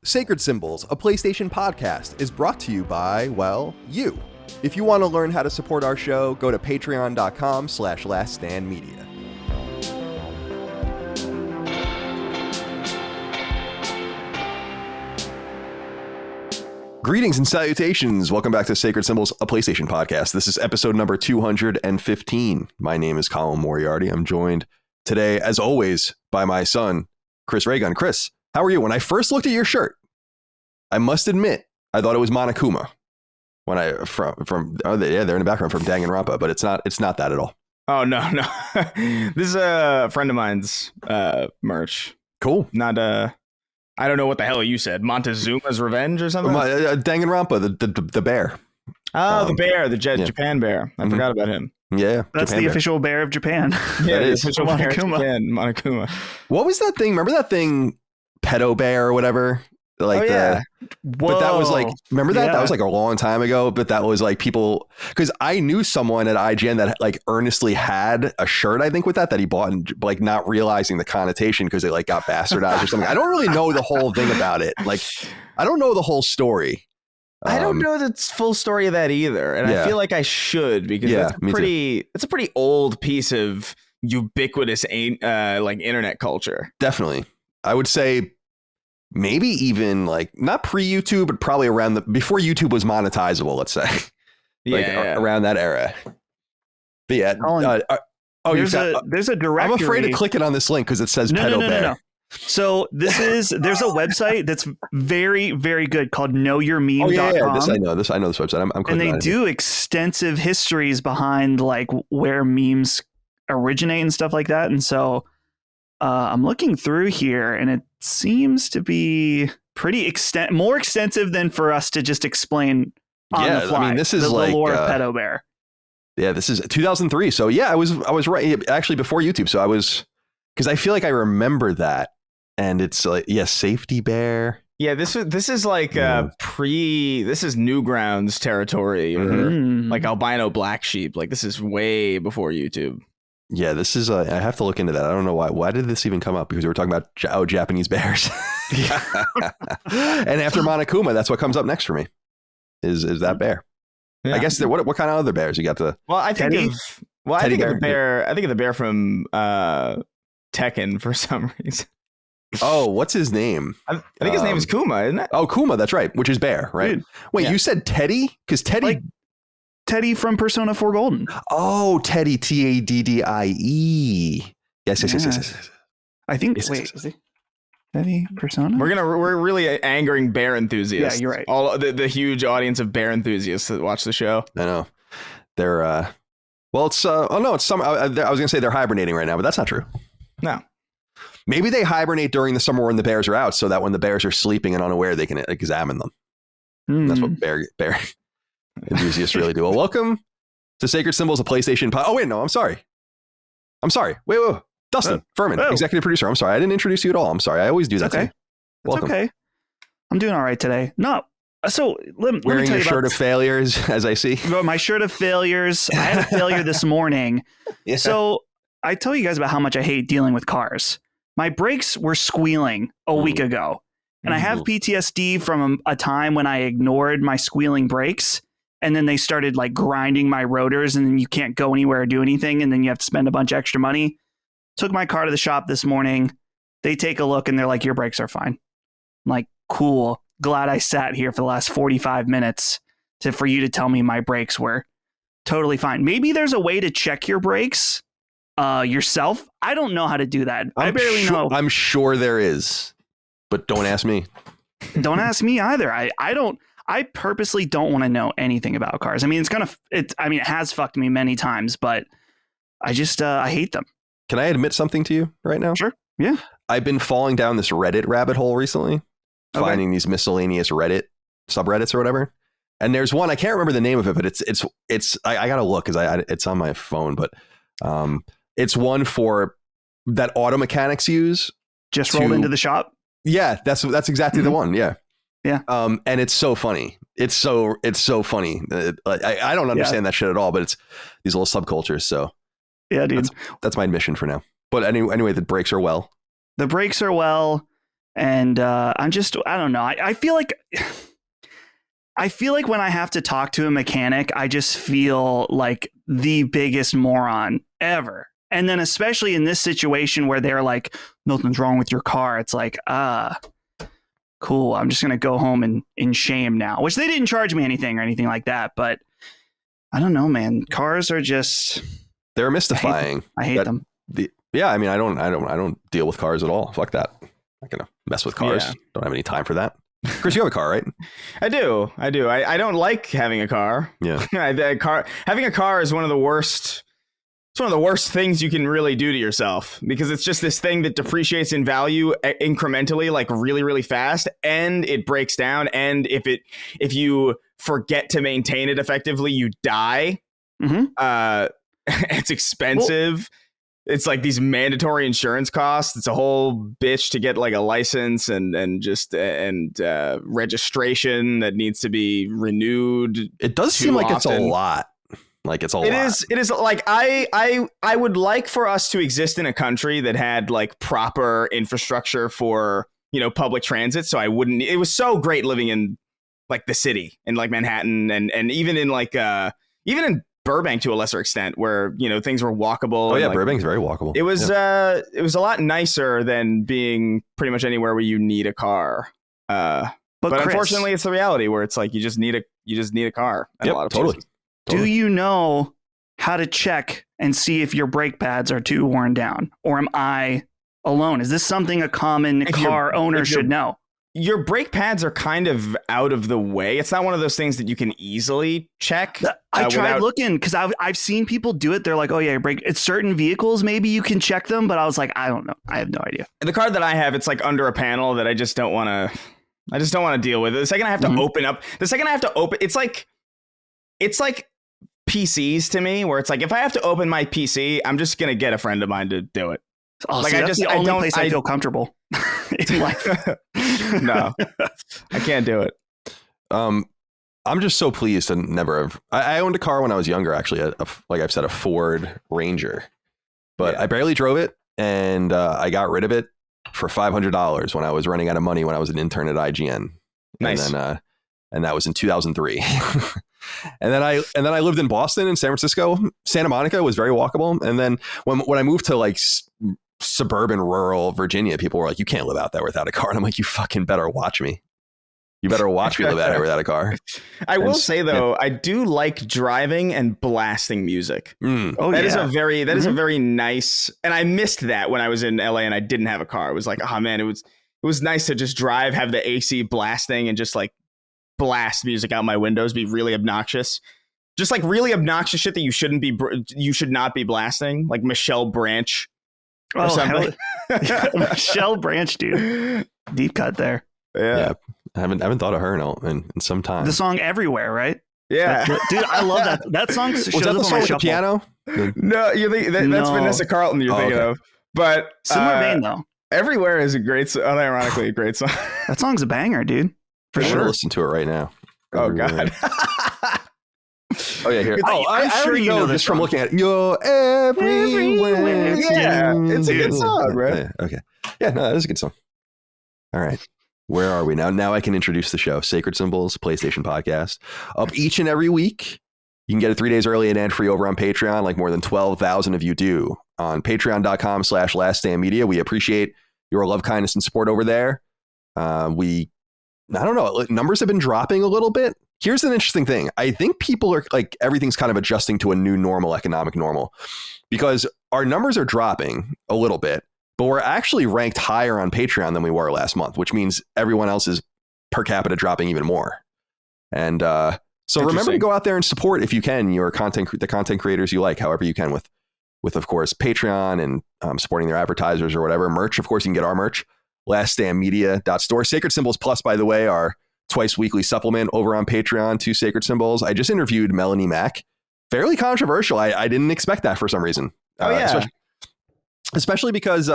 Sacred Symbols, a PlayStation podcast, is brought to you by, well, you. If you want to learn how to support our show, go to patreon.com/laststandmedia. Greetings and salutations. Welcome back to Sacred Symbols, a PlayStation podcast. This is episode number 215. My name is Colin Moriarty. I'm joined today, as always, by my son, Chris Raygun. Chris, how are you? When I first looked at your shirt, I must admit, I thought it was Monokuma. When I they're in the background from Danganronpa, but it's not that at all. Oh no. This is a friend of mine's merch. Cool. Not I don't know what the hell you said. Montezuma's Revenge or something? Danganronpa, the bear. Oh, the bear, the Japan bear. I forgot about him. Yeah. That's Japan the bear. official bear of Japan. Yeah, That the is. official bear of Japan, Monokuma. What was that thing? Remember that thing, Pedo Bear or whatever? Like but that was like, remember that? Yeah. That was like a long time ago, but that was like people, because I knew someone at IGN that like earnestly had a shirt, I think, with that he bought, and like not realizing the connotation because they like got bastardized or something. I don't really know the whole thing about it. Like, I don't know the whole story. I don't know the full story of that either, and yeah. I feel like I should, because Yeah, it's a pretty old piece of ubiquitous like internet culture. Definitely. I would say maybe even like not pre-YouTube, but probably around before YouTube was monetizable, let's say. Around that era. But yeah. Colin, there's a directory. I'm afraid of clicking on this link because it says Pedo Bear. No. So there's a website that's very, very good called knowyourmeme.com. Oh yeah. This I know this website. I'm and they do extensive histories behind like where memes originate and stuff like that. And so I'm looking through here, and it seems to be pretty more extensive than for us to just explain on the fly. I mean, this is the like lore of Pedo Bear. Yeah, this is 2003. So yeah, I was right, actually before YouTube. So I was, because I feel like I remember that, and it's like Safety Bear. Yeah, this is like this is Newgrounds territory, or like albino black sheep. Like, this is way before YouTube. Yeah, this is I have to look into that. I don't know why. Why did this even come up? Because we were talking about Japanese bears. And after Monokuma, that's what comes up next for me. Is that bear? Yeah. I guess what kind of other bears you got to? Well, I think Teddy? I think of the bear. I think of the bear from Tekken for some reason. Oh, what's his name? I think his name is Kuma, isn't it? Oh, Kuma, that's right. Which is bear, right? Dude, wait, yeah. You said Teddy? Because Teddy. Like Teddy from Persona 4 Golden. Oh, Teddy, Taddie. Yes. I think. Yes. Is he Teddy Persona? We're really angering bear enthusiasts. Yeah, you're right. All the huge audience of bear enthusiasts that watch the show. I know. They're well, it's it's summer. I was gonna say they're hibernating right now, but that's not true. No. Maybe they hibernate during the summer when the bears are out, so that when the bears are sleeping and unaware, they can examine them. That's what bear enthusiasts really do. Well, welcome to Sacred Symbols, a PlayStation pod. Oh wait, no, I'm sorry. Wait. Dustin Furman, executive producer. I'm sorry, I didn't introduce you at all. I'm sorry. I always do that. Okay. To you. Welcome. It's okay. I'm doing all right today. No. So let me wearing tell your you shirt of failures, as I see. My shirt of failures. I had a failure this morning. Yeah. So I tell you guys about how much I hate dealing with cars. My brakes were squealing a week ago, and I have PTSD from a time when I ignored my squealing brakes, and then they started like grinding my rotors, and then you can't go anywhere or do anything, and then you have to spend a bunch of extra money. Took my car to the shop this morning. They take a look, and they're like, your brakes are fine. I'm like, cool. Glad I sat here for the last 45 minutes for you to tell me my brakes were totally fine. Maybe there's a way to check your brakes yourself. I don't know how to do that. I barely know. I'm sure there is, but don't ask me. Don't ask me either. I purposely don't want to know anything about cars. I mean, it has fucked me many times, but I just I hate them. Can I admit something to you right now? Sure. Yeah. I've been falling down this Reddit rabbit hole recently, finding these miscellaneous Reddit subreddits or whatever. And there's one, I can't remember the name of it, but I gotta look because it's on my phone, but it's one for that auto mechanics use. Just rolled into the shop. Yeah, that's exactly the one. Yeah. Yeah. And it's so funny. It's so funny. I don't understand that shit at all, but it's these little subcultures. So yeah, dude, that's my admission for now. But anyway, the brakes are well. The brakes are well. And I don't know. I feel like when I have to talk to a mechanic, I just feel like the biggest moron ever. And then especially in this situation where they're like, nothing's wrong with your car. It's like, cool. I'm just going to go home in shame now, which they didn't charge me anything or anything like that. But I don't know, man. Cars are just, they're mystifying. I hate them. I mean, I don't deal with cars at all. Fuck that. I'm not going to mess with cars. Yeah. Don't have any time for that. Chris, you have a car, right? I do. I don't like having a car. Yeah. Having a car is one of the worst. It's one of the worst things you can really do to yourself, because it's just this thing that depreciates in value incrementally, like really, really fast, and it breaks down. And if you forget to maintain it effectively, you die. Mm-hmm. It's expensive. It's like these mandatory insurance costs. It's a whole bitch to get like a license and registration that needs to be renewed. It does seem like it's a lot. Like it's a lot. It is like I would like for us to exist in a country that had like proper infrastructure for, public transit. So it was so great living in like the city in like Manhattan and even in like even in Burbank to a lesser extent, where things were walkable. Oh yeah, like, Burbank's very walkable. It was it was a lot nicer than being pretty much anywhere where you need a car. But Chris, unfortunately, it's the reality where it's like you just need a car. Yep, a lot of totally. places. Do you know how to check and see if your brake pads are too worn down, or am I alone? Is this something a common car owner should know? Your brake pads are kind of out of the way. It's not one of those things that you can easily check. I tried looking because I've seen people do it. They're like, oh yeah, your brake. It's certain vehicles. Maybe you can check them, but I was like, I don't know. I have no idea. The car that I have, it's like under a panel that I just don't want to deal with. The second I have to open up, it's like PCs to me, where it's like if I have to open my PC, I'm just gonna get a friend of mine to do it. Oh, like that's the only place I feel comfortable in life. No, I can't do it. I'm just so pleased to never have. I owned a car when I was younger, actually, like I've said, a Ford Ranger, but I barely drove it, and I got rid of it for $500 when I was running out of money when I was an intern at IGN. Nice. And that was in 2003. And then I lived in Boston and San Francisco. Santa Monica was very walkable. And then when I moved to like suburban rural Virginia, people were like, you can't live out there without a car. And I'm like, you fucking better watch me. You better watch me live out here without a car. I will say though, I do like driving and blasting music. That is a very nice, and I missed that when I was in LA and I didn't have a car. It was like, oh man, it was nice to just drive, have the AC blasting, and just like blast music out my windows, be really obnoxious. Just like really obnoxious shit that you should not be blasting, like Michelle Branch or something. Michelle Branch, dude. Deep cut there. Yeah. I haven't thought of her in some time. The song Everywhere, right? Yeah. Dude, I love that. That song shows was that the up song on my with the shuffle. piano? No, that's Vanessa Carlton you're thinking of. But similar vein though. Everywhere is a great, unironically a great song. That song's a banger, dude. For sure. Listen to it right now. Everywhere. Oh God. Oh yeah, here. I'm sure you know this from looking at You're Everywhere. Yeah, it's a good song, right? Yeah, okay. Yeah, no, that is a good song. All right. Where are we now? Now I can introduce the show. Sacred Symbols, PlayStation Podcast. Up each and every week. You can get it 3 days early and ad-free over on Patreon, like more than 12,000 of you do. On patreon.com/laststandmedia. We appreciate your love, kindness, and support over there. I don't know. Numbers have been dropping a little bit. Here's an interesting thing. I think people are like, everything's kind of adjusting to a new normal, economic normal, because our numbers are dropping a little bit, but we're actually ranked higher on Patreon than we were last month, which means everyone else is per capita dropping even more. And so remember to go out there and support, if you can, the content creators you like, however you can, with of course, Patreon and supporting their advertisers or whatever. Merch, of course, you can get our merch. laststandmedia.store. Sacred Symbols Plus, by the way, our twice weekly supplement over on Patreon to Sacred Symbols. I just interviewed Melanie Mack. Fairly controversial. I didn't expect that for some reason. Oh, yeah. Especially because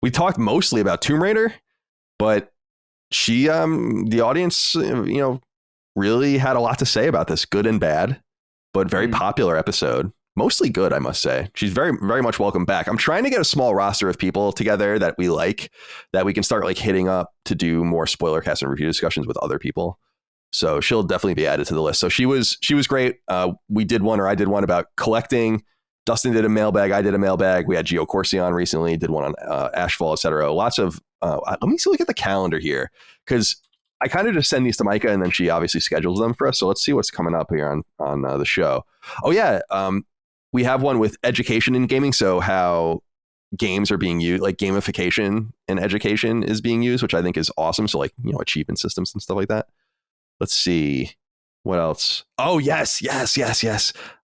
we talked mostly about Tomb Raider, but she, the audience, really had a lot to say about this good and bad, but very popular episode. mostly good, I must say. She's very, very much welcome back. I'm trying to get a small roster of people together that we like, that we can start like hitting up to do more spoiler cast and review discussions with other people. So she'll definitely be added to the list. So she was great. I did one about collecting. Dustin did a mailbag. I did a mailbag. We had Gio Corsi on recently, did one on Ashfall, etc. Lots of, let me look at the calendar here, because I kind of just send these to Micah and then she obviously schedules them for us. So let's see what's coming up here on the show. Oh yeah. We have one with education in gaming. So how games are being used, like gamification in education is being used, which I think is awesome. So like, achievement systems and stuff like that. Let's see what else. Oh yes.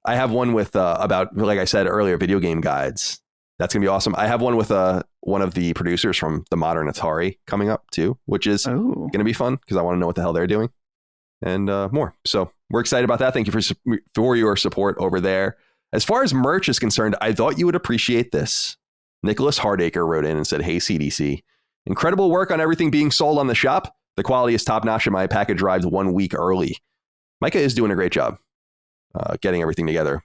I have one with about, like I said earlier, video game guides. That's gonna be awesome. I have one with one of the producers from the Modern Atari coming up too, which is gonna be fun because I want to know what the hell they're doing and more. So we're excited about that. Thank you for your support over there. As far as merch is concerned, I thought you would appreciate this. Nicholas Hardacre wrote in and said, "Hey CDC, incredible work on everything being sold on the shop. The quality is top notch and my package arrived 1 week early." Micah is doing a great job getting everything together.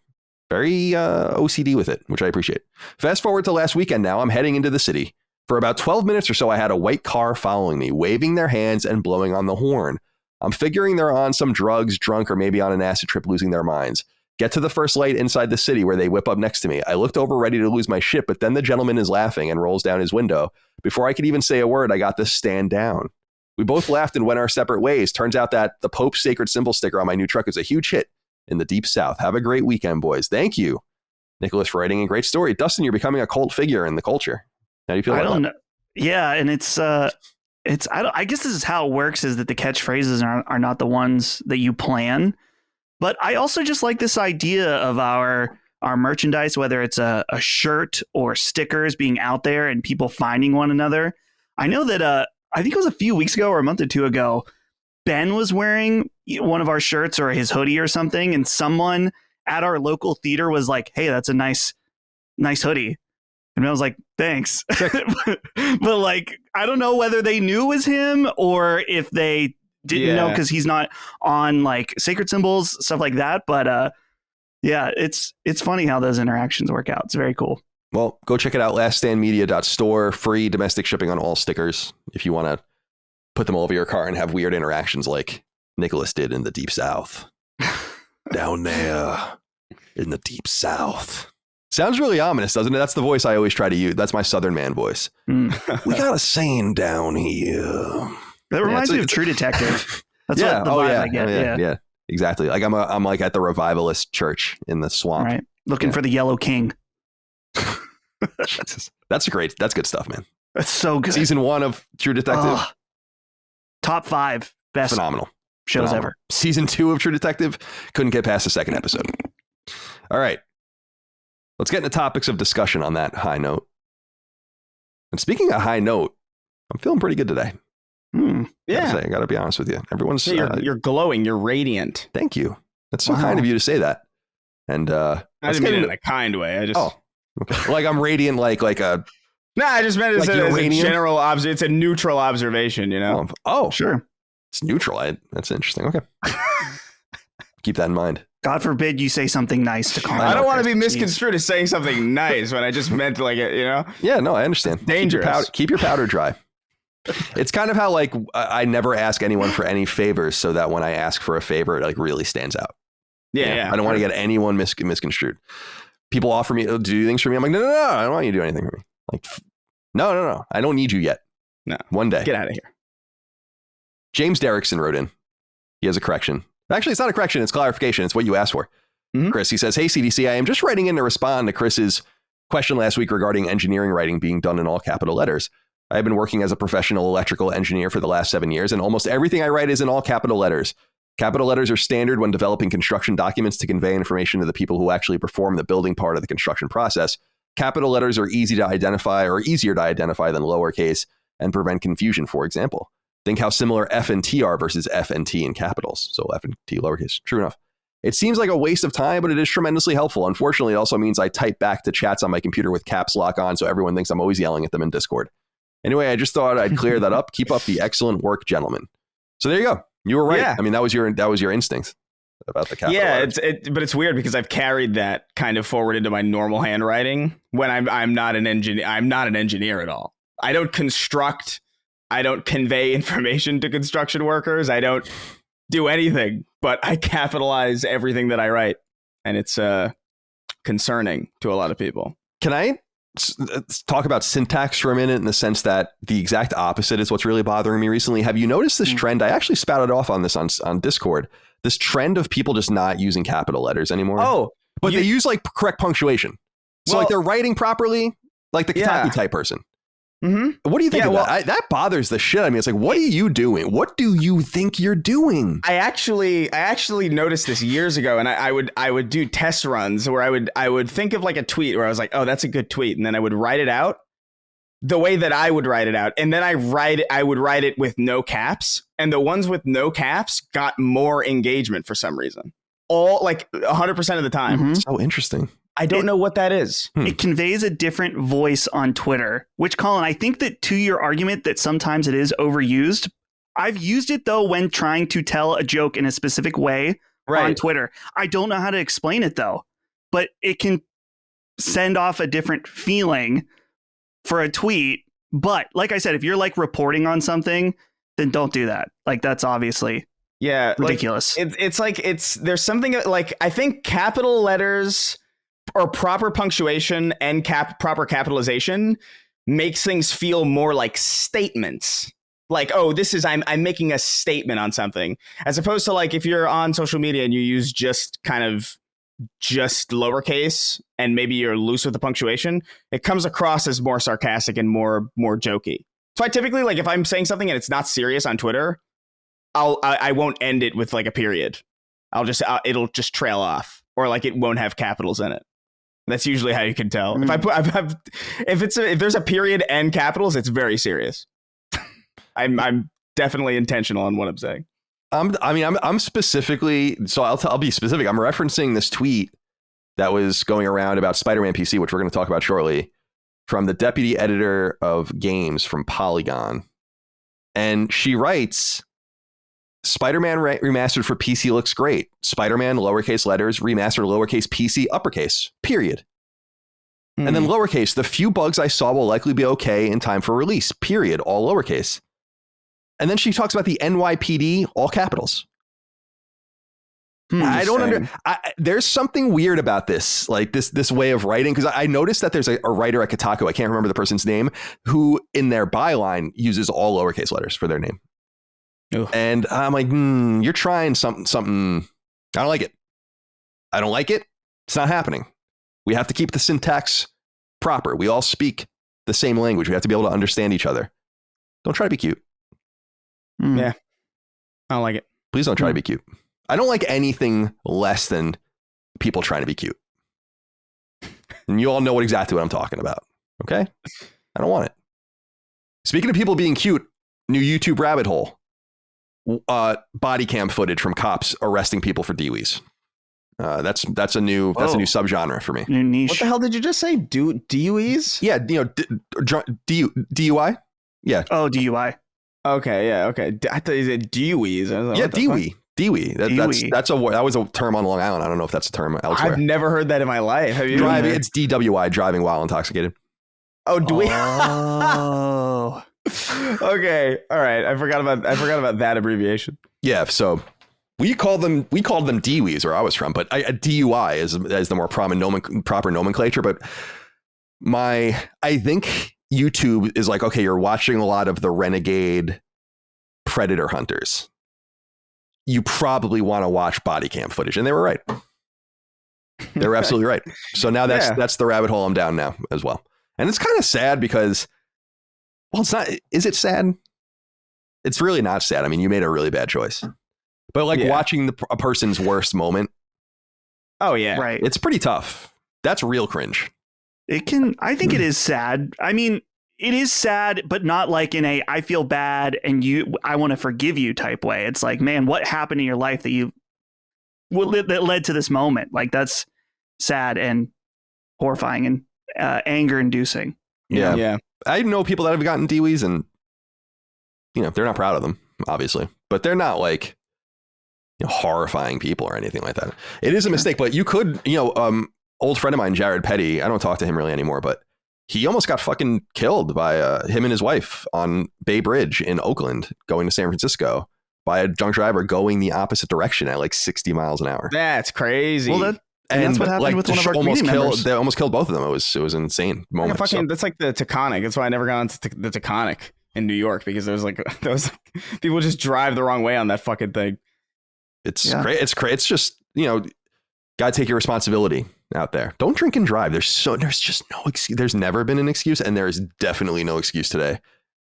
Very OCD with it, which I appreciate. Fast forward to last weekend now, I'm heading into the city. For about 12 minutes or so, I had a white car following me, waving their hands and blowing on the horn. I'm figuring they're on some drugs, drunk, or maybe on an acid trip, losing their minds. Get to the first light inside the city where they whip up next to me. I looked over ready to lose my shit, but then the gentleman is laughing and rolls down his window. Before I could even say a word, I got this stand down. We both laughed and went our separate ways. Turns out that the Pope's sacred symbol sticker on my new truck is a huge hit in the Deep South. Have a great weekend, boys. Thank you, Nicholas, for writing a great story. Dustin, you're becoming a cult figure in the culture. How do you feel about that? I don't know. Yeah, and I guess this is how it works, is that the catchphrases are not the ones that you plan. But I also just like this idea of our merchandise, whether it's a shirt or stickers being out there and people finding one another. I know that I think it was a few weeks ago or a month or two ago, Ben was wearing one of our shirts or his hoodie or something, and someone at our local theater was like, "Hey, that's a nice hoodie." And I was like, "Thanks." but like, I don't know whether they knew it was him or if they didn't know because he's not on like sacred symbols, stuff like that. But yeah, it's funny how those interactions work out. It's very cool. Well, go check it out. laststandmedia.store. Free domestic shipping on all stickers if you want to put them all over your car and have weird interactions like Nicholas did in the Deep South. Down there in the Deep South. Sounds really ominous, doesn't it? That's the voice I always try to use. That's my Southern man voice. We got a saying down here. That reminds me of True Detective. That's what the vibe I get. Yeah, exactly. Like I'm like at the revivalist church in the swamp. Right. Looking for the Yellow King. Jesus. That's good stuff, man. That's so good. Season 1 of True Detective. Top 5 best phenomenal shows ever. Season 2 of True Detective, couldn't get past the second episode. All right. Let's get into topics of discussion on that high note. And speaking of high note, I'm feeling pretty good today. Yeah. I got to be honest with you. Everyone's you're glowing. You're radiant. Thank you. That's so kind of you to say that. And I didn't mean it in a kind way. I just okay. Like I'm radiant, like a. No, I just meant it as a general it's a neutral observation, you know. Oh, sure. It's neutral. That's interesting. Okay. Keep that in mind. God forbid you say something nice to Colin. I don't want to be misconstrued as saying something nice when I just meant like it, you know. Yeah, no, I understand. Dangerous. Keep your powder dry. It's kind of how like I never ask anyone for any favors, so that when I ask for a favor, it like really stands out. Yeah. I don't want to get anyone misconstrued. People offer me to do things for me. I'm like, no, I don't want you to do anything for me. Like, no, I don't need you yet. No, one day. Get out of here. James Derrickson wrote in. He has a correction. Actually, it's not a correction. It's clarification. It's what you asked for. Mm-hmm. Chris, he says, "Hey, CDC, I am just writing in to respond to Chris's question last week regarding engineering writing being done in all capital letters. I have been working as a professional electrical engineer for the last 7 years, and almost everything I write is in all capital letters. Capital letters are standard when developing construction documents to convey information to the people who actually perform the building part of the construction process. Capital letters are easier to identify than lowercase and prevent confusion, for example. Think how similar F and T are versus F and T in capitals. So F and T lowercase. True enough. It seems like a waste of time, but it is tremendously helpful. Unfortunately, it also means I type back to chats on my computer with caps lock on, so everyone thinks I'm always yelling at them in Discord. Anyway, I just thought I'd clear that up. Keep up the excellent work, gentlemen." So there you go. You were right. Yeah. I mean, that was your instinct. about the capital. Yeah, but it's weird because I've carried that kind of forward into my normal handwriting when I'm not an engineer. I'm not an engineer at all. I don't construct. I don't convey information to construction workers. I don't do anything, but I capitalize everything that I write, and it's concerning to a lot of people. Can I talk about syntax for a minute in the sense that the exact opposite is what's really bothering me recently? Have you noticed this trend? I actually spouted off on this on Discord. This trend of people just not using capital letters anymore. Oh, but they use like correct punctuation. So like they're writing properly, like the Kentucky type person. Mm-hmm. What do you think of that? That bothers the shit out of me. It's like, what are you doing? What do you think you're doing? I actually noticed this years ago, and I would do test runs where I would think of like a tweet where I was like, oh, that's a good tweet, and then I would write it out the way that I would write it out, and then I would write it with no caps, and the ones with no caps got more engagement for some reason. All like 100% of the time. Mm-hmm. So interesting. I don't know what that is. It conveys a different voice on Twitter, which, Colin, I think that to your argument that sometimes it is overused, I've used it, though, when trying to tell a joke in a specific way on Twitter. I don't know how to explain it, though, but it can send off a different feeling for a tweet. But like I said, if you're like reporting on something, then don't do that. Like, that's obviously ridiculous. Like, there's something like, I think capital letters or proper punctuation and proper capitalization makes things feel more like statements. Like, oh, I'm making a statement on something, as opposed to like if you're on social media and you use just lowercase and maybe you're loose with the punctuation, it comes across as more sarcastic and more jokey. So I typically, like, if I'm saying something and it's not serious on Twitter, I won't end it with like a period. It'll just trail off, or like it won't have capitals in it. That's usually how you can tell. If there's a period and capitals, it's very serious. I'm definitely intentional on what I'm saying. I'm specifically, so I'll be specific. I'm referencing this tweet that was going around about Spider-Man PC, which we're going to talk about shortly, from the deputy editor of games from Polygon. And she writes, Spider-Man remastered for PC looks great. Spider-Man lowercase letters, remastered lowercase PC uppercase, period. And then lowercase, the few bugs I saw will likely be okay in time for release, period, all lowercase. And then she talks about the NYPD, all capitals. I don't there's something weird about this, like this way of writing, because I noticed that there's a writer at Kotaku, I can't remember the person's name, who in their byline uses all lowercase letters for their name. Ugh. And I'm like, you're trying something. I don't like it. I don't like it. It's not happening. We have to keep the syntax proper. We all speak the same language. We have to be able to understand each other. Don't try to be cute. Yeah. I don't like it. Please don't try to be cute. I don't like anything less than people trying to be cute. And you all know exactly what I'm talking about. Okay? I don't want it. Speaking of people being cute, new YouTube rabbit hole. Body cam footage from cops arresting people for DUIs. That's a new subgenre for me. New niche. What the hell did you just say? DUIs? Yeah, DUI. Yeah. Oh, DUI. Okay, yeah, okay. I thought you said DUIs. Yeah, DUI. That was a term on Long Island. I don't know if that's a term elsewhere. I've never heard that in my life. Have you? Driving. It's DWI, driving while intoxicated. Oh, do we? Oh. Okay. All right. I forgot about that abbreviation. Yeah. So we called them DUIs where I was from, but a DUI is the more proper nomenclature. But I think YouTube is like, okay, you're watching a lot of the renegade predator hunters. You probably want to watch body cam footage, and they were right. They were absolutely right. So now that's the rabbit hole I'm down now as well. And it's kind of sad because, well, it's not. Is it sad? It's really not sad. I mean, you made a really bad choice. But like watching a person's worst moment. Oh, yeah. Right. It's pretty tough. That's real cringe. I think it is sad. I mean, it is sad, but not like in a I feel bad and I want to forgive you type way. It's like, man, what happened in your life that led to this moment? Like, that's sad and horrifying and anger inducing. Yeah. Yeah. I know people that have gotten DUIs and, they're not proud of them, obviously, but they're not like horrifying people or anything like that. It is a mistake, but you could, old friend of mine, Jared Petty, I don't talk to him really anymore, but he almost got fucking killed by him and his wife on Bay Bridge in Oakland going to San Francisco by a drunk driver going the opposite direction at like 60 miles an hour. That's crazy. Well, that's what happened with one of our community members. They almost killed both of them. It was an insane moment. That's like the Taconic. That's why I never got into the Taconic in New York, because there was people just drive the wrong way on that fucking thing. It's great. It's just, gotta take your responsibility out there. Don't drink and drive. There's just no excuse. There's never been an excuse, and there is definitely no excuse today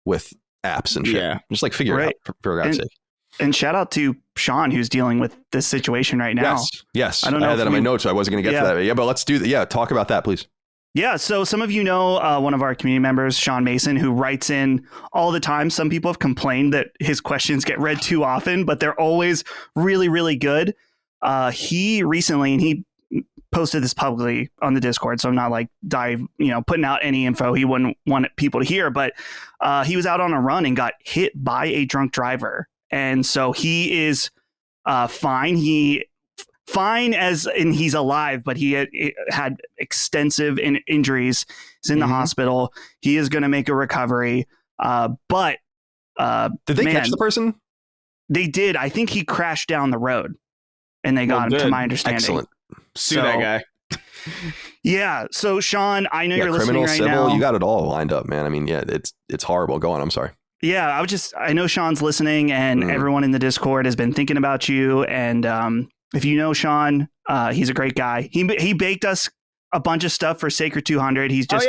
with apps and shit. Yeah. Just like figure it out for God's sake. And shout out to Sean, who's dealing with this situation right now. Yes. I had that in my notes. So I wasn't going to get to that. Yeah, but let's do that. Yeah, talk about that, please. Yeah, so some of one of our community members, Sean Mason, who writes in all the time. Some people have complained that his questions get read too often, but they're always really, really good. He recently, and he posted this publicly on the Discord, so I'm not like putting out any info he wouldn't want people to hear, but he was out on a run and got hit by a drunk driver. And so he is fine. Fine as in he's alive, but he had extensive injuries. He's in the hospital. He is going to make a recovery. But did they catch the person? They did. I think he crashed down the road and they got him, to my understanding. Excellent. Sue that guy. Yeah. So Sean, I know you're listening right civil, now. You got it all lined up, man. I mean, yeah, it's horrible. Go on. I'm sorry. Yeah, I know Sean's listening, and everyone in the Discord has been thinking about you. And if you know Sean, he's a great guy. He baked us a bunch of stuff for Sacred 200. He's just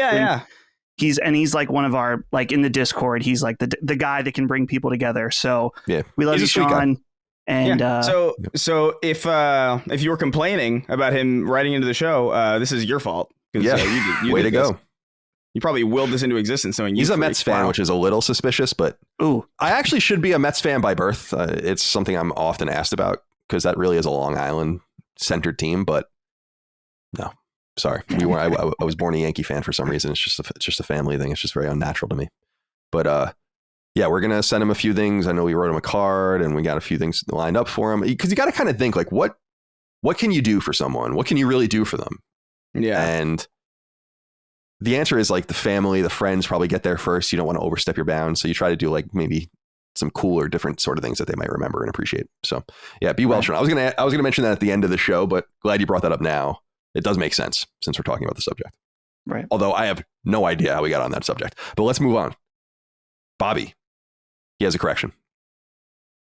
he's like one of our, like, in the Discord. He's like the guy that can bring people together. So we love you, Sean. And so if you were complaining about him writing into the show, this is your fault. Yeah, you way to go. You probably willed this into existence. So he's a Mets fan, which is a little suspicious, but I actually should be a Mets fan by birth. It's something I'm often asked about because that really is a Long Island centered team. But no, sorry, I was born a Yankee fan for some reason. It's just a family thing. It's just very unnatural to me. But yeah, we're gonna send him a few things. I know we wrote him a card, and we got a few things lined up for him, because you got to kind of think like, what can you do for someone? What can you really do for them? Yeah, and the answer is like the family, the friends probably get there first. You don't want to overstep your bounds. So you try to do like maybe some cool or different sort of things that they might remember and appreciate. So yeah, be well, Sean. I was going to mention that at the end of the show, but glad you brought that up now. It does make sense since we're talking about the subject. Right. Although I have no idea how we got on that subject, but let's move on. Bobby, he has a correction.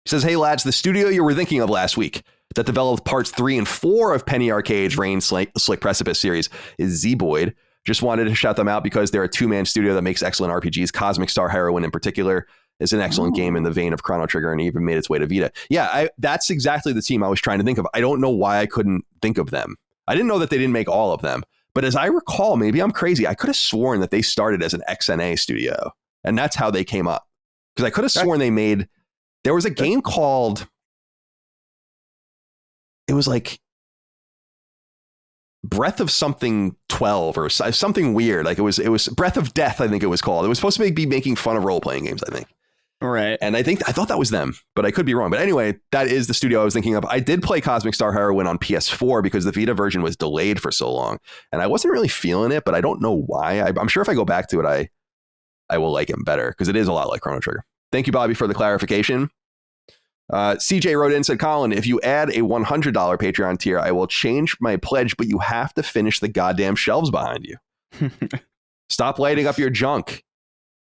He says, "Hey lads, the studio you were thinking of last week that developed parts 3 and 4 of Penny Arcade's Rain-Slick Precipice series is Zeboyd. Just wanted to shout them out because they're a 2-man studio that makes excellent RPGs. Cosmic Star Heroine in particular is an excellent game in the vein of Chrono Trigger, and even made its way to Vita." Yeah, that's exactly the team I was trying to think of. I don't know why I couldn't think of them. I didn't know that they didn't make all of them. But as I recall, maybe I'm crazy, I could have sworn that they started as an XNA studio, and that's how they came up. Because I could have sworn there was a game called, it was like Breath of something 12 or something weird. Like it was Breath of Death, I think it was called. It was supposed to be making fun of role-playing games, I think. All right. And I thought that was them, but I could be wrong. But anyway, that is the studio I was thinking of. I did play Cosmic Star Heroine on PS4 because the Vita version was delayed for so long, and I wasn't really feeling it, but I don't know why. I'm sure if I go back to it, I will like it better, because it is a lot like Chrono Trigger. Thank you, Bobby, for the clarification. CJ wrote in and said, "Colin, if you add a $100 Patreon tier, I will change my pledge, but you have to finish the goddamn shelves behind you. Stop lighting up your junk."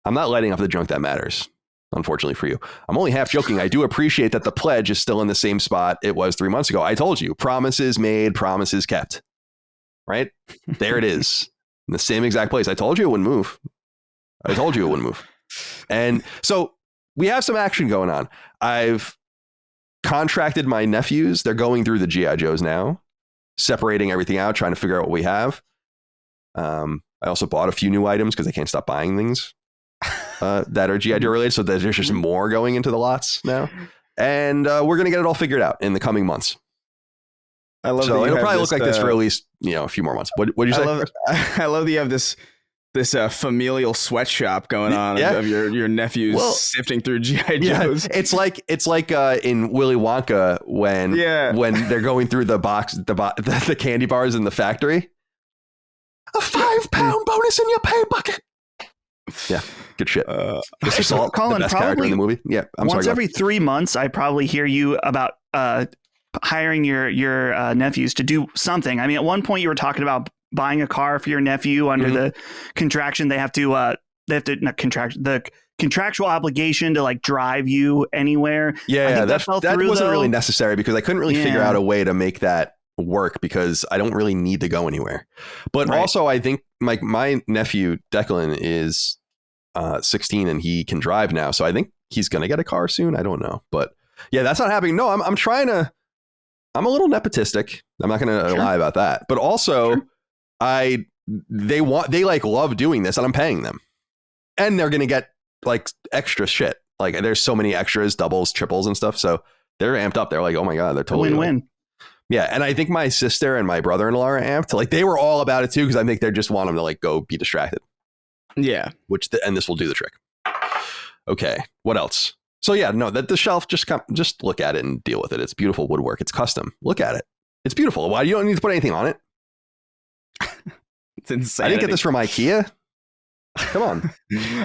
I'm not lighting up the junk that matters, unfortunately for you. I'm only half joking. I do appreciate that the pledge is still in the same spot it was 3 months ago. I told you, promises made, promises kept. Right? There it is. In the same exact place. I told you it wouldn't move. And so we have some action going on. I've contracted my nephews. They're going through the G.I. Joes now, separating everything out, trying to figure out what we have. I also bought a few new items because I can't stop buying things that are G.I. Joe related. So there's just more going into the lots now. And we're going to get it all figured out in the coming months. I love so it'll probably look like this for at least a few more months. What did you say? I love that you have this this familial sweatshop going on of your nephews sifting through GI Joes. It's like in Willy Wonka when they're going through the candy bars in the factory. A £5 bonus in your pay bucket. Yeah, good shit. Colin, the best character in the movie. Yeah, once every 3 months, I probably hear you about hiring your nephews to do something. I mean, at one point you were talking about buying a car for your nephew under the contraction. They have to not contract the contractual obligation to like drive you anywhere. Yeah, that wasn't really necessary because I couldn't really figure out a way to make that work because I don't really need to go anywhere. But also, I think my nephew Declan is 16 and he can drive now, so I think he's gonna get a car soon. I don't know, but yeah, that's not happening. No, I'm trying to. I'm a little nepotistic. I'm not gonna lie about that. But also, they love doing this, and I'm paying them, and they're gonna get like extra shit. Like there's so many extras, doubles, triples, and stuff. So they're amped up. They're like, oh my god, they're totally win-win. Yeah, and I think my sister and my brother-in-law are amped. Like they were all about it too because I think they just want them to like go be distracted. Yeah, and this will do the trick. Okay, what else? So yeah, no, that the shelf just look at it and deal with it. It's beautiful woodwork. It's custom. Look at it. It's beautiful. Why you don't need to put anything on it? It's insane. I didn't get this from IKEA. Come on.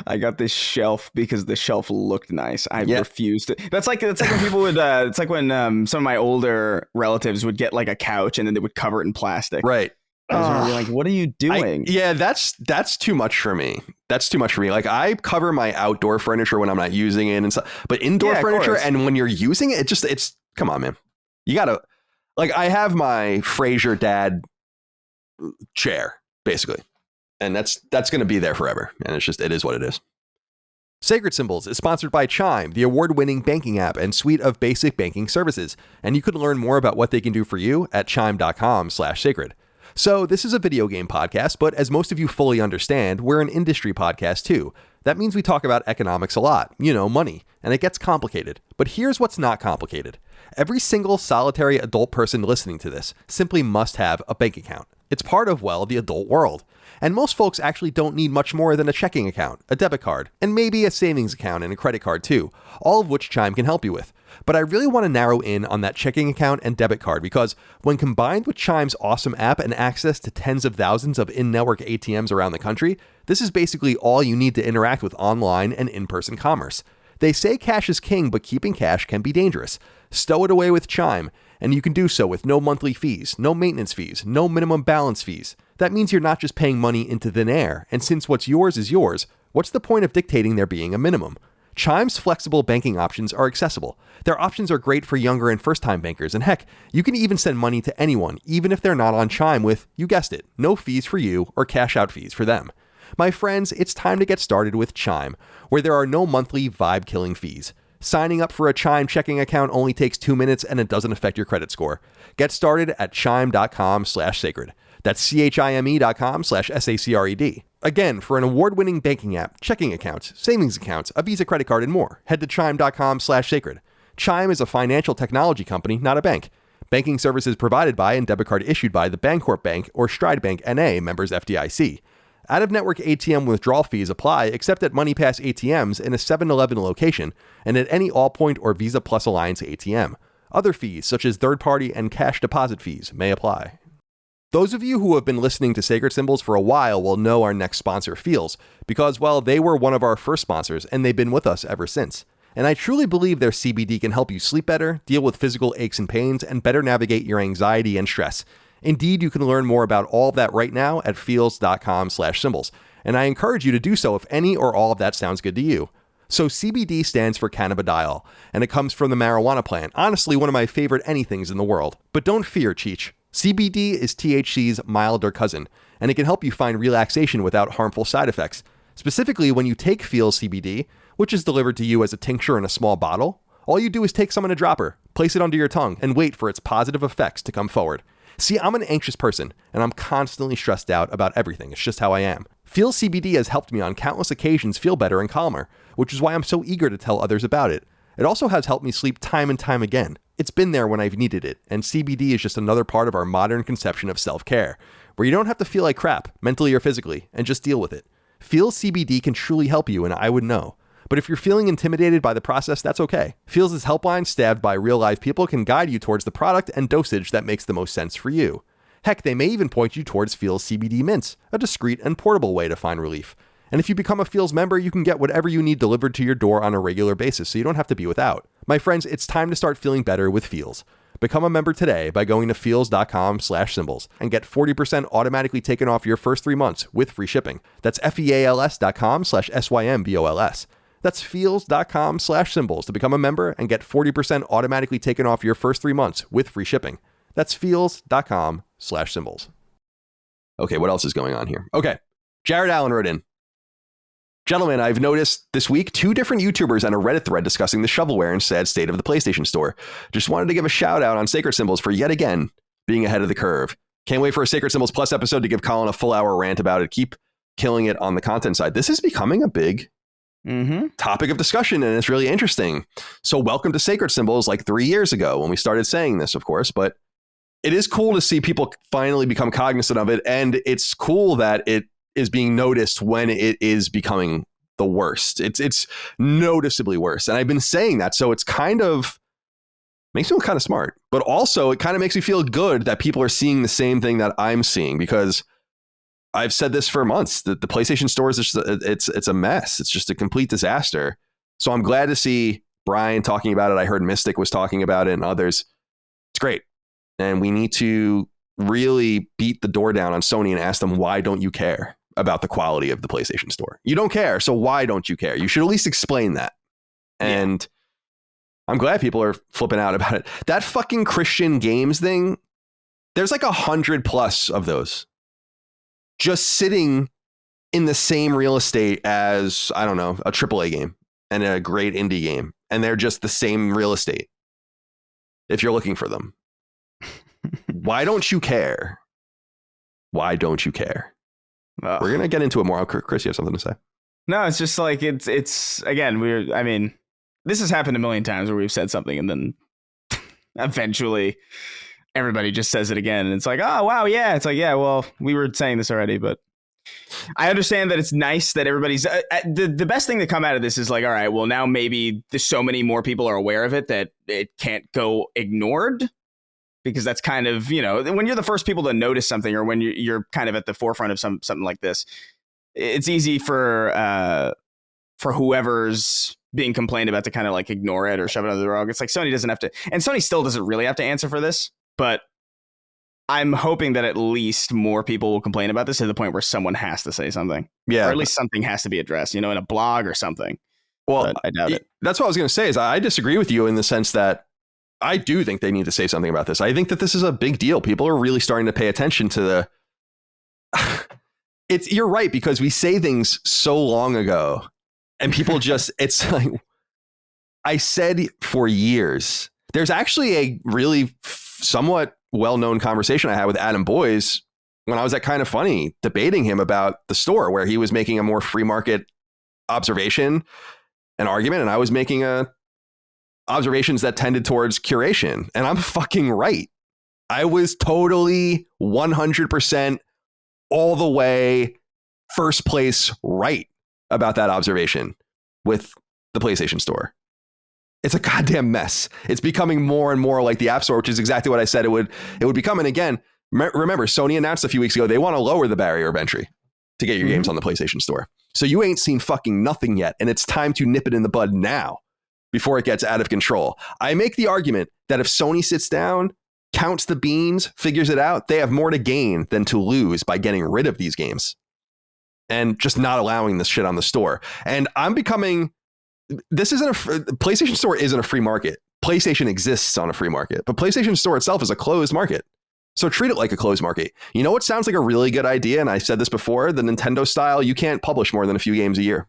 I got this shelf because the shelf looked nice. I refused it. That's like when people would. It's like when some of my older relatives would get like a couch and then they would cover it in plastic. Right. I was really like, what are you doing? That's too much for me. That's too much for me. Like I cover my outdoor furniture when I'm not using it and stuff, but indoor furniture and when you're using it, it's come on, man. You gotta like I have my Fraser dad chair basically, and that's going to be there forever. And it is what it is. Sacred Symbols is sponsored by Chime, the award-winning banking app and suite of basic banking services. And you can learn more about what they can do for you at chime.com/sacred. So this is a video game podcast, but as most of you fully understand, we're an industry podcast too. That means we talk about economics a lot, money, and it gets complicated. But here's what's not complicated. Every single solitary adult person listening to this simply must have a bank account. It's part of, the adult world. And most folks actually don't need much more than a checking account, a debit card, and maybe a savings account and a credit card too, all of which Chime can help you with. But I really want to narrow in on that checking account and debit card because when combined with Chime's awesome app and access to tens of thousands of in-network ATMs around the country, this is basically all you need to interact with online and in-person commerce. They say cash is king, but keeping cash can be dangerous. Stow it away with Chime, and you can do so with no monthly fees, no maintenance fees, no minimum balance fees. That means you're not just paying money into thin air, and since what's yours is yours, what's the point of dictating there being a minimum? Chime's flexible banking options are accessible. Their options are great for younger and first-time bankers, and heck, you can even send money to anyone, even if they're not on Chime with, you guessed it, no fees for you or cash-out fees for them. My friends, it's time to get started with Chime, where there are no monthly vibe-killing fees. Signing up for a Chime checking account only takes 2 minutes and it doesn't affect your credit score. Get started at chime.com/sacred. That's chime.com/sacred. Again, for an award-winning banking app, checking accounts, savings accounts, a Visa credit card, and more, head to chime.com/sacred. Chime is a financial technology company, not a bank. Banking services provided by and debit card issued by the Bancorp Bank or Stride Bank N.A., members FDIC. Out-of-network ATM withdrawal fees apply except at MoneyPass ATMs in a 7-Eleven location and at any Allpoint or Visa Plus Alliance ATM. Other fees, such as third-party and cash deposit fees, may apply. Those of you who have been listening to Sacred Symbols for a while will know our next sponsor, Feels, because, they were one of our first sponsors and they've been with us ever since. And I truly believe their CBD can help you sleep better, deal with physical aches and pains, and better navigate your anxiety and stress. Indeed, you can learn more about all of that right now at feels.com/symbols. And I encourage you to do so if any or all of that sounds good to you. So CBD stands for cannabidiol, and it comes from the marijuana plant. Honestly, one of my favorite anythings in the world. But don't fear, Cheech. CBD is THC's milder cousin, and it can help you find relaxation without harmful side effects. Specifically, when you take Feels CBD, which is delivered to you as a tincture in a small bottle, all you do is take some in a dropper, place it under your tongue, and wait for its positive effects to come forward. See, I'm an anxious person, and I'm constantly stressed out about everything. It's just how I am. Feels CBD has helped me on countless occasions feel better and calmer, which is why I'm so eager to tell others about it. It also has helped me sleep time and time again. It's been there when I've needed it, and CBD is just another part of our modern conception of self-care, where you don't have to feel like crap, mentally or physically, and just deal with it. Feels CBD can truly help you, and I would know. But if you're feeling intimidated by the process, that's okay. Feels' helpline, staffed by real live people, can guide you towards the product and dosage that makes the most sense for you. Heck, they may even point you towards Feels CBD mints, a discreet and portable way to find relief. And if you become a Feels member, you can get whatever you need delivered to your door on a regular basis, so you don't have to be without. My friends, it's time to start feeling better with Feels. Become a member today by going to feels.com/symbols and get 40% automatically taken off your first 3 months with free shipping. That's feals.com/SYMBOLS. That's feels.com/symbols to become a member and get 40% automatically taken off your first 3 months with free shipping. That's feels.com/symbols. Okay, what else is going on here? Okay, Jared Allen wrote in. Gentlemen, I've noticed this week 2 different YouTubers and a Reddit thread discussing the shovelware and sad state of the PlayStation Store. Just wanted to give a shout out on Sacred Symbols for yet again being ahead of the curve. Can't wait for a Sacred Symbols Plus episode to give Colin a full hour rant about it. Keep killing it on the content side. This is becoming a big topic of discussion, and it's really interesting. So welcome to Sacred Symbols, like 3 years ago when we started saying this, of course, but it is cool to see people finally become cognizant of it, and it's cool that it is being noticed when it is becoming the worst. It's noticeably worse, and I've been saying that, so it's kind of makes me feel kind of smart, but also it kind of makes me feel good that people are seeing the same thing that I'm seeing, because I've said this for months, that the PlayStation Store is just, it's a mess. It's just a complete disaster. So I'm glad to see Brian talking about it. I heard Mystic was talking about it and others. It's great. And we need to really beat the door down on Sony and ask them, why don't you care about the quality of the PlayStation Store? You don't care. So why don't you care? You should at least explain that. And I'm glad people are flipping out about it. That fucking Christian games thing, there's like 100+ of those just sitting in the same real estate as, I don't know, a AAA game and a great indie game. And they're just the same real estate if you're looking for them. Why don't you care? Why don't you care? We're going to get into it more. Chris, you have something to say? No, it's just like, it's again, this has happened a million times where we've said something and then eventually everybody just says it again. And it's like, oh, wow. Yeah. It's like, yeah, well, we were saying this already, but I understand that it's nice that everybody's the best thing to come out of this is like, all right, well, now maybe there's so many more people are aware of it that it can't go ignored, because that's kind of, when you're the first people to notice something, or when you're kind of at the forefront of something like this, it's easy for whoever's being complained about to kind of like ignore it or shove it under the rug. It's like Sony doesn't have to, and Sony still doesn't really have to answer for this, but I'm hoping that at least more people will complain about this to the point where someone has to say something. Yeah. Or at least something has to be addressed, in a blog or something. Well, but I doubt it. That's what I was going to say, is I disagree with you in the sense that I do think they need to say something about this. I think that this is a big deal. People are really starting to pay attention to you're right, because we say things so long ago and people just, it's like, I said for years, there's actually a really somewhat well-known conversation I had with Adam Boyes when I was at Kind of Funny debating him about the store, where he was making a more free market observation and argument, and I was making observations that tended towards curation. And I'm fucking right. I was totally 100% all the way first place right about that observation with the PlayStation Store. It's a goddamn mess. It's becoming more and more like the App Store, which is exactly what I said it would become. And again, remember, Sony announced a few weeks ago they want to lower the barrier of entry to get your games on the PlayStation Store. So you ain't seen fucking nothing yet, and it's time to nip it in the bud now before it gets out of control. I make the argument that if Sony sits down, counts the beans, figures it out, they have more to gain than to lose by getting rid of these games and just not allowing this shit on the store. And PlayStation Store isn't a free market. PlayStation exists on a free market, but PlayStation Store itself is a closed market. So treat it like a closed market. You know what sounds like a really good idea? And I said this before, the Nintendo style, you can't publish more than a few games a year.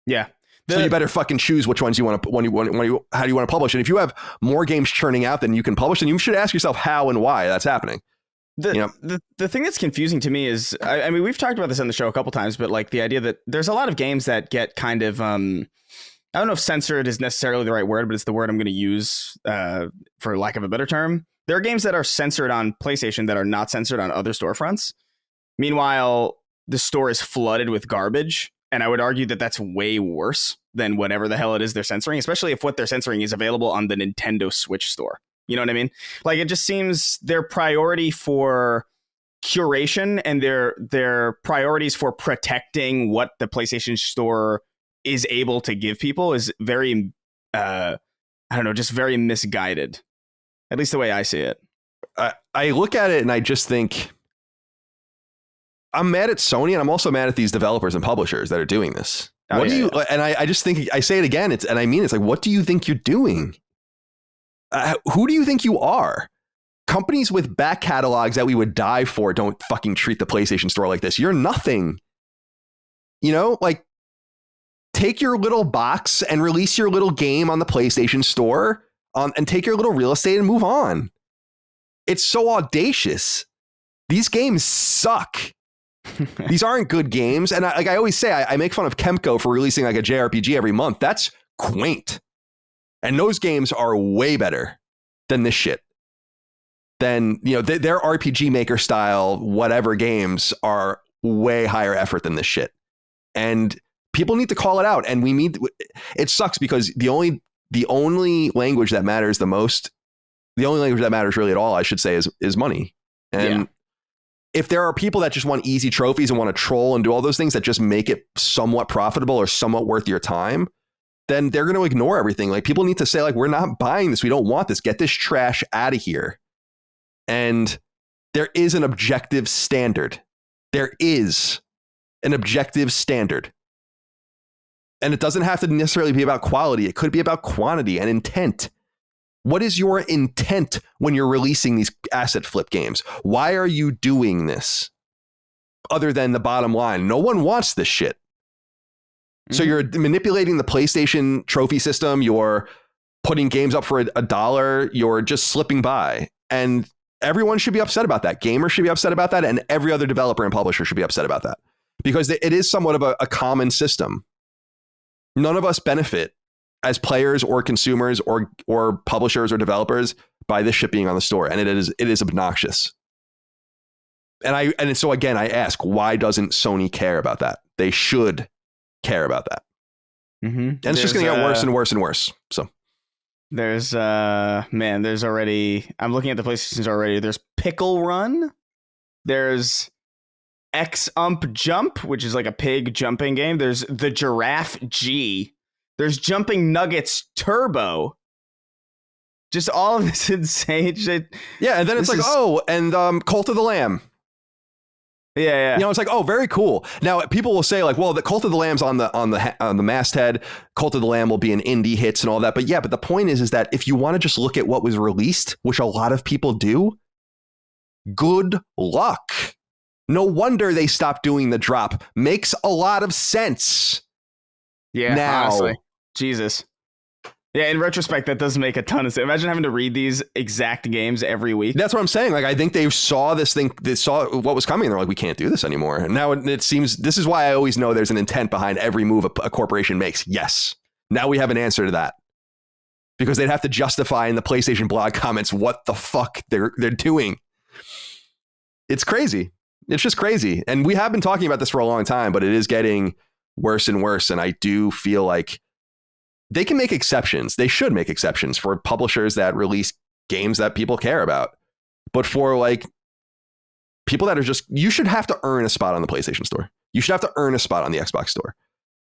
Yeah. So you better fucking choose which ones you want to, how do you want to publish? And if you have more games churning out than you can publish, then you should ask yourself how and why that's happening. The thing that's confusing to me is, I mean, we've talked about this on the show a couple times, but like the idea that there's a lot of games that get kind of, I don't know if censored is necessarily the right word, but it's the word I'm going to use for lack of a better term. There are games that are censored on PlayStation that are not censored on other storefronts. Meanwhile, the store is flooded with garbage. And I would argue that that's way worse than whatever the hell it is they're censoring, especially if what they're censoring is available on the Nintendo Switch store. You know what I mean? Like, it just seems their priority for curation and their priorities for protecting what the PlayStation Store is able to give people is very, I don't know, just very misguided. At least the way I see it. I look at it and I just think I'm mad at Sony, and I'm also mad at these developers and publishers that are doing this. What do you? And I just think, I say it again. It's like, what do you think you're doing? Who do you think you are? Companies with back catalogs that we would die for don't fucking treat the PlayStation Store like this. You're nothing. You know, like, take your little box and release your little game on the PlayStation Store and take your little real estate and move on. It's so audacious. These games suck. These aren't good games. And I always say, I make fun of Kemco for releasing like a JRPG every month. That's quaint. And those games are way better than this shit. Then, you know, their RPG Maker style, whatever games are way higher effort than this shit. And people need to call it out. And it sucks because the only language that matters the most, the only language that matters really at all, I should say, is money. And if there are people that just want easy trophies and want to troll and do all those things that just make it somewhat profitable or somewhat worth your time, then they're going to ignore everything. Like, people need to say, like, we're not buying this. We don't want this. Get this trash out of here. And there is an objective standard. There is an objective standard. And it doesn't have to necessarily be about quality. It could be about quantity and intent. What is your intent when you're releasing these asset flip games? Why are you doing this? Other than the bottom line, no one wants this shit. Mm-hmm. So you're manipulating the PlayStation trophy system. You're putting games up for $1. You're just slipping by. And everyone should be upset about that. Gamers should be upset about that. And every other developer and publisher should be upset about that. Because it is somewhat of a common system. None of us benefit as players or consumers or publishers or developers by this shit being on the store. And it is obnoxious. And so again, I ask, why doesn't Sony care about that? They should care about that. Mm-hmm. And it's just going to get worse and worse and worse. So there's already, I'm looking at the PlayStations already. There's Pickle Run. There's X-Ump Jump, which is like a pig jumping game. There's the Giraffe G. There's Jumping Nuggets Turbo. Just all of this insane shit. Yeah, and then it's like, Cult of the Lamb. Yeah. You know, it's like, oh, very cool. Now, people will say like, well, the Cult of the Lamb's on the masthead. Cult of the Lamb will be in indie hits and all that. But the point is that if you want to just look at what was released, which a lot of people do, good luck. No wonder they stopped doing the drop. Makes a lot of sense. Yeah, now, honestly. Jesus. Yeah, in retrospect, that does make a ton of sense. Imagine having to read these exact games every week. That's what I'm saying. Like, I think they saw this thing. They saw what was coming. They're like, we can't do this anymore. And now it seems, this is why I always know there's an intent behind every move a corporation makes. Yes. Now we have an answer to that. Because they'd have to justify in the PlayStation blog comments what the fuck they're doing. It's crazy. It's just crazy. And we have been talking about this for a long time, but it is getting worse and worse. And I do feel like they can make exceptions. They should make exceptions for publishers that release games that people care about. But for like people that are just, you should have to earn a spot on the PlayStation Store. You should have to earn a spot on the Xbox Store.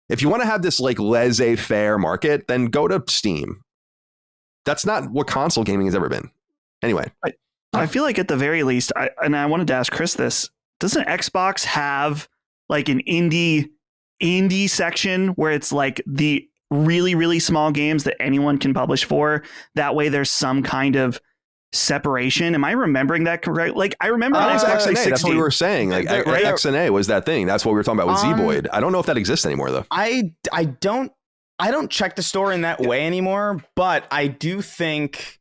If you want to have this like laissez-faire market, then go to Steam. That's not what console gaming has ever been. Anyway. I feel like at the very least, I wanted to ask Chris this, doesn't Xbox have like an indie section where it's like the really, really small games that anyone can publish for? That way there's some kind of separation. Am I remembering that correct? Like, I remember Xbox 360. That's what we were saying. Like, right? XNA was that thing. That's what we were talking about with Zeboyd. I don't know if that exists anymore, though. I don't check the store in that way anymore, but I do think...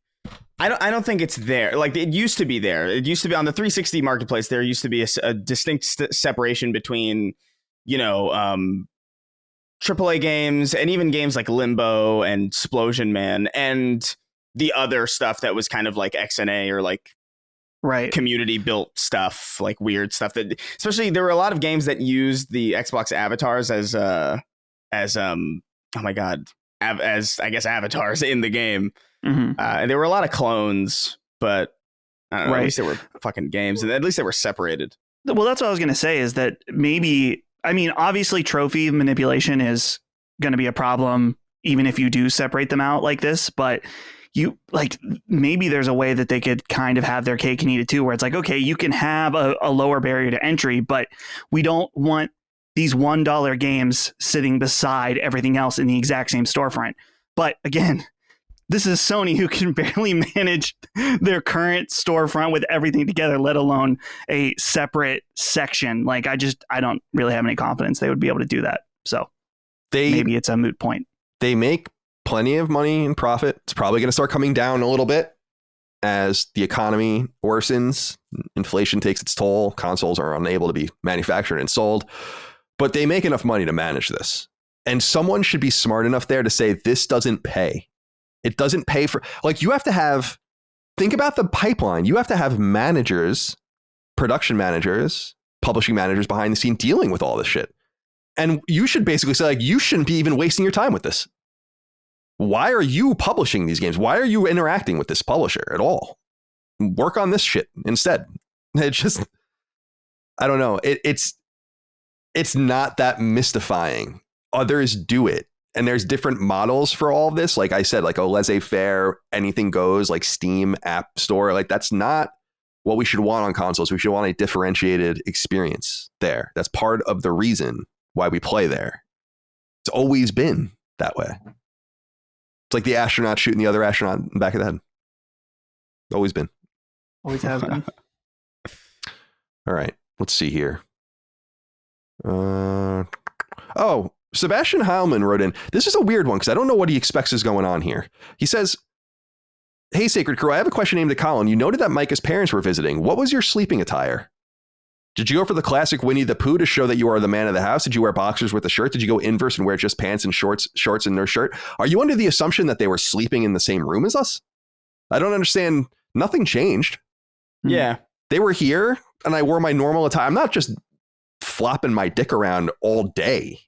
I don't think it's there. Like, it used to be there. It used to be on the 360 marketplace. There used to be a distinct separation between, you know, AAA games and even games like Limbo and Splosion Man and the other stuff that was kind of like XNA or like community built stuff, like weird stuff that, especially there were a lot of games that used the Xbox avatars as oh my God, as I guess avatars in the game. And there were a lot of clones, but I don't know, at least they were fucking games, and at least they were separated. Well, that's what I was going to say, is that maybe, I mean, obviously trophy manipulation is going to be a problem even if you do separate them out like this, but you like, maybe there's a way that they could kind of have their cake and eat it too, where it's like, okay, you can have a lower barrier to entry, but we don't want these $1 games sitting beside everything else in the exact same storefront. But again, this is Sony, who can barely manage their current storefront with everything together, let alone a separate section. Like, I don't really have any confidence they would be able to do that. So maybe it's a moot point. They make plenty of money and profit. It's probably going to start coming down a little bit as the economy worsens. Inflation takes its toll. Consoles are unable to be manufactured and sold, but they make enough money to manage this. And someone should be smart enough there to say, this doesn't pay. It doesn't pay for, like, you have to have, think about the pipeline. You have to have managers, production managers, publishing managers behind the scene dealing with all this shit. And you should basically say, like, you shouldn't be even wasting your time with this. Why are you publishing these games? Why are you interacting with this publisher at all? Work on this shit instead. It's just, I don't know. It's not that mystifying. Others do it. And there's different models for all of this. Like I said, like a laissez-faire, anything goes, like Steam App Store. Like, that's not what we should want on consoles. We should want a differentiated experience there. That's part of the reason why we play there. It's always been that way. It's like the astronaut shooting the other astronaut in the back of the head. Always been. Always has been. All right. Let's see here. Sebastian Heilman wrote in, this is a weird one because I don't know what he expects is going on here. He says, hey, Sacred Crew, I have a question aimed at Colin. You noted that Micah's parents were visiting. What was your sleeping attire? Did you go for the classic Winnie the Pooh to show that you are the man of the house? Did you wear boxers with a shirt? Did you go inverse and wear just pants and shorts and no shirt? Are you under the assumption that they were sleeping in the same room as us? I don't understand. Nothing changed. Yeah. They were here and I wore my normal attire. I'm not just flopping my dick around all day.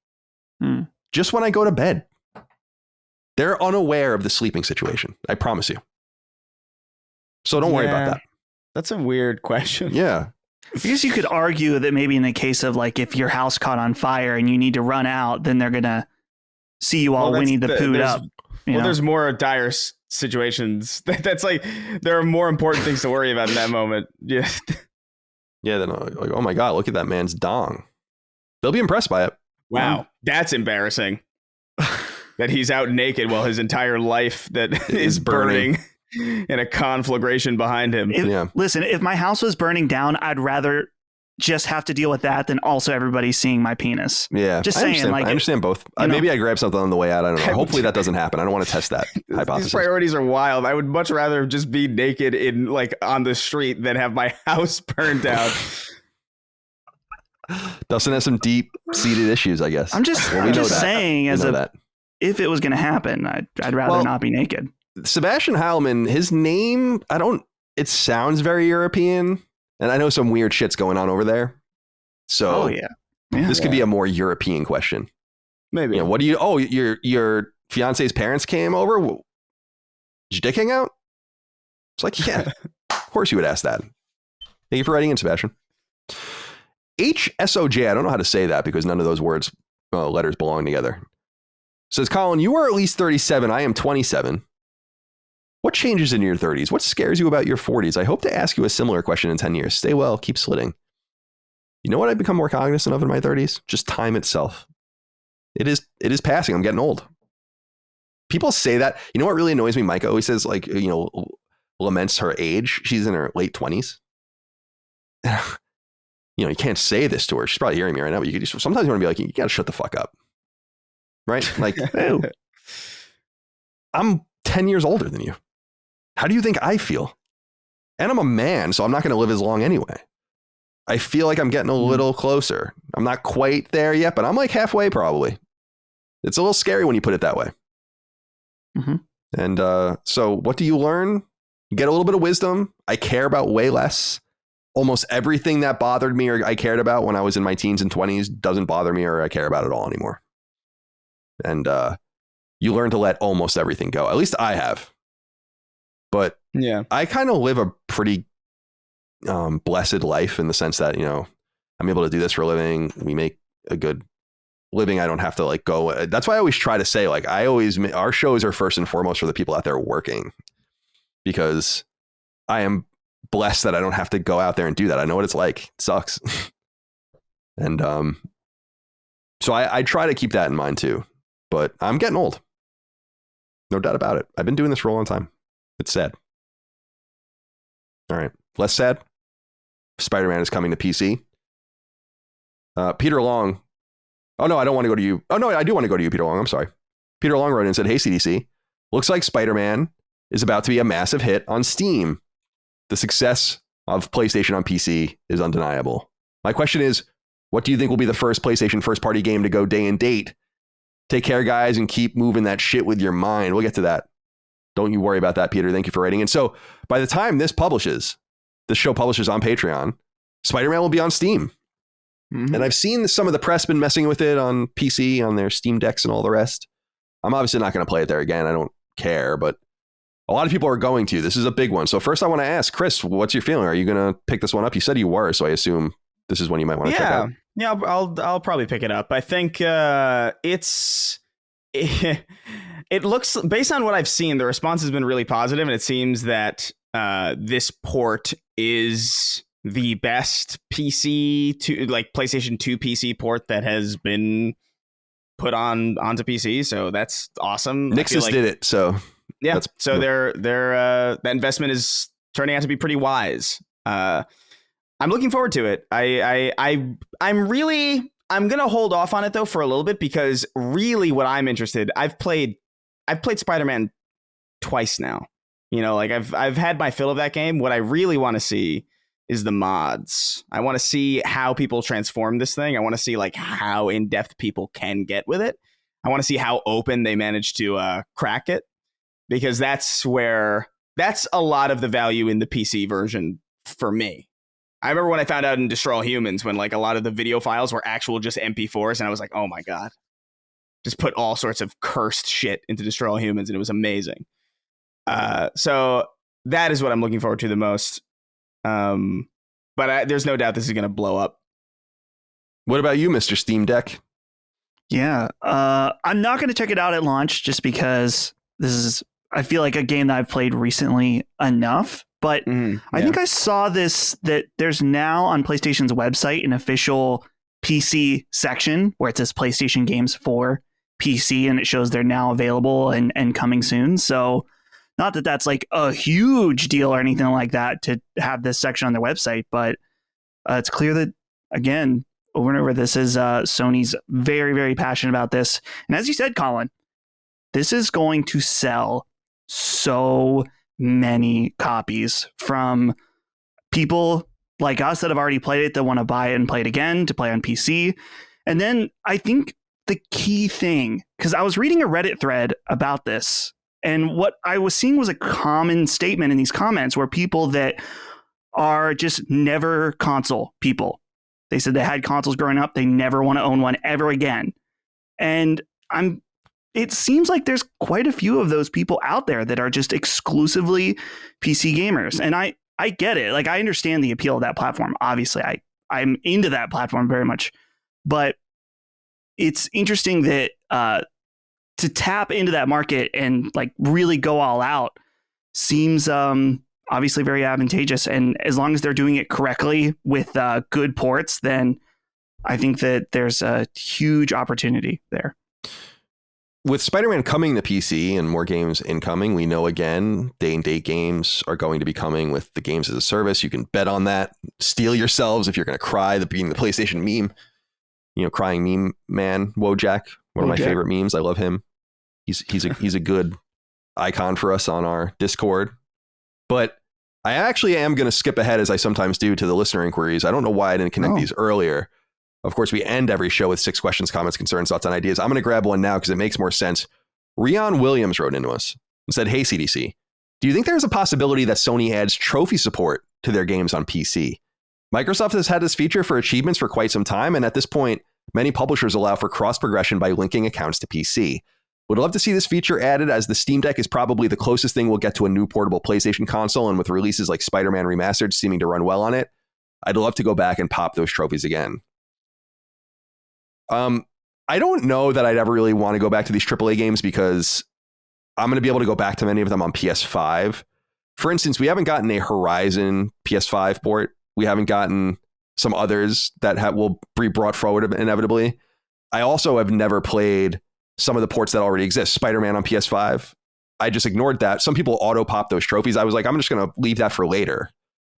Just when I go to bed. They're unaware of the sleeping situation. I promise you. So don't worry about that. That's a weird question. Yeah. I guess you could argue that maybe in a case of like, if your house caught on fire and you need to run out, then they're going to see you all Winnie the Pooh'd up. There's more dire situations. That's like, there are more important things to worry about in that moment. Yeah. Yeah. Then like, oh my God, look at that man's dong. They'll be impressed by it. Wow. That's embarrassing. That he's out naked while his entire life that is burning in a conflagration behind him. Listen, if my house was burning down, I'd rather just have to deal with that than also everybody seeing my penis. Yeah. Just saying. I understand both. Maybe I grab something on the way out. I don't know. Hopefully that doesn't happen. I don't want to test that hypothesis. These priorities are wild. I would much rather just be naked in like on the street than have my house burned down. Dustin has some deep-seated issues, I guess. I'm just saying, if it was going to happen, I'd rather not be naked. Sebastian Heilman, his name, it sounds very European, and I know some weird shit's going on over there. So this could be a more European question. Maybe. You know, what do you, your fiance's parents came over? Did your dick hang out? It's like, yeah, of course you would ask that. Thank you for writing in, Sebastian. HSOJ, I don't know how to say that because none of those letters belong together. Says, Colin, you are at least 37. I am 27. What changes in your 30s? What scares you about your 40s? I hope to ask you a similar question in 10 years. Stay well, keep slitting. You know what I've become more cognizant of in my 30s? Just time itself. It is passing. I'm getting old. People say that. You know what really annoys me? Micah always says, like, laments her age. She's in her late 20s. You can't say this to her. She's probably hearing me right now, but sometimes you want to be like, you got to shut the fuck up. Right? Like, ew. I'm 10 years older than you. How do you think I feel? And I'm a man, so I'm not going to live as long anyway. I feel like I'm getting a little closer. I'm not quite there yet, but I'm like halfway probably. It's a little scary when you put it that way. Mm-hmm. And so what do you learn? get a little bit of wisdom. I care about way less. Almost everything that bothered me or I cared about when I was in my teens and 20s doesn't bother me or I care about it all anymore. And you learn to let almost everything go. At least I have. But yeah, I kind of live a pretty blessed life in the sense that, I'm able to do this for a living. We make a good living. I don't have to like go. That's why I always try to say, like, our shows are first and foremost for the people out there working, because I am blessed that I don't have to go out there and do that. I know what it's like. It sucks. And so I try to keep that in mind too, but I'm getting old. No doubt about it. I've been doing this for a long time. It's sad. All right. Less sad. Spider-Man is coming to PC. Peter Long. Oh, no, I don't want to go to you. Oh, no, I do want to go to you, Peter Long. I'm sorry. Peter Long wrote in and said, hey, CDC, looks like Spider-Man is about to be a massive hit on Steam. The success of PlayStation on PC is undeniable. My question is, what do you think will be the first PlayStation first-party game to go day and date? Take care, guys, and keep moving that shit with your mind. We'll get to that. Don't you worry about that, Peter. Thank you for writing. And so by the time this show publishes on Patreon, Spider-Man will be on Steam. Mm-hmm. And I've seen some of the press been messing with it on PC, on their Steam decks and all the rest. I'm obviously not going to play it there again. I don't care, but a lot of people are going to. This is a big one. So first I want to ask, Chris, what's your feeling? Are you going to pick this one up? You said you were, so I assume this is one you might want to check out. Yeah, I'll probably pick it up. I think it looks, based on what I've seen, the response has been really positive, and it seems that this port is the best PC to like PlayStation 2 PC port that has been put onto PC. So that's awesome. Nixus did it. So yeah. So their that investment is turning out to be pretty wise. I'm looking forward to it. I'm going to hold off on it though for a little bit, because really what I'm interested, I've played Spider-Man twice now. Like I've had my fill of that game. What I really want to see is the mods. I want to see how people transform this thing. I want to see like how in-depth people can get with it. I want to see how open they manage to crack it, because that's a lot of the value in the PC version for me. I remember when I found out in Destroy All Humans, when like a lot of the video files were actual just MP4s, and I was like, oh my God, just put all sorts of cursed shit into Destroy All Humans, and it was amazing. So that is what I'm looking forward to the most. But there's no doubt this is going to blow up. What about you, Mr. Steam Deck? Yeah, I'm not going to check it out at launch just because I feel like a game that I've played recently enough. But I think I saw that there's now on PlayStation's website an official PC section where it says PlayStation games for PC, and it shows they're now available and coming soon. So not that that's like a huge deal or anything like that to have this section on their website, but it's clear that, again, over and over, this is Sony's very, very passionate about this. And as you said, Colin, this is going to sell so many copies from people like us that have already played it, that want to buy it and play it again to play on PC. And then I think the key thing, because I was reading a Reddit thread about this, and what I was seeing was a common statement in these comments where people that are just never console people, they said they had consoles growing up, they never want to own one ever again. And it seems like there's quite a few of those people out there that are just exclusively PC gamers. And I get it. Like, I understand the appeal of that platform. Obviously, I'm into that platform very much. But it's interesting that to tap into that market and like really go all out seems obviously very advantageous. And as long as they're doing it correctly with good ports, then I think that there's a huge opportunity there. With Spider-Man coming to PC and more games incoming, we know, again, day and date games are going to be coming with the games as a service. You can bet on that. Steel yourselves if you're going to cry, being the PlayStation meme, crying meme man, Wojak, one of my favorite memes. I love him. He's a good icon for us on our Discord. But I actually am going to skip ahead, as I sometimes do, to the listener inquiries. I don't know why I didn't connect these earlier. Of course, we end every show with 6 questions, comments, concerns, thoughts, and ideas. I'm going to grab one now because it makes more sense. Rion Williams wrote into us and said, hey, CDC, Do you think there's a possibility that Sony adds trophy support to their games on PC? Microsoft has had this feature for achievements for quite some time, and at this point, many publishers allow for cross-progression by linking accounts to PC. Would love to see this feature added, as the Steam Deck is probably the closest thing we'll get to a new portable PlayStation console, and with releases like Spider-Man Remastered seeming to run well on it, I'd love to go back and pop those trophies again. I don't know that I'd ever really want to go back to these AAA games because I'm going to be able to go back to many of them on PS5. For instance, we haven't gotten a Horizon PS5 port. We haven't gotten some others that will be brought forward inevitably. I also have never played some of the ports that already exist. Spider-Man on PS5. I just ignored that. Some people auto pop those trophies. I was like, I'm just going to leave that for later.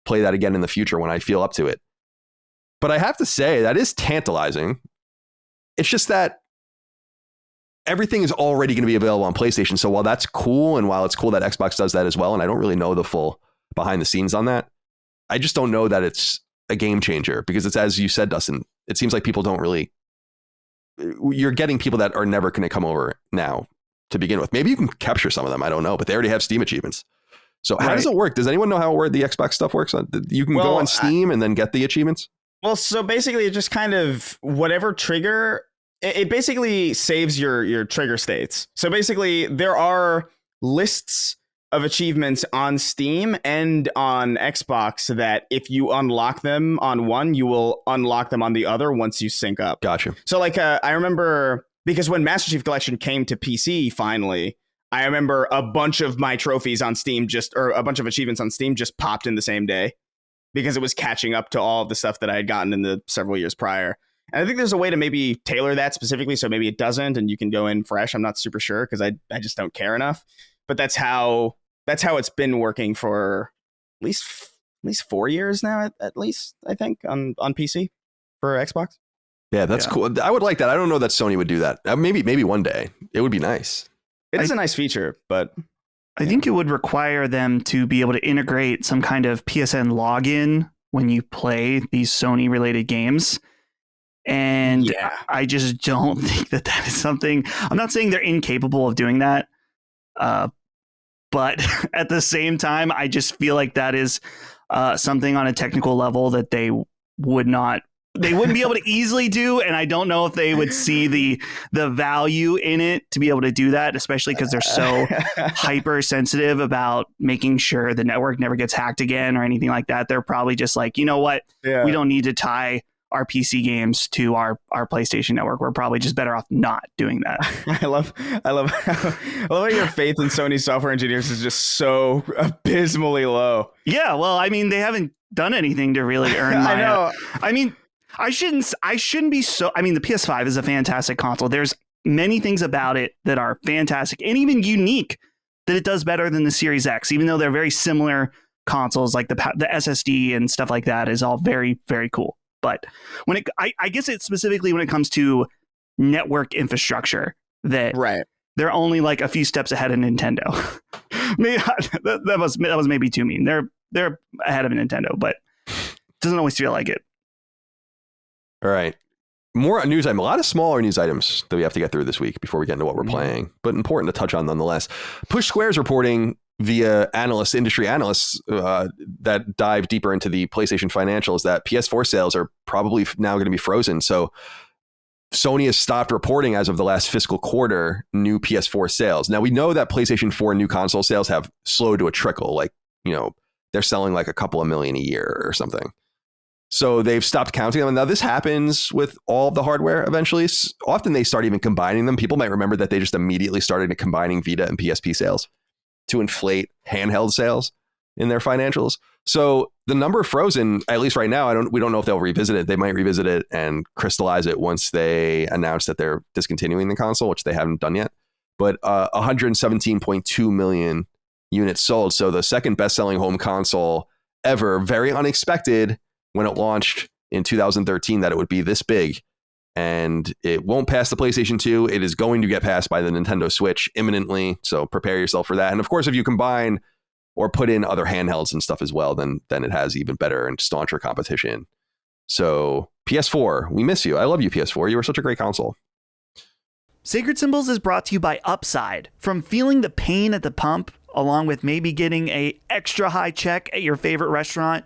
Play that again in the future when I feel up to it. But I have to say, that is tantalizing. It's just that everything is already going to be available on PlayStation. So while that's cool, and while it's cool that Xbox does that as well, and I don't really know the full behind the scenes on that, I just don't know that it's a game changer, because it's, as you said, Dustin, it seems like people don't really, you're getting people that are never going to come over now to begin with. Maybe you can capture some of them. I don't know, but they already have Steam achievements. So how does it work? Does anyone know how the Xbox stuff works? You can go on Steam and then get the achievements? Well, so basically it just kind of whatever trigger, it basically saves your trigger states. So basically there are lists of achievements on Steam and on Xbox that if you unlock them on one, you will unlock them on the other once you sync up. Gotcha. So like I remember, because when Master Chief Collection came to PC finally, I remember a bunch of my trophies on Steam or a bunch of achievements on Steam just popped in the same day, because it was catching up to all of the stuff that I had gotten in the several years prior. And I think there's a way to maybe tailor that specifically, so maybe it doesn't, and you can go in fresh. I'm not super sure, because I just don't care enough. But that's how it's been working for at least 4 years now, at least, I think, on PC for Xbox. Yeah, that's cool. I would like that. I don't know that Sony would do that. Maybe one day. It would be nice. It is a nice feature, but I think it would require them to be able to integrate some kind of PSN login when you play these Sony related games. And I just don't think that is something. I'm not saying they're incapable of doing that. But at the same time, I just feel like that is something on a technical level that they wouldn't be able to easily do. And I don't know if they would see the value in it to be able to do that, especially because they're so hypersensitive about making sure the network never gets hacked again or anything like that. They're probably just like, you know what? Yeah. We don't need to tie our PC games to our PlayStation network. We're probably just better off not doing that. I love how your faith in Sony software engineers is just so abysmally low. Yeah, well, I mean, they haven't done anything to really earn my. I know. I mean, I shouldn't be so. I mean, the PS5 is a fantastic console. There's many things about it that are fantastic and even unique that it does better than the Series X, even though they're very similar consoles. Like the SSD and stuff like that is all very, very cool. But I guess it's specifically when it comes to network infrastructure that they're only like a few steps ahead of Nintendo. Maybe that was maybe too mean. They're ahead of Nintendo, but it doesn't always feel like it. All right. More news items, a lot of smaller news items that we have to get through this week before we get into what we're playing, but important to touch on nonetheless. Push Square's reporting via industry analysts that dive deeper into the PlayStation financials that PS4 sales are probably now going to be frozen. So Sony has stopped reporting as of the last fiscal quarter new PS4 sales. Now we know that PlayStation 4 new console sales have slowed to a trickle. Like, they're selling like a couple of million a year or something. So they've stopped counting them. Now this happens with all of the hardware eventually. Often they start even combining them. People might remember that they just immediately started combining Vita and PSP sales to inflate handheld sales in their financials. So the number frozen, at least right now, we don't know if they'll revisit it. They might revisit it and crystallize it once they announce that they're discontinuing the console, which they haven't done yet. But 117.2 million units sold. So the second best-selling home console ever. Very unexpected when it launched in 2013 that it would be this big. And it won't pass the PlayStation 2. It is going to get passed by the Nintendo Switch imminently. So prepare yourself for that. And of course, if you combine or put in other handhelds and stuff as well, then it has even better and stauncher competition. So PS4, we miss you. I love you, PS4. You were such a great console. Sacred Symbols is brought to you by Upside. From feeling the pain at the pump along with maybe getting a extra high check at your favorite restaurant,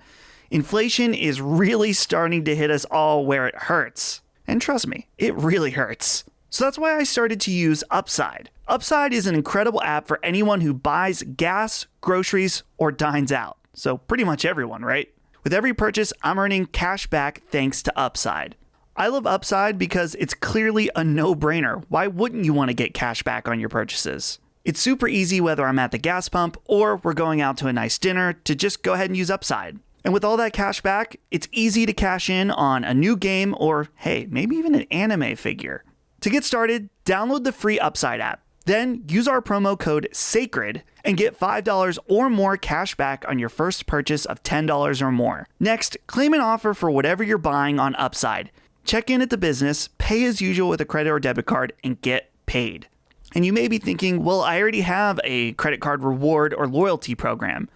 inflation is really starting to hit us all where it hurts. And trust me, it really hurts. So that's why I started to use Upside. Upside is an incredible app for anyone who buys gas, groceries, or dines out. So pretty much everyone, right? With every purchase, I'm earning cash back thanks to Upside. I love Upside because it's clearly a no-brainer. Why wouldn't you want to get cash back on your purchases? It's super easy whether I'm at the gas pump or we're going out to a nice dinner to just go ahead and use Upside. And with all that cash back, it's easy to cash in on a new game or, hey, maybe even an anime figure. To get started, download the free Upside app. Then use our promo code SACRED and get $5 or more cash back on your first purchase of $10 or more. Next, claim an offer for whatever you're buying on Upside. Check in at the business, pay as usual with a credit or debit card, and get paid. And you may be thinking, well, I already have a credit card reward or loyalty program.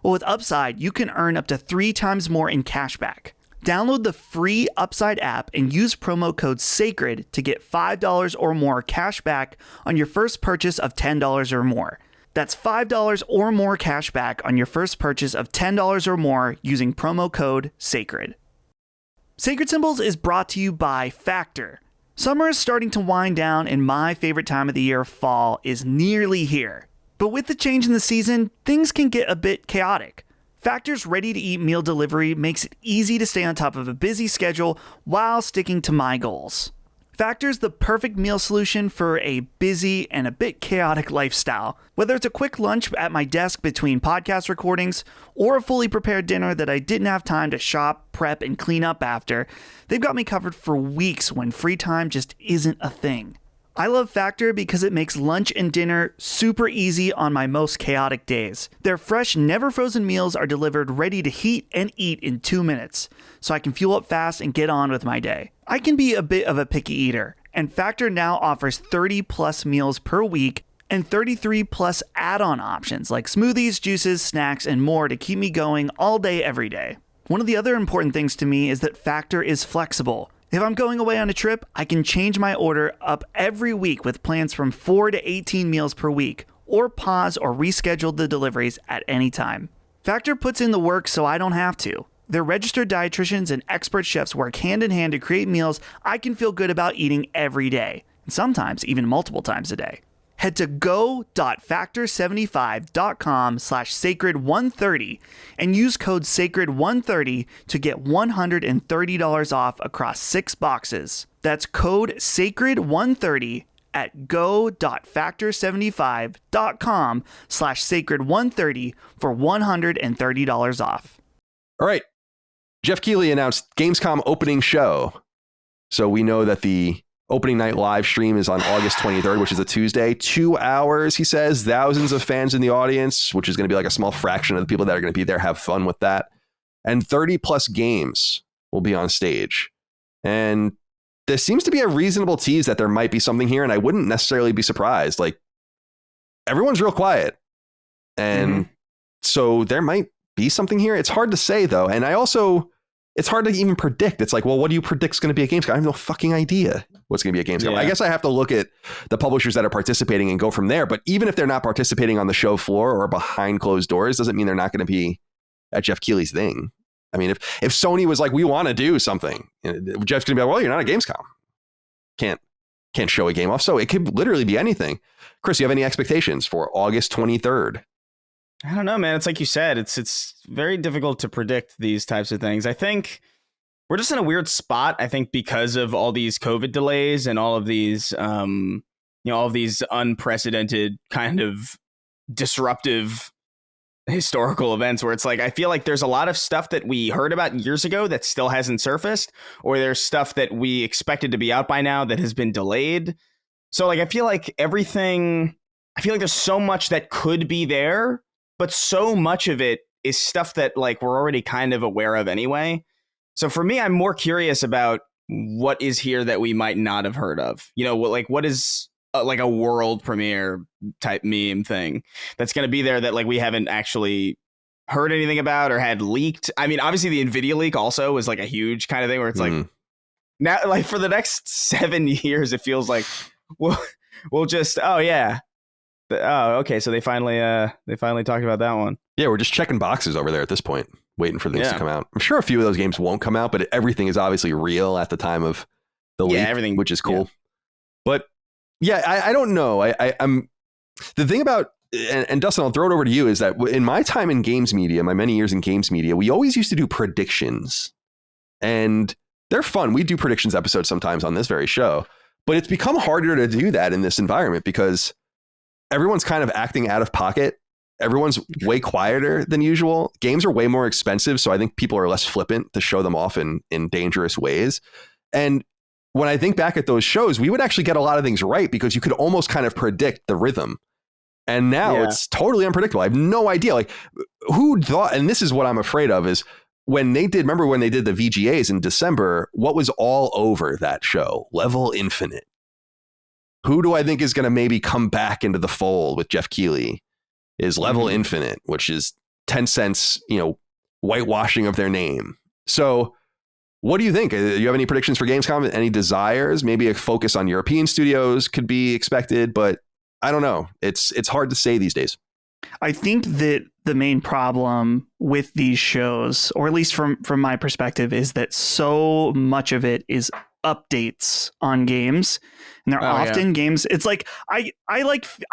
Well, with Upside, you can earn up to 3 times more in cash back. Download the free Upside app and use promo code SACRED to get $5 or more cash back on your first purchase of $10 or more. That's $5 or more cash back on your first purchase of $10 or more using promo code SACRED. Sacred Symbols is brought to you by Factor. Summer is starting to wind down and my favorite time of the year, fall, is nearly here. But with the change in the season, things can get a bit chaotic. Factor's ready-to-eat meal delivery makes it easy to stay on top of a busy schedule while sticking to my goals. Factor's the perfect meal solution for a busy and a bit chaotic lifestyle. Whether it's a quick lunch at my desk between podcast recordings or a fully prepared dinner that I didn't have time to shop, prep, and clean up after, they've got me covered for weeks when free time just isn't a thing. I love Factor because it makes lunch and dinner super easy on my most chaotic days. Their fresh, never frozen meals are delivered ready to heat and eat in 2 minutes, so I can fuel up fast and get on with my day. I can be a bit of a picky eater, and Factor now offers 30 plus meals per week and 33 plus add-on options like smoothies, juices, snacks, and more to keep me going all day, every day. One of the other important things to me is that Factor is flexible. If I'm going away on a trip, I can change my order up every week with plans from 4 to 18 meals per week, or pause or reschedule the deliveries at any time. Factor puts in the work so I don't have to. Their registered dietitians and expert chefs work hand in hand to create meals I can feel good about eating every day, and sometimes even multiple times a day. Head to go.factor75.com/sacred130 and use code SACRED130 to get $130 off across 6 boxes. That's code SACRED130 at go.factor75.com/sacred130 for $130 off. All right. Jeff Keighley announced Gamescom opening show. So we know that the opening night live stream is on August 23rd, which is a Tuesday. 2 hours, he says, thousands of fans in the audience, which is going to be like a small fraction of the people that are going to be there. Have fun with that. And 30 plus games will be on stage. And there seems to be a reasonable tease that there might be something here. And I wouldn't necessarily be surprised. Like, everyone's real quiet. And so there might be something here. It's hard to say, though. And it's hard to even predict. It's like, well, what do you predict is going to be a Gamescom? I have no fucking idea what's going to be a Gamescom. Yeah. I guess I have to look at the publishers that are participating and go from there. But even if they're not participating on the show floor or behind closed doors, doesn't mean they're not going to be at Jeff Keighley's thing. I mean, if Sony was like, we want to do something, Jeff's going to be like, well, you're not a Gamescom. Can't show a game off. So it could literally be anything. Chris, you have any expectations for August 23rd? I don't know, man. It's like you said, it's very difficult to predict these types of things. I think we're just in a weird spot. I think because of all these COVID delays and all of these, all of these unprecedented kind of disruptive historical events where it's like, I feel like there's a lot of stuff that we heard about years ago that still hasn't surfaced, or there's stuff that we expected to be out by now that has been delayed. So like, I feel like there's so much that could be there, but so much of it is stuff that like we're already kind of aware of anyway. So for me, I'm more curious about what is here that we might not have heard of. What is like a world premiere type meme thing that's going to be there that like we haven't actually heard anything about or had leaked. I mean, obviously the NVIDIA leak also was like a huge kind of thing where it's like now, like for the next 7 years, it feels like we'll just, oh yeah, Okay. So they finally talked about that one. Yeah, we're just checking boxes over there at this point, waiting for things to come out. I'm sure a few of those games won't come out, but everything is obviously real at the time of the leak, everything, which is cool. Yeah. But yeah, I don't know. I'm the thing about, and Dustin, I'll throw it over to you, is that in my time in games media, my many years in games media, we always used to do predictions, and they're fun. We do predictions episodes sometimes on this very show, but it's become harder to do that in this environment because everyone's kind of acting out of pocket. Everyone's way quieter than usual. Games are way more expensive, so I think people are less flippant to show them off in dangerous ways. And when I think back at those shows, we would actually get a lot of things right because you could almost kind of predict the rhythm. And now it's totally unpredictable. I have no idea. Like, who thought, and this is what I'm afraid of, is remember when they did the VGAs in December, what was all over that show? Level Infinite. Who do I think is going to maybe come back into the fold with Jeff Keighley is Level Infinite, which is Tencent's, whitewashing of their name. So what do you think? Do you have any predictions for Gamescom? Any desires? Maybe a focus on European studios could be expected, but I don't know. It's hard to say these days. I think that the main problem with these shows, or at least from my perspective, is that so much of it is updates on games, and they're often games. It's like I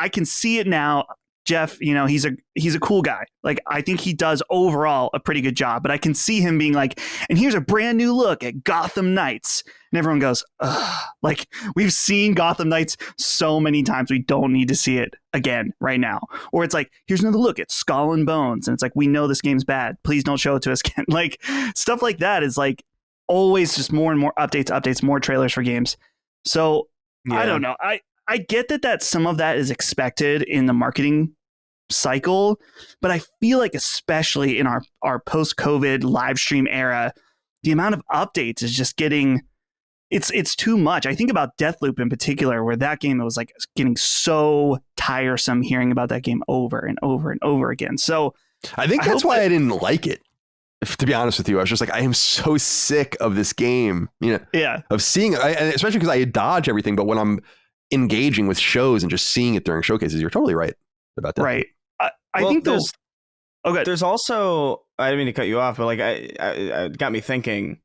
can see it now. Jeff, he's a cool guy. Like, I think he does overall a pretty good job, but I can see him being like, and here's a brand new look at Gotham Knights. And everyone goes, ugh. Like, we've seen Gotham Knights so many times. We don't need to see it again right now. Or it's like, here's another look at Skull and Bones. And it's like, we know this game's bad. Please don't show it to us again. Like, stuff like that is like always just more and more updates, more trailers for games. So I don't know. I get that some of that is expected in the marketing cycle, but I feel like especially in our post-COVID live stream era, the amount of updates is just getting it's too much. I think about Deathloop in particular, where that game was like getting so tiresome hearing about that game over and over and over again. So I think that's why I didn't like it. To be honest with you, I was just like, I am so sick of this game, of seeing it, and especially because I dodge everything. But when I'm engaging with shows and just seeing it during showcases, you're totally right about that. Right. I think there's also, I didn't mean to cut you off, but like I got me thinking.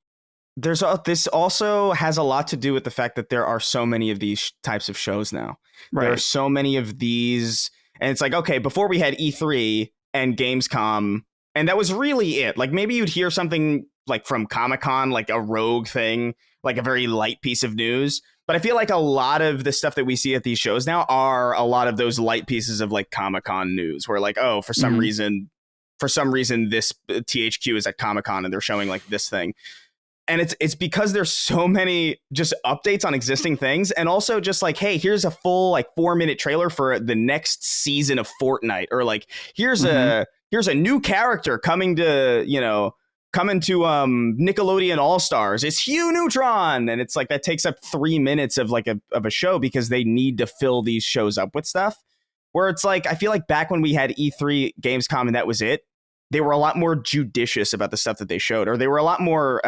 This also has a lot to do with the fact that there are so many of these types of shows now. Right. There are so many of these, and it's like, okay, before we had E3 and Gamescom, and that was really it. Like, maybe you'd hear something like from Comic-Con, like a rogue thing, like a very light piece of news. But I feel like a lot of the stuff that we see at these shows now are a lot of those light pieces of like Comic-Con news, where like, oh, for some reason, this THQ is at Comic-Con and they're showing like this thing. And it's because there's so many just updates on existing things, and also just like, hey, here's a full like 4-minute trailer for the next season of Fortnite, or like here's a new character coming to Nickelodeon All Stars. It's Hugh Neutron, and it's like that takes up 3 minutes of like of a show because they need to fill these shows up with stuff. Where it's like, I feel like back when we had E3, Gamescom, and that was it, they were a lot more judicious about the stuff that they showed, or they were a lot more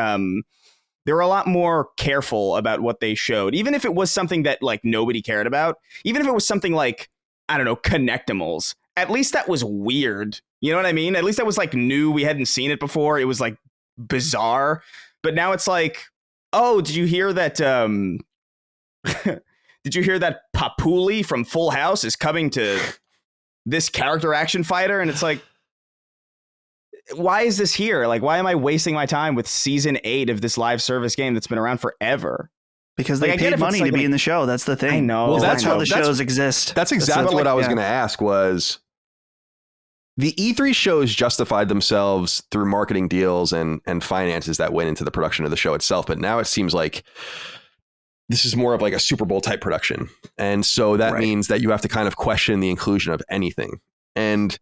careful about what they showed, even if it was something that like nobody cared about. Even if it was something like, I don't know, Connectimals. At least that was weird. You know what I mean? At least that was like new. We hadn't seen it before. It was like bizarre. But now it's like, oh, did you hear that? Did you hear that Papuli from Full House is coming to this character action fighter? And it's like, why is this here? Like, why am I wasting my time with season 8 of this live service game that's been around forever? Because they paid money to be in the show. That's the thing. I know. Well, that's how the shows exist. That's exactly what I was going to ask was, the E3 shows justified themselves through marketing deals and finances that went into the production of the show itself. But now it seems like this is more of like a Super Bowl type production. And so that means that you have to kind of question the inclusion of anything. And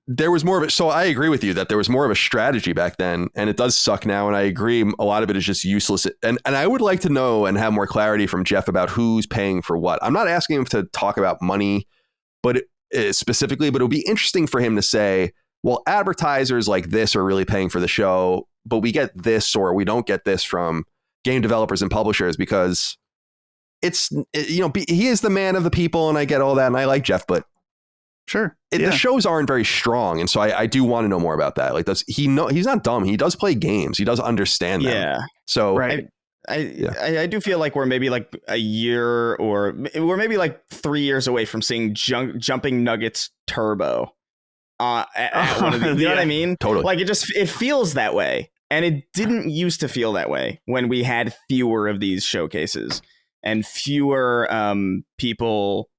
there was more of it. So I agree with you that there was more of a strategy back then, and it does suck now. And I agree, a lot of it is just useless. And I would like to know and have more clarity from Jeff about who's paying for what. I'm not asking him to talk about money, but specifically, but it would be interesting for him to say, well, advertisers like this are really paying for the show, but we get this or we don't get this from game developers and publishers, because it's, he is the man of the people, and I get all that, and I like Jeff, but sure, the shows aren't very strong, and so I do want to know more about that. Like, he's not dumb. He does play games. He does understand them. Yeah. So right. I do feel like we're maybe like a year, or we're maybe like 3 years away from seeing Jumping Nuggets Turbo. At one of the, you know what I mean? Totally. Like it feels that way, and it didn't used to feel that way when we had fewer of these showcases and fewer people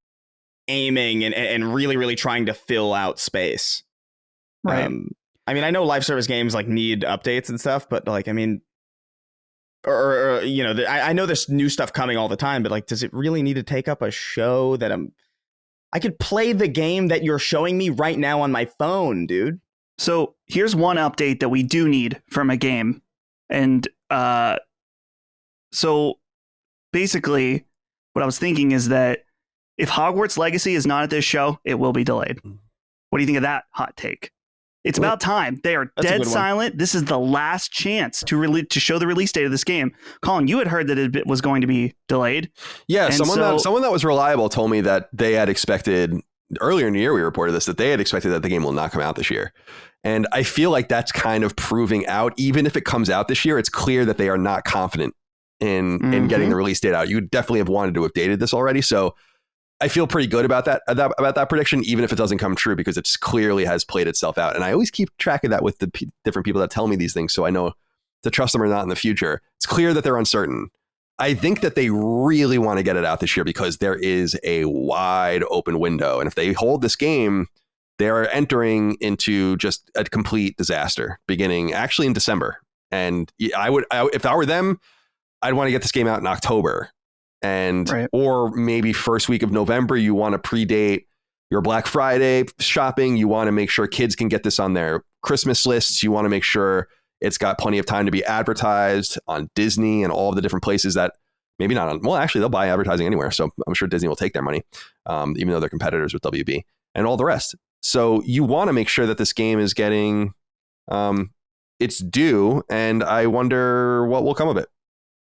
aiming and really, really trying to fill out space. Right. I mean, I know live service games like need updates and stuff, but like, I mean, or I know there's new stuff coming all the time, but like, does it really need to take up a show that I could play the game that you're showing me right now on my phone, dude? So here's one update that we do need from a game. And so basically what I was thinking is that if Hogwarts Legacy is not at this show, it will be delayed. What do you think of that hot take? It's about time. They are dead silent. This is the last chance to show the release date of this game. Colin, you had heard that it was going to be delayed. Yeah, someone that was reliable told me that they had expected earlier in the year. We reported this, that they had expected that the game will not come out this year. And I feel like that's kind of proving out. Even if it comes out this year, it's clear that they are not confident in getting the release date out. You would definitely have wanted to have dated this already. So I feel pretty good about that prediction, even if it doesn't come true, because it clearly has played itself out. And I always keep track of that with the different people that tell me these things, so I know to trust them or not in the future. It's clear that they're uncertain. I think that they really want to get it out this year because there is a wide open window. And if they hold this game, they are entering into just a complete disaster beginning actually in December. And if I were them, I'd want to get this game out in October. And or maybe first week of November. You want to predate your Black Friday shopping. You want to make sure kids can get this on their Christmas lists. You want to make sure it's got plenty of time to be advertised on Disney and all of the different places that maybe not on. Well, actually, they'll buy advertising anywhere. So I'm sure Disney will take their money, even though they're competitors with WB and all the rest. So you want to make sure that this game is getting its due. And I wonder what will come of it.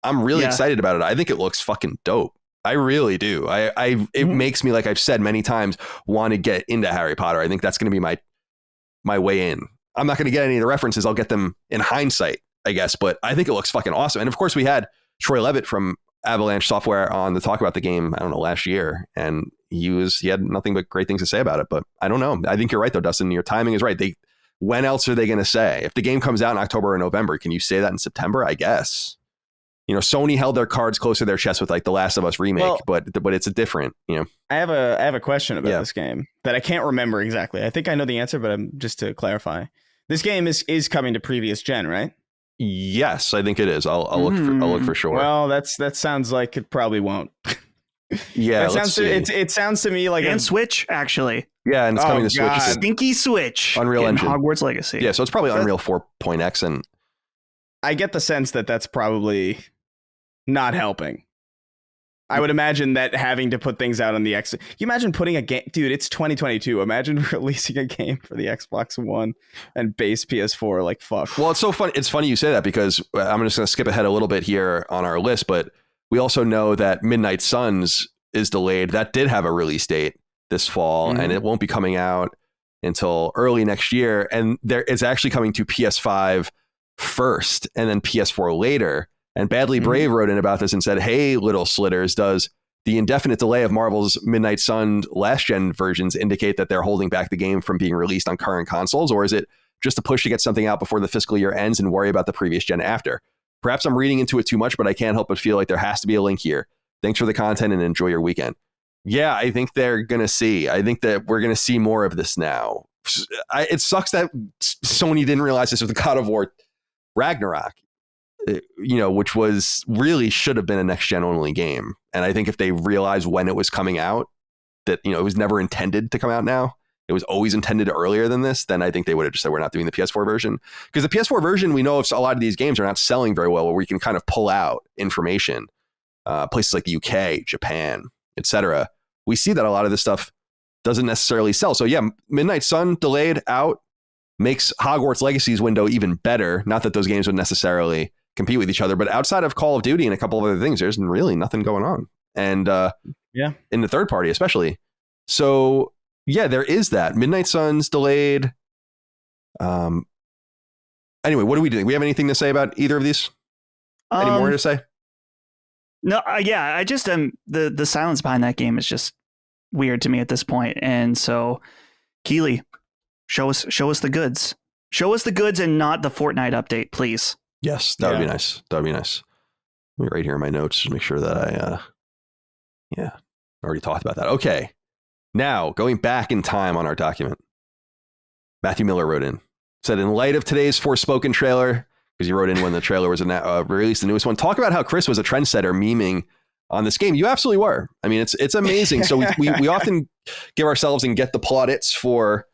I'm really excited about it. I think it looks fucking dope. I really do. It makes me, like I've said many times, want to get into Harry Potter. I think that's going to be my way in. I'm not going to get any of the references. I'll get them in hindsight, I guess. But I think it looks fucking awesome. And of course, we had Troy Levitt from Avalanche Software on to talk about the game, I don't know, last year. And he had nothing but great things to say about it. But I don't know. I think you're right, though, Dustin. Your timing is right. When else are they going to say? If the game comes out in October or November, can you say that in September? I guess. Sony held their cards close to their chest with like the Last of Us remake, but it's a different, I have a question about this game that I can't remember exactly. I think I know the answer, but just to clarify, this game is coming to previous gen, right? Yes, I think it is. I'll look for sure. Well, that sounds like it probably won't. Yeah, it sounds to me like Switch actually. Yeah, and it's coming to Switch. Stinky Switch. Unreal Engine. Hogwarts Legacy. Yeah, so it's probably Unreal 4.x, and I get the sense that that's probably not helping. I would imagine that having to put things out on the X. You imagine putting a game, dude. It's 2022. Imagine releasing a game for the Xbox One and base PS4. Like fuck. Well, it's so fun. It's funny you say that because I'm just going to skip ahead a little bit here on our list, but we also know that Midnight Suns is delayed. That did have a release date this fall, and it won't be coming out until early next year. And it's actually coming to PS5 first, and then PS4 later. And Badly Brave wrote in about this and said, hey, little slitters, does the indefinite delay of Marvel's Midnight Sun last-gen versions indicate that they're holding back the game from being released on current consoles? Or is it just a push to get something out before the fiscal year ends and worry about the previous gen after? Perhaps I'm reading into it too much, but I can't help but feel like there has to be a link here. Thanks for the content and enjoy your weekend. Yeah, I think they're going to see. I think that we're going to see more of this now. It sucks that Sony didn't realize this with God of War Ragnarok. Which was really should have been a next gen only game. And I think if they realized when it was coming out that, it was never intended to come out now, it was always intended earlier than this, then I think they would have just said, we're not doing the PS4 version. Because the PS4 version, we know if a lot of these games are not selling very well, where we can kind of pull out information, places like the UK, Japan, etc. We see that a lot of this stuff doesn't necessarily sell. So yeah, Midnight Sun delayed out makes Hogwarts Legacy's window even better. Not that those games would necessarily compete with each other, but outside of Call of Duty and a couple of other things, there's really nothing going on. and in the third party especially. So yeah, there is that. Midnight Sun's delayed. Anyway, what are we doing? We have anything to say about either of these? Any more to say? No, I just the silence behind that game is just weird to me at this point. And so, Keighley, show us the goods. Show us the goods and not the Fortnite update, please. Yes, that would be nice. That would be nice. Let me right here in my notes to make sure that I already talked about that. Okay, now going back in time on our document, Matthew Miller wrote in, said, in light of today's Forspoken trailer, because he wrote in when the trailer was released, the newest one, talk about how Chris was a trendsetter memeing on this game. You absolutely were. I mean, it's amazing. So we often give ourselves and get the plaudits for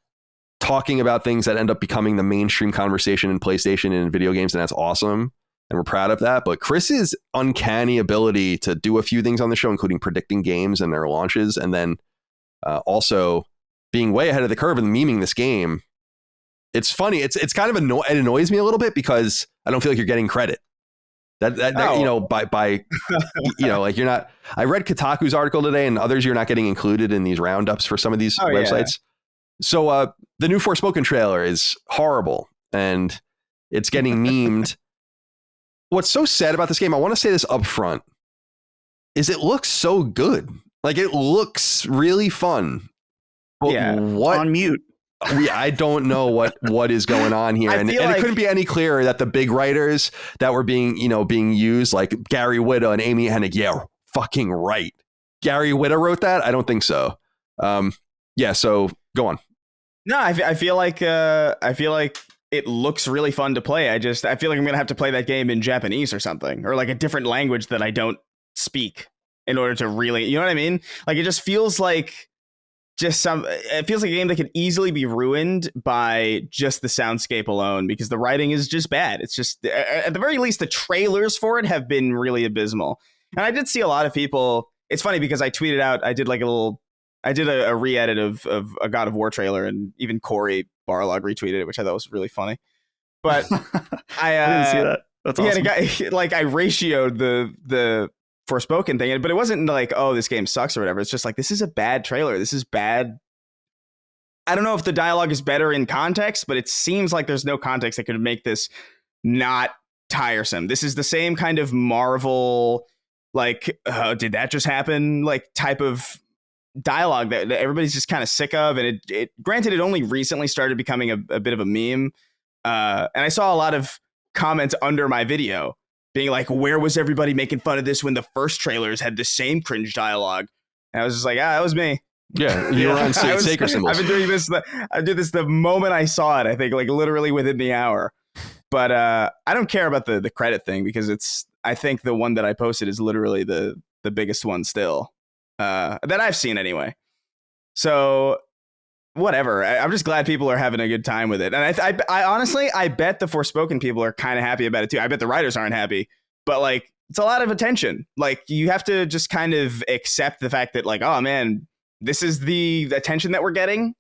talking about things that end up becoming the mainstream conversation in PlayStation and in video games, and that's awesome. And we're proud of that. But Chris's uncanny ability to do a few things on the show, including predicting games and their launches, and then also being way ahead of the curve and memeing this game. It's funny. It's kind of it annoys me a little bit because I don't feel like you're getting credit. That you know, by you know, like you're not. I read Kotaku's article today, and others you're not getting included in these roundups for some of these websites. Yeah. So the new Forspoken trailer is horrible, and it's getting memed. What's so sad about this game, I want to say this up front, is it looks so good. Like, it looks really fun. But what on mute? I don't know what is going on here. And it couldn't be any clearer that the big writers that were being used, like Gary Whitta and Amy Hennig, fucking right. Gary Whitta wrote that? I don't think so. So go on. No, I feel like it looks really fun to play. I feel like I'm gonna have to play that game in Japanese or something, or like a different language that I don't speak in order to really, you know what I mean? Like, it just feels like it feels like a game that could easily be ruined by just the soundscape alone, because the writing is just bad. It's just, at the very least, the trailers for it have been really abysmal. And I did see a lot of people. It's funny because I tweeted out, I did a re-edit of a God of War trailer, and even Corey Barlog retweeted it, which I thought was really funny. But I didn't see that. That's awesome. I ratioed the Forspoken thing, but it wasn't like, oh, this game sucks or whatever. It's just like, this is a bad trailer. This is bad. I don't know if the dialogue is better in context, but it seems like there's no context that could make this not tiresome. This is the same kind of Marvel, like, did that just happen? Like, type of dialogue that everybody's just kind of sick of. And it granted, it only recently started becoming a bit of a meme. And I saw a lot of comments under my video being like, where was everybody making fun of this when the first trailers had the same cringe dialogue? And I was just like, that was me. Yeah, you were on Sacred Symbols. I've been doing this. I did this the moment I saw it, I think, like literally within the hour. But I don't care about the credit thing, because I think the one that I posted is literally the biggest one still that I've seen anyway. So whatever. I'm just glad people are having a good time with it. And I honestly, I bet the Forspoken people are kind of happy about it too. I bet the writers aren't happy, but like, it's a lot of attention. Like, you have to just kind of accept the fact that, like, oh man, this is the attention that we're getting.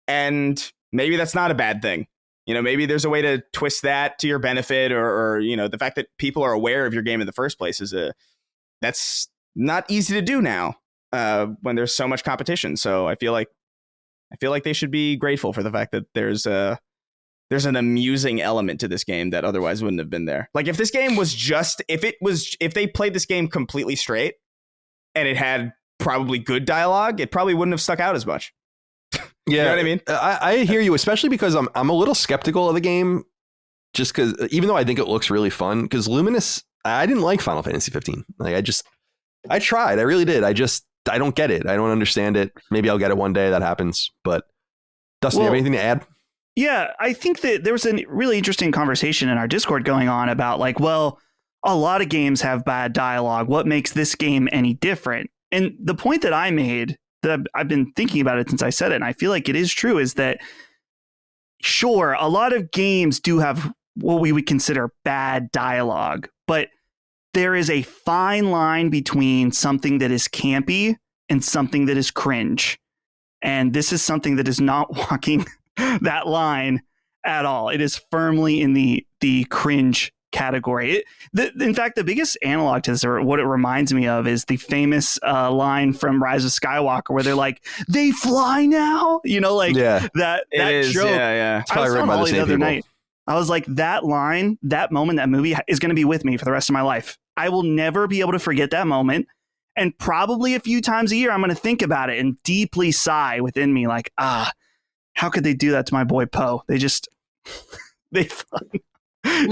And maybe that's not a bad thing. You know, maybe there's a way to twist that to your benefit, or the fact that people are aware of your game in the first place that's not easy to do now when there's so much competition. So I feel like they should be grateful for the fact that there's an amusing element to this game that otherwise wouldn't have been there. Like, if this game was if they played this game completely straight and it had probably good dialogue, it probably wouldn't have stuck out as much. Yeah, you know what I mean? I hear you, especially because I'm a little skeptical of the game, just because, even though I think it looks really fun, because Luminous, I didn't like Final Fantasy 15. Like, I tried, I really did. I don't get it. I don't understand it. Maybe I'll get it one day. That happens. But Dustin, you have anything to add? Yeah, I think that there was a really interesting conversation in our Discord going on about, like, well, a lot of games have bad dialogue. What makes this game any different? And the point that I made, that I've been thinking about it since I said it, and I feel like it is true, is that, sure, a lot of games do have what we would consider bad dialogue, but there is a fine line between something that is campy and something that is cringe. And this is something that is not walking that line at all. It is firmly in the cringe category. In fact, the biggest analog to this, or what it reminds me of, is the famous line from Rise of Skywalker where they're like, "They fly now," that joke. Yeah. It's probably written by the same people. I was like, that line, that moment, that movie is going to be with me for the rest of my life. I will never be able to forget that moment. And probably a few times a year, I'm going to think about it and deeply sigh within me like, how could they do that to my boy Poe? It's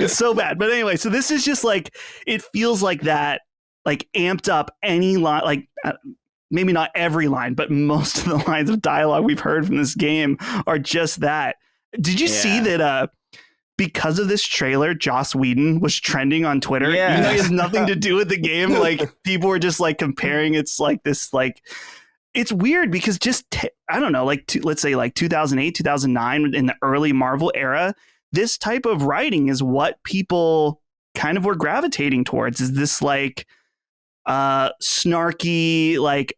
so bad. But anyway, so this is just like, it feels like that, like amped up any line, like maybe not every line, but most of the lines of dialogue we've heard from this game are just that. Did you see that because of this trailer, Joss Whedon was trending on Twitter? Yeah. Even though he has nothing to do with the game. Like people were just like comparing. It's like this, like, it's weird because I don't know, like let's say like 2008, 2009 in the early Marvel era, this type of writing is what people kind of were gravitating towards, is this like snarky, like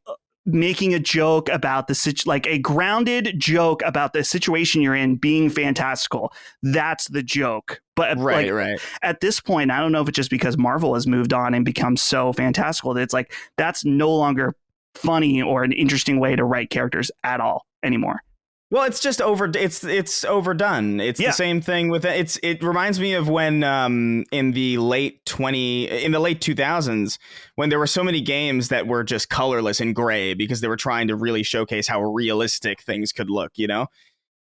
making a joke about like a grounded joke about the situation you're in being fantastical. That's the joke. But right. At this point, I don't know if it's just because Marvel has moved on and become so fantastical that it's like, that's no longer funny or an interesting way to write characters at all anymore. Well, it's just it's overdone. It's the same thing with it. It reminds me of when in the late 2000s, when there were so many games that were just colorless and gray because they were trying to really showcase how realistic things could look,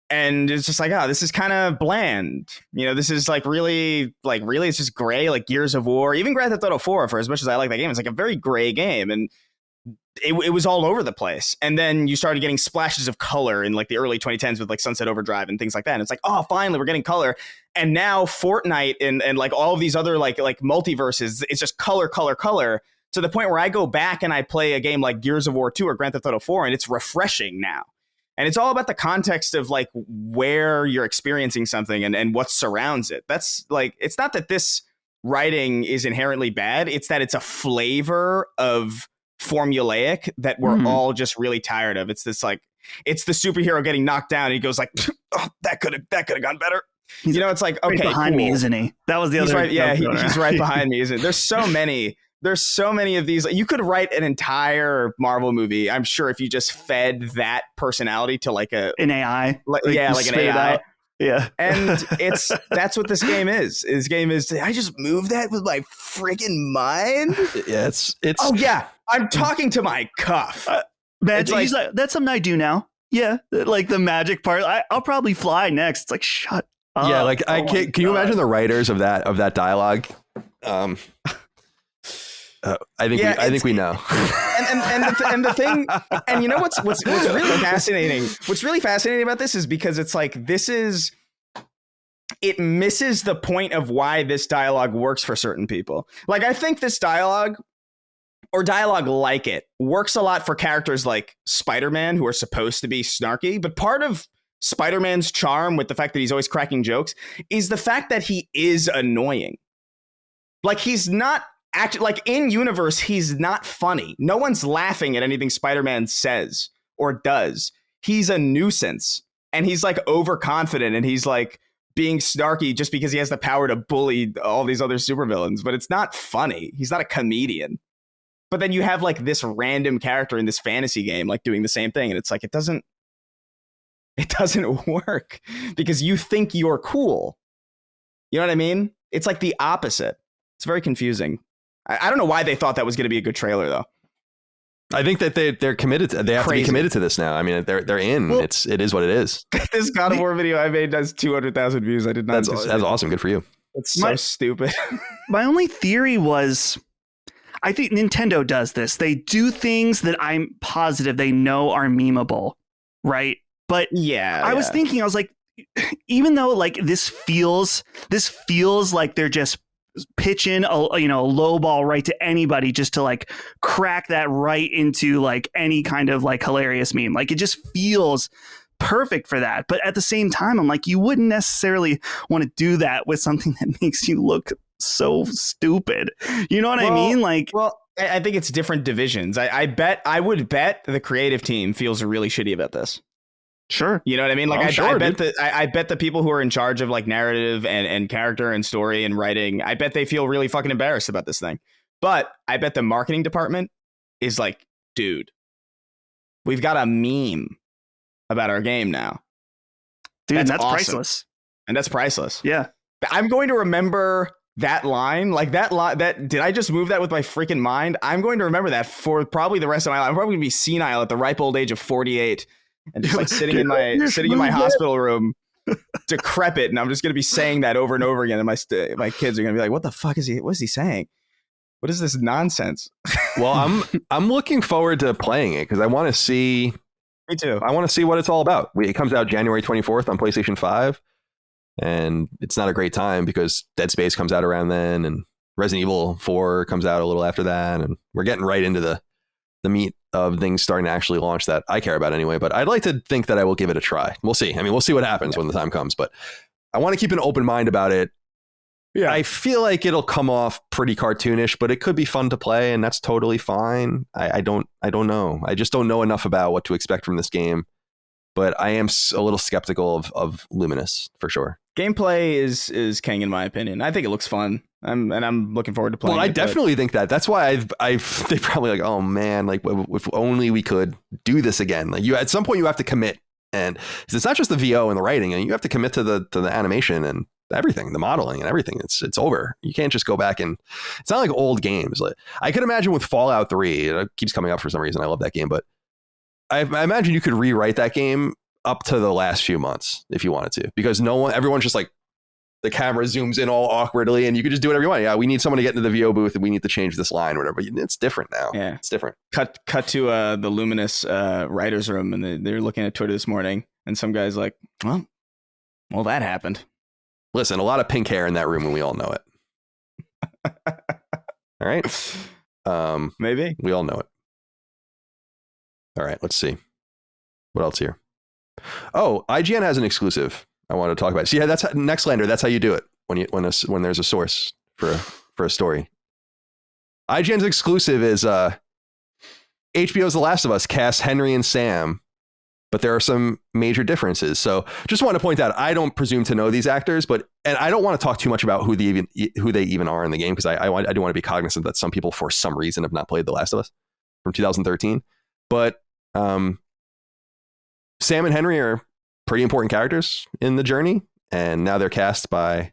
and it's just like, this is kind of bland. This is like really it's just gray, like Gears of War, even Grand Theft Auto 4, for as much as I like that game, it's like a very gray game. And it was all over the place. And then you started getting splashes of color in like the early 2010s with like Sunset Overdrive and things like that. And it's like, finally we're getting color. And now Fortnite and like all of these other like multiverses, it's just color to the point where I go back and I play a game like Gears of War 2 or Grand Theft Auto 4, and it's refreshing now. And it's all about the context of like where you're experiencing something and what surrounds it. That's like, it's not that this writing is inherently bad. It's that it's a flavor of formulaic that we're all just really tired of. It's this like, it's the superhero getting knocked down and he goes like, that could have gone better. It's like, okay, right behind me, isn't he? That was the other. Right, yeah, he's right behind me, isn't it? There's so many of these. You could write an entire Marvel movie, I'm sure, if you just fed that personality to like an AI, like an AI. Yeah. And that's what this game is. This game is, did I just move that with my freaking mind? Yeah, it's oh yeah, I'm talking to my cuff. Magic, like, that's something I do now. Yeah, like the magic part. I'll probably fly next. It's like, shut up. Yeah, like I can't. Can you imagine the writers of that dialogue? I think we know. and the thing, and you know what's really fascinating? What's really fascinating about this is because it's like, it misses the point of why this dialogue works for certain people. Like, I think this dialogue or dialogue like it works a lot for characters like Spider-Man, who are supposed to be snarky, but part of Spider-Man's charm with the fact that he's always cracking jokes is the fact that he is annoying. Like, he's not like in universe, he's not funny. No one's laughing at anything Spider-Man says or does. He's a nuisance, and he's like overconfident, and he's like being snarky just because he has the power to bully all these other supervillains, but it's not funny. He's not a comedian. But then you have like this random character in this fantasy game like doing the same thing, and it's like, it doesn't work because you think you're cool. You know what I mean? It's like the opposite. It's very confusing. I don't know why they thought that was going to be a good trailer, though. I think that they're committed. They have to be committed to this now. I mean, they're in. Well, it is what it is. This God of War video I made has 200,000 views. I did not. That's awesome. Good for you. It's so stupid. My only theory was, I think Nintendo does this. They do things that I'm positive they know are memeable, right? But I was thinking, I was like, even though like this feels like they're just pitching a low ball right to anybody just to like crack that right into like any kind of like hilarious meme. Like, it just feels perfect for that. But at the same time, I'm like, you wouldn't necessarily want to do that with something that makes you look so stupid. You know what I mean? Like, well, I think it's different divisions. I would bet the creative team feels really shitty about this. Sure. You know what I mean? Like, I bet the people who are in charge of like narrative and character and story and writing, I bet they feel really fucking embarrassed about this thing. But I bet the marketing department is like, dude, we've got a meme about our game now. Dude, that's awesome. priceless. And that's priceless. Yeah. I'm going to remember that line, like that did I just move that with my freaking mind? I'm going to remember that for probably the rest of my life. I'm probably going to be senile at the ripe old age of 48 and just like sitting in my hospital room, decrepit, and I'm just going to be saying that over and over again, and my kids are going to be like, what the fuck is he? What is he saying? What is this nonsense? Well, I'm looking forward to playing it because I want to see. Me too. I want to see what it's all about. It comes out January 24th on PlayStation 5, and it's not a great time because Dead Space comes out around then, and Resident Evil 4 comes out a little after that, and we're getting right into the meat of things starting to actually launch that I care about anyway. But I'd like to think that I will give it a try. We'll see. I mean, we'll see what happens when the time comes, but I want to keep an open mind about it. Yeah, I feel like it'll come off pretty cartoonish, but it could be fun to play, and that's totally fine. I don't know. I just don't know enough about what to expect from this game, but I am a little skeptical of Luminous for sure. Gameplay is king in my opinion. I think it looks fun. I'm looking forward to playing. Well, I definitely think that. That's why they probably like, oh man, like if only we could do this again. Like at some point you have to commit, and it's not just the VO and the writing, and you have to commit to the animation and everything, the modeling and everything. It's over. You can't just go back and it's not like old games. Like I could imagine with Fallout 3, it keeps coming up for some reason. I love that game, but I imagine you could rewrite that game up to the last few months if you wanted to, because everyone's just like, the camera zooms in all awkwardly and you could just do whatever you want. Yeah, we need someone to get into the VO booth and we need to change this line or whatever. It's different now. Yeah, it's different. Cut to the Luminous writer's room, and they're looking at Twitter this morning, and some guy's like, well, that happened. Listen, a lot of pink hair in that room, and we all know it. All right. Maybe. We all know it. All right, let's see. What else here? Oh, IGN has an exclusive I want to talk about. So yeah, that's Nextlander. That's how you do it when there's a source for a story. IGN's exclusive is HBO's The Last of Us casts Henry and Sam, but there are some major differences. So just want to point out, I don't presume to know these actors, and I don't want to talk too much about who they even are in the game, because I do want to be cognizant that some people for some reason have not played The Last of Us from 2013. But Sam and Henry are pretty important characters in the journey, and now they're cast by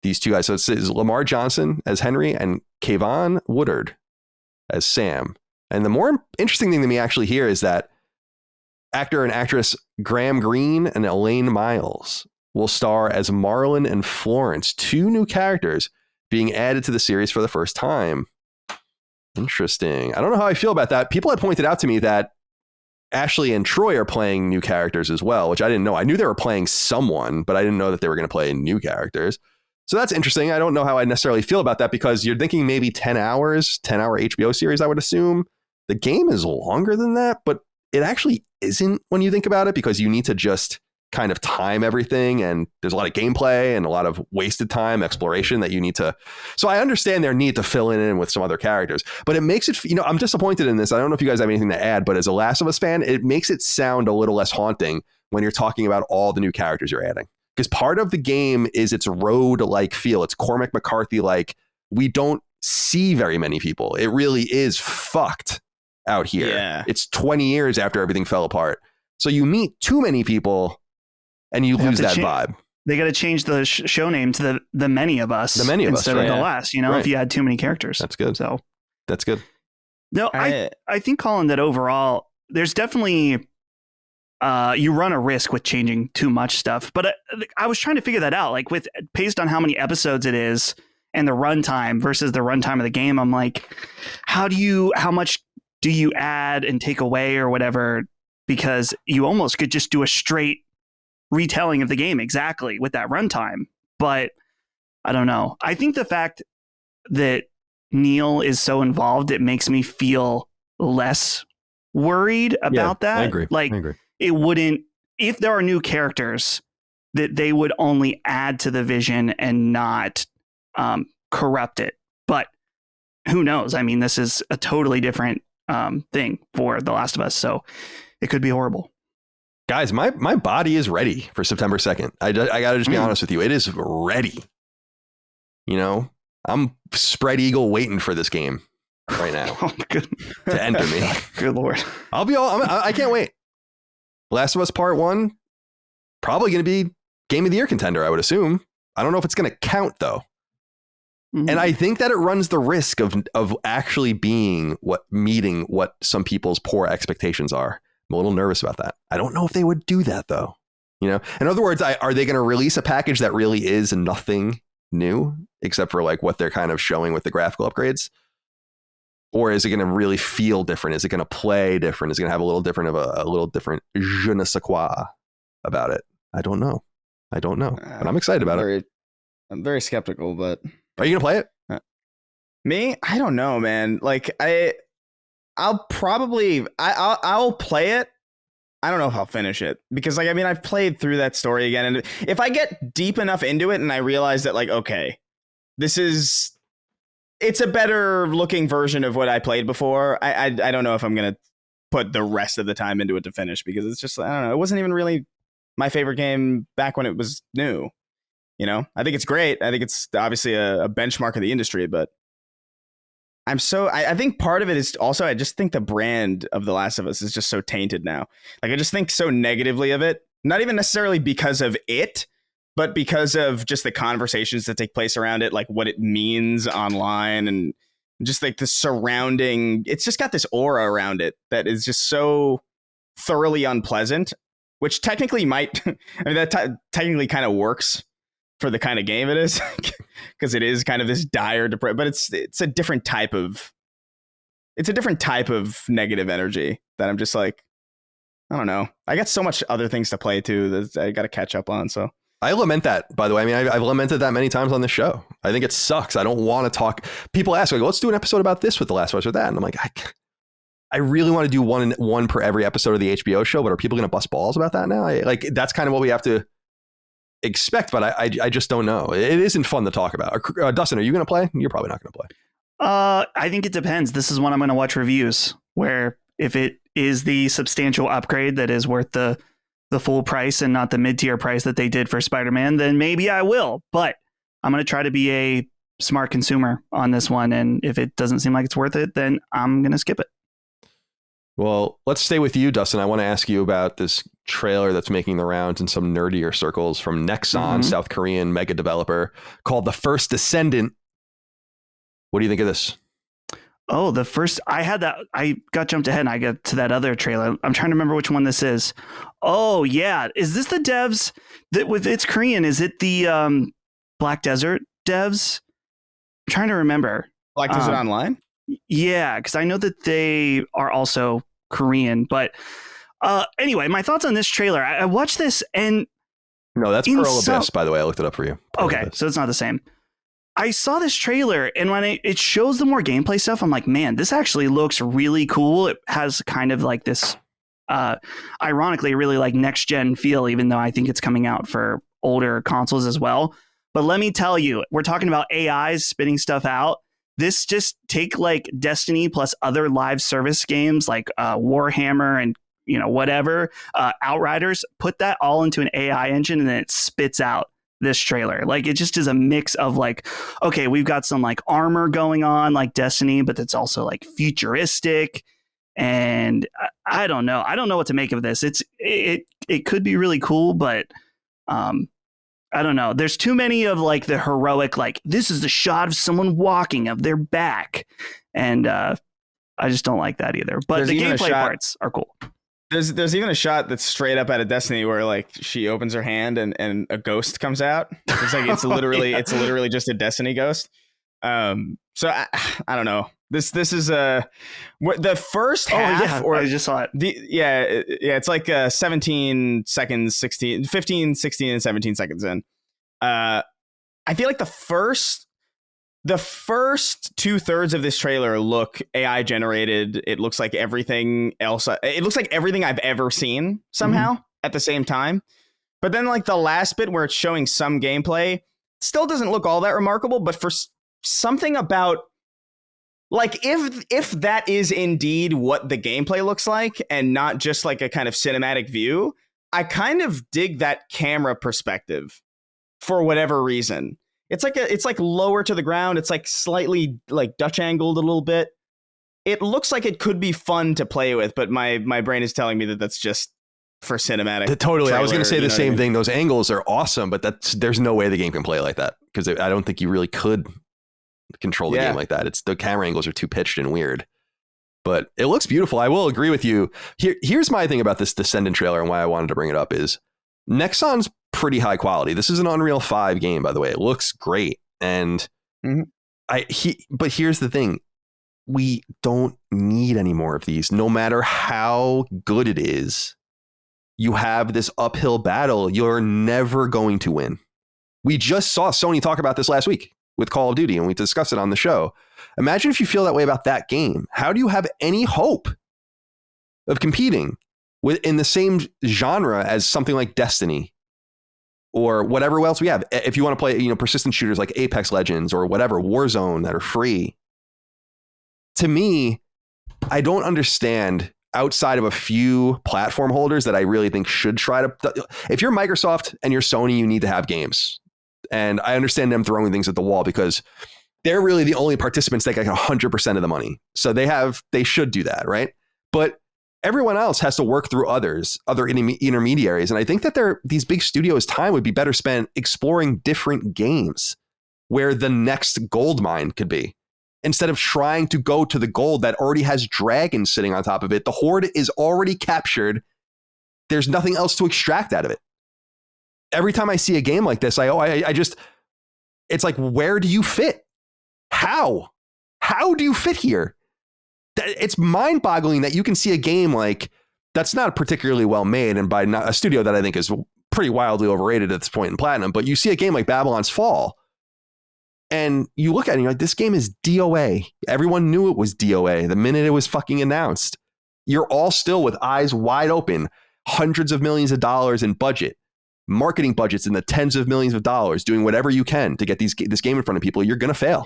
these two guys. So it's Lamar Johnson as Henry and Kayvon Woodard as Sam. And the more interesting thing to me actually here is that actor and actress Graham Greene and Elaine Miles will star as Marlon and Florence, two new characters being added to the series for the first time. Interesting. I don't know how I feel about that. People had pointed out to me that Ashley and Troy are playing new characters as well, which I didn't know. I knew they were playing someone, but I didn't know that they were going to play new characters. So that's interesting. I don't know how I necessarily feel about that, because you're thinking maybe 10-hour HBO series, I would assume. The game is longer than that, but it actually isn't when you think about it, because you need to just kind of time everything, and there's a lot of gameplay and a lot of wasted time exploration that you need to. So I understand their need to fill in with some other characters, but it makes it, I'm disappointed in this. I don't know if you guys have anything to add, but as a Last of Us fan, it makes it sound a little less haunting when you're talking about all the new characters you're adding, because part of the game is its road-like feel. It's Cormac McCarthy-like. We don't see very many people. It really is fucked out here. Yeah. It's 20 years after everything fell apart. So you meet too many people and you lose that vibe. They got to change the show name to the Many of Us. The Many of Us, instead of The Last, if you had too many characters. That's good. So that's good. No, I think, Colin, that overall, there's definitely you run a risk with changing too much stuff. But I was trying to figure that out, like based on how many episodes it is and the runtime versus the runtime of the game. I'm like, how much do you add and take away or whatever? Because you almost could just do a straight retelling of the game exactly with that runtime. But I don't know. I think the fact that Neil is so involved, it makes me feel less worried about that. I agree. Like, I agree. It wouldn't, if there are new characters, that they would only add to the vision and not corrupt it. But who knows? I mean, this is a totally different thing for The Last of Us, so it could be horrible. Guys, my body is ready for September 2nd. I got to just be honest with you. It is ready. You know, I'm spread eagle waiting for this game right now to enter me. Good Lord. I can't wait. Last of Us Part 1, probably going to be Game of the Year contender, I would assume. I don't know if it's going to count, though. Mm-hmm. And I think that it runs the risk of actually meeting what some people's poor expectations are. I'm a little nervous about that. I don't know if they would do that, though. You know, in other words, are they going to release a package that really is nothing new except for like what they're kind of showing with the graphical upgrades? Or is it going to really feel different? Is it going to play different? Is it going to have a little different je ne sais quoi about it? I don't know. But I'm excited about it. I'm very skeptical, but are you going to play it? Me? I don't know, man. Like I'll play it. I don't know if I'll finish it because I've played through that story again. And if I get deep enough into it and I realize that okay, it's a better looking version of what I played before. I don't know if I'm going to put the rest of the time into it to finish because it's just, I don't know. It wasn't even really my favorite game back when it was new. You know, I think it's great. I think it's obviously a benchmark of the industry, but I think part of it is also, I just think the brand of The Last of Us is just so tainted now. Like, I just think so negatively of it, not even necessarily because of it, but because of just the conversations that take place around it, like what it means online and just like the surrounding, it's just got this aura around it that is just so thoroughly unpleasant, which technically technically kind of works for the kind of game it is because it is kind of this dire but it's a different type of negative energy that I'm just like, I don't know. I got so much other things to play too that I got to catch up on. So I lament that, by the way. I mean, I've lamented that many times on this show. I think it sucks. I don't want to talk. People ask, like, let's do an episode about this with The Last of Us or that. And I'm like, I really want to do one per every episode of the HBO show, but are people going to bust balls about that now? That's kind of what we have to expect, but I just don't know. It isn't fun to talk about. Dustin, are you going to play? You're probably not going to play. I think it depends. This is when I'm going to watch reviews where if it is the substantial upgrade that is worth the full price and not the mid-tier price that they did for Spider-Man, then maybe I will. But I'm going to try to be a smart consumer on this one. And if it doesn't seem like it's worth it, then I'm going to skip it. Well, let's stay with you, Dustin. I want to ask you about this trailer that's making the rounds in some nerdier circles from Nexon, South Korean mega developer, called The First Descendant. What do you think of this? Oh, I got jumped ahead and I got to that other trailer. I'm trying to remember which one this is. Oh, yeah. Is this the devs that it's Korean? Is it the Black Desert devs? I'm trying to remember. Black Desert Online? Yeah, because I know that they are also Korean. But anyway, my thoughts on this trailer. I watched this and... No, that's Pearl Abyss, by the way. I looked it up for you. Okay, so it's not the same. I saw this trailer and when it shows the more gameplay stuff, I'm like, man, this actually looks really cool. It has kind of like this, ironically, really like next gen feel, even though I think it's coming out for older consoles as well. But let me tell you, we're talking about AIs spitting stuff out. This just take like Destiny plus other live service games like Warhammer and whatever, Outriders, put that all into an AI engine and then it spits out this trailer. Like, it just is a mix of like, okay, we've got some like armor going on like Destiny, but it's also like futuristic. And I don't know. I don't know what to make of this. It could be really cool, but I don't know. There's too many of like the heroic, like this is the shot of someone walking of their back. And I just don't like that either. But the gameplay parts are cool. There's even a shot that's straight up out of Destiny where like she opens her hand and a ghost comes out. It's like it's literally just a Destiny ghost. So I don't know. This is the first half. Oh, yeah, I just saw it. It's like 17 seconds, 15, 16, and 17 seconds in. I feel like the first 2/3 of this trailer look AI generated. It looks like everything else. It looks like everything I've ever seen somehow at the same time. But then like the last bit where it's showing some gameplay still doesn't look all that remarkable. But for something about like if that is indeed what the gameplay looks like and not just like a kind of cinematic view, I kind of dig that camera perspective for whatever reason. It's like lower to the ground. It's like slightly like Dutch angled a little bit. It looks like it could be fun to play with, but my brain is telling me that that's just for cinematic. Totally. Trailer, I was going to say the same I mean? thing. Those angles are awesome, but there's no way the game can play like that, because I don't think you really could control the game like that. It's the camera angles are too pitched and weird, but it looks beautiful. I will agree with you. Here's my thing about this Descendant trailer and why I wanted to bring it up is Nexon's pretty high quality. This is an Unreal 5 game, by the way. It looks great. And but here's the thing. We don't need any more of these. No matter how good it is, you have this uphill battle. You're never going to win. We just saw Sony talk about this last week with Call of Duty, and we discussed it on the show. Imagine if you feel that way about that game. How do you have any hope of competing in the same genre as something like Destiny or whatever else we have? If you want to play, persistent shooters like Apex Legends or whatever, Warzone that are free. To me, I don't understand, outside of a few platform holders that I really think should try to. If you're Microsoft and you're Sony, you need to have games. And I understand them throwing things at the wall because they're really the only participants that get 100% of the money. So they should do that, right? But everyone else has to work through other intermediaries. And I think that these big studios' time would be better spent exploring different games where the next gold mine could be. Instead of trying to go to the gold that already has dragons sitting on top of it, the horde is already captured. There's nothing else to extract out of it. Every time I see a game like this, it's like, where do you fit? How do you fit here? It's mind boggling that you can see a game like that's not particularly well made, and by not a studio that I think is pretty wildly overrated at this point in Platinum, but you see a game like Babylon's Fall, and you look at it and you're like, this game is DOA. Everyone knew it was DOA the minute it was fucking announced. You're all still with eyes wide open, hundreds of millions of dollars in budget, marketing budgets in the tens of millions of dollars, doing whatever you can to get this game in front of people. You're going to fail.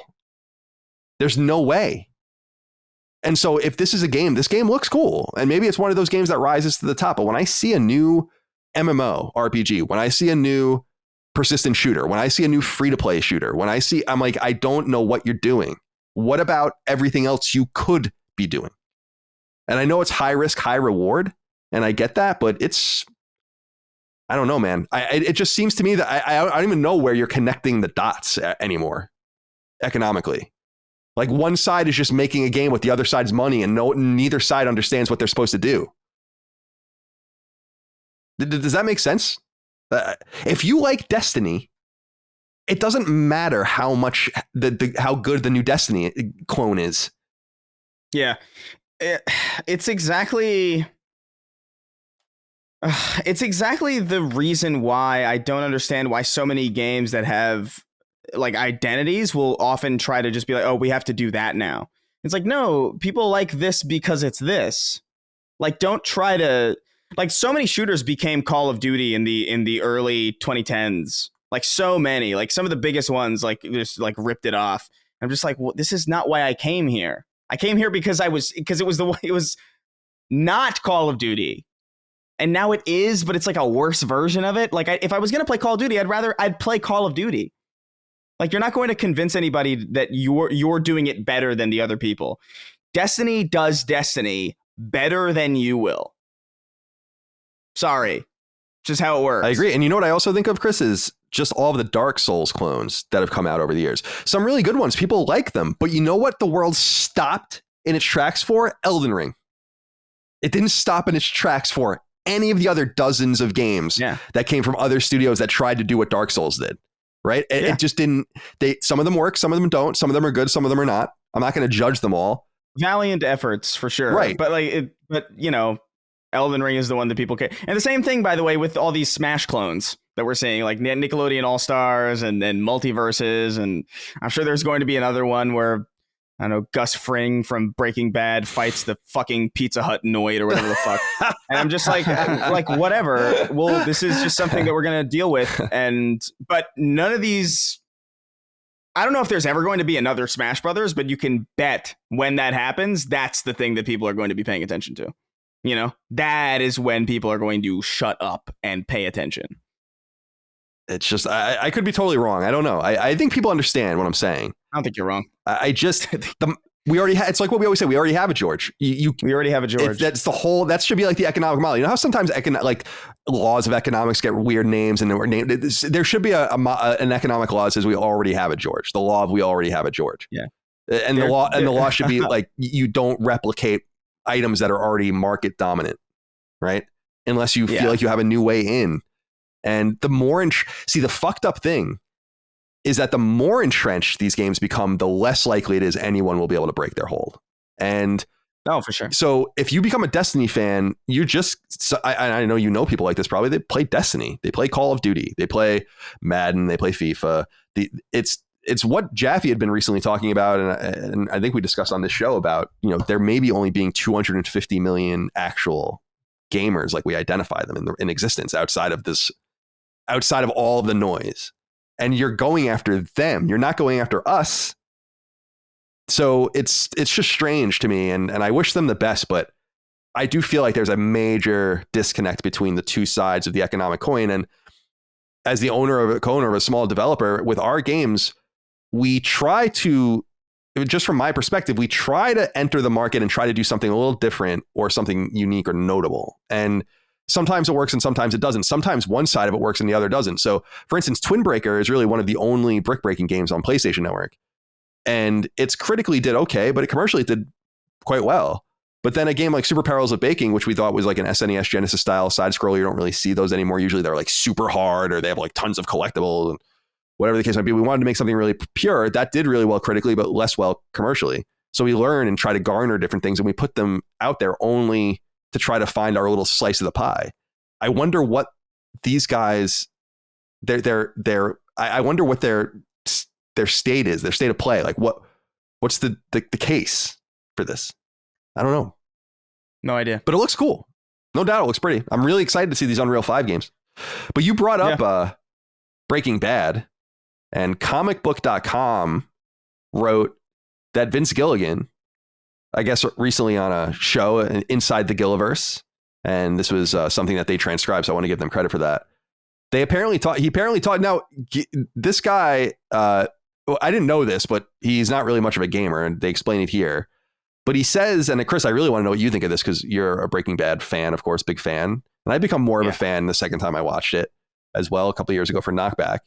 There's no way. And so if this is a game, this game looks cool. And maybe it's one of those games that rises to the top. But when I see a new MMO RPG, when I see a new persistent shooter, when I see a new free-to-play shooter, I'm like, I don't know what you're doing. What about everything else you could be doing? And I know it's high risk, high reward, and I get that, but I don't know, man. It just seems to me that I don't even know where you're connecting the dots anymore economically. Like one side is just making a game with the other side's money, and neither side understands what they're supposed to do. Does that make sense? If you like Destiny, it doesn't matter how much how good the new Destiny clone is. Yeah, it's exactly the reason why I don't understand why so many games that have like identities will often try to just be like, oh, we have to do that now. It's like, no, people like this because it's this. Like, don't try to. Like, so many shooters became Call of Duty in the early 2010s. Like, so many. Like, some of the biggest ones, like, just like ripped it off. I'm just like, well, this is not why I came here. I came here because it was not Call of Duty, and now it is, but it's like a worse version of it. Like, if I was gonna play Call of Duty, I'd play Call of Duty. Like, you're not going to convince anybody that you're doing it better than the other people. Destiny does Destiny better than you will. Sorry, just how it works. I agree. And you know what I also think of, Chris, is just all of the Dark Souls clones that have come out over the years. Some really good ones. People like them. But you know what the world stopped in its tracks for? Elden Ring. It didn't stop in its tracks for any of the other dozens of games that came from other studios that tried to do what Dark Souls did. Right? It just didn't. Some of them work. Some of them don't. Some of them are good. Some of them are not. I'm not going to judge them all. Valiant efforts for sure. Right. But Elden Ring is the one that people care. And the same thing, by the way, with all these Smash clones that we're seeing, like Nickelodeon All-Stars and Multiverses. And I'm sure there's going to be another one where, I don't know, Gus Fring from Breaking Bad fights the fucking Pizza Hut Noid or whatever the fuck. And I'm just like whatever. Well, this is just something that we're going to deal with. But none of these, I don't know if there's ever going to be another Smash Brothers, but you can bet when that happens, that's the thing that people are going to be paying attention to. that is when people are going to shut up and pay attention. It's just, I could be totally wrong. I don't know. I think people understand what I'm saying. I don't think you're wrong. We already have, it's like what we always say, we already have a George. We already have a George. That's the whole, that should be like the economic model. You know how sometimes like laws of economics get weird names and there should be an economic law that says we already have a George. The law of we already have a George. Yeah. And the law should be like, you don't replicate items that are already market dominant, right? Unless you feel like you have a new way in. And the more, the fucked up thing is that the more entrenched these games become, the less likely it is anyone will be able to break their hold. And for sure. So if you become a Destiny fan, I know you know people like this probably. They play Destiny, they play Call of Duty, they play Madden, they play FIFA. It's what Jaffe had been recently talking about, and I think we discussed on this show about, there may be only being 250 million actual gamers, like we identify them in existence outside of all of the noise. And you're going after them. You're not going after us. So it's just strange to me. And I wish them the best, but I do feel like there's a major disconnect between the two sides of the economic coin. And as the co-owner of a small developer with our games, we try to, just from my perspective, we try to enter the market and try to do something a little different or something unique or notable. And sometimes it works and sometimes it doesn't. Sometimes one side of it works and the other doesn't. So, for instance, Twin Breaker is really one of the only brick breaking games on PlayStation Network. And it's critically did okay, but commercially did quite well. But then a game like Super Perils of Baking, which we thought was like an SNES Genesis style side scroller, you don't really see those anymore. Usually they're like super hard or they have like tons of collectibles and whatever the case might be. We wanted to make something really pure. That did really well critically, but less well commercially. So we learn and try to garner different things and we put them out there only to try to find our little slice of the pie. I wonder what these guys, I wonder what their state is, their state of play. Like what's the case for this? I don't know. No idea. But it looks cool. No doubt it looks pretty. I'm really excited to see these Unreal 5 games. But you brought up Breaking Bad, and comicbook.com wrote that Vince Gilligan, I guess recently on a show Inside the Gilliverse, and this was something that they transcribed, so I want to give them credit for that. He apparently taught. Now, this guy, I didn't know this, but he's not really much of a gamer, and they explain it here. But he says, and Chris, I really want to know what you think of this because you're a Breaking Bad fan, of course, big fan. And I become more of a fan the second time I watched it as well, a couple of years ago for Knockback.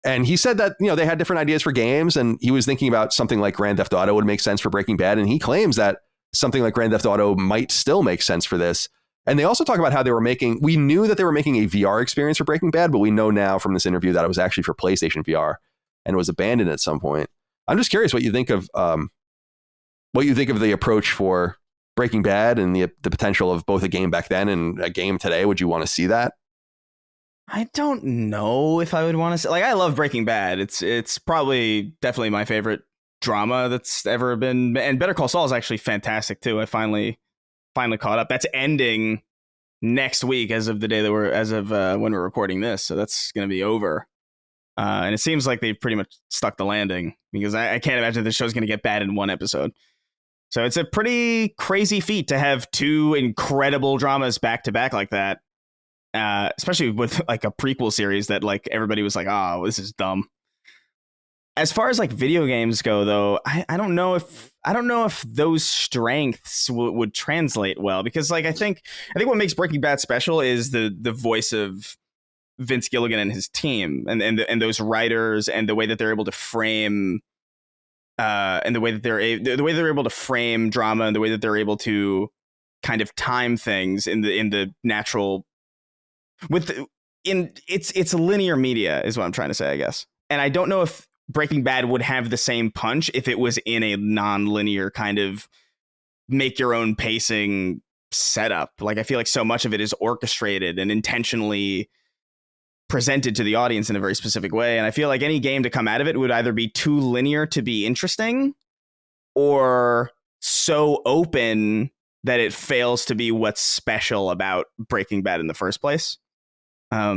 And he said that, they had different ideas for games, and he was thinking about something like Grand Theft Auto would make sense for Breaking Bad. And he claims that something like Grand Theft Auto might still make sense for this. And they also talk about how we knew that they were making a VR experience for Breaking Bad, but we know now from this interview that it was actually for PlayStation VR and was abandoned at some point. I'm just curious what you think of the approach for Breaking Bad and the potential of both a game back then and a game today. Would you want to see that? I don't know if I would want to say, like, I love Breaking Bad. It's probably definitely my favorite drama that's ever been. And Better Call Saul is actually fantastic too. I finally caught up. That's ending next week as of when we're recording this. So that's going to be over. And it seems like they've pretty much stuck the landing because I can't imagine the show's going to get bad in one episode. So it's a pretty crazy feat to have two incredible dramas back to back like that. Especially with like a prequel series that like everybody was like, oh, this is dumb. As far as like video games go, though, I don't know if those strengths would translate well, because like I think what makes Breaking Bad special is the voice of Vince Gilligan and his team and those writers and the way that they're able to frame and the way that they're able to frame drama and the way that they're able to kind of time things in the natural. It's linear media is what I'm trying to say, I guess. And I don't know if Breaking Bad would have the same punch if it was in a non-linear kind of make your own pacing setup. Like I feel like so much of it is orchestrated and intentionally presented to the audience in a very specific way. And I feel like any game to come out of it would either be too linear to be interesting or so open that it fails to be what's special about Breaking Bad in the first place. I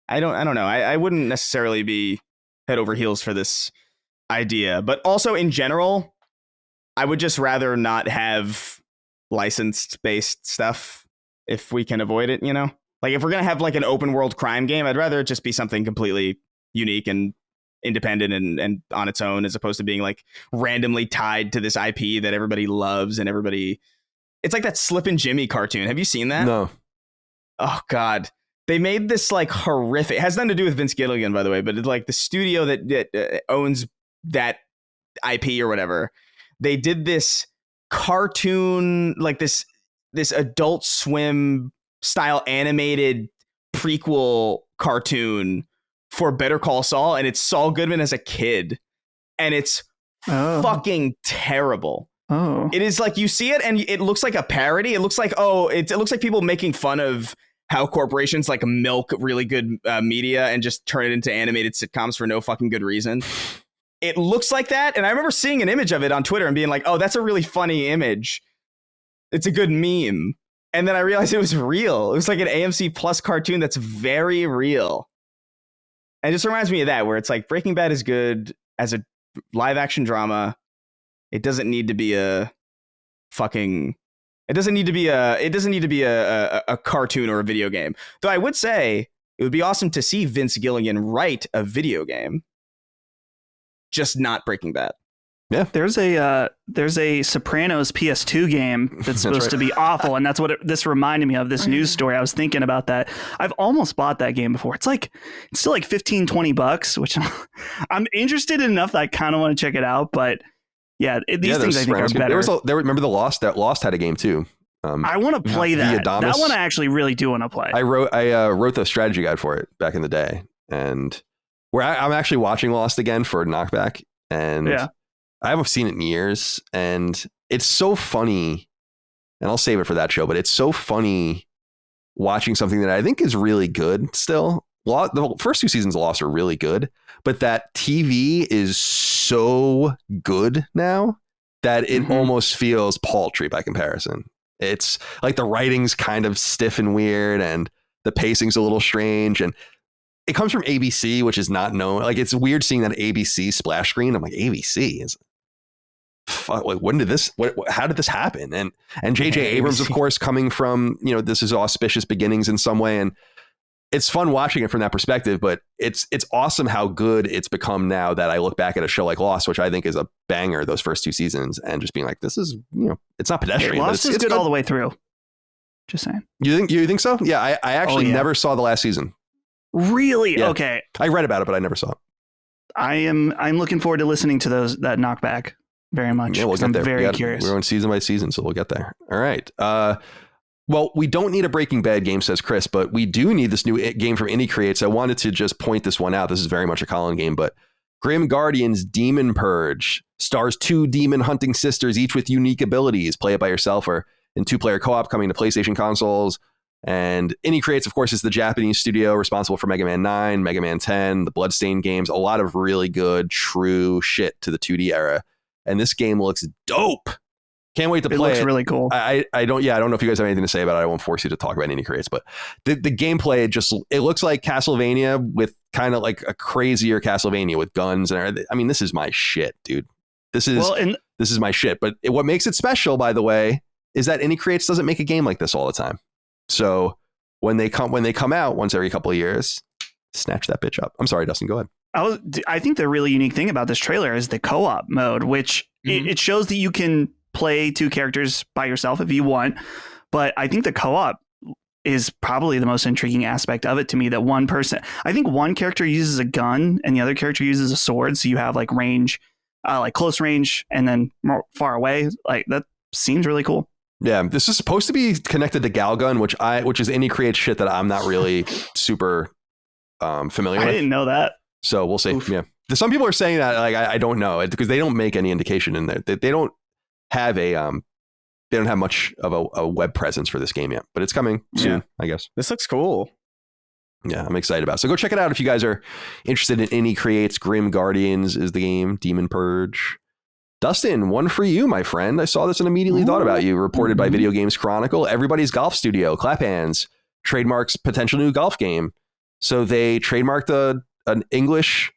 don't know. I wouldn't necessarily be head over heels for this idea, but also in general, I would just rather not have licensed based stuff. if we can avoid it, you know? Like if we're going to have like an open world crime game, I'd rather it just be something completely unique and independent and on its own, as opposed to being like randomly tied to this IP that everybody loves and everybody. It's like that Slippin' Jimmy cartoon. Have you seen that? No. Oh God. They made this like horrific. It has nothing to do with Vince Gilligan, by the way, but it's like the studio that owns that IP or whatever. They did this cartoon, like this Adult Swim style animated prequel cartoon for Better Call Saul, and it's Saul Goodman as a kid, and it's fucking terrible. Oh, it is like you see it and it looks like a parody. It looks like it looks like people making fun of how corporations like milk really good media and just turn it into animated sitcoms for no fucking good reason. It looks like that, and I remember seeing an image of it on Twitter and being like, "Oh, that's a really funny image. It's a good meme." And then I realized it was real. It was like an AMC Plus cartoon that's very real. And it just reminds me of that, where it's like Breaking Bad is good as a live action drama. It doesn't need to be a fucking. It doesn't need to be a cartoon or a video game. Though I would say it would be awesome to see Vince Gilligan write a video game, just not Breaking Bad. Yeah, there's a Sopranos PS2 game that's supposed to be awful, and that's what this reminded me of. This news story. I was thinking about that. I've almost bought that game before. It's still like $15-$20, which I'm interested in enough that I kind of want to check it out. But yeah, these things I think are better. Remember the Lost? That Lost had a game too. I want to play that. That one I actually really do want to play. I wrote the strategy guide for it back in the day, and where I'm actually watching Lost again for Knockback, and yeah. I haven't seen it in years, and it's so funny, and I'll save it for that show, but it's so funny watching something that I think is really good still. The first two seasons of Lost are really good, but that TV is so good now that it almost feels paltry by comparison. It's like the writing's kind of stiff and weird, and the pacing's a little strange, and it comes from ABC, which is not known. Like, it's weird seeing that ABC splash screen. I'm like, ABC is fuck, like, how did this happen? And JJ Abrams, of course, coming from, this is auspicious beginnings in some way, and it's fun watching it from that perspective, but it's awesome how good it's become now that I look back at a show like Lost, which I think is a banger, those first two seasons, and just being like, this is, it's not pedestrian. Lost is good all the way through. Just saying. You think so? Yeah, I actually never saw the last season. Really? Yeah. Okay. I read about it, but I never saw it. I'm looking forward to listening to that Knockback very much. Yeah, we'll get there. Very curious. We're on season by season, so we'll get there. All right. Well, we don't need a Breaking Bad game, says Chris, but we do need this new game from Indie Creates. I wanted to just point this one out. This is very much a Colin game, but Grim Guardians Demon Purge stars two demon hunting sisters, each with unique abilities. Play it by yourself or in two-player co-op, coming to PlayStation consoles. And Indie Creates, of course, is the Japanese studio responsible for Mega Man 9, Mega Man 10, the Bloodstained games, a lot of really good, true shit to the 2D era. And this game looks dope. Can't wait to play it. Looks really cool. I don't know if you guys have anything to say about it. I won't force you to talk about Indie Creates, but the gameplay it looks like Castlevania with kind of like a crazier Castlevania with guns and everything. I mean, this is my shit, dude. This is my shit. But what makes it special, by the way, is that Indie Creates doesn't make a game like this all the time. So when they come out once every couple of years, snatch that bitch up. I'm sorry, Dustin, go ahead. I think the really unique thing about this trailer is the co-op mode, which it shows that you can play two characters by yourself if you want. But I think the co-op is probably the most intriguing aspect of it to me, that I think one character uses a gun and the other character uses a sword. So you have like range, like close range and then more far away. Like, that seems really cool. Yeah, this is supposed to be connected to Galgun, which is Indie Creates shit that I'm not really super familiar with. I didn't know that. So we'll see. Oof. Yeah, some people are saying that, like, I don't know, because they don't make any indication in there. They don't have much of a web presence for this game yet, but it's coming soon, I guess. This looks cool. Yeah, I'm excited about it. So go check it out if you guys are interested in Indie Creates. Grim Guardians is the game. Demon Purge. Dustin, one for you, my friend. I saw this and immediately thought about you. Reported by Video Games Chronicle. Everybody's Golf Studio, Clap Hands, trademarks potential new golf game. So they trademarked an English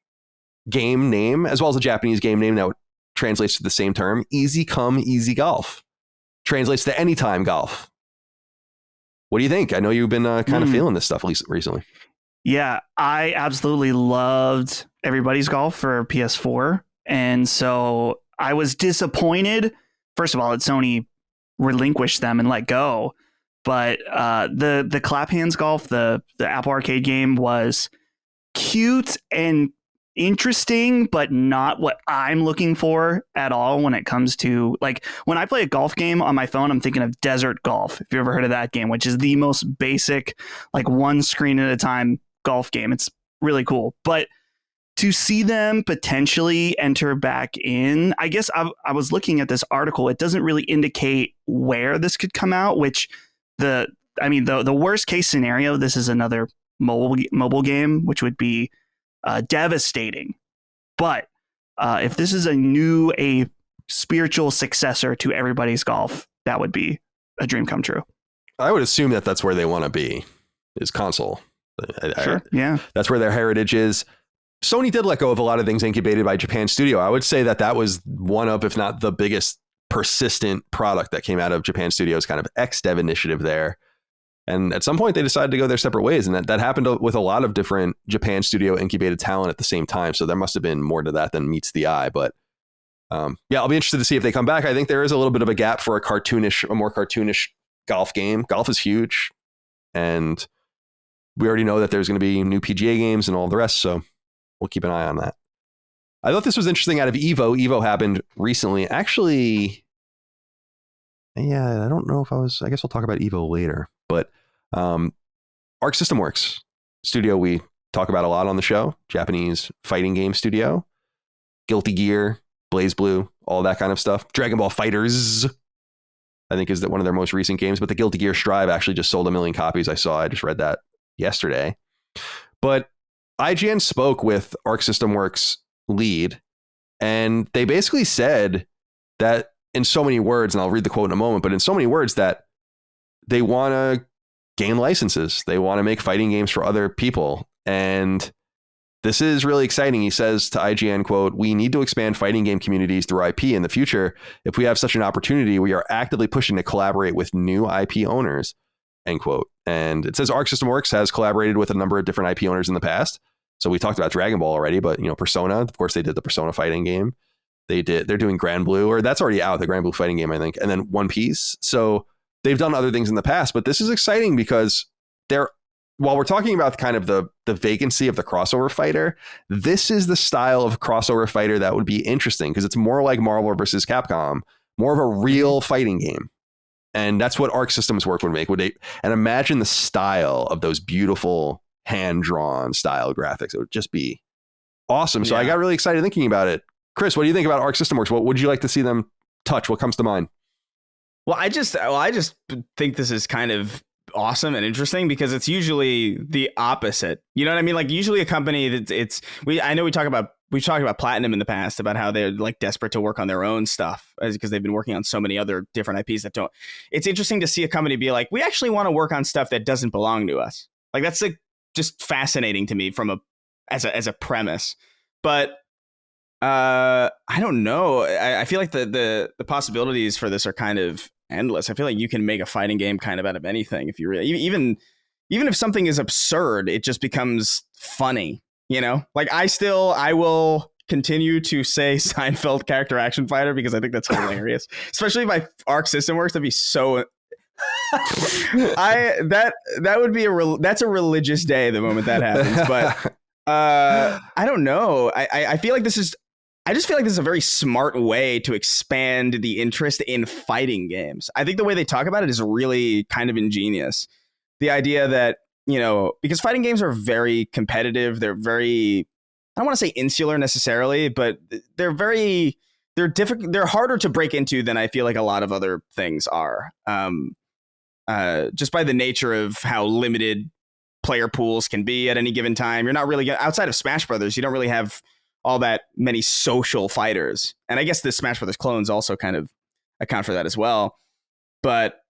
game name as well as a Japanese game name that translates to the same term. Easy come, easy golf. Translates to anytime golf. What do you think? I know you've been kind of feeling this stuff at least recently. Yeah, I absolutely loved Everybody's Golf for PS4. And so I was disappointed. First of all, that Sony relinquished them and let go. But the Clap Hands Golf, the Apple Arcade game, was cute and interesting, but not what I'm looking for at all when it comes to, like, when I play a golf game on my phone, I'm thinking of Desert Golf. If you ever heard of that game, which is the most basic, like, one screen at a time golf game. It's really cool. But to see them potentially enter back in, I guess I was looking at this article. It doesn't really indicate where this could come out, which the worst case scenario, this is another mobile game, which would be devastating. But if this is a spiritual successor to Everybody's Golf, that would be a dream come true. I would assume that that's where they want to be, is console. Sure. Yeah. That's where their heritage is. Sony did let go of a lot of things incubated by Japan Studio. I would say that was one of, if not the biggest persistent product that came out of Japan Studio's kind of X-Dev initiative there. And at some point they decided to go their separate ways. And that happened with a lot of different Japan Studio incubated talent at the same time. So there must have been more to that than meets the eye. But yeah, I'll be interested to see if they come back. I think there is a little bit of a gap for a more cartoonish golf game. Golf is huge. And we already know that there's going to be new PGA games and all the rest. So we'll keep an eye on that. I thought this was interesting out of Evo. Evo happened recently. Actually, yeah, I don't know if I guess we'll talk about Evo later. But Arc System Works studio we talk about a lot on the show. Japanese fighting game studio. Guilty Gear, Blaze Blue, all that kind of stuff. Dragon Ball FighterZ, I think, is one of their most recent games. But the Guilty Gear Strive actually just sold 1 million copies. I just read that yesterday. But IGN spoke with Arc System Works lead, and they basically said that in so many words, and I'll read the quote in a moment, but in so many words, that they want to gain licenses. They want to make fighting games for other people. And this is really exciting. He says to IGN, quote, "We need to expand fighting game communities through IP in the future. If we have such an opportunity, we are actively pushing to collaborate with new IP owners," end quote. And it says Arc System Works has collaborated with a number of different IP owners in the past. So we talked about Dragon Ball already, but Persona, of course, they did the Persona fighting game. They're doing Grand Blue, or that's already out, the Grand Blue fighting game, I think, and then One Piece. So they've done other things in the past, but this is exciting because while we're talking about kind of the vacancy of the crossover fighter, this is the style of crossover fighter that would be interesting because it's more like Marvel versus Capcom, more of a real fighting game. And that's what Arc Systems Works would make. And imagine the style of those beautiful hand-drawn style graphics. It would just be awesome. So I got really excited thinking about it. Chris, what do you think about Arc System Works? What would you like to see them touch? What comes to mind? Well, I just think this is kind of awesome and interesting because it's usually the opposite. You know what I mean? Like usually a company I know we've talked about Platinum in the past about how they're like desperate to work on their own stuff because they've been working on so many other different IPs that don't. It's interesting to see a company be like, we actually want to work on stuff that doesn't belong to us. Like that's like just fascinating to me as a premise. But I don't know. I feel like the possibilities for this are kind of endless. I feel like you can make a fighting game kind of out of anything if you really even if something is absurd, it just becomes funny, Like I will continue to say Seinfeld character action fighter because I think that's hilarious, especially by Arc System Works. That'd be so that would be that's a religious day the moment that happens. But I don't know. I feel like I just feel like this is a very smart way to expand the interest in fighting games. I think the way they talk about it is really kind of ingenious. The idea that, because fighting games are very competitive. They're very, I don't want to say insular necessarily, but they're difficult. They're harder to break into than I feel like a lot of other things are. Just by the nature of how limited player pools can be at any given time. You're not really, outside of Smash Brothers, you don't really have all that many social fighters. And I guess the Smash Brothers clones also kind of account for that as well. But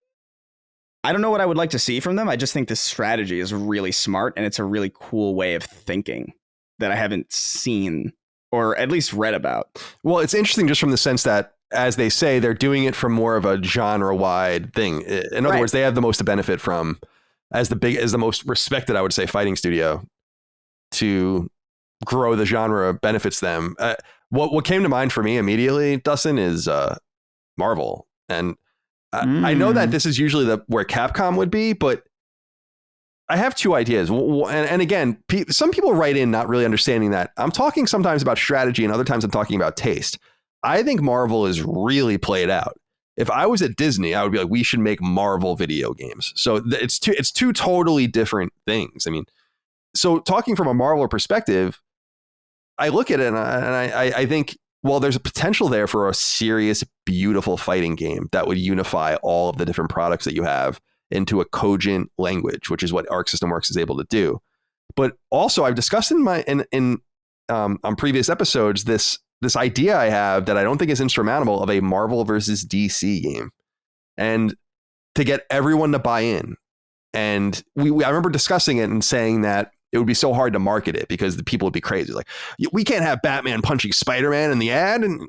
I don't know what I would like to see from them. I just think this strategy is really smart and it's a really cool way of thinking that I haven't seen or at least read about. Well, it's interesting just from the sense that, as they say, they're doing it from more of a genre-wide thing. In other words, they have the most to benefit from as the most respected, I would say, fighting studio to grow the genre benefits them. What came to mind for me immediately, Dustin, is Marvel. And I know that this is usually where Capcom would be, but I have two ideas. And again, some people write in not really understanding that. I'm talking sometimes about strategy and other times I'm talking about taste. I think Marvel is really played out. If I was at Disney, I would be like, we should make Marvel video games. So it's two totally different things. I mean, so talking from a Marvel perspective, I look at it and I think, well, there's a potential there for a serious, beautiful fighting game that would unify all of the different products that you have into a cogent language, which is what Arc System Works is able to do. But also, I've discussed on previous episodes this idea I have that I don't think is insurmountable of a Marvel versus DC game, and to get everyone to buy in. And I remember discussing it and saying that it would be so hard to market it because the people would be crazy. Like, we can't have Batman punching Spider-Man in the ad, and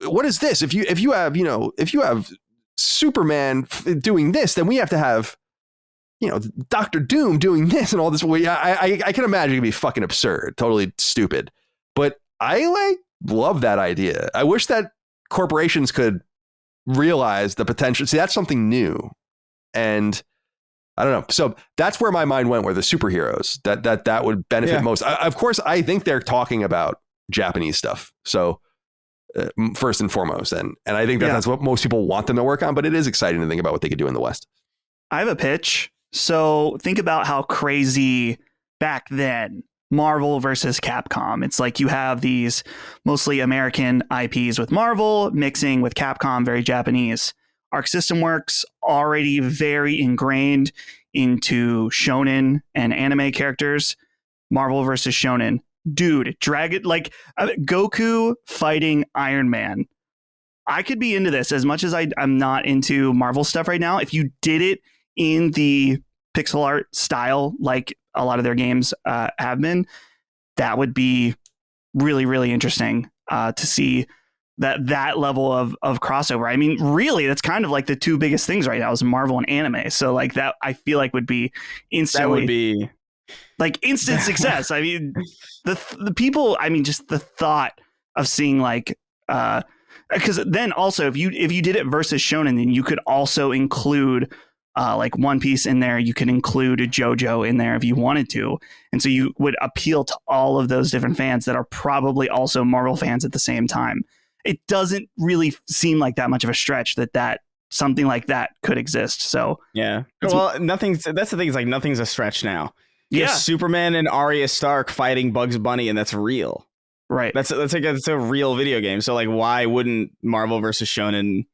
what is this? If you have Superman doing this, then we have to have, Dr. Doom doing this and all this. I can imagine it'd be fucking absurd, totally stupid. But I love that idea. I wish that corporations could realize the potential. See, that's something new. And I don't know. So that's where my mind went, where the superheroes that would benefit most. Of course, I think they're talking about Japanese stuff. So first and foremost. And I think that's what most people want them to work on, but it is exciting to think about what they could do in the West. I have a pitch. So think about how crazy back then Marvel versus Capcom. It's like you have these mostly American IPs with Marvel mixing with Capcom, very Japanese. Arc System Works already very ingrained into shonen and anime characters. Marvel versus shonen. Dude, Dragon, Goku fighting Iron Man. I could be into this as much as I'm not into Marvel stuff right now. If you did it in the pixel art style, like a lot of their games have been, that would be really, really interesting to see that level of crossover. I mean, really, that's kind of like the two biggest things right now is Marvel and anime. So like that, I feel like would be instantly. That would be like instant success. I mean, the people, I mean, just the thought of seeing because then also if you did it versus shonen, then you could also include like One Piece in there. You could include a JoJo in there if you wanted to. And so you would appeal to all of those different fans that are probably also Marvel fans at the same time. It doesn't really seem like that much of a stretch that something like that could exist. So yeah, well, that's the thing, is like nothing's a stretch now. Yeah, Superman and Arya Stark fighting Bugs Bunny, and that's real, right? That's a real video game. So like, why wouldn't Marvel versus shonen?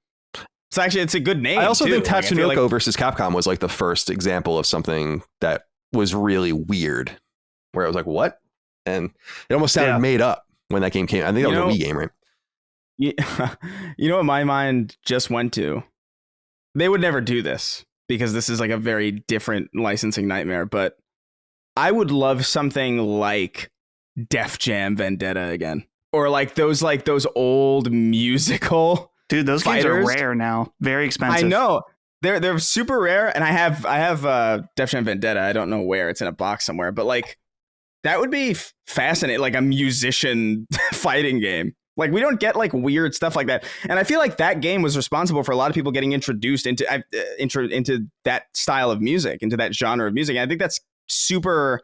It's a good name. I also think Tatsunoko versus Capcom was like the first example of something that was really weird, where I was like, what? And it almost sounded made up when that game came. I think that was a Wii game, right? Yeah. You know what my mind just went to? They would never do this because this is like a very different licensing nightmare, but I would love something like Def Jam Vendetta again, or like those old musical. Dude, those fighters. Games are rare now. Very expensive. I know. They're super rare, and I have Def Jam Vendetta. I don't know where. It's in a box somewhere, but like that would be fascinating, like a musician fighting game. Like we don't get like weird stuff like that. And I feel like that game was responsible for a lot of people getting introduced into that style of music, into that genre of music. And I think that's super.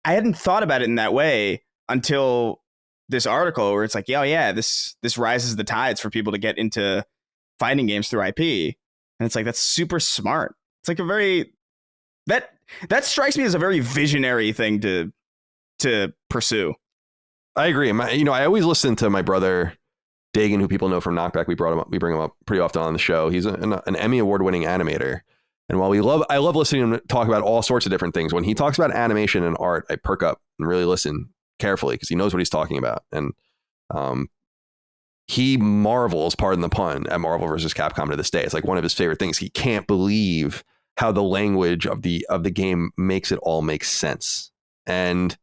I hadn't thought about it in that way until this article, where it's like, this rises the tides for people to get into fighting games through IP. And it's like, that's super smart. It's like a very, that strikes me as a very visionary thing to pursue. I agree. I always listen to my brother Dagan, who people know from Knockback. We bring him up pretty often on the show. He's an Emmy award-winning animator. And while I love listening to him talk about all sorts of different things, when he talks about animation and art, I perk up and really listen carefully because he knows what he's talking about. And he marvels, pardon the pun, at Marvel versus Capcom to this day. It's like one of his favorite things. He can't believe how the language of the game makes it all make sense. And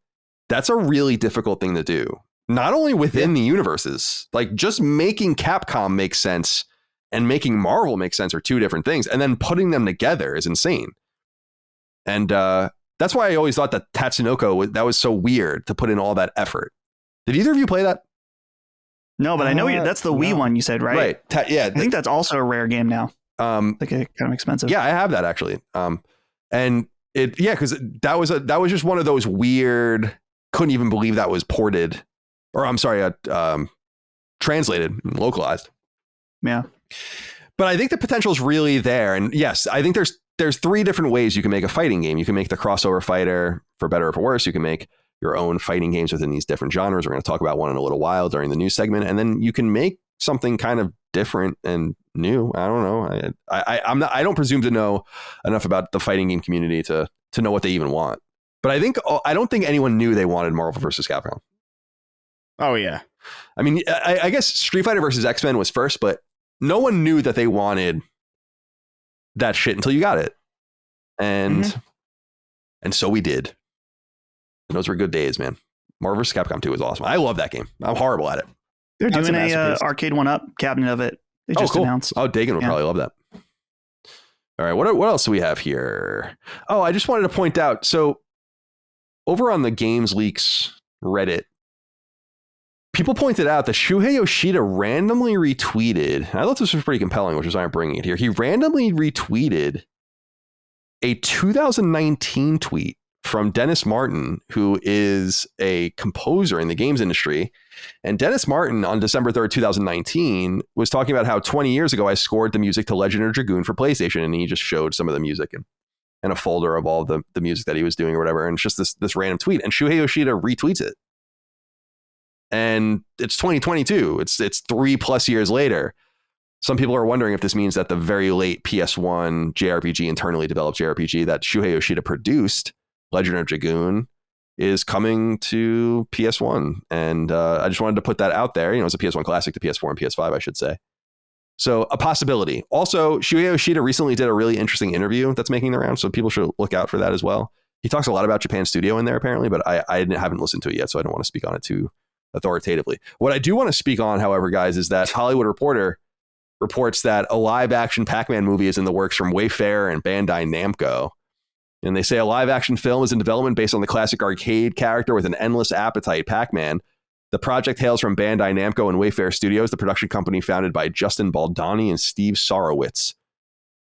that's a really difficult thing to do. Not only within the universes, like just making Capcom make sense and making Marvel make sense are two different things. And then putting them together is insane. And that's why I always thought that Tatsunoko, that was so weird to put in all that effort. Did either of you play that? No, but I know that's the Wii one you said, right? Right. Yeah. I think that's also a rare game now. Like kind of expensive. Yeah, I have that actually. And because that was just one of those weird, couldn't even believe that was ported, or I'm sorry, translated, localized. Yeah. But I think the potential is really there. And yes, I think there's three different ways you can make a fighting game. You can make the crossover fighter, for better or for worse. You can make your own fighting games within these different genres. We're going to talk about one in a little while during the news segment. And then you can make something kind of different and new. I don't know. I don't presume to know enough about the fighting game community to know what they even want. But I don't think anyone knew they wanted Marvel versus Capcom. Oh yeah. I mean, I guess Street Fighter versus X-Men was first, but no one knew that they wanted that shit until you got it. And so we did. And those were good days, man. Marvel vs. Capcom 2 was awesome. I love that game. I'm horrible at it. They're doing a arcade 1-up cabinet of it. They just announced. Oh, Dagan would probably love that. All right, what else do we have here? Oh, I just wanted to point out. So over on the Games Leaks Reddit, people pointed out that Shuhei Yoshida randomly retweeted, and I thought this was pretty compelling, which is why I'm bringing it here. He randomly retweeted a 2019 tweet from Dennis Martin, who is a composer in the games industry. And Dennis Martin on December 3rd, 2019 was talking about how 20 years ago I scored the music to Legend of Dragoon for PlayStation, and he just showed some of the music and a folder of all the music that he was doing or whatever. And it's just this random tweet, and Shuhei Yoshida retweets it. And it's 2022. It's 3+ years later. Some people are wondering if this means that the very late PS1 JRPG, internally developed JRPG that Shuhei Yoshida produced, Legend of Dragoon, is coming to PS1. And I just wanted to put that out there. You know, it's a PS1 classic to PS4 and PS5, I should say. So a possibility. Also, Shuhei Yoshida recently did a really interesting interview that's making the round, so people should look out for that as well. He talks a lot about Japan Studio in there, apparently, but I haven't listened to it yet, so I don't want to speak on it too authoritatively. What I do want to speak on, however, guys, is that Hollywood Reporter reports that a live-action Pac-Man movie is in the works from Wayfair and Bandai Namco. And they say a live-action film is in development based on the classic arcade character with an endless appetite, Pac-Man. The project hails from Bandai Namco and Wayfair Studios, the production company founded by Justin Baldoni and Steve Sarowitz.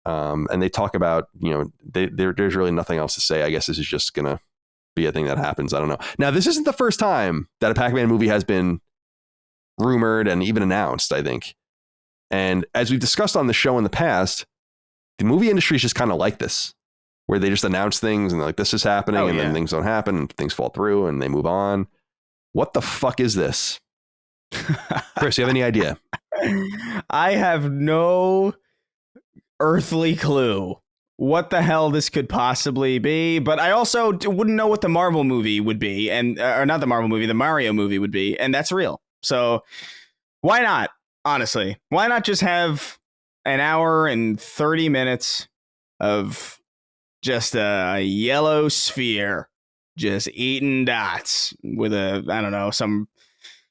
And they talk about, you know, there's really nothing else to say. I guess this is just going to be a thing that happens. I don't know. Now, this isn't the first time that a Pac-Man movie has been rumored and even announced, I think. And as we've discussed on the show in the past, the movie industry is just kind of like this, where they just announce things and they're like, this is happening, then things don't happen and things fall through and they move on. What the fuck is this? Chris, you have any idea? I have no earthly clue what the hell this could possibly be, but I also wouldn't know what the Marvel movie would be, and or not the Marvel movie, the Mario movie would be, and that's real. So why not? Honestly, why not just have an hour and 30 minutes of just a yellow sphere just eating dots with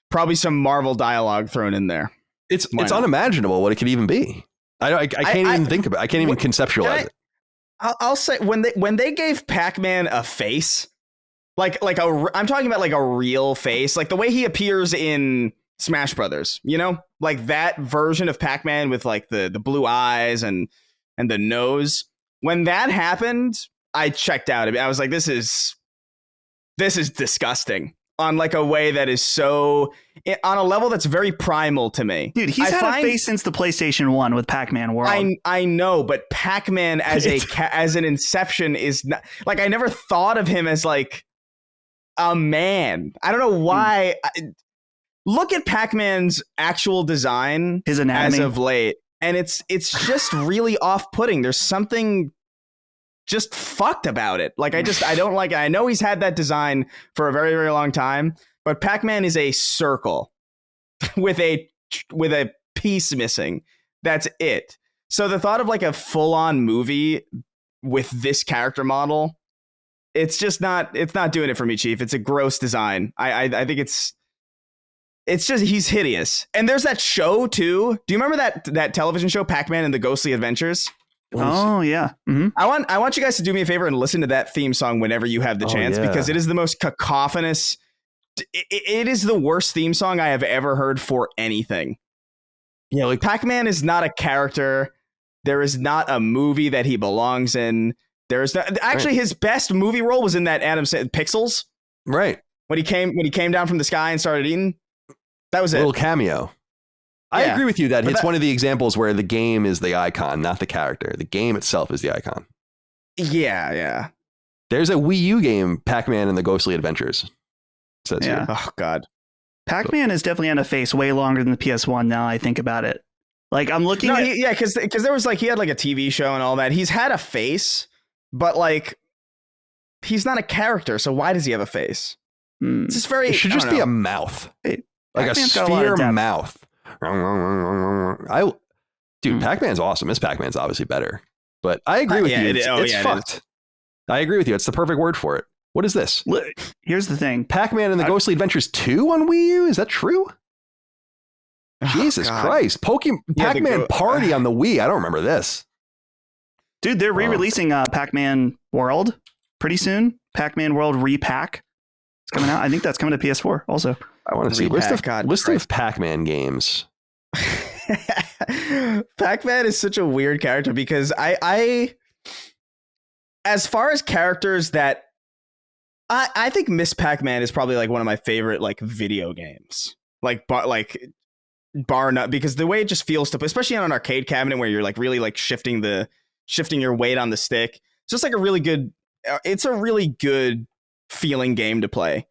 probably some Marvel dialogue thrown in there. It's unimaginable what it could even be. I can't even think about it. I can't even conceptualize it. I'll say when they gave Pac-Man a face, I'm talking about like a real face, like the way he appears in Smash Brothers, you know, like that version of Pac-Man with like the blue eyes and the nose. When that happened, I checked out. I was like, this is disgusting on like a way that is on a level that's very primal to me. Dude, he's had a face since the PlayStation 1 with Pac-Man World. I know, but Pac-Man as an inception is not, like, I never thought of him as like a man. I don't know why. Look at Pac-Man's actual design, his anatomy, as of late, and it's just really off-putting. There's something just fucked about it. Like, I don't like it. I know he's had that design for a very, very long time, but Pac-Man is a circle with a piece missing. That's it. So the thought of like a full-on movie with this character model, it's not doing it for me, Chief. It's a gross design. I think it's just, he's hideous. And there's that show too. Do you remember that television show, Pac-Man and the Ghostly Adventures? Oh yeah. Mm-hmm. I want you guys to do me a favor and listen to that theme song whenever you have the chance, because it is the most cacophonous. It is the worst theme song I have ever heard for anything. Yeah, like Pac-Man is not a character. There is not a movie that he belongs in. There is not, actually his best movie role was in that Adam Pixels. Right. When he came down from the sky and started eating. That was a little cameo. I agree with you that it's one of the examples where the game is the icon, not the character. The game itself is the icon. Yeah. There's a Wii U game, Pac-Man and the Ghostly Adventures. Says here. Oh God. Pac-Man is definitely on a face way longer than the PS1 now I think about it. Like I'm looking at because there was like he had like a TV show and all that. He's had a face, but like he's not a character, so why does he have a face? It's just very. It should just be a mouth. Like Pac-Man's a sphere mouth. Dude, Pac-Man's awesome. This Pac-Man's obviously better. But I agree with you. It's fucked. I agree with you. It's the perfect word for it. What is this? Here's the thing. Pac-Man and the Ghostly Adventures 2 on Wii U? Is that true? Jesus Christ. Pac-Man Party on the Wii. I don't remember this. Dude, they're re-releasing Pac-Man World pretty soon. Pac-Man World Repack. It's coming out. I think that's coming to PS4 also. I want to see list of Pac-Man games. Pac-Man is such a weird character because I as far as characters that I think Miss Pac-Man is probably like one of my favorite like video games. Bar none, because the way it just feels to, especially on an arcade cabinet where you're like really like shifting your weight on the stick. It's just like it's a really good feeling game to play.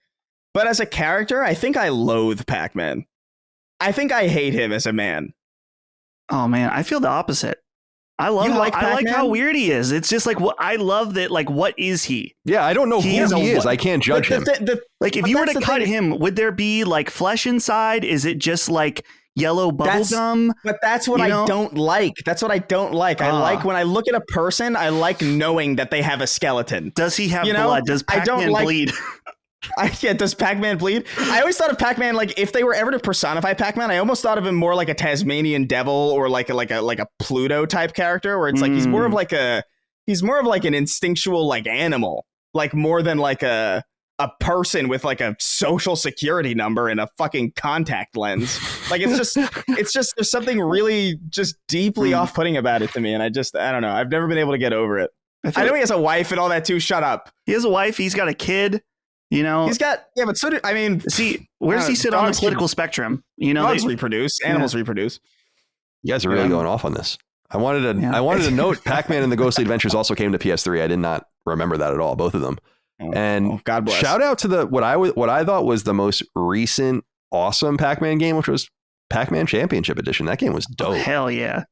But as a character, I think I loathe Pac-Man. I think I hate him as a man. Oh man, I feel the opposite. I like how weird he is. It's just like I love that. Like, what is he? Yeah, I don't know who he is. I can't judge him. Like, if you were to cut him, would there be like flesh inside? Is it just like yellow bubble gum? But that's what I don't like. That's what I don't like. I like when I look at a person, I like knowing that they have a skeleton. Does he have blood? Does Pac-Man bleed? Does Pac-Man bleed? I always thought of Pac-Man like if they were ever to personify Pac-Man, I almost thought of him more like a Tasmanian devil or like a Pluto type character, where it's like he's more of like an instinctual like animal, like more than like a person with like a social security number and a fucking contact lens. Like it's just there's something really just deeply off-putting about it to me, and I don't know. I've never been able to get over it. I know he has a wife and all that too. Shut up. He has a wife. He's got a kid. You know, he's got but so do I mean. See, where does he sit on the political spectrum? You know, dogs reproduce, animals reproduce. You guys are really going off on this. I wanted to note Pac-Man and the Ghostly Adventures also came to PS3. I did not remember that at all. Both of them. God bless. Shout out to what I thought was the most recent awesome Pac-Man game, which was Pac-Man Championship Edition. That game was dope. Oh, hell yeah!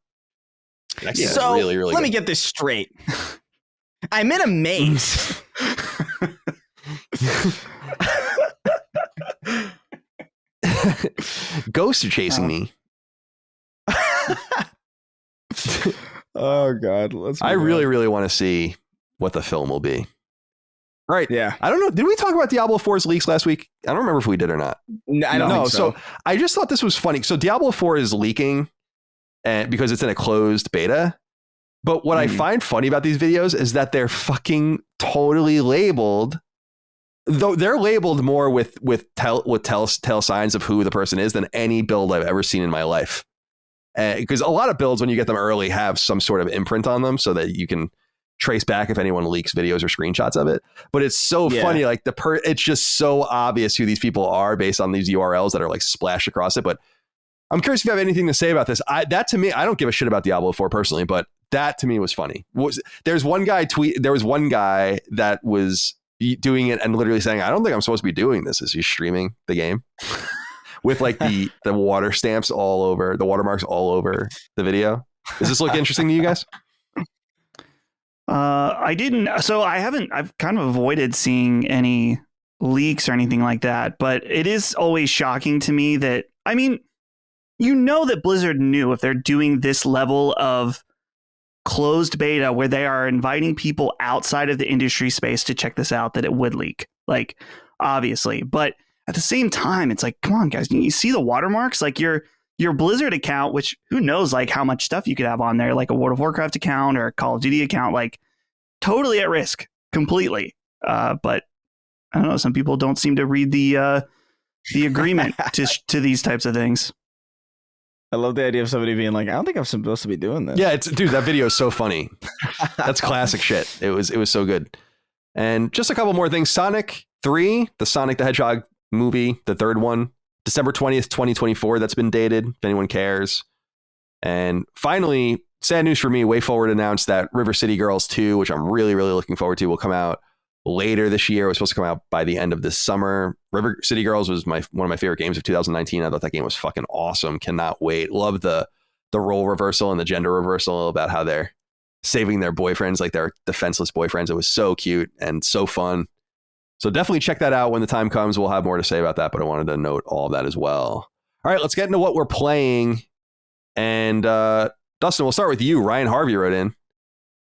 That game was really, really. Let me get this straight. I'm in a maze. Ghosts are chasing me. Oh God! I really want to see what the film will be. Right? Yeah. I don't know. Did we talk about Diablo 4's leaks last week? I don't remember if we did or not. I don't know. So I just thought this was funny. So Diablo 4 is leaking, and because it's in a closed beta. But what I find funny about these videos is that they're fucking totally labeled. Though they're labeled more with tell signs of who the person is than any build I've ever seen in my life. Because a lot of builds, when you get them early, have some sort of imprint on them so that you can trace back if anyone leaks videos or screenshots of it. But it's so funny, like it's just so obvious who these people are based on these URLs that are like splashed across it. But I'm curious if you have anything to say about this. That to me, I don't give a shit about Diablo 4 personally, but that to me was funny. There was one guy that was doing it and literally saying, I don't think I'm supposed to be doing this. Is he streaming the game with like the water stamps all over, the watermarks all over the video? Does this look interesting to you guys? I didn't. So I've kind of avoided seeing any leaks or anything like that, but it is always shocking to me that, I mean, you know that Blizzard knew if they're doing this level of closed beta where they are inviting people outside of the industry space to check this out, that it would leak, like, obviously. But at the same time, it's like, come on, guys, you see the watermarks? Like, you're your Blizzard account, which who knows like how much stuff you could have on there, like a World of Warcraft account or a Call of Duty account, like totally at risk completely. But I don't know, some people don't seem to read the agreement to these types of things. I love the idea of somebody being like, I don't think I'm supposed to be doing this. Yeah, dude, that video is so funny. That's classic shit. It was so good. And just a couple more things. Sonic 3, the Sonic the Hedgehog movie, the third one, December 20th, 2024. That's been dated, if anyone cares. And finally, sad news for me, WayForward announced that River City Girls 2, which I'm really, really looking forward to, will come out later this year. It was supposed to come out by the end of this summer. River City Girls was one of my favorite games of 2019. I thought that game was fucking awesome. Cannot wait. Love the role reversal and the gender reversal about how they're saving their boyfriends, like their defenseless boyfriends. It was so cute and so fun. So definitely check that out when the time comes. We'll have more to say about that, but I wanted to note all of that as well. All right, let's get into what we're playing. And Dustin, we'll start with you. Ryan Harvey wrote in.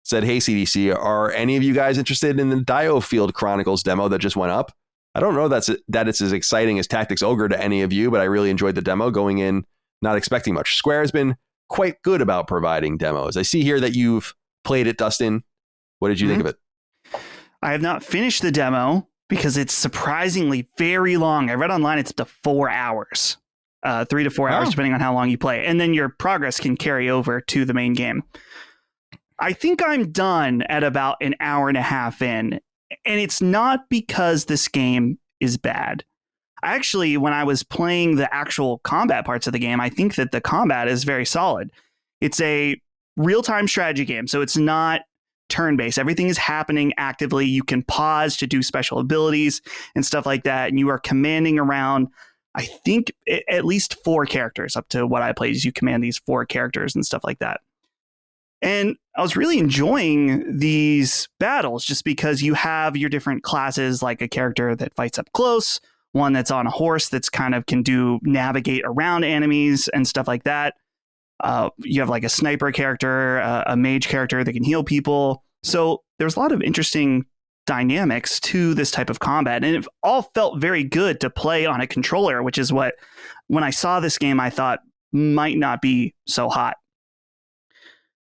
Said, hey, CDC, are any of you guys interested in the Diofield Chronicles demo that just went up? I don't know that it's as exciting as Tactics Ogre to any of you, but I really enjoyed the demo going in, not expecting much. Square has been quite good about providing demos. I see here that you've played it, Dustin. What did you think of it? I have not finished the demo because it's surprisingly very long. I read online it's up to 4 hours, 3 to 4 hours, depending on how long you play. And then your progress can carry over to the main game. I think I'm done at about an hour and a half in, and it's not because this game is bad. Actually, when I was playing the actual combat parts of the game, I think that the combat is very solid. It's a real-time strategy game, so it's not turn-based. Everything is happening actively. You can pause to do special abilities and stuff like that, and you are commanding around, I think, at least 4 characters. Up to what I played is you command these 4 characters and stuff like that. And I was really enjoying these battles just because you have your different classes, like a character that fights up close, one that's on a horse that's kind of can navigate around enemies and stuff like that. You have like a sniper character, a mage character that can heal people. So there's a lot of interesting dynamics to this type of combat. And it all felt very good to play on a controller, which is what, when I saw this game, I thought might not be so hot.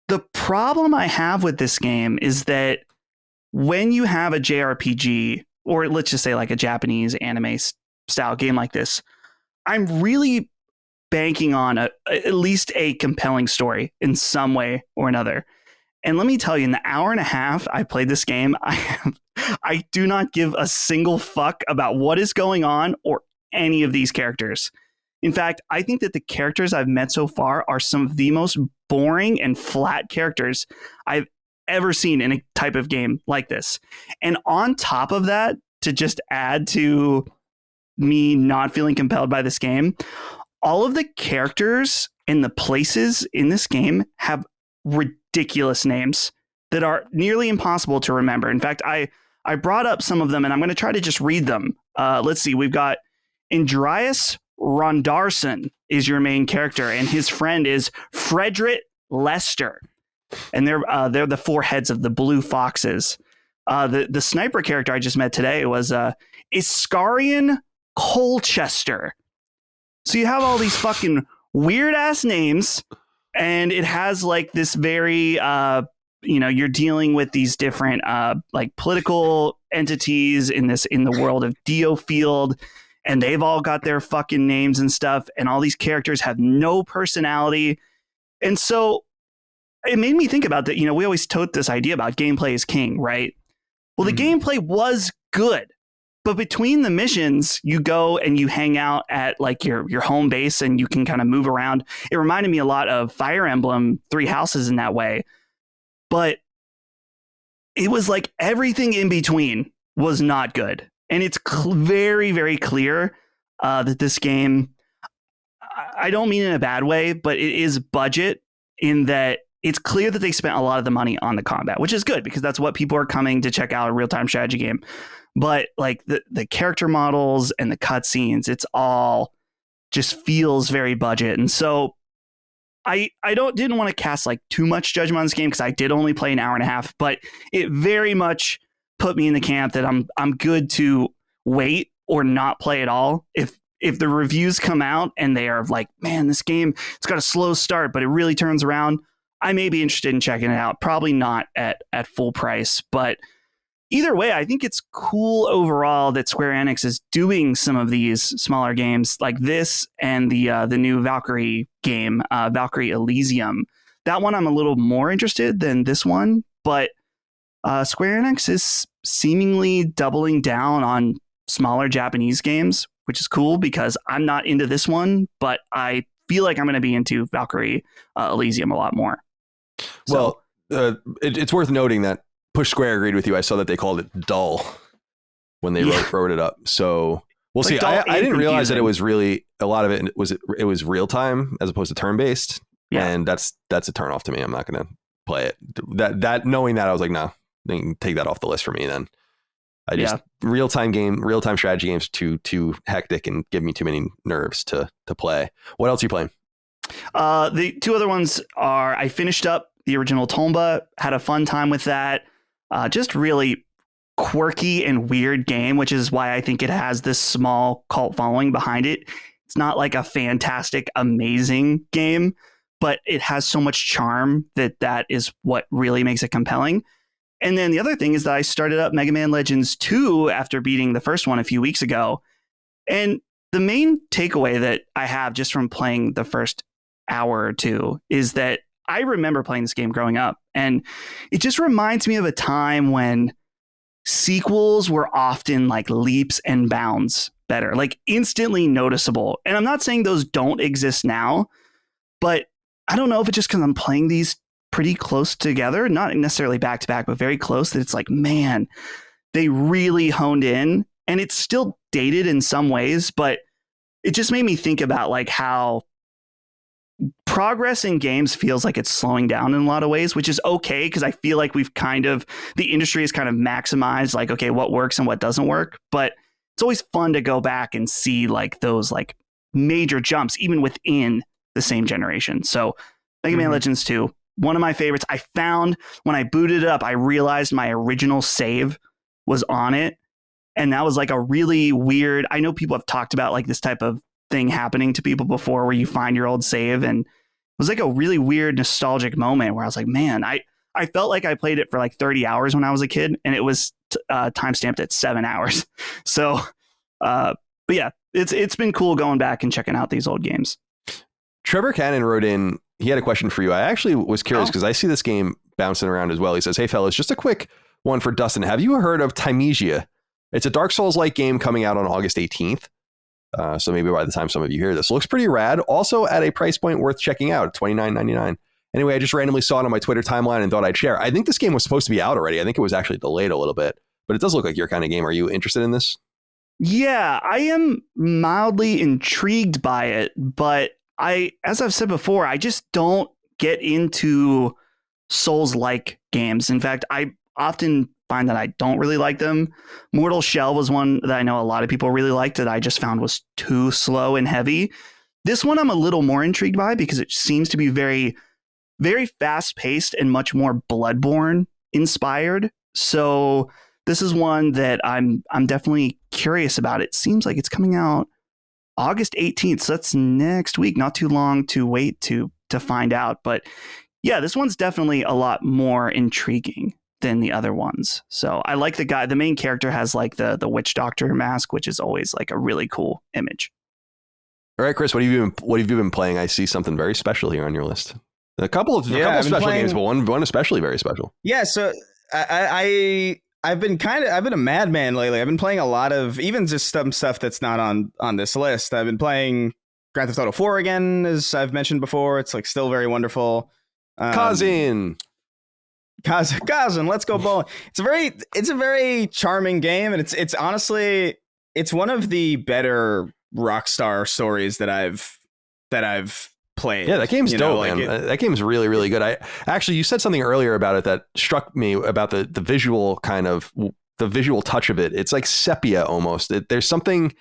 The problem I have with this game is that when you have a JRPG, or let's just say like a Japanese anime style game like this, I'm really banking on at least a compelling story in some way or another. And let me tell you, in the hour and a half I played this game, I do not give a single fuck about what is going on or any of these characters. In fact, I think that the characters I've met so far are some of the most boring and flat characters I've ever seen in a type of game like this. And on top of that, to just add to me not feeling compelled by this game, all of the characters and the places in this game have ridiculous names that are nearly impossible to remember. In fact, I brought up some of them and I'm going to try to just read them. Let's see. We've got Andreas Rondarson is your main character, and his friend is Frederick Lester. And they're the 4 heads of the Blue Foxes. The sniper character I just met today was Iskarian Colchester. So you have all these fucking weird ass names, and it has like this very you're dealing with these different like political entities in the world of Diofield, and they've all got their fucking names and stuff, and all these characters have no personality. And so it made me think about that. We always tote this idea about gameplay is king, right? Well, the gameplay was good, but between the missions, you go and you hang out at like your home base and you can kind of move around. It reminded me a lot of Fire Emblem 3 Houses in that way, but it was like everything in between was not good. And it's very, very clear that this game, I don't mean in a bad way, but it is budget in that it's clear that they spent a lot of the money on the combat, which is good because that's what people are coming to check out, a real-time strategy game. But like the character models and the cutscenes, it's all just feels very budget. And so I didn't want to cast like too much judgment on this game because I did only play an hour and a half, but it very much put me in the camp that I'm good to wait or not play at all if if the reviews come out and they are like, man, this game, it's got a slow start, but it really turns around, I may be interested in checking it out. Probably not at full price, but either way, I think it's cool overall that Square Enix is doing some of these smaller games like this and the new Valkyrie game, Valkyrie Elysium. That one I'm a little more interested than this one, but Square Enix is seemingly doubling down on smaller Japanese games, which is cool because I'm not into this one, but I feel like I'm going to be into Valkyrie Elysium a lot more. Well, it's worth noting that Push Square agreed with you. I saw that they called it dull when they wrote it up. So we'll see. I didn't realize that it was really a lot of it was real time as opposed to turn based. Yeah. And that's a turnoff to me. I'm not going to play it. That knowing that, I was like, no, they can take that off the list for me. Then I just real time strategy games too hectic and give me too many nerves to play. What else are you playing? The two other ones are I finished up the original Tomba, had a fun time with that. Just really quirky and weird game, which is why I think it has this small cult following behind it. It's not like a fantastic, amazing game, but it has so much charm that is what really makes it compelling. And then the other thing is that I started up Mega Man Legends 2 after beating the first one a few weeks ago. And the main takeaway that I have just from playing the first hour or two is that I remember playing this game growing up, and it just reminds me of a time when sequels were often like leaps and bounds better, like instantly noticeable. And I'm not saying those don't exist now, but I don't know if it's just because I'm playing these pretty close together, not necessarily back to back, but very close, that it's like, man, they really honed in, and it's still dated in some ways, but it just made me think about like how progress in games feels like it's slowing down in a lot of ways, which is okay, because I feel like the industry has kind of maximized like, okay, what works and what doesn't work. But it's always fun to go back and see like those like major jumps, even within the same generation. So Mega Man Legends 2, one of my favorites. I found when I booted it up, I realized my original save was on it. And that was like a really weird, I know people have talked about like this type of thing happening to people before where you find your old save, and it was like a really weird nostalgic moment where I was like, man, I felt like I played it for like 30 hours when I was a kid, and it was timestamped at 7 hours. So but yeah, it's been cool going back and checking out these old games. Trevor Cannon wrote in, he had a question for you. I actually was curious because I see this game bouncing around as well. He says, hey fellas, just a quick one for Dustin. Have you heard of Tymesia? It's a Dark Souls-like game coming out on August 18th. So maybe by the time some of you hear this, looks pretty rad. Also at a price point worth checking out, $29.99. Anyway, I just randomly saw it on my Twitter timeline and thought I'd share. I think this game was supposed to be out already. I think it was actually delayed a little bit, but it does look like your kind of game. Are you interested in this? Yeah, I am mildly intrigued by it, but as I've said before, I just don't get into Souls-like games. In fact, I often find that I don't really like them. Mortal Shell was one that I know a lot of people really liked that I just found was too slow and heavy. This one I'm a little more intrigued by because it seems to be very, very fast-paced and much more Bloodborne inspired. So this is one that I'm definitely curious about. It seems like it's coming out August 18th, so that's next week. Not too long to wait to find out. But yeah, this one's definitely a lot more intriguing than the other ones. So I like the main character has like the witch doctor mask, which is always like a really cool image. All right, Chris, what have you been playing? I see something very special here on your list. A couple of special games, but one especially very special. Yeah, so I've been a madman lately. I've been playing a lot of even just some stuff that's not on this list. I've been playing Grand Theft Auto 4 again, as I've mentioned before. It's like still very wonderful. Kazin, let's go bowling. It's a very charming game, and it's honestly one of the better Rockstar stories that I've played. Yeah, that game's dope, man. That game's really, really good. You said something earlier about it that struck me about the visual the visual touch of it. It's like sepia almost. There's something,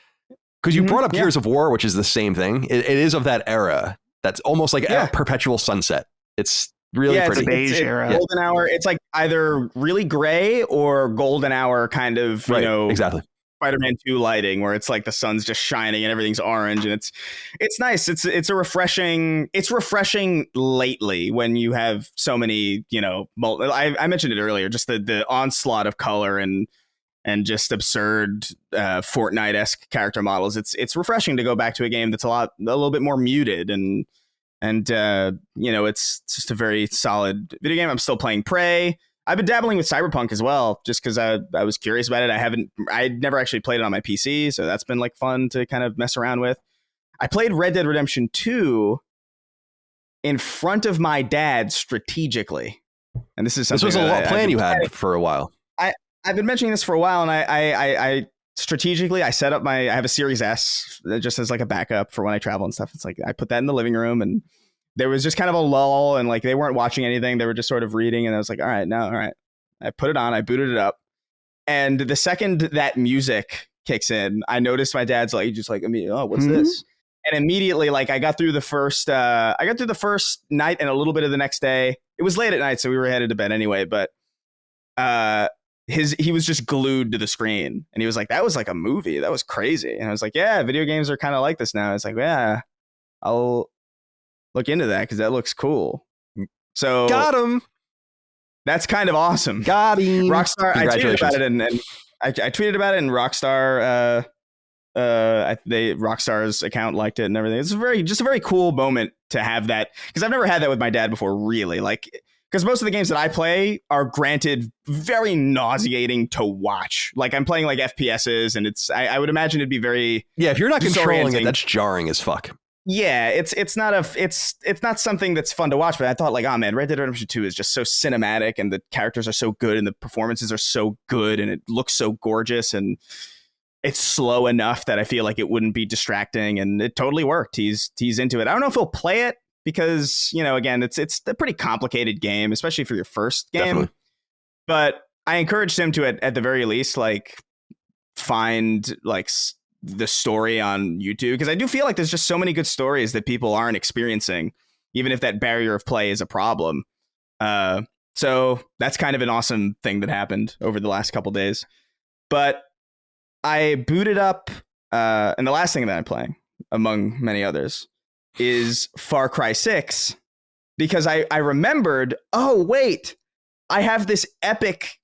because you brought up Gears of War, which is the same thing. It is of that era. That's almost like a perpetual sunset. It's really pretty. It's beige era. Golden hour. It's like either really gray or golden hour kind of, exactly. Spider-Man 2 lighting where it's like the sun's just shining and everything's orange, and it's nice. It's refreshing lately when you have so many, I mentioned it earlier, just the onslaught of color and just absurd Fortnite-esque character models. It's refreshing to go back to a game that's a little bit more muted and it's just a very solid video game. I'm still playing Prey. I've been dabbling with Cyberpunk as well, just because I was curious about it. I'd never actually played it on my PC, so that's been like fun to kind of mess around with. I played Red Dead Redemption 2 in front of my dad strategically, and this was a plan you had for a while. I've been mentioning this for a while, and I strategically I set up I have a Series S just as like a backup for when I travel and stuff. It's like I put that in the living room, and there was just kind of a lull, and like they weren't watching anything. They were just sort of reading. And I was like, all right. I put it on, I booted it up. And the second that music kicks in, I noticed my dad's like, just like, oh, what's this? And immediately, like I got through the first night and a little bit of the next day. It was late at night, so we were headed to bed anyway, but he was just glued to the screen, and he was like, that was like a movie. That was crazy. And I was like, yeah, video games are kind of like this now. It's like, yeah, I'll look into that because that looks cool. So got him. That's kind of awesome. Got him. Rockstar. I tweeted about it, and I tweeted about it, and Rockstar. Rockstar's account liked it and everything. It's just a very cool moment to have that, because I've never had that with my dad before. Really, like, because most of the games that I play are granted very nauseating to watch. Like I'm playing like FPSs, and I would imagine it'd be very if you're not controlling it, that's jarring as fuck. Yeah, it's not something that's fun to watch, but I thought like, oh man, Red Dead Redemption 2 is just so cinematic, and the characters are so good, and the performances are so good, and it looks so gorgeous, and it's slow enough that I feel like it wouldn't be distracting, and it totally worked. He's into it. I don't know if he'll play it because, again, it's a pretty complicated game, especially for your first game. Definitely. But I encouraged him to at the very least like find like the story on YouTube, because I do feel like there's just so many good stories that people aren't experiencing, even if that barrier of play is a problem. So that's kind of an awesome thing that happened over the last couple days. But I booted up, and the last thing that I'm playing, among many others, is Far Cry 6, because I remembered, oh wait, I have this Epic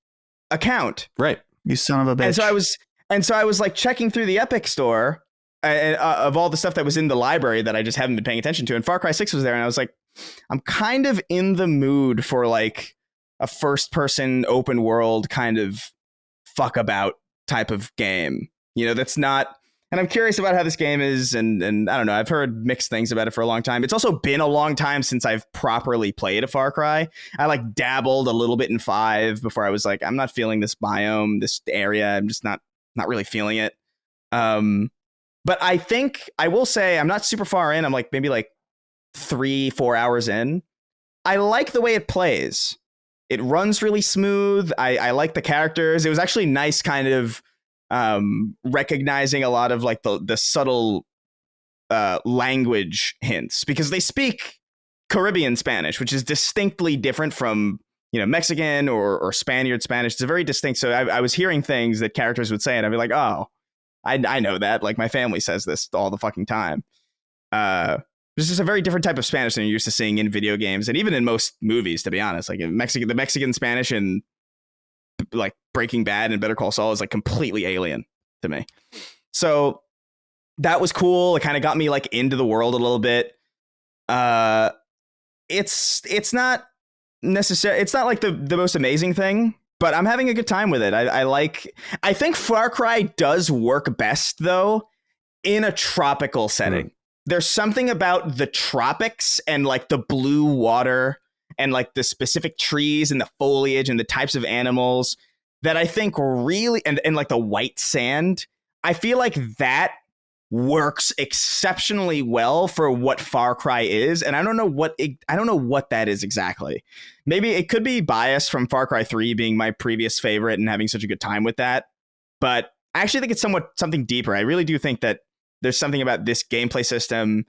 account. Right. You son of a bitch. And so I was like checking through the Epic store of all the stuff that was in the library that I just haven't been paying attention to. And Far Cry 6 was there. And I was like, I'm kind of in the mood for like a first person open world kind of fuck about type of game, that's not. And I'm curious about how this game is. And I don't know. I've heard mixed things about it for a long time. It's also been a long time since I've properly played a Far Cry. I like dabbled a little bit in 5 before I was like, I'm not feeling this biome, this area. I'm just not really feeling it. But I think I will say I'm not super far in. I'm like maybe like 3-4 hours in. I like the way it plays. It runs really smooth. I like the characters. It was actually nice kind of recognizing a lot of like the subtle language hints, because they speak Caribbean Spanish, which is distinctly different from Mexican or Spaniard Spanish. It's a very distinct. So I was hearing things that characters would say, and I'd be like, oh, I know that. Like my family says this all the fucking time. It's just a very different type of Spanish than you're used to seeing in video games, and even in most movies, to be honest. Like the Mexican Spanish in like Breaking Bad and Better Call Saul is like completely alien to me. So that was cool. It kind of got me like into the world a little bit. It's not necessary. It's not like the most amazing thing, but I'm having a good time with it. I think Far Cry does work best though in a tropical setting. There's something about the tropics and like the blue water and like the specific trees and the foliage and the types of animals that I think really, and like the white sand, I feel like that works exceptionally well for what Far Cry is. And I don't know what that is exactly. Maybe it could be biased from Far Cry 3 being my previous favorite and having such a good time with that. But I actually think it's something deeper. I really do think that there's something about this gameplay system,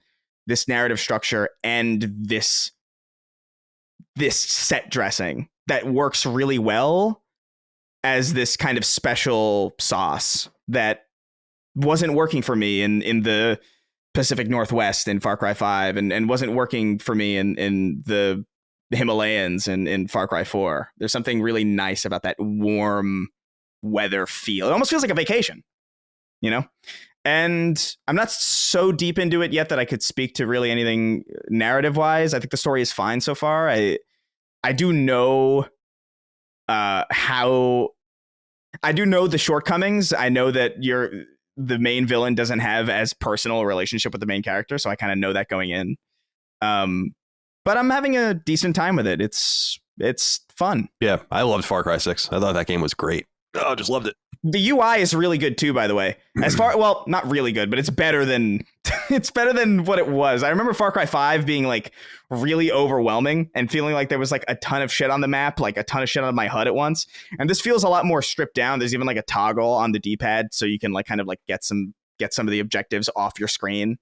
this narrative structure, and this set dressing that works really well. as this kind of special sauce that wasn't working for me in the Pacific Northwest in Far Cry 5 and wasn't working for me in the Himalayas in Far Cry 4. There's something really nice about that warm weather feel. It almost feels like a vacation, you know? And I'm not so deep into it yet that I could speak to really anything narrative wise. I think the story is fine so far. I do know I do know the shortcomings. I know that the main villain doesn't have as personal a relationship with the main character, so I kind of know that going in. But I'm having a decent time with it. It's fun. Yeah, I loved Far Cry 6. I thought that game was great. Oh, I just loved it. The UI is really good too, by the way. Well, not really good, but it's better than what it was. I remember Far Cry 5 being like really overwhelming and feeling like there was like a ton of shit on the map, like a ton of shit on my HUD at once. And this feels a lot more stripped down. There's even like a toggle on the D-pad so you can like kind of like get some of the objectives off your screen.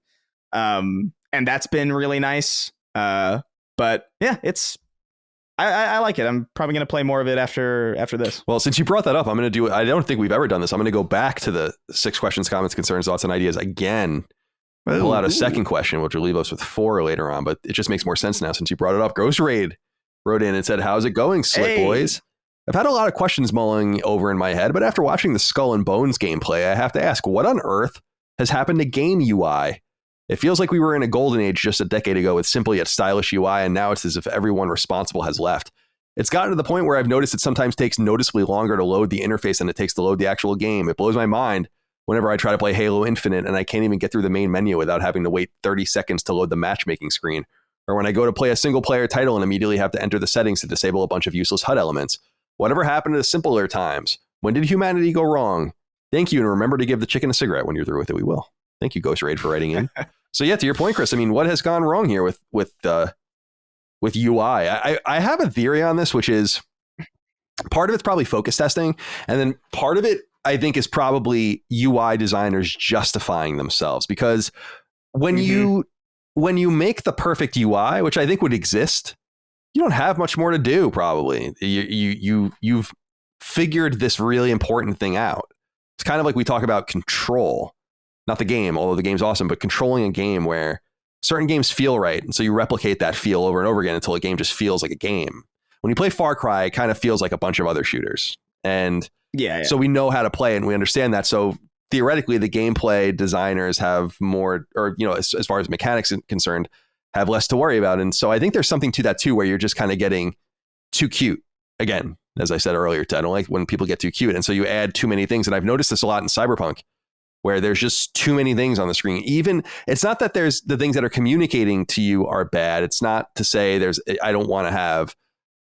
And that's been really nice. But yeah, I like it. I'm probably going to play more of it after this. Well, since you brought that up, I'm going to do it. I don't think we've ever done this. I'm going to go back to the 6 questions, comments, concerns, thoughts, and ideas again. Pull out a second question, which will leave us with 4 later on. But it just makes more sense now since you brought it up. Ghost Raid wrote in and said, "How's it going, Slick Boys? I've had a lot of questions mulling over in my head, but after watching the Skull and Bones gameplay, I have to ask, what on earth has happened to game UI? It feels like we were in a golden age just a decade ago with simple yet stylish UI, and now it's as if everyone responsible has left. It's gotten to the point where I've noticed it sometimes takes noticeably longer to load the interface than it takes to load the actual game. It blows my mind whenever I try to play Halo Infinite and I can't even get through the main menu without having to wait 30 seconds to load the matchmaking screen. Or when I go to play a single player title and immediately have to enter the settings to disable a bunch of useless HUD elements. Whatever happened to the simpler times? When did humanity go wrong? Thank you, and remember to give the chicken a cigarette when you're through with it. We will. Thank you, Ghost Raid, for writing in." So yeah, to your point, Chris, I mean, what has gone wrong here with UI? I have a theory on this, which is part of it's probably focus testing. And then part of it, I think, is probably UI designers justifying themselves, because when you make the perfect UI, which I think would exist, you don't have much more to do. Probably you've figured this really important thing out. It's kind of like we talk about control. Not the game, although the game's awesome, but controlling a game where certain games feel right. And so you replicate that feel over and over again until a game just feels like a game. When you play Far Cry, it kind of feels like a bunch of other shooters. And so we know how to play it and we understand that. So theoretically, the gameplay designers have more, or, you know, as far as mechanics is concerned, have less to worry about. And so I think there's something to that too, where you're just kind of getting too cute. Again, as I said earlier, I don't like when people get too cute. And so you add too many things. And I've noticed this a lot in Cyberpunk, where there's just too many things on the screen. Even it's not that there's the things that are communicating to you are bad. It's not to say I don't want to have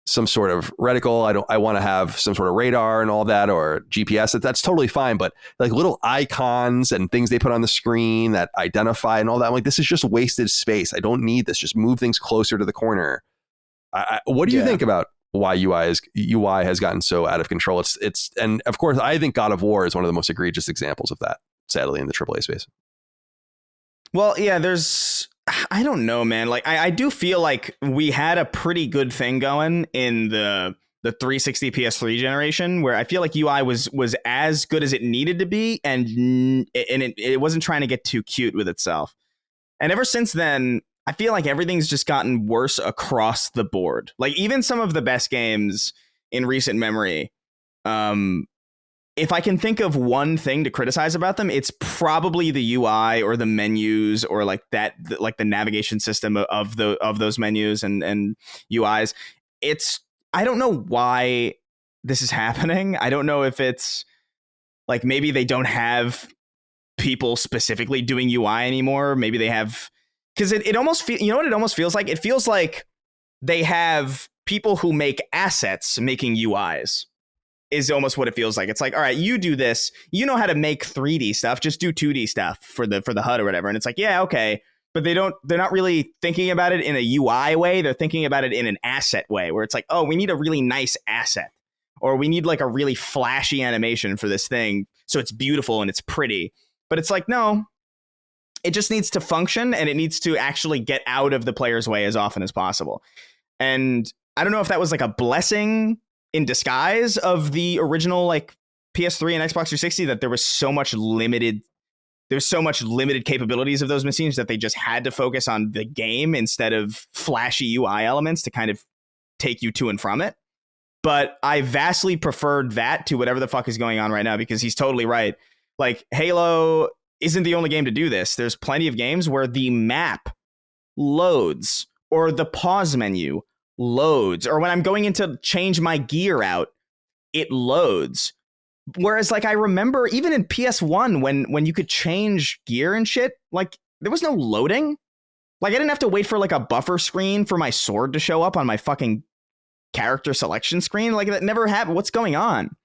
some sort of reticle. I want to have some sort of radar and all that, or GPS. That's totally fine. But like little icons and things they put on the screen that identify and all that, I'm like, this is just wasted space. I don't need this. Just move things closer to the corner. What do you think about why UI has gotten so out of control? It's and of course, I think God of War is one of the most egregious examples of that, sadly, in the AAA space. Well, yeah, I don't know, man. Like, I do feel like we had a pretty good thing going in the 360 PS3 generation, where I feel like UI was as good as it needed to be, and it wasn't trying to get too cute with itself. And ever since then, I feel like everything's just gotten worse across the board. Like, even some of the best games in recent memory, if I can think of one thing to criticize about them, it's probably the UI or the menus, or like the navigation system of those menus and UIs. I don't know why this is happening. I don't know if it's like maybe they don't have people specifically doing UI anymore. Maybe they have, because it almost feels, you know what it almost feels like? It feels like they have people who make assets making UIs. Is almost what it feels like. It's like, all right, you do this. You know how to make 3D stuff. Just do 2D stuff for the HUD or whatever. And it's like, yeah, okay. But they're not really thinking about it in a UI way. They're thinking about it in an asset way, where it's like, oh, we need a really nice asset, or we need like a really flashy animation for this thing, so it's beautiful and it's pretty. But it's like, no, it just needs to function, and it needs to actually get out of the player's way as often as possible. And I don't know if that was like a blessing in disguise of the original like PS3 and Xbox 360 that there was so much limited capabilities of those machines that they just had to focus on the game instead of flashy UI elements to kind of take you to and from it. But I vastly preferred that to whatever the fuck is going on right now, because he's totally right. Like, Halo isn't the only game to do this. There's plenty of games where the map loads, or the pause menu loads, or when I'm going in to change my gear out, it loads. Whereas, like, I remember even in PS1 when you could change gear and shit, like, there was no loading. Like, I didn't have to wait for like a buffer screen for my sword to show up on my fucking character selection screen. Like, that never happened. What's going on?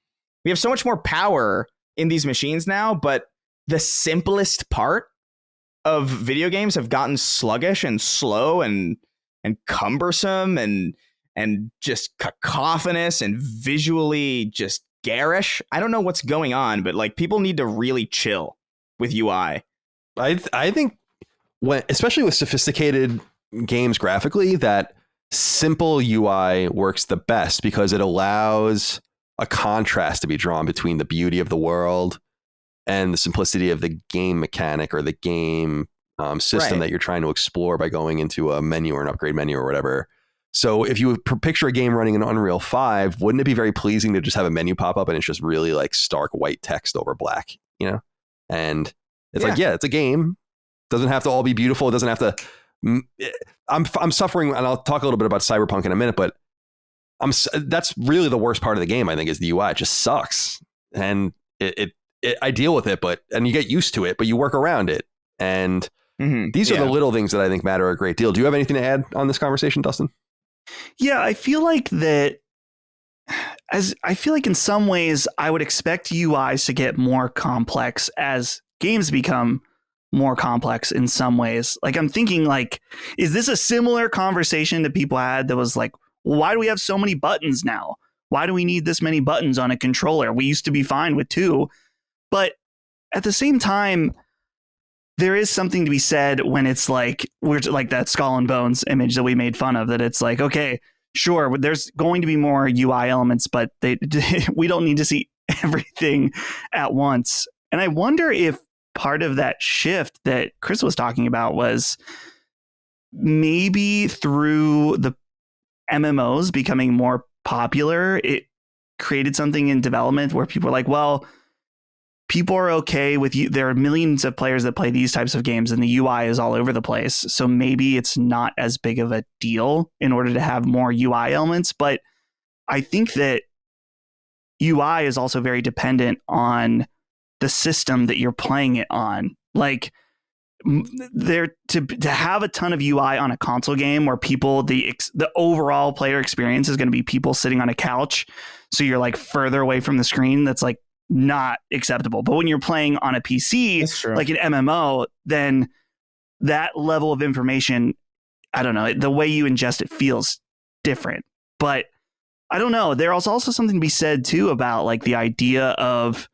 We have so much more power in these machines now, but the simplest part of video games have gotten sluggish and slow and cumbersome and just cacophonous and visually just garish. I don't know what's going on, but like, people need to really chill with UI. I think especially with sophisticated games graphically, that simple UI works the best because it allows a contrast to be drawn between the beauty of the world and the simplicity of the game mechanic or the game system that you're trying to explore by going into a menu or an upgrade menu or whatever. So if you picture a game running in Unreal 5, wouldn't it be very pleasing to just have a menu pop up and it's just really like stark white text over black, you know? And it's like, yeah, it's a game. It doesn't have to all be beautiful. It doesn't have to. I'm suffering, and I'll talk a little bit about Cyberpunk in a minute, but that's really the worst part of the game, I think, is the UI. It just sucks. And I deal with it, and you get used to it, but you work around it. And these are the little things that I think matter a great deal. Do you have anything to add on this conversation, Dustin? Yeah, I feel like in some ways I would expect UIs to get more complex as games become more complex in some ways. Like, I'm thinking, like, is this a similar conversation that people had that was like, why do we have so many buttons now? Why do we need this many buttons on a controller? We used to be fine with 2. But at the same time, there is something to be said when it's like, we're like that Skull and Bones image that we made fun of, that it's like, okay, sure, there's going to be more UI elements, but we don't need to see everything at once. And I wonder if part of that shift that Chris was talking about was maybe through the MMOs becoming more popular, it created something in development where people are like, well, people are okay with you. There are millions of players that play these types of games and the UI is all over the place. So maybe it's not as big of a deal in order to have more UI elements. But I think that UI is also very dependent on the system that you're playing it on. Like, there to have a ton of UI on a console game where people, the overall player experience is going to be people sitting on a couch, so you're like further away from the screen. That's like not acceptable. But when you're playing on a PC, like an MMO, then that level of information, I don't know, the way you ingest it feels different. But I don't know. There's also something to be said too about like the idea of,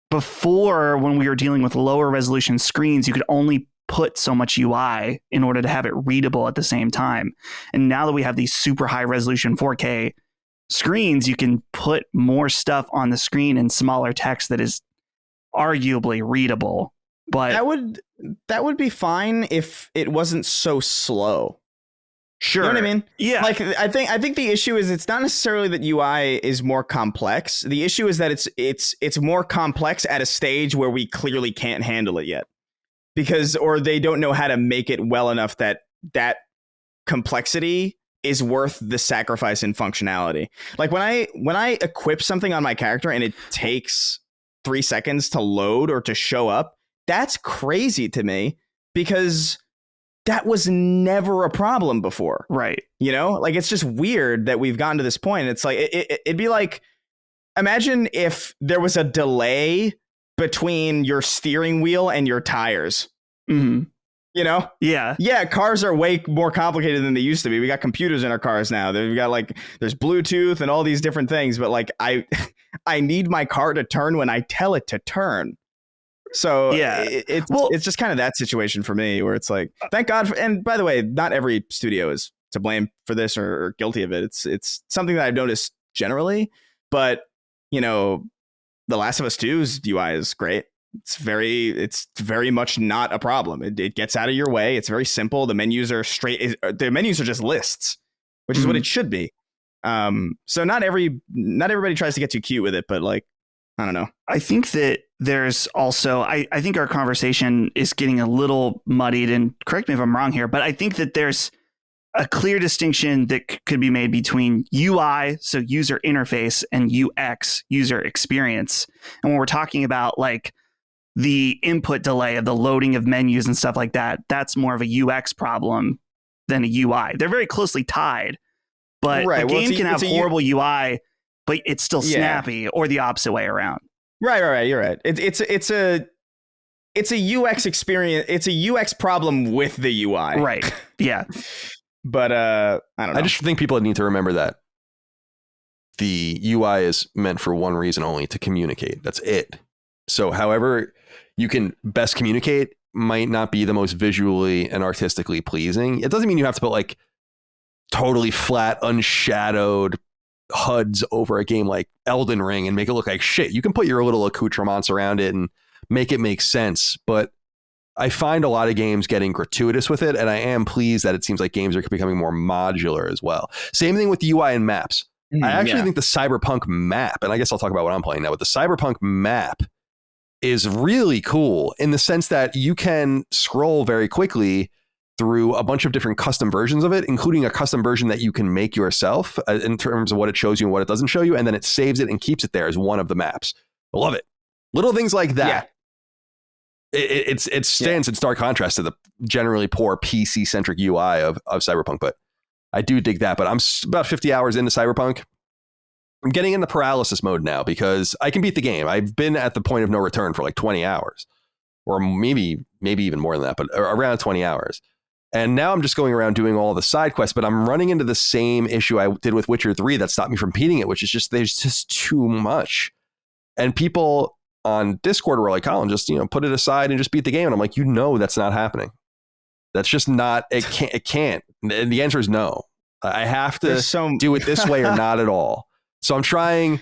before, when we were dealing with lower resolution screens, you could only put so much UI in order to have it readable at the same time. And now that we have these super high resolution 4K screens, you can put more stuff on the screen in smaller text that is arguably readable. But that would be fine if it wasn't so slow. Sure. You know what I mean? Yeah. Like, I think the issue is it's not necessarily that UI is more complex. The issue is that it's more complex at a stage where we clearly can't handle it yet, or they don't know how to make it well enough that complexity is worth the sacrifice in functionality. Like, when I equip something on my character and it takes 3 seconds to load or to show up, that's crazy to me, because that was never a problem before. Right. You know, like, it's just weird that we've gotten to this point. It's like, it'd be like, imagine if there was a delay between your steering wheel and your tires. Mm-hmm. You know? Yeah. Yeah. Cars are way more complicated than they used to be. We got computers in our cars now. We've got like, there's Bluetooth and all these different things. But like, I need my car to turn when I tell it to turn. So yeah, it's just kind of that situation for me where it's like, thank God. And by the way, not every studio is to blame for this or guilty of it. It's something that I've noticed generally, but The Last of Us 2's UI is great. It's very much not a problem. It gets out of your way. It's very simple. The menus are the menus are just lists, which is what it should be. So not everybody tries to get too cute with it, but like, I don't know. I think that there's also, I think our conversation is getting a little muddied, and correct me if I'm wrong here, but I think that there's a clear distinction that could be made between UI, so user interface, and UX, user experience. And when we're talking about like the input delay of the loading of menus and stuff like that, that's more of a UX problem than a UI. They're very closely tied, but a game can have horrible UI, but it's still snappy, or the opposite way around. Right. You're right. It's a UX experience. It's a UX problem with the UI. Right. Yeah. But I don't know. I just think people need to remember that the UI is meant for one reason only, to communicate. That's it. So however you can best communicate might not be the most visually and artistically pleasing. It doesn't mean you have to put like totally flat, unshadowed HUDs over a game like Elden Ring and make it look like shit. You can put your little accoutrements around it and make it make sense. But I find a lot of games getting gratuitous with it, and I am pleased that it seems like games are becoming more modular as well. Same thing with the UI and maps. I actually think the Cyberpunk map, and I guess I'll talk about what I'm playing now, but the Cyberpunk map is really cool in the sense that you can scroll very quickly through a bunch of different custom versions of it, including a custom version that you can make yourself in terms of what it shows you and what it doesn't show you, and then it saves it and keeps it there as one of the maps. I love it. Little things like that. Yeah. It stands in stark contrast to the generally poor PC-centric UI of Cyberpunk, but I do dig that. But I'm about 50 hours into Cyberpunk. I'm getting into paralysis mode now because I can beat the game. I've been at the point of no return for like 20 hours, or maybe even more than that, but around 20 hours. And now I'm just going around doing all the side quests, but I'm running into the same issue I did with Witcher 3 that stopped me from beating it, which is just there's just too much. And people on Discord were like, Colin, just put it aside and just beat the game. And I'm like, that's not happening. That's just not. It can't. And the answer is no. I have to do it this way or not at all. So I'm trying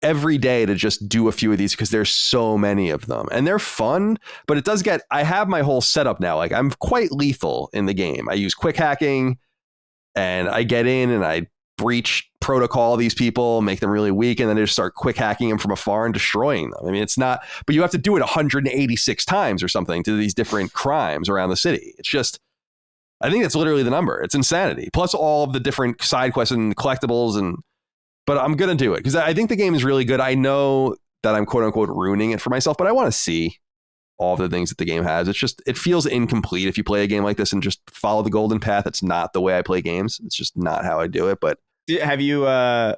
every day to just do a few of these because there's so many of them and they're fun, but it does I have my whole setup now. Like I'm quite lethal in the game. I use quick hacking and I get in and I breach protocol these people, make them really weak, and then they just start quick hacking them from afar and destroying them. I mean, it's not, but you have to do it 186 times or something to these different crimes around the city. It's just, I think that's literally the number. It's insanity. Plus all of the different side quests and collectibles but I'm going to do it because I think the game is really good. I know that I'm quote unquote ruining it for myself, but I want to see all of the things that the game has. It's just, it feels incomplete if you play a game like this and just follow the golden path. It's not the way I play games. It's just not how I do it. But have you done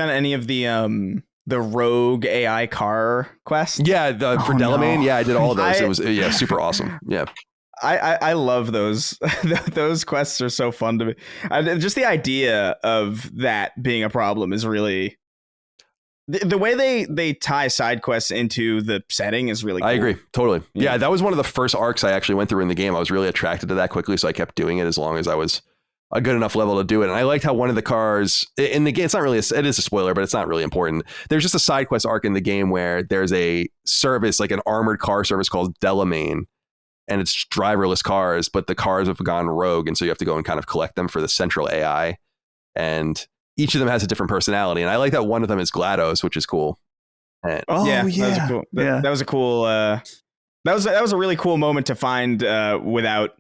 any of the rogue AI car quest? Yeah, for Delamain. No. Yeah, I did all of those. It was super awesome. Yeah. I love those. Those quests are so fun to me. Just the idea of that being a problem is really the way they tie side quests into the setting is really cool. I agree. Totally. Yeah, that was one of the first arcs I actually went through in the game. I was really attracted to that quickly, so I kept doing it as long as I was a good enough level to do it. And I liked how one of the cars in the game, it's not really, it is a spoiler, but it's not really important. There's just a side quest arc in the game where there's a service, like an armored car service called Delamain. And it's driverless cars, but the cars have gone rogue. And so you have to go and kind of collect them for the central AI. And each of them has a different personality. And I like that one of them is GLaDOS, which is cool. And that was a cool, that was a really cool moment to find without.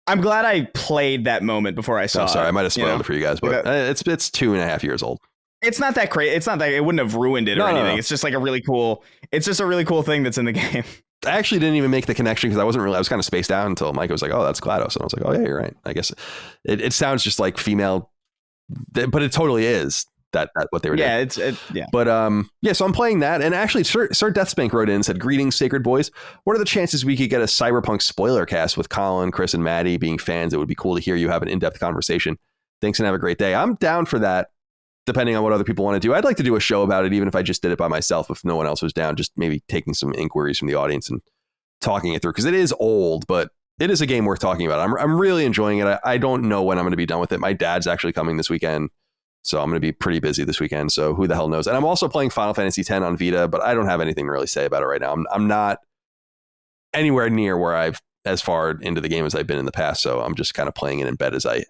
I'm glad I played that moment before I saw it. Sorry, I might have spoiled it for you guys, but it's 2.5 years old. It's not that crazy. It's not that it wouldn't have ruined it or anything. No. It's just like a really cool thing that's in the game. I actually didn't even make the connection because I was kind of spaced out until Mike was like, oh, that's GLaDOS. And I was like, oh, yeah, you're right. I guess it sounds just like female, but it totally is that what they were doing. Yeah. But so I'm playing that. And actually, Sir Deathspank wrote in and said, greetings, sacred boys. What are the chances we could get a Cyberpunk spoiler cast with Colin, Chris, and Maddie being fans? It would be cool to hear you have an in-depth conversation. Thanks and have a great day. I'm down for that. Depending on what other people want to do. I'd like to do a show about it, even if I just did it by myself, if no one else was down, just maybe taking some inquiries from the audience and talking it through. Because it is old, but it is a game worth talking about. I'm really enjoying it. I don't know when I'm going to be done with it. My dad's actually coming this weekend, so I'm going to be pretty busy this weekend. So who the hell knows? And I'm also playing Final Fantasy X on Vita, but I don't have anything to really say about it right now. I'm not anywhere near where I've as far into the game as I've been in the past. So I'm just kind of playing it in bed as I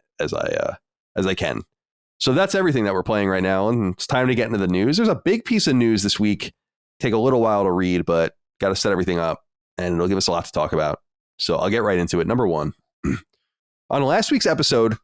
can. So that's everything that we're playing right now. And it's time to get into the news. There's a big piece of news this week. Take a little while to read, but got to set everything up and it'll give us a lot to talk about. So I'll get right into it. Number one, on last week's episode,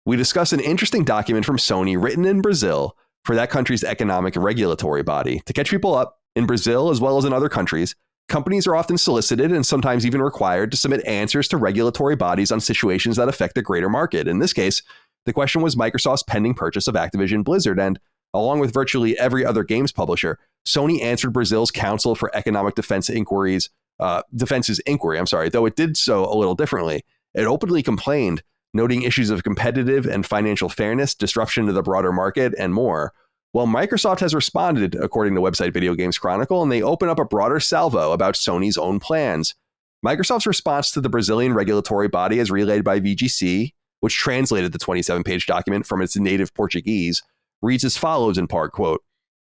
we discussed an interesting document from Sony written in Brazil for that country's economic regulatory body. To catch people up, in Brazil, as well as in other countries, companies are often solicited and sometimes even required to submit answers to regulatory bodies on situations that affect the greater market. In this case, the question was Microsoft's pending purchase of Activision Blizzard, and along with virtually every other games publisher, Sony answered Brazil's Council for Economic Defense's inquiry, though it did so a little differently. It openly complained, noting issues of competitive and financial fairness, disruption to the broader market, and more. Well, Microsoft has responded, according to website Video Games Chronicle, and they open up a broader salvo about Sony's own plans. Microsoft's response to the Brazilian regulatory body, as relayed by VGC, which translated the 27-page document from its native Portuguese, reads as follows in part, quote,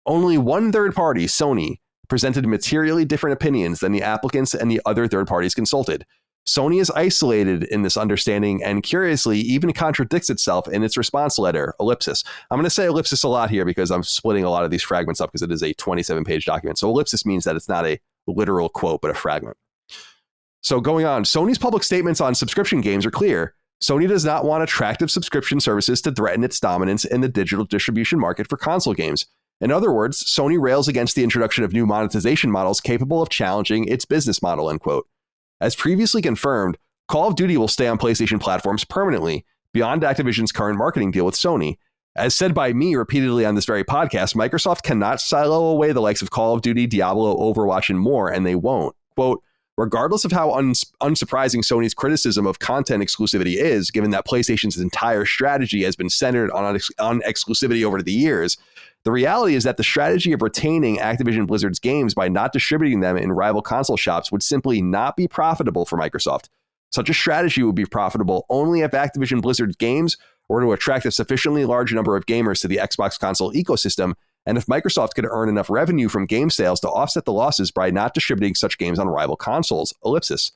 "Only one third party, Sony, presented materially different opinions than the applicants and the other third parties consulted. Sony is isolated in this understanding and, curiously, even contradicts itself in its response letter, ellipsis." I'm going to say ellipsis a lot here because I'm splitting a lot of these fragments up because it is a 27-page document. So ellipsis means that it's not a literal quote, but a fragment. So going on, Sony's public statements on subscription games are clear. Sony does not want attractive subscription services to threaten its dominance in the digital distribution market for console games. In other words, Sony rails against the introduction of new monetization models capable of challenging its business model, end quote. As previously confirmed, Call of Duty will stay on PlayStation platforms permanently, beyond Activision's current marketing deal with Sony. As said by me repeatedly on this very podcast, Microsoft cannot silo away the likes of Call of Duty, Diablo, Overwatch, and more, and they won't. Quote, "Regardless of how unsurprising Sony's criticism of content exclusivity is, given that PlayStation's entire strategy has been centered on exclusivity over the years, the reality is that the strategy of retaining Activision Blizzard's games by not distributing them in rival console shops would simply not be profitable for Microsoft. Such a strategy would be profitable only if Activision Blizzard's games were to attract a sufficiently large number of gamers to the Xbox console ecosystem, and if Microsoft could earn enough revenue from game sales to offset the losses by not distributing such games on rival consoles, ellipsis.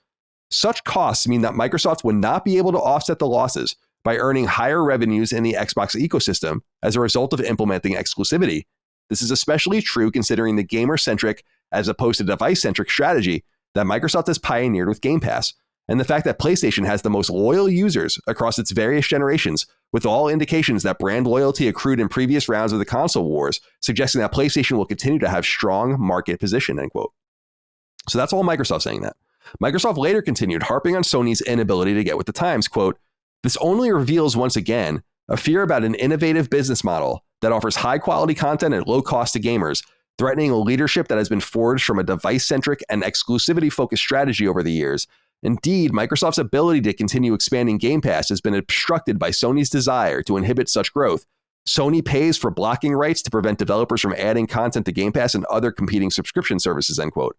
Such costs mean that Microsoft would not be able to offset the losses by earning higher revenues in the Xbox ecosystem as a result of implementing exclusivity. This is especially true considering the gamer-centric as opposed to device-centric strategy that Microsoft has pioneered with Game Pass, and the fact that PlayStation has the most loyal users across its various generations, with all indications that brand loyalty accrued in previous rounds of the console wars, suggesting that PlayStation will continue to have strong market position, end quote. So that's all Microsoft saying that. Microsoft later continued, harping on Sony's inability to get with the times, quote, "This only reveals once again a fear about an innovative business model that offers high-quality content at low cost to gamers, threatening a leadership that has been forged from a device-centric and exclusivity-focused strategy over the years. Indeed, Microsoft's ability to continue expanding Game Pass has been obstructed by Sony's desire to inhibit such growth. Sony pays for blocking rights to prevent developers from adding content to Game Pass and other competing subscription services," end quote.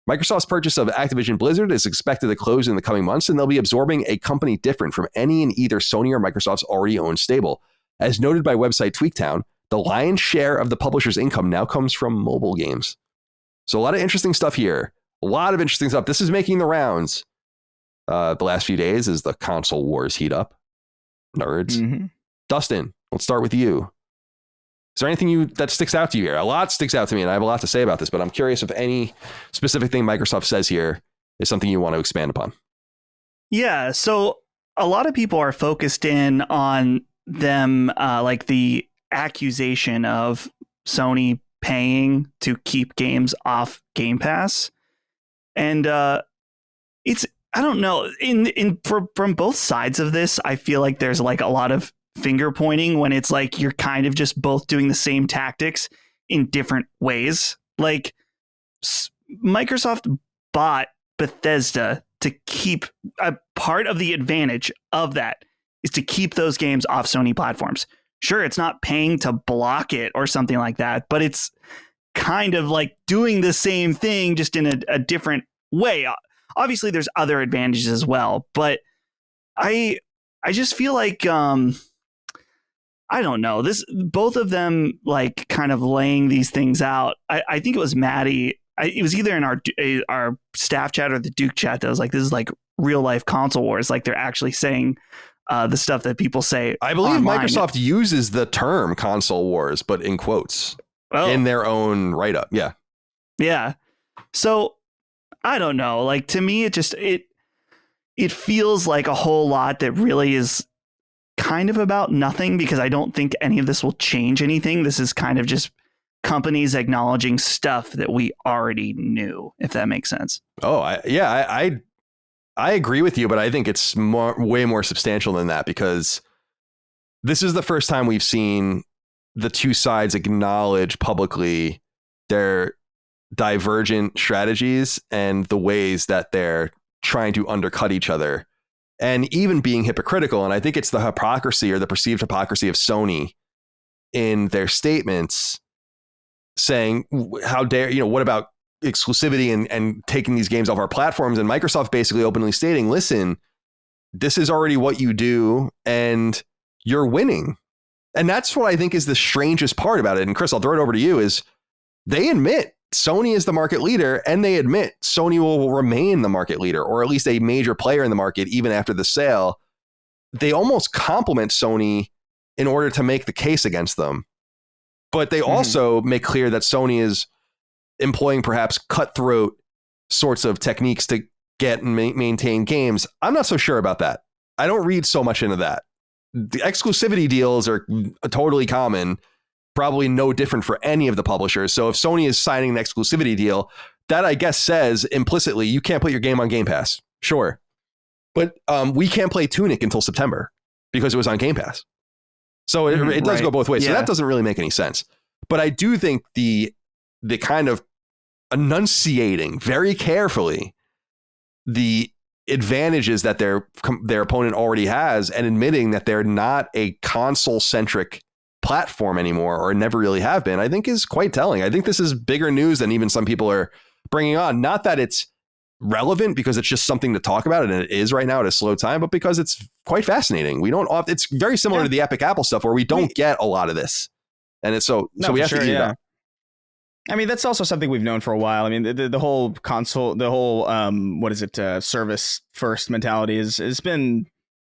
Microsoft's purchase of Activision Blizzard is expected to close in the coming months, and they'll be absorbing a company different from any and either Sony or Microsoft's already owned stable. As noted by website Tweaktown, the lion's share of the publisher's income now comes from mobile games. So a lot of interesting stuff here. A lot of interesting stuff. This is making the rounds the last few days as the console wars heat up. Nerds. Mm-hmm. Dustin, let's start with you. Is there anything that sticks out to you here? A lot sticks out to me, and I have a lot to say about this, but I'm curious if any specific thing Microsoft says here is something you want to expand upon. Yeah, so a lot of people are focused in on them, like the accusation of Sony paying to keep games off Game Pass. And it's, I don't know, from both sides of this, I feel like there's like a lot of finger pointing when it's like you're kind of just both doing the same tactics in different ways. Like Microsoft bought Bethesda to keep a part of the advantage of that is to keep those games off Sony platforms. Sure, it's not paying to block it or something like that, but it's kind of like doing the same thing just in a different way. Obviously, there's other advantages as well, but I just feel like I don't know. Both of them like kind of laying these things out. I think it was Maddie. It was either in our staff chat or the Duke chat that was like, this is like real life console wars. Like they're actually saying the stuff that people say. I believe online. Microsoft uses the term console wars, but in quotes in their own write up. Yeah. Yeah. So I don't know. Like to me, it feels like a whole lot that really is kind of about nothing, because I don't think any of this will change anything. This is kind of just companies acknowledging stuff that we already knew, if that makes sense. Oh, I agree with you, but I think it's way more substantial than that, because this is the first time we've seen the two sides acknowledge publicly their divergent strategies and the ways that they're trying to undercut each other, and even being hypocritical. And I think it's the hypocrisy or the perceived hypocrisy of Sony in their statements saying, how dare, what about exclusivity and taking these games off our platforms? And Microsoft basically openly stating, listen, this is already what you do and you're winning. And that's what I think is the strangest part about it. And Chris, I'll throw it over to you, is they admit Sony is the market leader, and they admit Sony will remain the market leader, or at least a major player in the market, even after the sale. They almost compliment Sony in order to make the case against them. But they also make clear that Sony is employing perhaps cutthroat sorts of techniques to get and maintain games. I'm not so sure about that. I don't read so much into that. The exclusivity deals are totally common, probably no different for any of the publishers. So if Sony is signing an exclusivity deal, that I guess says implicitly you can't put your game on Game Pass. Sure. But we can't play Tunic until September because it was on Game Pass. So it does go both ways. Yeah. So that doesn't really make any sense. But I do think the kind of enunciating very carefully the advantages that their opponent already has, and admitting that they're not a console-centric platform anymore, or never really have been, I think is quite telling. I think this is bigger news than even some people are bringing on. Not that it's relevant because it's just something to talk about, and it is right now at a slow time, but because it's quite fascinating. It's very similar to the Epic Apple stuff, where we don't get a lot of this. And it's so we have to eat it up. I mean, that's also something we've known for a while. I mean, the whole console, the whole, service first mentality has been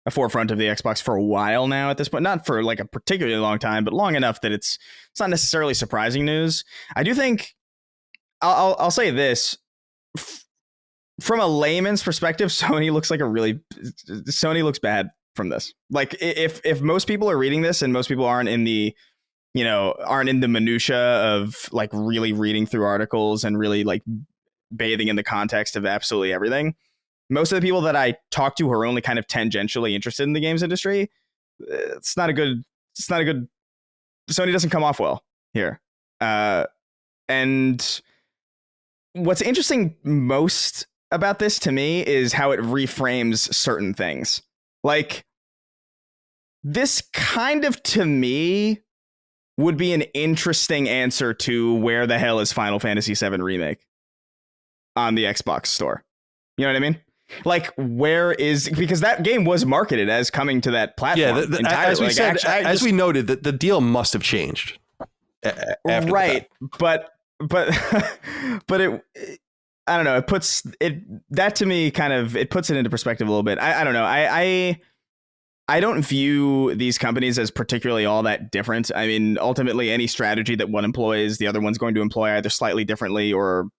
a forefront of the Xbox for a while now at this point. Not for like a particularly long time, but long enough that it's not necessarily surprising news. I do think, I'll say this, from a layman's perspective, Sony looks bad from this. Like if most people are reading this and most people aren't in the minutia of like really reading through articles and really like bathing in the context of absolutely everything, most of the people that I talk to who are only kind of tangentially interested in the games industry, it's not a good Sony doesn't come off well here. And what's interesting most about this to me is how it reframes certain things. Like, this kind of, to me, would be an interesting answer to where the hell is Final Fantasy VII Remake on the Xbox store. You know what I mean? Like, because that game was marketed as coming to that platform. Yeah, as we said, as we noted, that the deal must have changed. Right, but it, I don't know. It puts it, that to me kind of, it puts it into perspective a little bit. I don't know. I don't view these companies as particularly all that different. I mean, ultimately, any strategy that one employs, the other one's going to employ either slightly differently or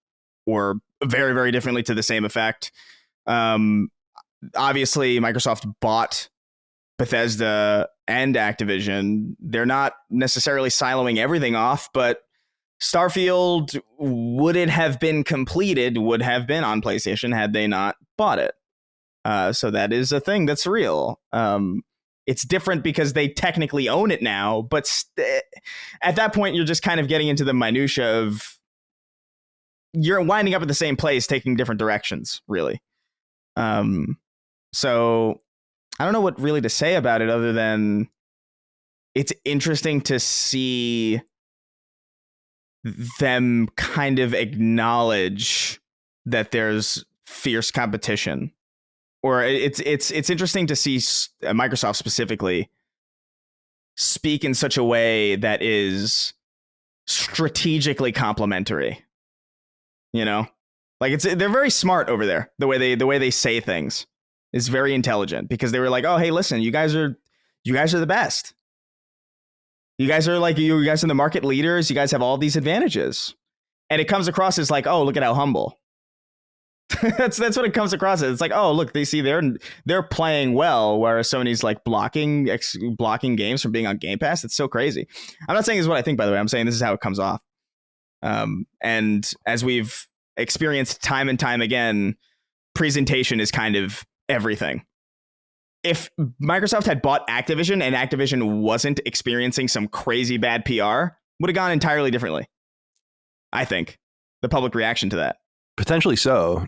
very, very differently to the same effect. Obviously, Microsoft bought Bethesda and Activision. They're not necessarily siloing everything off, but Starfield, would it have been completed, would have been on PlayStation had they not bought it. So that is a thing that's real. It's different because they technically own it now, but at that point, you're just kind of getting into the minutia of you're winding up at the same place, taking different directions, really. So I don't know what really to say about it other than it's interesting to see them kind of acknowledge that there's fierce competition, or it's interesting to see Microsoft specifically speak in such a way that is strategically complementary. You know, like they're very smart over there. The way they say things is very intelligent, because they were like, oh, hey, listen, you guys are the best. You guys are the market leaders. You guys have all these advantages. And it comes across as like, oh, look at how humble. that's what it comes across as. It's like, oh, look, they see they're playing well, whereas Sony's like blocking games from being on Game Pass. It's so crazy. I'm not saying this is what I think, by the way. I'm saying this is how it comes off. And as we've experienced time and time again, presentation is kind of everything. If Microsoft had bought Activision and Activision wasn't experiencing some crazy bad PR, would have gone entirely differently. I think the public reaction to that. Potentially so.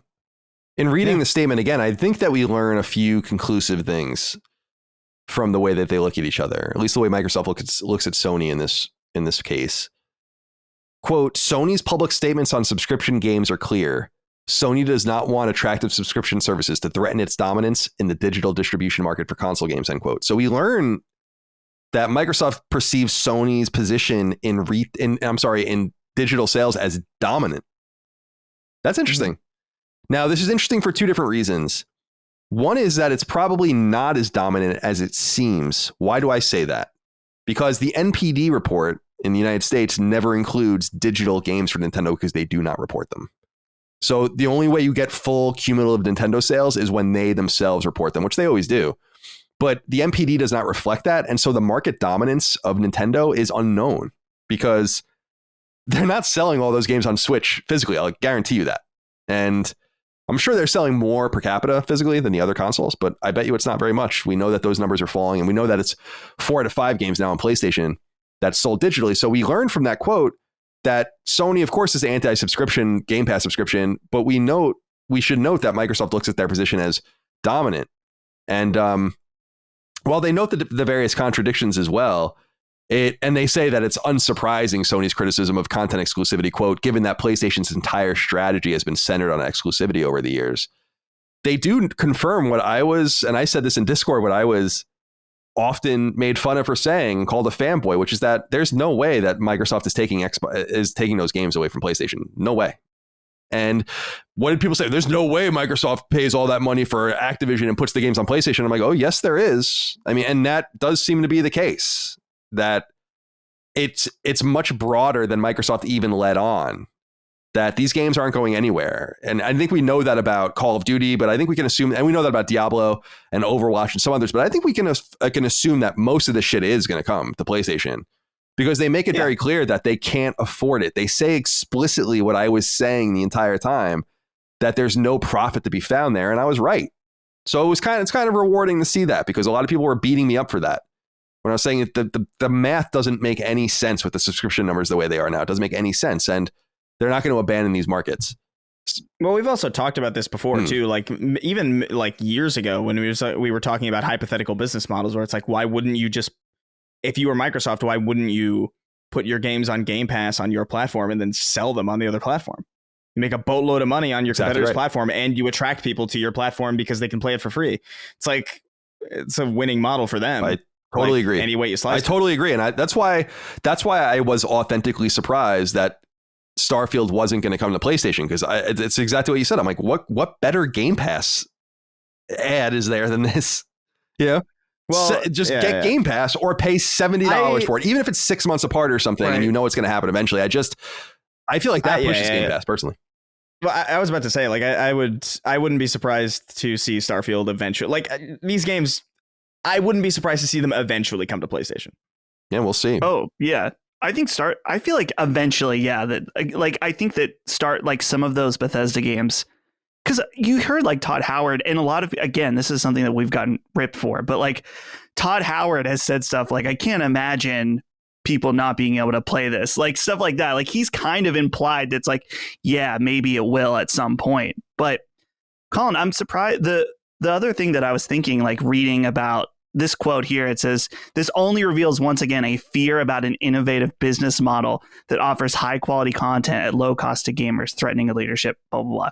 In reading the statement again, I think that we learn a few conclusive things from the way that they look at each other, at least the way Microsoft looks at Sony in this case. Quote, Sony's public statements on subscription games are clear. Sony does not want attractive subscription services to threaten its dominance in the digital distribution market for console games, end quote. So we learn that Microsoft perceives Sony's position in digital sales as dominant. That's interesting. Now, this is interesting for two different reasons. One is that it's probably not as dominant as it seems. Why do I say that? Because the NPD report in the United States never includes digital games for Nintendo because they do not report them. So the only way you get full cumulative Nintendo sales is when they themselves report them, which they always do. But the NPD does not reflect that. And so the market dominance of Nintendo is unknown because they're not selling all those games on Switch physically. I'll guarantee you that. And I'm sure they're selling more per capita physically than the other consoles, but I bet you it's not very much. We know that those numbers are falling, and we know that it's 4 out of 5 games now on PlayStation that's sold digitally. So we learned from that quote that Sony, of course, is anti-subscription, Game Pass subscription, but we should note that Microsoft looks at their position as dominant. And while they note the various contradictions as well, and they say that it's unsurprising, Sony's criticism of content exclusivity, quote, given that PlayStation's entire strategy has been centered on exclusivity over the years. They do confirm what I was, and I said this in Discord, what I was often made fun of for saying, called a fanboy, which is that there's no way that Microsoft is taking those games away from PlayStation. No way. And what did people say? There's no way Microsoft pays all that money for Activision and puts the games on PlayStation. I'm like, oh, yes, there is. I mean, and that does seem to be the case, that it's much broader than Microsoft even let on, that these games aren't going anywhere. And I think we know that about Call of Duty, but I think we can assume, and we know that about Diablo and Overwatch and some others, but I think we can assume that most of this shit is going to come to PlayStation because they make it very clear that they can't afford it. They say explicitly what I was saying the entire time, that there's no profit to be found there. And I was right. So it's kind of rewarding to see that, because a lot of people were beating me up for that. When I was saying the math doesn't make any sense with the subscription numbers the way they are now. It doesn't make any sense. And they're not going to abandon these markets. Well, we've also talked about this before, too, like even like years ago when we were talking about hypothetical business models where it's like, why wouldn't you just, if you were Microsoft, why wouldn't you put your games on Game Pass on your platform and then sell them on the other platform? You make a boatload of money on your competitor's platform and you attract people to your platform because they can play it for free. It's a winning model for them. I totally agree. Any way you slice it. I totally agree. And that's why I was authentically surprised that Starfield wasn't going to come to PlayStation, because it's exactly what you said. I'm like, what better Game Pass ad is there than this? Yeah. Well, get Game Pass or pay $70 for it, even if it's 6 months apart or something, and you know it's going to happen eventually. I feel like that pushes Game Pass personally. Well, I was about to say, like, I wouldn't be surprised to see Starfield eventually. Like, these games, I wouldn't be surprised to see them eventually come to PlayStation. Yeah, we'll see. Oh, yeah. I feel like eventually, I think that some of those Bethesda games, because you heard like Todd Howard and a lot of, again, this is something that we've gotten ripped for, but like Todd Howard has said stuff like, I can't imagine people not being able to play this, like stuff like that. Like he's kind of implied that's like, yeah, maybe it will at some point. But Colin, I'm surprised. The other thing that I was thinking, like reading about this quote here, it says, this only reveals once again a fear about an innovative business model that offers high quality content at low cost to gamers, threatening a leadership, blah, blah, blah.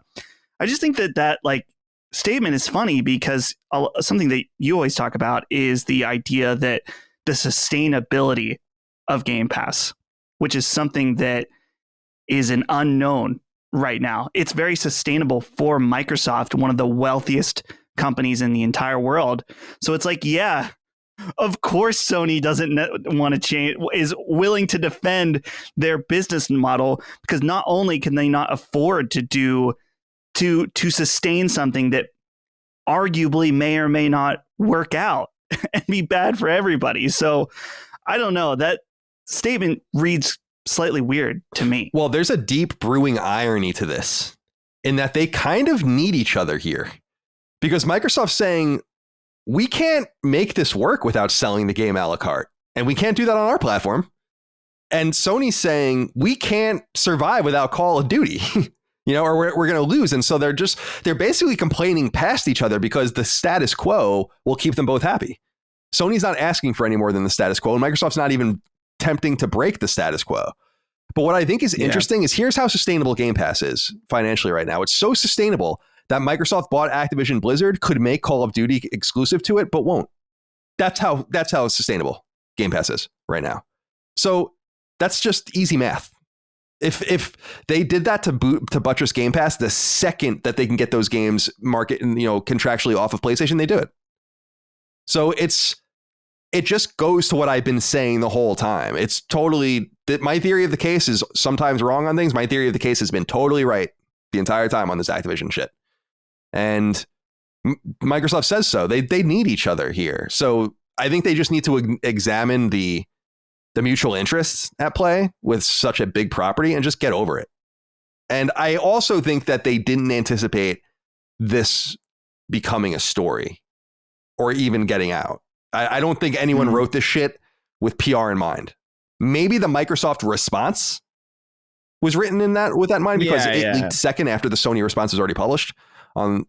I just think that like statement is funny because something that you always talk about is the idea that the sustainability of Game Pass, which is something that is an unknown right now. It's very sustainable for Microsoft, one of the wealthiest companies in the entire world. So it's like, yeah, of course Sony doesn't want to change, is willing to defend their business model, because not only can they not afford to sustain something that arguably may or may not work out and be bad for everybody. So I don't know, that statement reads slightly weird to me. Well, there's a deep brewing irony to this in that they kind of need each other here, because Microsoft's saying we can't make this work without selling the game a la carte, and we can't do that on our platform. And Sony's saying we can't survive without Call of Duty, or we're going to lose. And so they're basically complaining past each other because the status quo will keep them both happy. Sony's not asking for any more than the status quo, and Microsoft's not even tempting to break the status quo. But what I think is interesting is here's how sustainable Game Pass is financially right now. It's so sustainable that Microsoft bought Activision Blizzard, could make Call of Duty exclusive to it, but won't. That's how sustainable Game Pass is right now. So that's just easy math. If they did that to buttress Game Pass, the second that they can get those games contractually off of PlayStation, they do it. So it just goes to what I've been saying the whole time. It's totally that my theory of the case is sometimes wrong on things. My theory of the case has been totally right the entire time on this Activision shit. And Microsoft says so. They need each other here. So I think they just need to examine the mutual interests at play with such a big property and just get over it. And I also think that they didn't anticipate this becoming a story or even getting out. I don't think anyone wrote this shit with PR in mind. Maybe the Microsoft response was written with that in mind, because it leaked second after the Sony response was already published on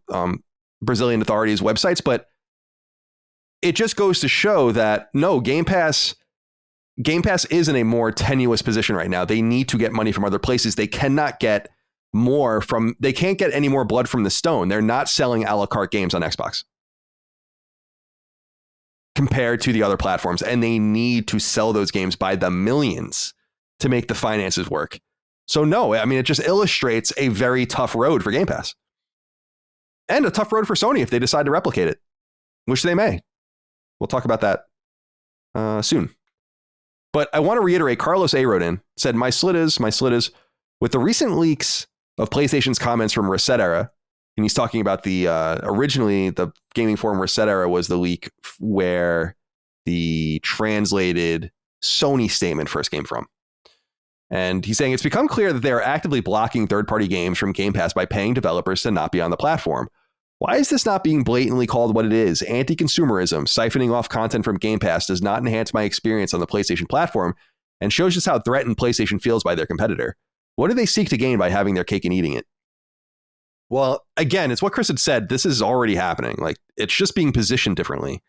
Brazilian authorities' websites. But it just goes to show that no, Game Pass is in a more tenuous position right now. They need to get money from other places. They cannot get they can't get any more blood from the stone. They're not selling a la carte games on Xbox compared to the other platforms, and they need to sell those games by the millions to make the finances work. So no, I mean, it just illustrates a very tough road for Game Pass, and a tough road for Sony if they decide to replicate it, which they may. We'll talk about that soon. But I want to reiterate, Carlos A. wrote in, said, my slit is, with the recent leaks of PlayStation's comments from Reset Era, and he's talking about the originally the gaming forum Reset Era was the leak where the translated Sony statement first came from. And he's saying it's become clear that they are actively blocking third-party games from Game Pass by paying developers to not be on the platform. Why is this not being blatantly called what it is? Anti-consumerism, siphoning off content from Game Pass does not enhance my experience on the PlayStation platform and shows just how threatened PlayStation feels by their competitor. What do they seek to gain by having their cake and eating it? Well, again, it's what Chris had said. This is already happening. Like, it's just being positioned differently.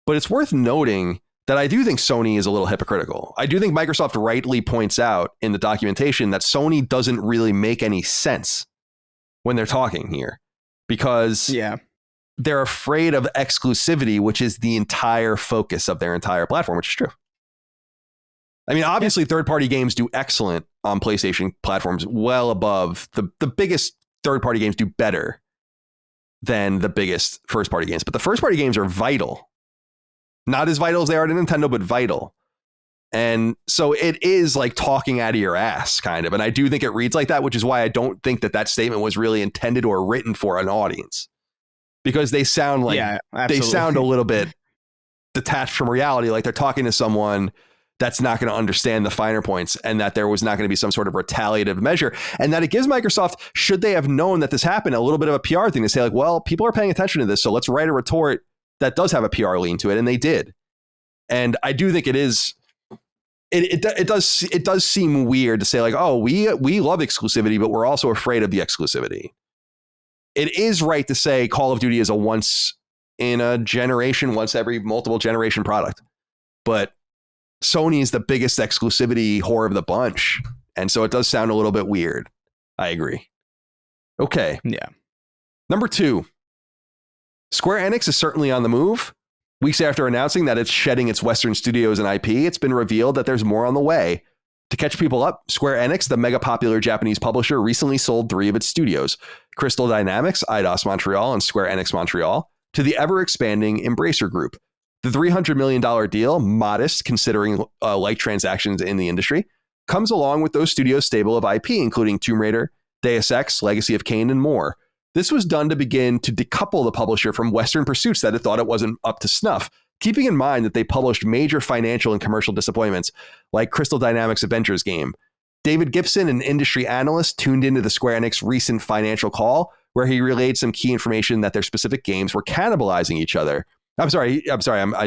But it's worth noting that I do think Sony is a little hypocritical. I do think Microsoft rightly points out in the documentation that Sony doesn't really make any sense when they're talking here, because they're afraid of exclusivity, which is the entire focus of their entire platform, which is true. I mean, obviously, third-party games do excellent on PlayStation platforms, well above the biggest third-party games do better than the biggest first-party games. But the first-party games are vital. Not as vital as they are to Nintendo, but vital. And so it is like talking out of your ass, kind of. And I do think it reads like that, which is why I don't think that statement was really intended or written for an audience. Because they sound like they sound a little bit detached from reality, like they're talking to someone that's not going to understand the finer points, and that there was not going to be some sort of retaliative measure, and that it gives Microsoft, should they have known that this happened, a little bit of a PR thing to say like, well, people are paying attention to this, so let's write a retort that does have a PR lean to it. And they did. And I do think it is, it does seem weird to say like, oh, we love exclusivity, but we're also afraid of the exclusivity. It is right to say Call of Duty is a once in a generation, once every multiple generation product, but Sony is the biggest exclusivity whore of the bunch. And so it does sound a little bit weird. I agree. Okay. Yeah. Number 2, Square Enix is certainly on the move. Weeks after announcing that it's shedding its Western studios and IP, it's been revealed that there's more on the way. To catch people up, Square Enix, the mega popular Japanese publisher, recently sold 3 of its studios, Crystal Dynamics, Eidos Montreal, and Square Enix Montreal, to the ever-expanding Embracer Group. The $300 million deal, modest considering like transactions in the industry, comes along with those studios' stable of IP, including Tomb Raider, Deus Ex, Legacy of Kain, and more. This was done to begin to decouple the publisher from Western pursuits that it thought it wasn't up to snuff, keeping in mind that they published major financial and commercial disappointments like Crystal Dynamics' Avengers game. David Gibson, an industry analyst, tuned into the Square Enix recent financial call, where he relayed some key information that their specific games were cannibalizing each other. I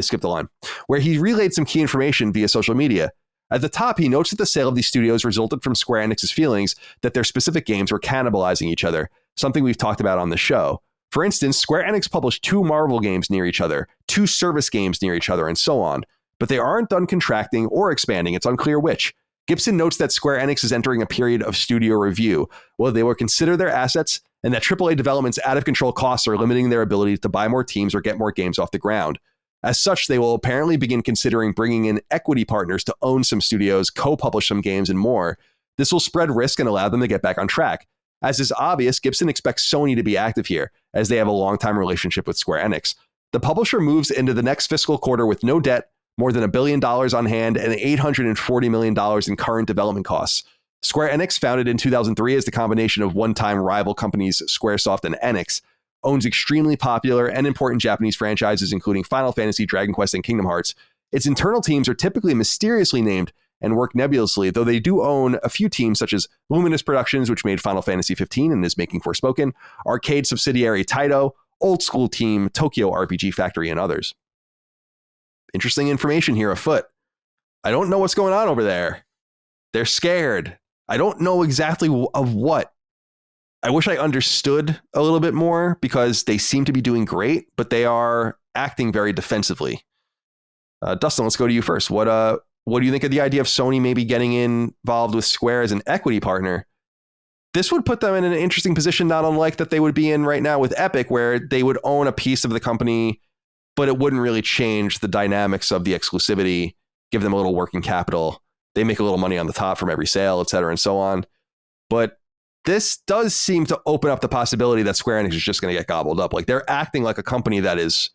skipped the line. Where he relayed some key information via social media. At the top, he notes that the sale of these studios resulted from Square Enix's feelings that their specific games were cannibalizing each other, something we've talked about on the show. For instance, Square Enix published 2 Marvel games near each other, 2 service games near each other, and so on. But they aren't done contracting or expanding. It's unclear which. Gibson notes that Square Enix is entering a period of studio review, where they will consider their assets and that AAA development's out-of-control costs are limiting their ability to buy more teams or get more games off the ground. As such, they will apparently begin considering bringing in equity partners to own some studios, co-publish some games, and more. This will spread risk and allow them to get back on track. As is obvious, Gibson expects Sony to be active here, as they have a long-time relationship with Square Enix. The publisher moves into the next fiscal quarter with no debt, more than $1 billion on hand, and $840 million in current development costs. Square Enix, founded in 2003 as the combination of one-time rival companies Squaresoft and Enix, owns extremely popular and important Japanese franchises, including Final Fantasy, Dragon Quest, and Kingdom Hearts. Its internal teams are typically mysteriously named and work nebulously, though they do own a few teams such as Luminous Productions, which made Final Fantasy 15 and is making Forspoken, arcade subsidiary Taito, old school team Tokyo RPG Factory, and others. Interesting information here afoot. I don't know what's going on over there. They're scared. I don't know exactly of what. I wish I understood a little bit more because they seem to be doing great, but they are acting very defensively. Dustin, let's go to you first. What do you think of the idea of Sony maybe getting involved with Square as an equity partner? This would put them in an interesting position, not unlike that they would be in right now with Epic, where they would own a piece of the company, but it wouldn't really change the dynamics of the exclusivity, give them a little working capital. They make a little money on the top from every sale, et cetera, and so on. But this does seem to open up the possibility that Square Enix is just going to get gobbled up. Like, they're acting like a company that is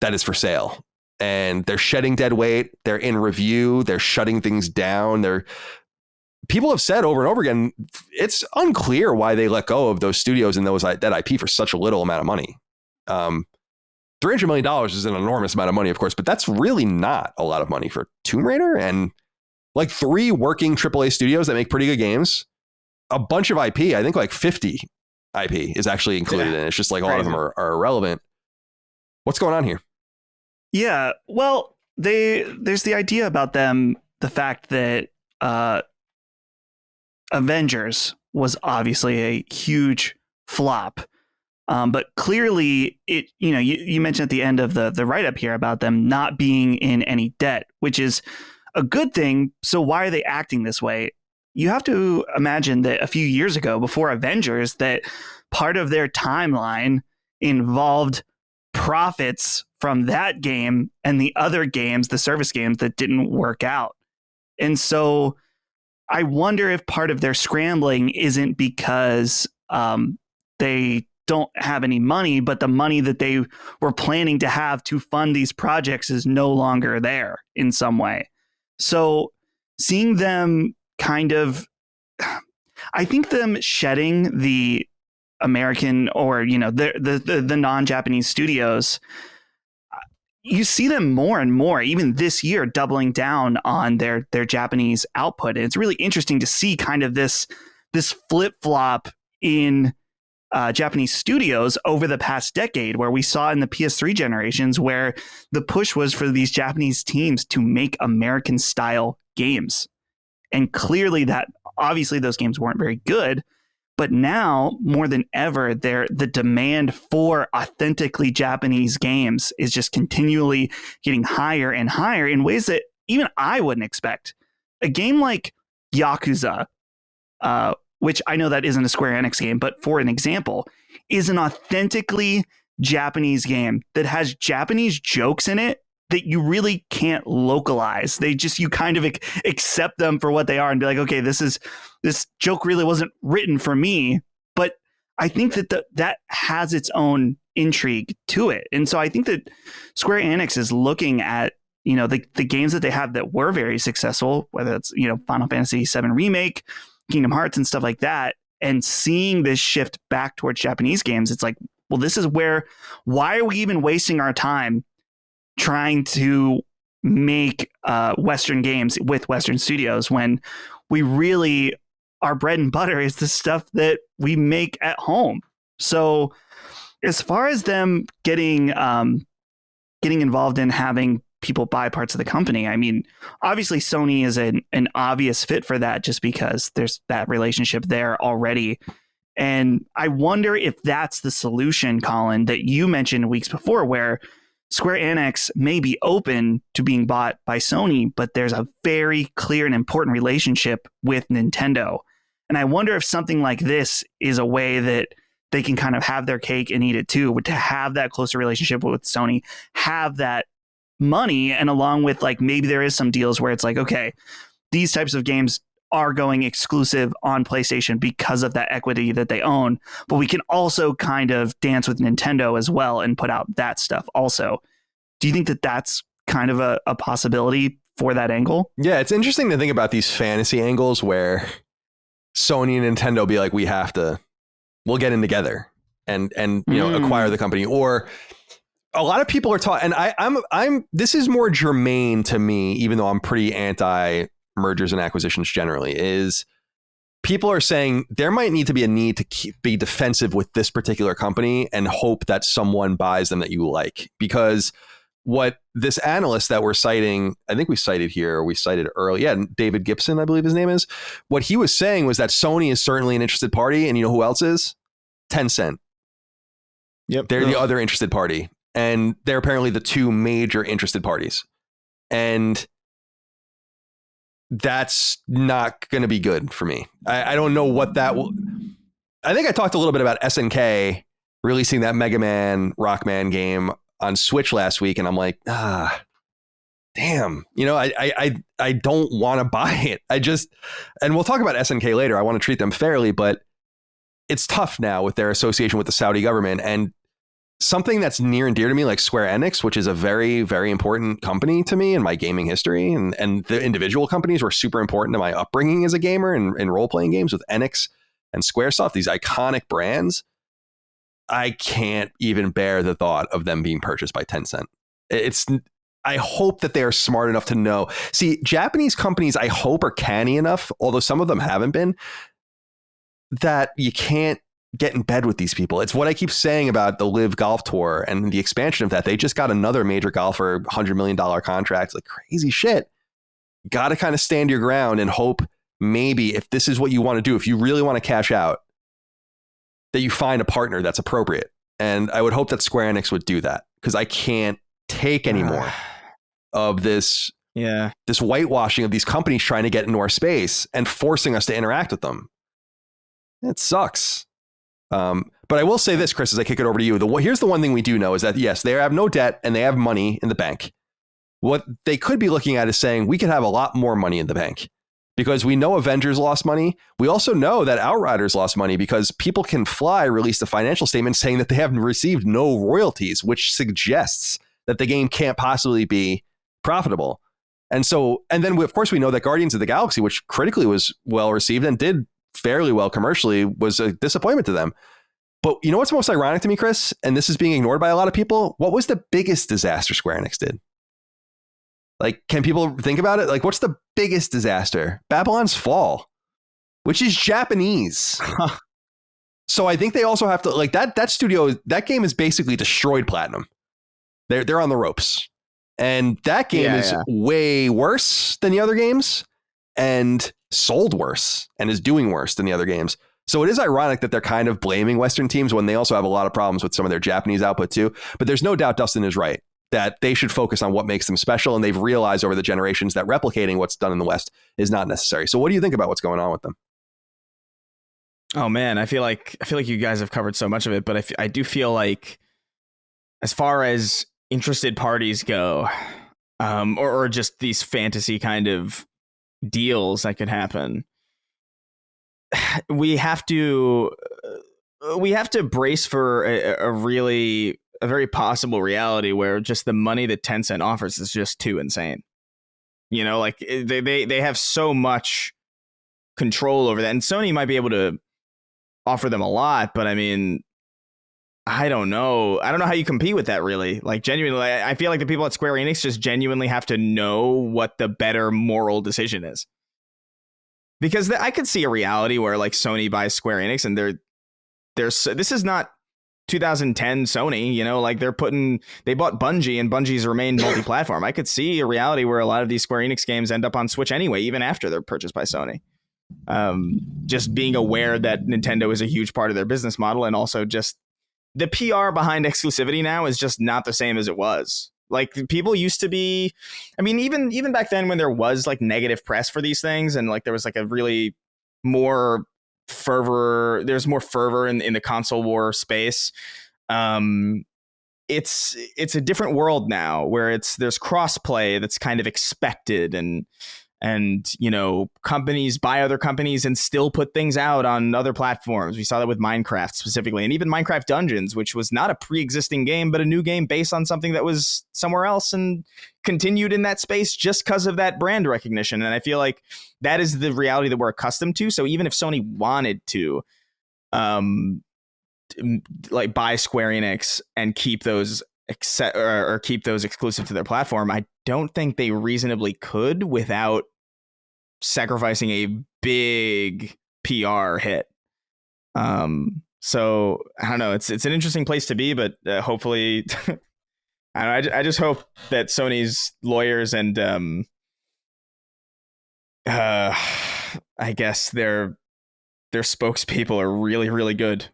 for sale, and they're shedding dead weight. They're in review. They're shutting things down. People have said over and over again, it's unclear why they let go of those studios and that IP for such a little amount of money. $300 million is an enormous amount of money, of course, but that's really not a lot of money for Tomb Raider and like 3 working AAA studios that make pretty good games. A bunch of IP, I think like 50 IP is actually included in it. It's just like a lot of them are irrelevant. What's going on here? Yeah, well, there's the idea about them, the fact that Avengers was obviously a huge flop. But clearly, you mentioned at the end of the write-up here about them not being in any debt, which is a good thing. So why are they acting this way? You have to imagine that a few years ago, before Avengers, that part of their timeline involved profits from that game and the other games, the service games that didn't work out. And so I wonder if part of their scrambling isn't because they don't have any money, but the money that they were planning to have to fund these projects is no longer there in some way. So seeing them kind of, I think them shedding the American or, the non-Japanese studios, you see them more and more, even this year, doubling down on their Japanese output. And it's really interesting to see kind of this flip-flop in Japanese studios over the past decade, where we saw in the PS3 generations where the push was for these Japanese teams to make American style games. And clearly that obviously those games weren't very good, but now more than ever, the demand for authentically Japanese games is just continually getting higher and higher in ways that even I wouldn't expect. A game like Yakuza, which I know that isn't a Square Enix game, but for an example, is an authentically Japanese game that has Japanese jokes in it that you really can't localize. You kind of accept them for what they are and be like, okay, this joke really wasn't written for me. But I think that has its own intrigue to it. And so I think that Square Enix is looking at, the games that they have that were very successful, whether it's, Final Fantasy VII Remake, Kingdom Hearts and stuff like that, and seeing this shift back towards Japanese games. It's like, well, this is why are we even wasting our time trying to make Western games with Western studios when we really, our bread and butter is the stuff that we make at home. So as far as them getting involved in having people buy parts of the company, I mean, obviously Sony is an obvious fit for that just because there's that relationship there already. And I wonder if that's the solution, Colin, that you mentioned weeks before, where Square Enix may be open to being bought by Sony, but there's a very clear and important relationship with Nintendo. And I wonder if something like this is a way that they can kind of have their cake and eat it too, to have that closer relationship with Sony, have that money, and along with like maybe there is some deals where it's like, okay, these types of games are going exclusive on PlayStation because of that equity that they own, but we can also kind of dance with Nintendo as well and put out that stuff also. Do you think that that's kind of a possibility for that angle? Yeah, it's interesting to think about these fantasy angles where Sony and Nintendo be like, we'll get in together and acquire the company. Or a lot of people are talking, and I'm this is more germane to me, even though I'm pretty anti mergers and acquisitions generally, is people are saying there might need to be a need to be defensive with this particular company and hope that someone buys them that you like. Because what this analyst that we're citing, I think we cited early, David Gibson, I believe his name is, what he was saying was that Sony is certainly an interested party, and you know who else is? Tencent. Yep. They're the other interested party, and they're apparently the two major interested parties. And that's not going to be good for me. I don't know what that will. I think I talked a little bit about SNK releasing that Mega Man Rockman game on Switch last week, and I'm like, damn, I don't want to buy it. And we'll talk about SNK later. I want to treat them fairly, but it's tough now with their association with the Saudi government, and something that's near and dear to me, like Square Enix, which is a very, very important company to me in my gaming history. And the individual companies were super important to my upbringing as a gamer and role-playing games with Enix and Squaresoft, these iconic brands. I can't even bear the thought of them being purchased by Tencent. I hope that they are smart enough to know. See, Japanese companies, I hope, are canny enough, although some of them haven't been, that you can't get in bed with these people. It's what I keep saying about the Live Golf Tour and the expansion of that. They just got another major golfer $100 million contract, like crazy shit. Got to kind of stand your ground and hope maybe if this is what you want to do, if you really want to cash out, that you find a partner that's appropriate. And I would hope that Square Enix would do that, because I can't take any more of this whitewashing of these companies trying to get into our space and forcing us to interact with them. It sucks. But I will say this, Chris, as I kick it over to you, here's the one thing we do know is that, yes, they have no debt and they have money in the bank. What they could be looking at is saying we could have a lot more money in the bank, because we know Avengers lost money. We also know that Outriders lost money because People Can Fly released a financial statement saying that they have received no royalties, which suggests that the game can't possibly be profitable. And then of course we know that Guardians of the Galaxy, which critically was well received and did fairly well commercially, was a disappointment to them. But you know what's most ironic to me, Chris, and this is being ignored by a lot of people? What was the biggest disaster Square Enix did? Like, can people think about it? Like, what's the biggest disaster? Babylon's Fall, which is Japanese. So I think they also have to, like, that studio, that game is basically destroyed Platinum. They're on the ropes. And that game is way worse than the other games, and sold worse and is doing worse than the other games. So it is ironic that they're kind of blaming Western teams when they also have a lot of problems with some of their Japanese output too. But there's no doubt Dustin is right that they should focus on what makes them special. And they've realized over the generations that replicating what's done in the West is not necessary. So what do you think about what's going on with them? Oh man, I feel like you guys have covered so much of it, but I do feel like as far as interested parties go, or just these fantasy kind of deals that could happen, we have to brace for a very possible reality where just the money that Tencent offers is just too insane. You know, like they have so much control over that, and Sony might be able to offer them a lot, but I mean, I don't know how you compete with that, really. Like, genuinely, I feel like the people at Square Enix just genuinely have to know what the better moral decision is, because I could see a reality where like Sony buys Square Enix and this is not 2010 Sony, you know, like they bought Bungie and Bungie's remained multi-platform. I could see a reality where a lot of these Square Enix games end up on Switch anyway, even after they're purchased by Sony. Just being aware that Nintendo is a huge part of their business model, and also just the PR behind exclusivity now is just not the same as it was. Like, people used to be, I mean, even back then when there was like negative press for these things, and like there was like a really more fervor, there's more fervor in the console war space. It's a different world now where there's crossplay that's kind of expected, and you know, companies buy other companies and still put things out on other platforms. We saw that with Minecraft specifically, and even Minecraft Dungeons, which was not a pre-existing game, but a new game based on something that was somewhere else and continued in that space just because of that brand recognition. And I feel like that is the reality that we're accustomed to. So even if Sony wanted to like buy Square Enix and keep those keep those exclusive to their platform, I don't think they reasonably could without sacrificing a big PR hit. So I don't know. It's an interesting place to be, but hopefully, I just hope that Sony's lawyers and I guess their spokespeople are really, really good,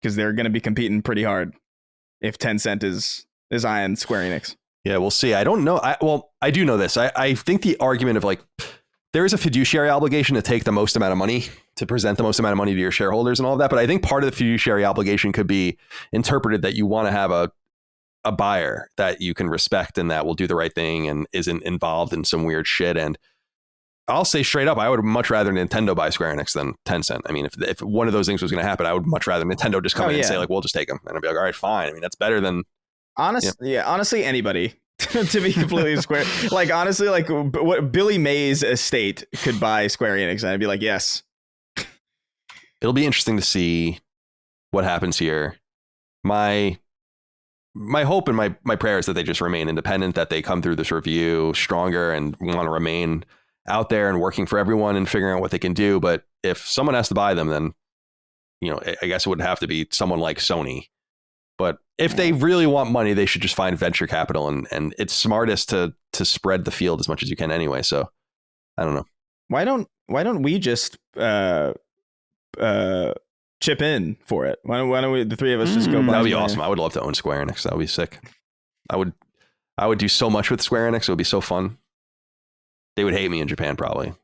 because they're going to be competing pretty hard if Tencent is eyeing Square Enix. Yeah, we'll see. I don't know. I do know this. I think the argument of like, there is a fiduciary obligation to take the most amount of money, to present the most amount of money to your shareholders and all of that. But I think part of the fiduciary obligation could be interpreted that you want to have a buyer that you can respect and that will do the right thing and isn't involved in some weird shit. And I'll say straight up, I would much rather Nintendo buy Square Enix than Tencent. I mean, if one of those things was going to happen, I would much rather Nintendo just come in and say like, we'll just take them. And I'd be like, all right, fine. I mean, that's better than... Honestly, anybody. To be completely square, like, honestly, like what Billy Mays' estate could buy Square Enix, and I'd be like, yes. It'll be interesting to see what happens here. My hope and my prayer is that they just remain independent, that they come through this review stronger and want to remain out there and working for everyone and figuring out what they can do. But if someone has to buy them, then, you know, I guess it would have to be someone like Sony. But if they really want money, they should just find venture capital, and it's smartest to spread the field as much as you can anyway. So I don't know. Why don't we just chip in for it? Why don't we, the three of us, just go buy? That'd be awesome. I would love to own Square Enix. That would be sick. I would do so much with Square Enix. It would be so fun. They would hate me in Japan, probably.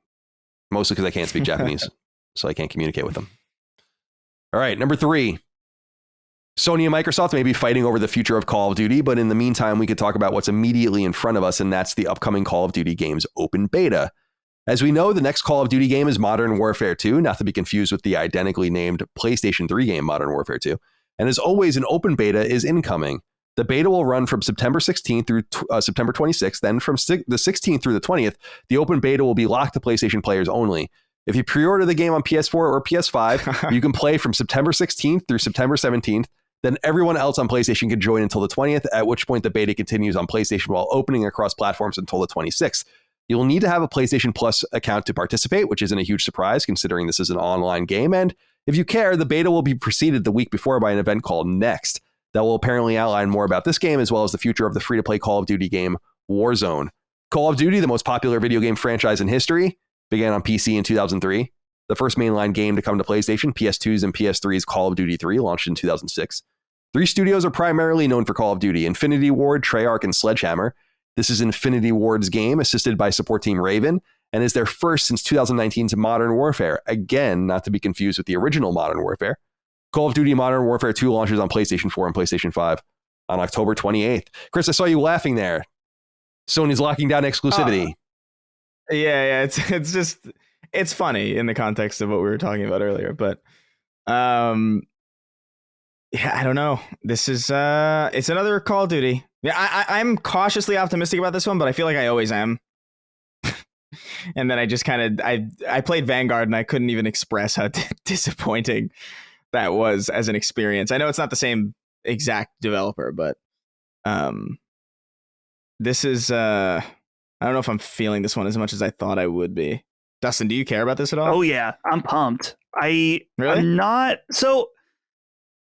Mostly because I can't speak Japanese, so I can't communicate with them. All right, number 3. Sony and Microsoft may be fighting over the future of Call of Duty, but in the meantime, we could talk about what's immediately in front of us, and that's the upcoming Call of Duty game's open beta. As we know, the next Call of Duty game is Modern Warfare 2, not to be confused with the identically named PlayStation 3 game Modern Warfare 2. And as always, an open beta is incoming. The beta will run from September 16th through September 26th. Then from the 16th through the 20th, the open beta will be locked to PlayStation players only. If you pre-order the game on PS4 or PS5, you can play from September 16th through September 17th. Then everyone else on PlayStation can join until the 20th, at which point the beta continues on PlayStation while opening across platforms until the 26th. You'll need to have a PlayStation Plus account to participate, which isn't a huge surprise considering this is an online game. And if you care, the beta will be preceded the week before by an event called Next that will apparently outline more about this game as well as the future of the free-to-play Call of Duty game Warzone. Call of Duty, the most popular video game franchise in history, began on PC in 2003. The first mainline game to come to PlayStation, PS2's and PS3's Call of Duty 3, launched in 2006. 3 studios are primarily known for Call of Duty: Infinity Ward, Treyarch, and Sledgehammer. This is Infinity Ward's game, assisted by support team Raven, and is their first since 2019's Modern Warfare. Again, not to be confused with the original Modern Warfare. Call of Duty Modern Warfare 2 launches on PlayStation 4 and PlayStation 5 on October 28th. Chris, I saw you laughing there. Sony's locking down exclusivity. Yeah, it's funny in the context of what we were talking about earlier, but yeah, I don't know. This is it's another Call of Duty. Yeah, I'm cautiously optimistic about this one, but I feel like I always am. And then I just kind of I played Vanguard and I couldn't even express how disappointing that was as an experience. I know it's not the same exact developer, but this is I don't know if I'm feeling this one as much as I thought I would be. Dustin, do you care about this at all? Oh yeah, I'm pumped. I'm Really? not. So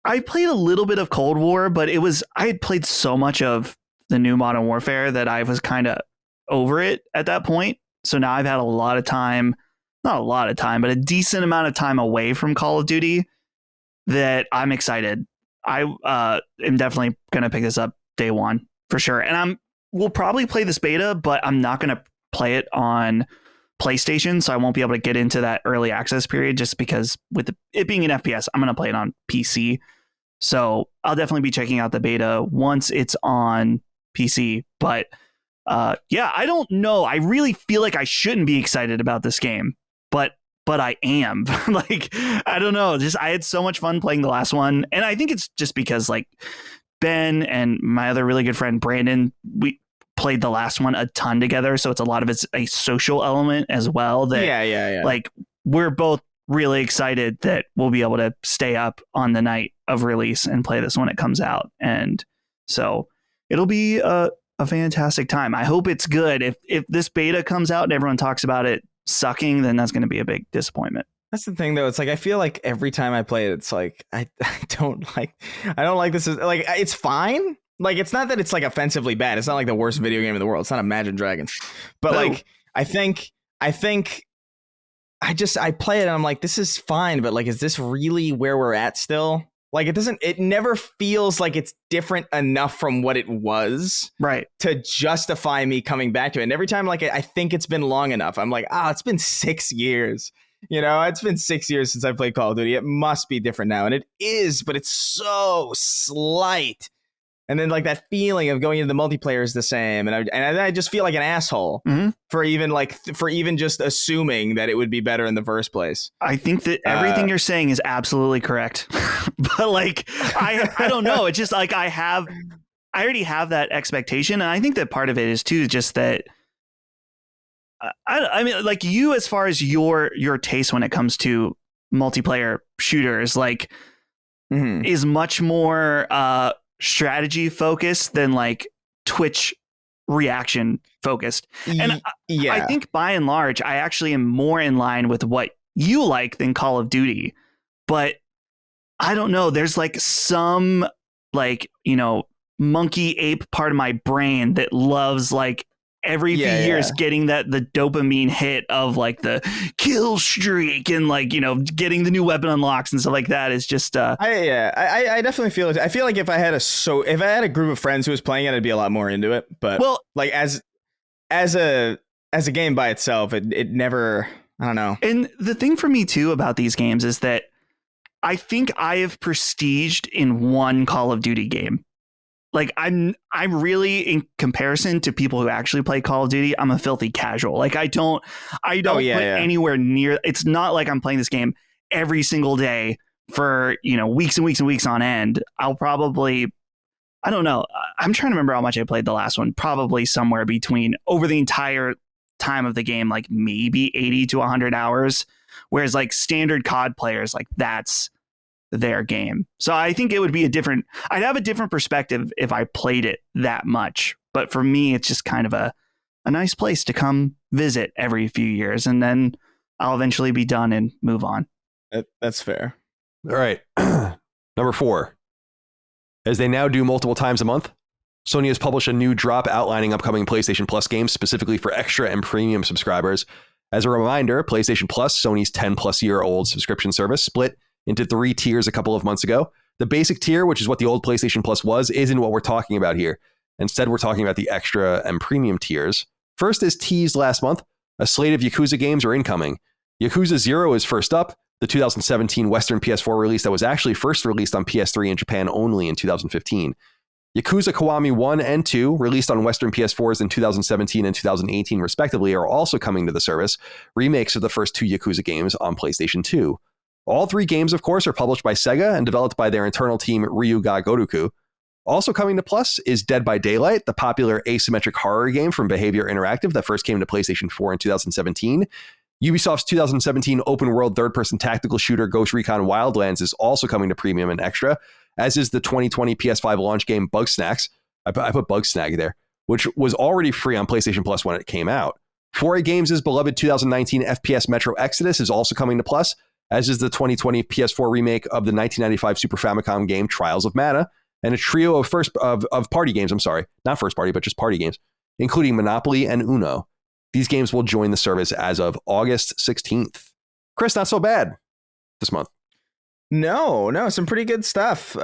I played a little bit of Cold War, but I had played so much of the new Modern Warfare that I was kind of over it at that point. So now I've had a lot of time, not a lot of time, but a decent amount of time away from Call of Duty that I'm excited. I am definitely going to pick this up day one for sure. And we'll probably play this beta, but I'm not going to play it on PlayStation, so I won't be able to get into that early access period just because with it being an FPS, I'm going to play it on PC. So I'll definitely be checking out the beta once it's on PC. But yeah, I don't know. I really feel like I shouldn't be excited about this game, but I am. Like, I don't know. Just I had so much fun playing the last one, and I think it's just because like Ben and my other really good friend Brandon, we played the last one a ton together, so it's a social element as well that yeah. Like we're both really excited that we'll be able to stay up on the night of release and play this when it comes out, and so it'll be a fantastic time. I hope it's good. If this beta comes out and everyone talks about it sucking, then that's going to be a big disappointment. That's the thing, though. It's like I feel like every time I play it, it's like I don't like this. Is like it's fine. Like it's not that it's like offensively bad. It's not like the worst video game in the world. It's not Imagine Dragons, but like I think I play it and I'm like, this is fine, but like, is this really where we're at still? Like it never feels like it's different enough from what it was, right, to justify me coming back to it. And every time like I think it's been long enough, I'm like, it's been 6 years. You know, it's been 6 years since I played Call of Duty. It must be different now. And it is, but it's so slight. And then like that feeling of going into the multiplayer is the same. And I just feel like an asshole for even just assuming that it would be better in the first place. I think that everything you're saying is absolutely correct. But like, I don't know. It's just like I already have that expectation. And I think that part of it is too, just that I mean, like you, as far as your taste when it comes to multiplayer shooters, like is much more strategy focused than like Twitch reaction focused. And I think by and large, I actually am more in line with what you like than Call of Duty. But I don't know. There's like some like, you know, monkey ape part of my brain that loves like every few years getting the dopamine hit of like the kill streak and like, you know, getting the new weapon unlocks and stuff like that is just I definitely feel it. I feel like if I had a group of friends who was playing it, I'd be a lot more into it. But like as a game by itself, it never, I don't know. And the thing for me too about these games is that I think I have prestiged in one Call of Duty game. Like I'm really, in comparison to people who actually play Call of Duty, I'm a filthy casual. Like I don't put anywhere near. It's not like I'm playing this game every single day for, you know, weeks and weeks and weeks on end. I'll probably, I don't know. I'm trying to remember how much I played the last one. Probably somewhere between over the entire time of the game, like maybe 80 to 100 hours. Whereas like standard COD players, like that's their game. So I think it would be I'd have a different perspective if I played it that much. But for me, it's just kind of a nice place to come visit every few years. And then I'll eventually be done and move on. That's fair. All right. Number 4. As they now do multiple times a month, Sony has published a new drop outlining upcoming PlayStation Plus games specifically for extra and premium subscribers. As a reminder, PlayStation Plus, Sony's 10-plus-year-old subscription service, split into 3 tiers a couple of months ago. The basic tier, which is what the old PlayStation Plus was, isn't what we're talking about here. Instead, we're talking about the extra and premium tiers. First, as teased last month, A slate of Yakuza games are incoming. Yakuza 0 is first up, the 2017 Western PS4 release that was actually first released on PS3 in Japan only in 2015. Yakuza Kiwami 1 and 2, released on Western PS4s in 2017 and 2018 respectively, are also coming to the service, remakes of the first 2 Yakuza games on PlayStation 2. All 3 games, of course, are published by Sega and developed by their internal team Ryuga Gotoku. Also coming to Plus is Dead by Daylight, the popular asymmetric horror game from Behavior Interactive that first came to PlayStation 4 in 2017. Ubisoft's 2017 open-world third-person tactical shooter Ghost Recon Wildlands is also coming to Premium and Extra, as is the 2020 PS5 launch game Bugsnax. I put Bugsnag there, which was already free on PlayStation Plus when it came out. 4A Games' beloved 2019 FPS Metro Exodus is also coming to Plus, as is the 2020 PS4 remake of the 1995 Super Famicom game Trials of Mana, and a trio of party games, not first party, but just party games, including Monopoly and Uno. These games will join the service as of August 16th. Chris, not so bad this month. No, some pretty good stuff.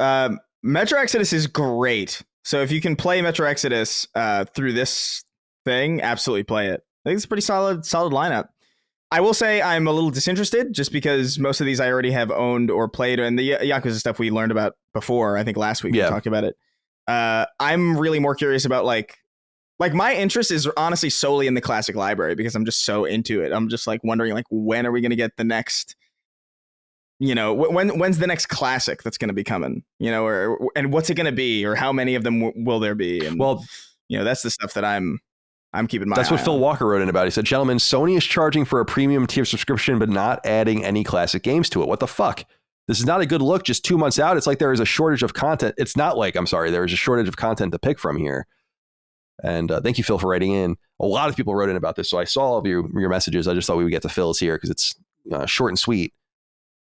Metro Exodus is great. So if you can play Metro Exodus through this thing, absolutely play it. I think it's a pretty solid lineup. I will say I'm a little disinterested just because most of these I already have owned or played, and the Yakuza stuff we learned about before. I think last week we talked about it. I'm really more curious about like my interest is honestly solely in the classic library because I'm just so into it. I'm just like wondering like when are we going to get the next, when's the next classic that's going to be coming, and what's it going to be, or how many of them will there be? And that's the stuff that I'm keeping my eye on. That's what Phil Walker wrote in about. He said, gentlemen, Sony is charging for a premium tier subscription, but not adding any classic games to it. What the fuck? This is not a good look. Just 2 months out, it's like there is a shortage of content. It's not like, there is a shortage of content to pick from here. And thank you, Phil, for writing in. A lot of people wrote in about this, so I saw all of your messages. I just thought we would get to Phil's here because it's short and sweet.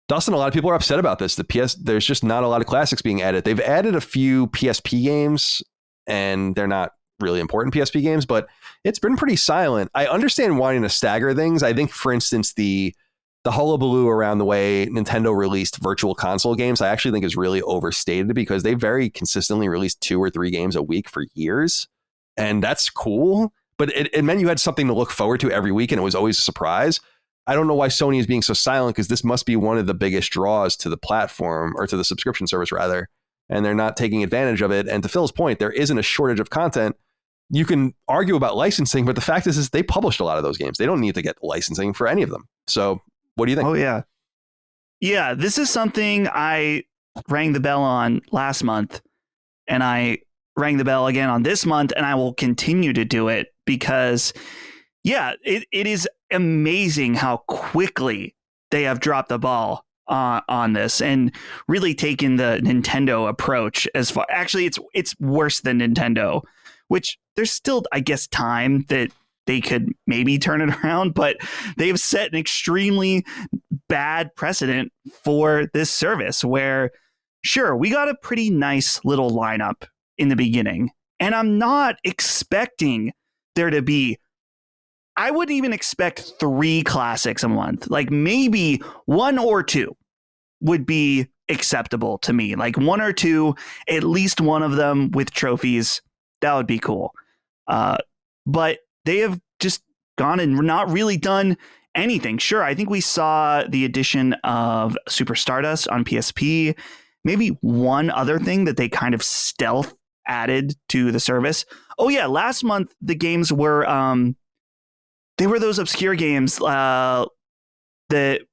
Dustin, a lot of people are upset about this. There's just not a lot of classics being added. They've added a few PSP games, and they're not really important PSP games, but it's been pretty silent. I understand wanting to stagger things. I think, for instance, the hullabaloo around the way Nintendo released virtual console games, I actually think is really overstated because they very consistently released 2 or 3 games a week for years. And that's cool, but it meant you had something to look forward to every week, and it was always a surprise. I don't know why Sony is being so silent because this must be one of the biggest draws to the platform, or to the subscription service rather, and they're not taking advantage of it. And to Phil's point, there isn't a shortage of content. You can argue about licensing, but the fact is they published a lot of those games. They don't need to get licensing for any of them. So what do you think? Oh, yeah. Yeah, this is something I rang the bell on last month, and I rang the bell again on this month, and I will continue to do it because, it is amazing how quickly they have dropped the ball on this and really taken the Nintendo approach as far. Actually, it's worse than Nintendo, which there's still, I guess, time that they could maybe turn it around, but they've set an extremely bad precedent for this service where, sure, we got a pretty nice little lineup in the beginning, and I'm not expecting there to be, I wouldn't even expect 3 classics a month. Like maybe 1 or 2 would be acceptable to me. Like 1 or 2, at least one of them with trophies. That would be cool. But they have just gone and not really done anything. Sure, I think we saw the addition of Super Stardust on PSP. Maybe one other thing that they kind of stealth added to the service. Oh yeah, last month the games were they were those obscure games that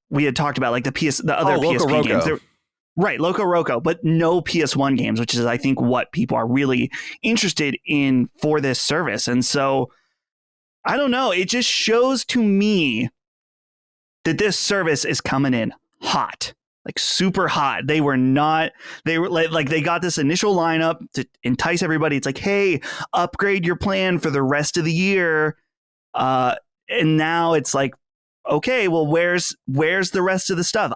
we had talked about, like the other PSP games. Right, Loco Roco, but no PS1 games, which is, I think, what people are really interested in for this service. And so, I don't know, it just shows to me that this service is coming in hot, like super hot. They were like they got this initial lineup to entice everybody. It's like, hey, upgrade your plan for the rest of the year. And now it's like, okay, well, where's the rest of the stuff?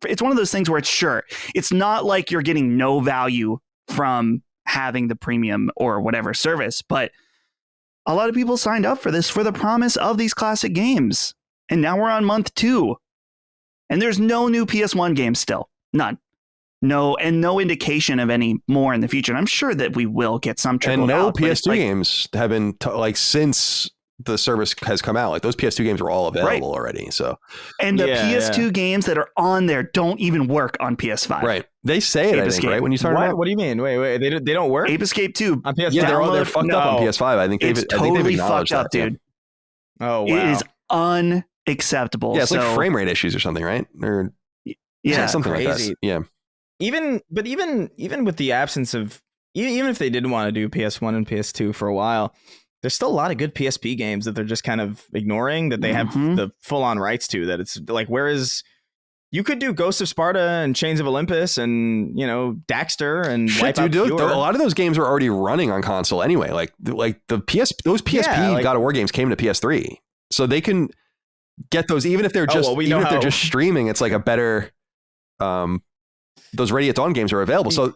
It's one of those things where it's not like you're getting no value from having the premium or whatever service, but a lot of people signed up for this for the promise of these classic games. And now we're on month 2 and there's no new PS1 games still. None. No, and no indication of any more in the future. And I'm sure that we will get some trickled out. And no PS2 games have been since the service has come out. Like those PS2 games were all available already. So, and the PS2 games that are on there don't even work on PS5. Right. They say it, I think, right? When you start What do you mean? Wait, they don't work? Ape Escape 2 on PS5? Yeah, they're fucked up on PS5. I think it's totally fucked up, dude. Oh, wow. It is unacceptable. Yeah, it's like frame rate issues or something, right? Or something crazy. like that. Yeah. Even with the absence of, even if they did want to do PS1 and PS2 for a while, there's still a lot of good PSP games that they're just kind of ignoring, that they have the full on rights to. That it's like, whereas you could do Ghosts of Sparta and Chains of Olympus and, you know, Daxter and a lot of those games are already running on console anyway. Like those PSP God of War games came to PS3, so they can get those even if they're just they're just streaming. It's like a better. Those Ready at Dawn games are available, so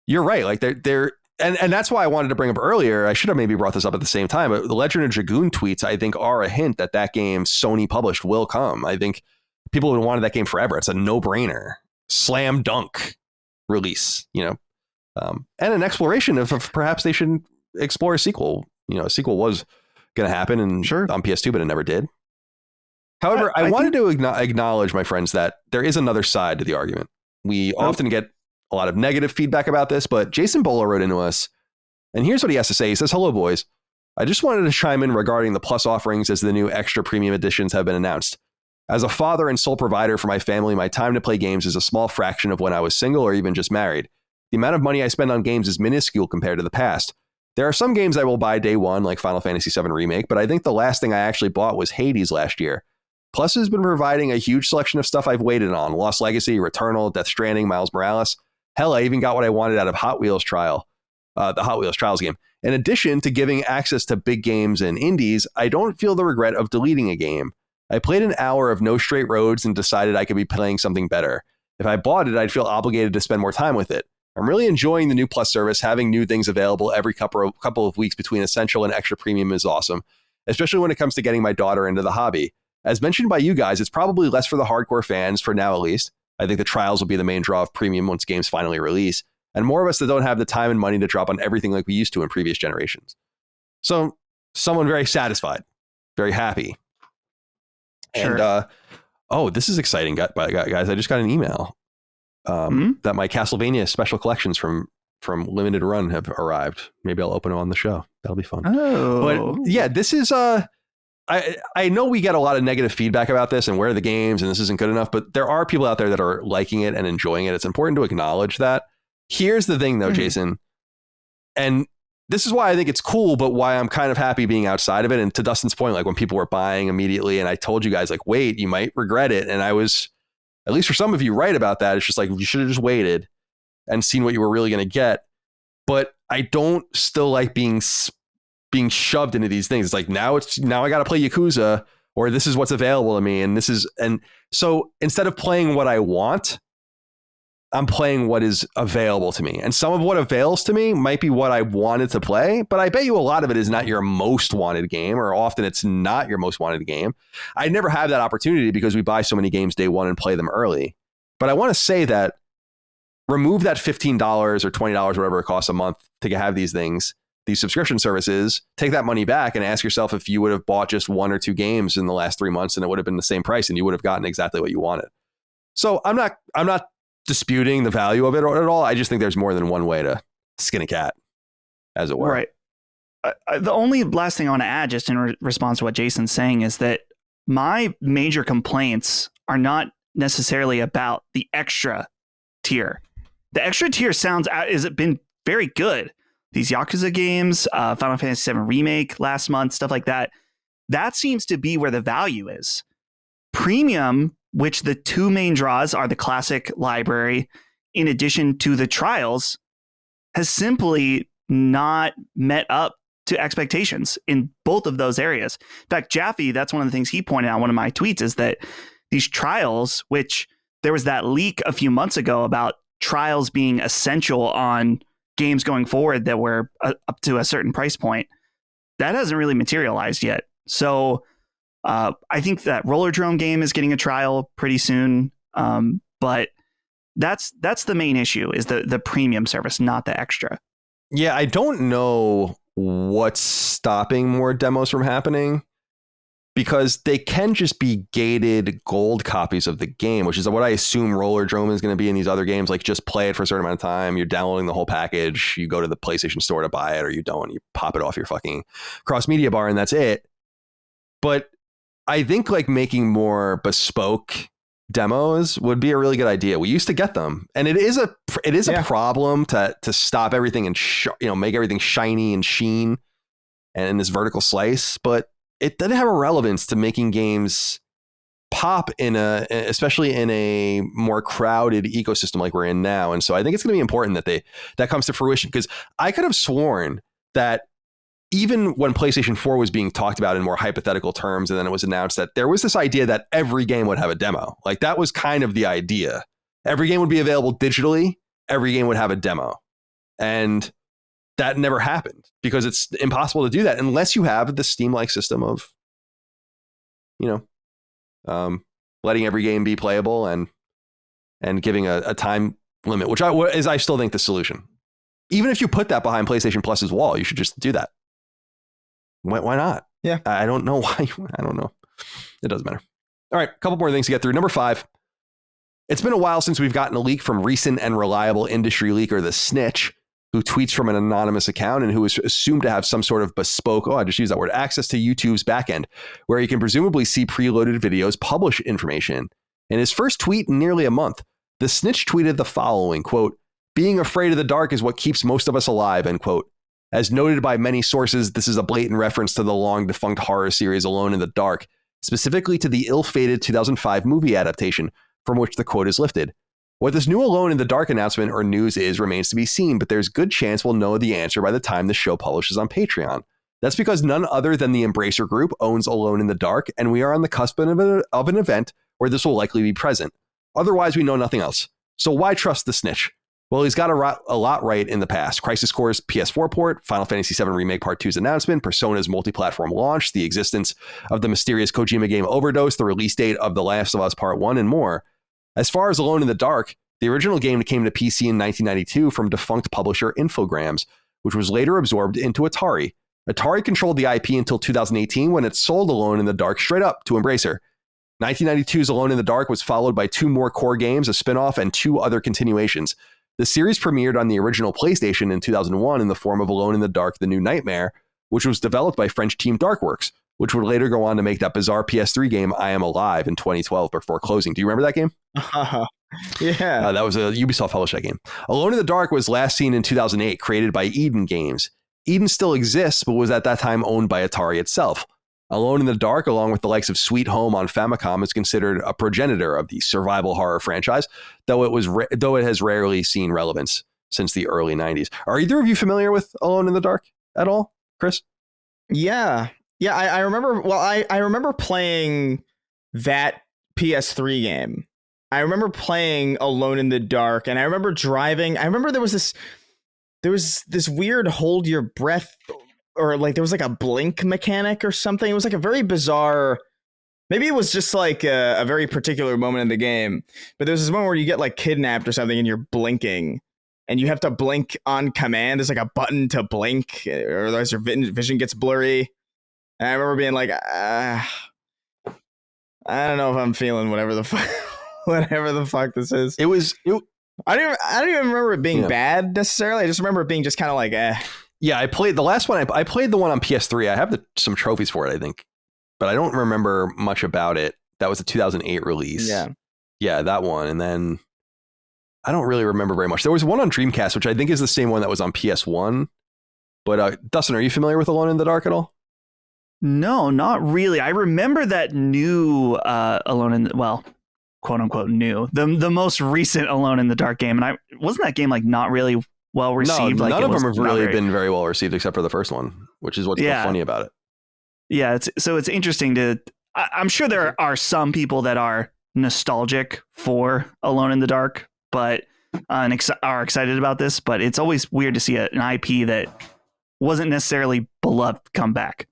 you're right. Like they're and that's why I wanted to bring up earlier. I should have maybe brought this up at the same time, but the Legend of Dragoon tweets, I think, are a hint that game Sony published will come. I think people have wanted that game forever. It's a no-brainer, slam dunk release, you know, and an exploration of perhaps they should explore a sequel. You know, a sequel was going to happen on PS2, but it never did. However, I wanted to acknowledge, my friends, that there is another side to the argument. We often get a lot of negative feedback about this, but Jason Bola wrote into us, and here's what he has to say. He says, "Hello, boys. I just wanted to chime in regarding the Plus offerings as the new extra premium editions have been announced. As a father and sole provider for my family, my time to play games is a small fraction of when I was single or even just married. The amount of money I spend on games is minuscule compared to the past. There are some games I will buy day one, like Final Fantasy VII Remake, but I think the last thing I actually bought was Hades last year. Plus has been providing a huge selection of stuff I've waited on: Lost Legacy, Returnal, Death Stranding, Miles Morales. Hell, I even got what I wanted out of Hot Wheels Trial, the Hot Wheels Trials game. In addition to giving access to big games and indies, I don't feel the regret of deleting a game. I played an hour of No Straight Roads and decided I could be playing something better. If I bought it, I'd feel obligated to spend more time with it. I'm really enjoying the new Plus service. Having new things available every couple of weeks between Essential and Extra Premium is awesome, especially when it comes to getting my daughter into the hobby. As mentioned by you guys, it's probably less for the hardcore fans, for now at least. I think the trials will be the main draw of Premium once games finally release, and more of us that don't have the time and money to drop on everything like we used to in previous generations. So, someone very satisfied, very happy. Sure. And, this is exciting, guys. I just got an email that my Castlevania special collections from Limited Run have arrived. Maybe I'll open them on the show. That'll be fun. Oh. But yeah, this is... I know we get a lot of negative feedback about this and where are the games and this isn't good enough, but there are people out there that are liking it and enjoying it. It's important to acknowledge that. Here's the thing though, Jason, and this is why I think it's cool, but why I'm kind of happy being outside of it. And to Dustin's point, like when people were buying immediately and I told you guys like, wait, you might regret it. And I was, at least for some of you, right about that. It's just like, you should have just waited and seen what you were really going to get. But I don't still like being shoved into these things. It's like, now I got to play Yakuza, or this is what's available to me. And so instead of playing what I want, I'm playing what is available to me. And some of what avails to me might be what I wanted to play, but I bet you a lot of it is not your most wanted game, or often it's not your most wanted game. I never have that opportunity because we buy so many games day one and play them early. But I want to say that remove that $15 or $20, whatever it costs a month to have these things, these subscription services, take that money back and ask yourself if you would have bought just 1 or 2 games in the last 3 months and it would have been the same price and you would have gotten exactly what you wanted. So I'm not disputing the value of it at all. I just think there's more than one way to skin a cat, as it were. Right. The only last thing I want to add, just in response to what Jason's saying, is that my major complaints are not necessarily about the extra tier. The extra tier has been very good. These Yakuza games, Final Fantasy VII Remake last month, stuff like that. That seems to be where the value is. Premium, which the 2 main draws are the classic library, in addition to the trials, has simply not met up to expectations in both of those areas. In fact, Jaffe, that's one of the things he pointed out in one of my tweets, is that these trials, which there was that leak a few months ago about trials being essential on games going forward that were up to a certain price point, that hasn't really materialized yet. So I think that Roller Drome game is getting a trial pretty soon. But that's the main issue, is the premium service, not the extra. Yeah, I don't know what's stopping more demos from happening. because they can just be gated gold copies of the game, which is what I assume Rollerdrome is going to be in these other games. Like, just play it for a certain amount of time. You're downloading the whole package. You go to the PlayStation Store to buy it, or you don't. You pop it off your fucking cross media bar, and that's it. But I think like making more bespoke demos would be a really good idea. We used to get them, and it is a problem to stop everything and make everything shiny and sheen and in this vertical slice, but it doesn't have a relevance to making games pop especially in a more crowded ecosystem like we're in now. And so I think it's going to be important that comes to fruition, because I could have sworn that even when PlayStation 4 was being talked about in more hypothetical terms, and then it was announced that there was this idea that every game would have a demo. Like, that was kind of the idea. Every game would be available digitally. Every game would have a demo. And that never happened, because it's impossible to do that unless you have the Steam-like system of, letting every game be playable and giving a time limit, which I still think the solution. Even if you put that behind PlayStation Plus's wall, you should just do that. Why not? Yeah. I don't know why. I don't know. It doesn't matter. All right. A couple more things to get through. Number 5. It's been a while since we've gotten a leak from recent and reliable industry leaker, The Snitch, who tweets from an anonymous account and who is assumed to have some sort of bespoke, I just used that word, access to YouTube's backend, where he can presumably see preloaded videos, publish information. In his first tweet in nearly a month, The Snitch tweeted the following, quote, "Being afraid of the dark is what keeps most of us alive," end quote. As noted by many sources, this is a blatant reference to the long-defunct horror series Alone in the Dark, specifically to the ill-fated 2005 movie adaptation from which the quote is lifted. What this new Alone in the Dark announcement or news is remains to be seen, but there's good chance we'll know the answer by the time the show publishes on Patreon. That's because none other than the Embracer Group owns Alone in the Dark, and we are on the cusp of an event where this will likely be present. Otherwise, we know nothing else. So why trust The Snitch? Well, he's got a lot right in the past. Crisis Core's PS4 port, Final Fantasy VII Remake Part 2's announcement, Persona's multi-platform launch, the existence of the mysterious Kojima game Overdose, the release date of The Last of Us Part 1, and more. As far as Alone in the Dark, the original game came to PC in 1992 from defunct publisher Infogrames, which was later absorbed into Atari. Atari controlled the IP until 2018 when it sold Alone in the Dark straight up to Embracer. 1992's Alone in the Dark was followed by 2 more core games, a spin-off, and 2 other continuations. The series premiered on the original PlayStation in 2001 in the form of Alone in the Dark: The New Nightmare, which was developed by French team Darkworks, which would later go on to make that bizarre PS3 game I Am Alive in 2012 before closing. Do you remember that game? Yeah. That was a Ubisoft published that game. Alone in the Dark was last seen in 2008, created by Eden Games. Eden still exists, but was at that time owned by Atari itself. Alone in the Dark, along with the likes of Sweet Home on Famicom, is considered a progenitor of the survival horror franchise, though it has rarely seen relevance since the early 90s. Are either of you familiar with Alone in the Dark at all, Chris? Yeah. I remember. Well, I remember playing that PS3 game. I remember playing Alone in the Dark, and I remember driving. I remember there was this weird hold your breath, or like there was like a blink mechanic or something. It was like a very bizarre. Maybe it was just like a very particular moment in the game. But there's this moment where you get like kidnapped or something, and you're blinking, and you have to blink on command. There's like a button to blink, or otherwise your vision gets blurry. And I remember being like, I don't know if I'm feeling whatever the fuck this is. I don't even remember it being bad necessarily. I just remember it being just kind of like, Yeah, I played the last one. I played the one on PS3. I have some trophies for it, I think, but I don't remember much about it. That was a 2008 release. Yeah, that one. And then I don't really remember very much. There was one on Dreamcast, which I think is the same one that was on PS1. But Dustin, are you familiar with Alone in the Dark at all? No, not really. I remember that new quote unquote new, the most recent Alone in the Dark game, and wasn't that game like not really well received? No, none of them have really been very well received except for the first one, which is what's so funny about it. Yeah, it's interesting I'm sure there are some people that are nostalgic for Alone in the Dark, but are excited about this. But it's always weird to see an IP that wasn't necessarily beloved come back.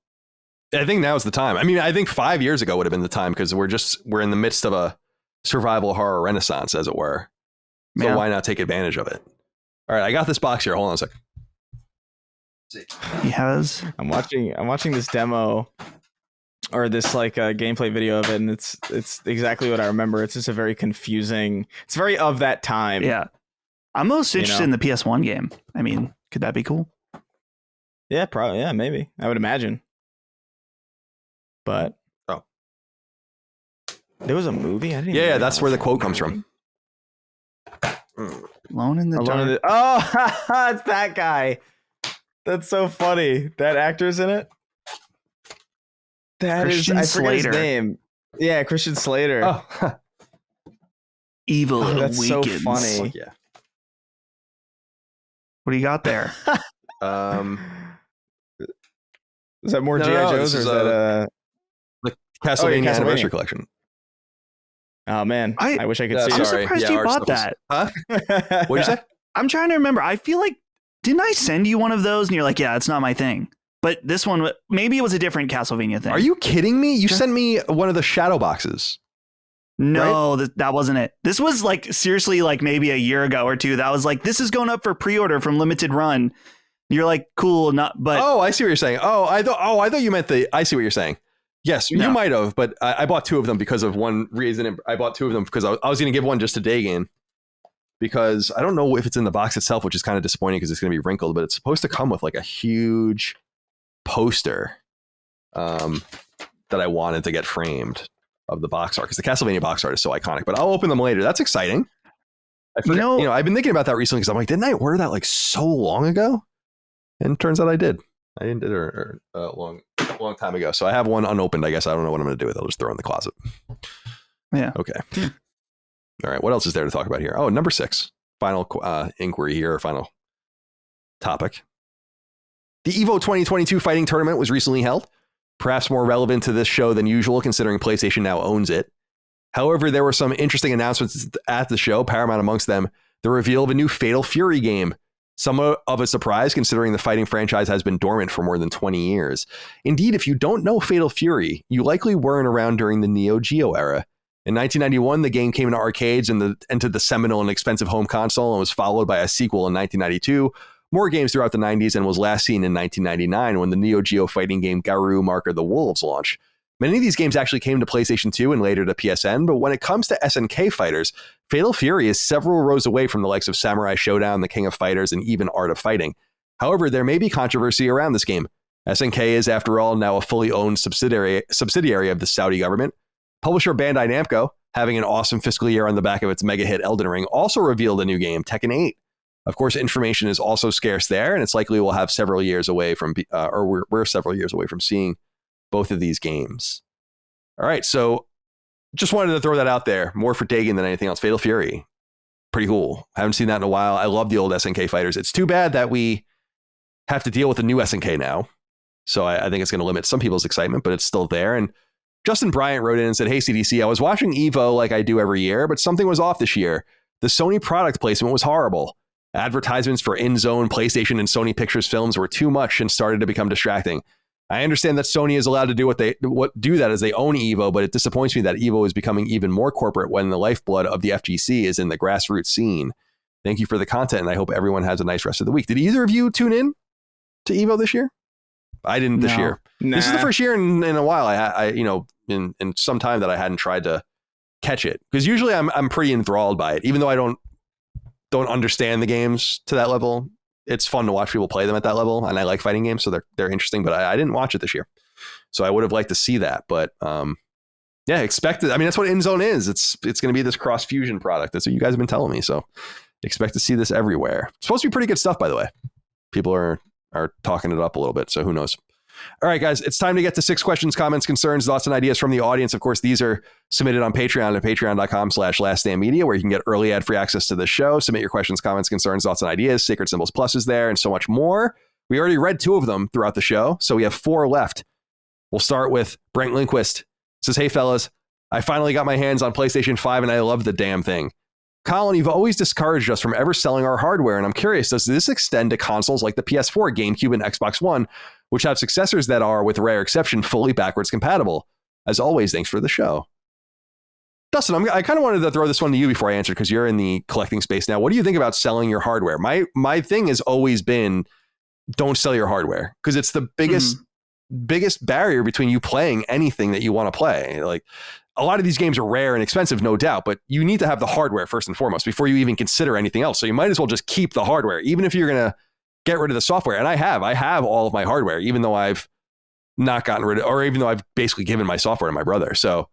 I think now's the time. I mean, I think 5 years ago would have been the time, because we're in the midst of a survival horror renaissance, as it were. So why not take advantage of it? All right, I got this box here. Hold on a sec. He has. I'm watching this demo or this like a gameplay video of it, and it's exactly what I remember. It's just a very confusing. It's very of that time. Yeah, I'm most interested in the PS1 game. I mean, could that be cool? Yeah, probably. Yeah, maybe. I would imagine. But there was a movie. I didn't. Yeah, that's where the quote comes from. Alone in the Dark. Oh, it's that guy. That's so funny. That actor's in it. Christian Slater. His name. Yeah, Christian Slater. Oh, Evil that's Awakens. so funny. yeah. What do you got there? Is that more G.I. Joes or is that the Castlevania Castlevania Anniversary Collection? Oh man, I wish I could see. I'm it. surprised you bought that. Huh? What'd you say? I'm trying to remember. I feel like, didn't I send you one of those? And you're like, yeah, it's not my thing. But this one, maybe it was a different Castlevania thing. Are you kidding me? You sent me one of the shadow boxes. No, that wasn't it. This was like, seriously, like maybe a year ago or two. That was like, this is going up for pre-order from Limited Run. You're like, cool, but oh, I see what you're saying. I thought you meant I see what you're saying. Yes, you might have, but I bought two of them because of one reason. I bought two of them because I was going to give one just to Dagan, because I don't know if it's in the box itself, which is kind of disappointing because it's going to be wrinkled, but it's supposed to come with like a huge poster that I wanted to get framed of the box art, because the Castlevania box art is so iconic. But I'll open them later. That's exciting. I've been thinking about that recently because I'm like, didn't I order that like so long ago? And it turns out I did. I did it a long time ago. So I have one unopened. I guess I don't know what I'm going to do with it. I'll just throw it in the closet. Yeah. Okay. All right. What else is there to talk about here? Oh, number 6. Final inquiry here, or final topic. The EVO 2022 fighting tournament was recently held. Perhaps more relevant to this show than usual, considering PlayStation now owns it. However, there were some interesting announcements at the show, paramount amongst them the reveal of a new Fatal Fury game. Somewhat of a surprise, considering the fighting franchise has been dormant for more than 20 years. Indeed, if you don't know Fatal Fury, you likely weren't around during the Neo Geo era. In 1991, the game came into arcades and entered the seminal and expensive home console, and was followed by a sequel in 1992, more games throughout the 90s, and was last seen in 1999 when the Neo Geo fighting game Garou Mark of the Wolves launched. Many of these games actually came to PlayStation 2 and later to PSN, but when it comes to SNK fighters, Fatal Fury is several rows away from the likes of Samurai Showdown, The King of Fighters, and even Art of Fighting. However, there may be controversy around this game. SNK is, after all, now a fully owned subsidiary of the Saudi government. Publisher Bandai Namco, having an awesome fiscal year on the back of its mega hit Elden Ring, also revealed a new game, Tekken 8. Of course, information is also scarce there, and it's likely we'll have several years away from, we're several years away from seeing both of these games. All right, so just wanted to throw that out there, more for Dagan than anything else. Fatal Fury, pretty cool. Haven't seen that in a while. I love the old SNK fighters. It's too bad that we have to deal with the new SNK now. So I think it's going to limit some people's excitement, but it's still there. And Justin Bryant wrote in and said, hey, CDC, I was watching EVO like I do every year, but something was off this year. The Sony product placement was horrible. Advertisements for in-zone PlayStation and Sony Pictures films were too much and started to become distracting. I understand that Sony is allowed to do do that as they own EVO, but it disappoints me that EVO is becoming even more corporate when the lifeblood of the FGC is in the grassroots scene. Thank you for the content, and I hope everyone has a nice rest of the week. Did either of you tune in to EVO this year? I didn't this year. Nah. This is the first year in a while I in some time that I hadn't tried to catch it, because usually I'm pretty enthralled by it, even though I don't understand the games to that level. It's fun to watch people play them at that level, and I like fighting games, so they're interesting. But I didn't watch it this year, so I would have liked to see that. But yeah, expect it. I mean, that's what InZone is. It's going to be this cross fusion product. That's what you guys have been telling me. So expect to see this everywhere. It's supposed to be pretty good stuff, by the way. People are talking it up a little bit, so who knows? All right, guys, it's time to get to 6 questions, comments, concerns, thoughts, and ideas from the audience. Of course, these are submitted on Patreon at patreon.com/laststandmedia, where you can get early ad-free access to the show. Submit your questions, comments, concerns, thoughts, and ideas. Sacred Symbols Plus is there, and so much more. We already read 2 of them throughout the show, so we have 4 left. We'll start with Brent Lindquist. It says, hey, fellas, I finally got my hands on PlayStation 5, and I love the damn thing. Colin, you've always discouraged us from ever selling our hardware, and I'm curious, does this extend to consoles like the PS4, GameCube, and Xbox One, which have successors that are, with rare exception, fully backwards compatible? As always, thanks for the show. Dustin, I kind of wanted to throw this one to you before I answered, because you're in the collecting space now. What do you think about selling your hardware? My thing has always been, don't sell your hardware, because it's the biggest biggest barrier between you playing anything that you want to play. Like, a lot of these games are rare and expensive, no doubt, but you need to have the hardware first and foremost before you even consider anything else. So you might as well just keep the hardware, even if you're going to get rid of the software. And I have all of my hardware, even though I've not gotten rid of, or even though I've basically given my software to my brother. So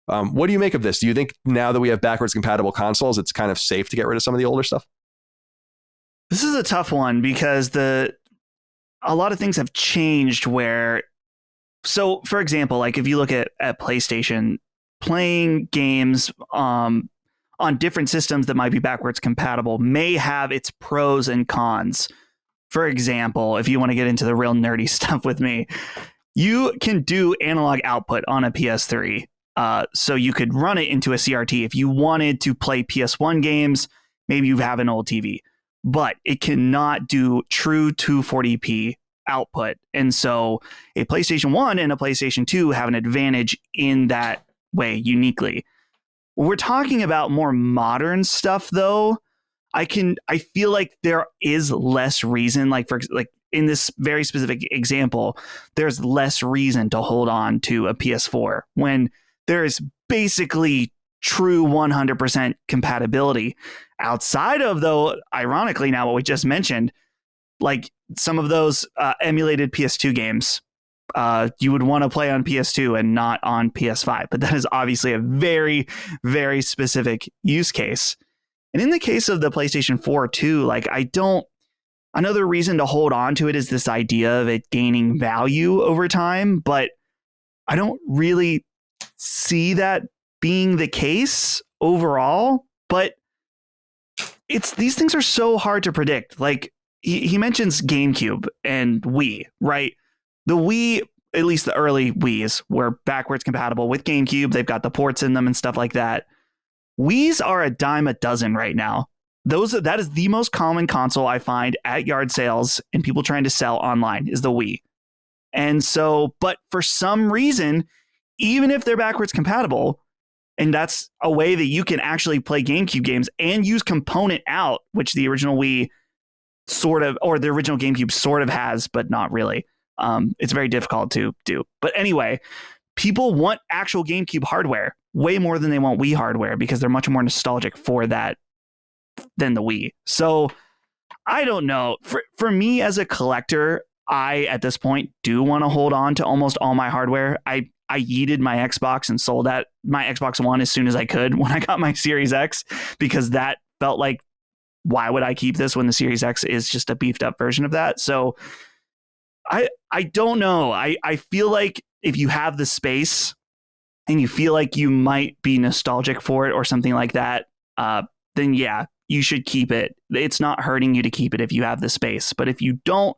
what do you make of this? Do you think now that we have backwards compatible consoles, it's kind of safe to get rid of some of the older stuff? This is a tough one because a lot of things have changed where, so for example, like if you look at PlayStation, playing games on different systems that might be backwards compatible may have its pros and cons. For example, if you want to get into the real nerdy stuff with me, you can do analog output on a PS3. So you could run it into a CRT if you wanted to play PS1 games. Maybe you have an old TV, but it cannot do true 240p output. And so a PlayStation 1 and a PlayStation 2 have an advantage in that way uniquely. When we're talking about more modern stuff, though, I feel like there is less reason, like in this very specific example, there's less reason to hold on to a PS4 when there is basically true 100% compatibility outside of, though, ironically, now what we just mentioned, like some of those emulated PS2 games. You would want to play on PS2 and not on PS5. But that is obviously a very, very specific use case. And in the case of the PlayStation 4 too, like another reason to hold on to it is this idea of it gaining value over time. But I don't really see that being the case overall. But these things are so hard to predict. Like he mentions GameCube and Wii, right? The Wii, at least the early Wiis, were backwards compatible with GameCube. They've got the ports in them and stuff like that. Wiis are a dime a dozen right now. That is the most common console I find at yard sales and people trying to sell online is the Wii. And so, but for some reason, even if they're backwards compatible, and that's a way that you can actually play GameCube games and use component out, which the original Wii sort of, or the original GameCube sort of has, but not really. It's very difficult to do. But anyway, people want actual GameCube hardware way more than they want Wii hardware because they're much more nostalgic for that than the Wii. So I don't know. For me as a collector, I, at this point, do want to hold on to almost all my hardware. I yeeted my Xbox and sold my Xbox One as soon as I could when I got my Series X because that felt like, why would I keep this when the Series X is just a beefed up version of that? So I don't know. I feel like if you have the space and you feel like you might be nostalgic for it or something like that, then yeah, you should keep it. It's not hurting you to keep it if you have the space. But if you don't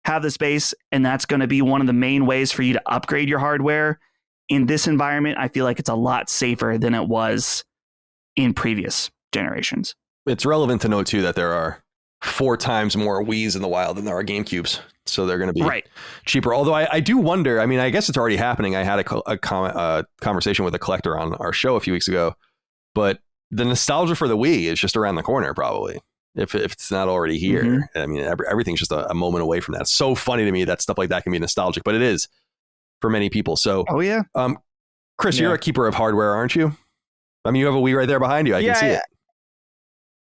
have the space and that's going to be one of the main ways for you to upgrade your hardware in this environment, I feel like it's a lot safer than it was in previous generations. It's relevant to note, too, that there are 4 times more Wiis in the wild than there are GameCubes. So they're going to be cheaper. Although I do wonder, I mean, I guess it's already happening. I had a conversation with a collector on our show a few weeks ago, but the nostalgia for the Wii is just around the corner, probably, if it's not already here. Mm-hmm. I mean, everything's just a moment away from that. It's so funny to me that stuff like that can be nostalgic, but it is for many people. So, Chris, you're a keeper of hardware, aren't you? I mean, you have a Wii right there behind you. I can see it.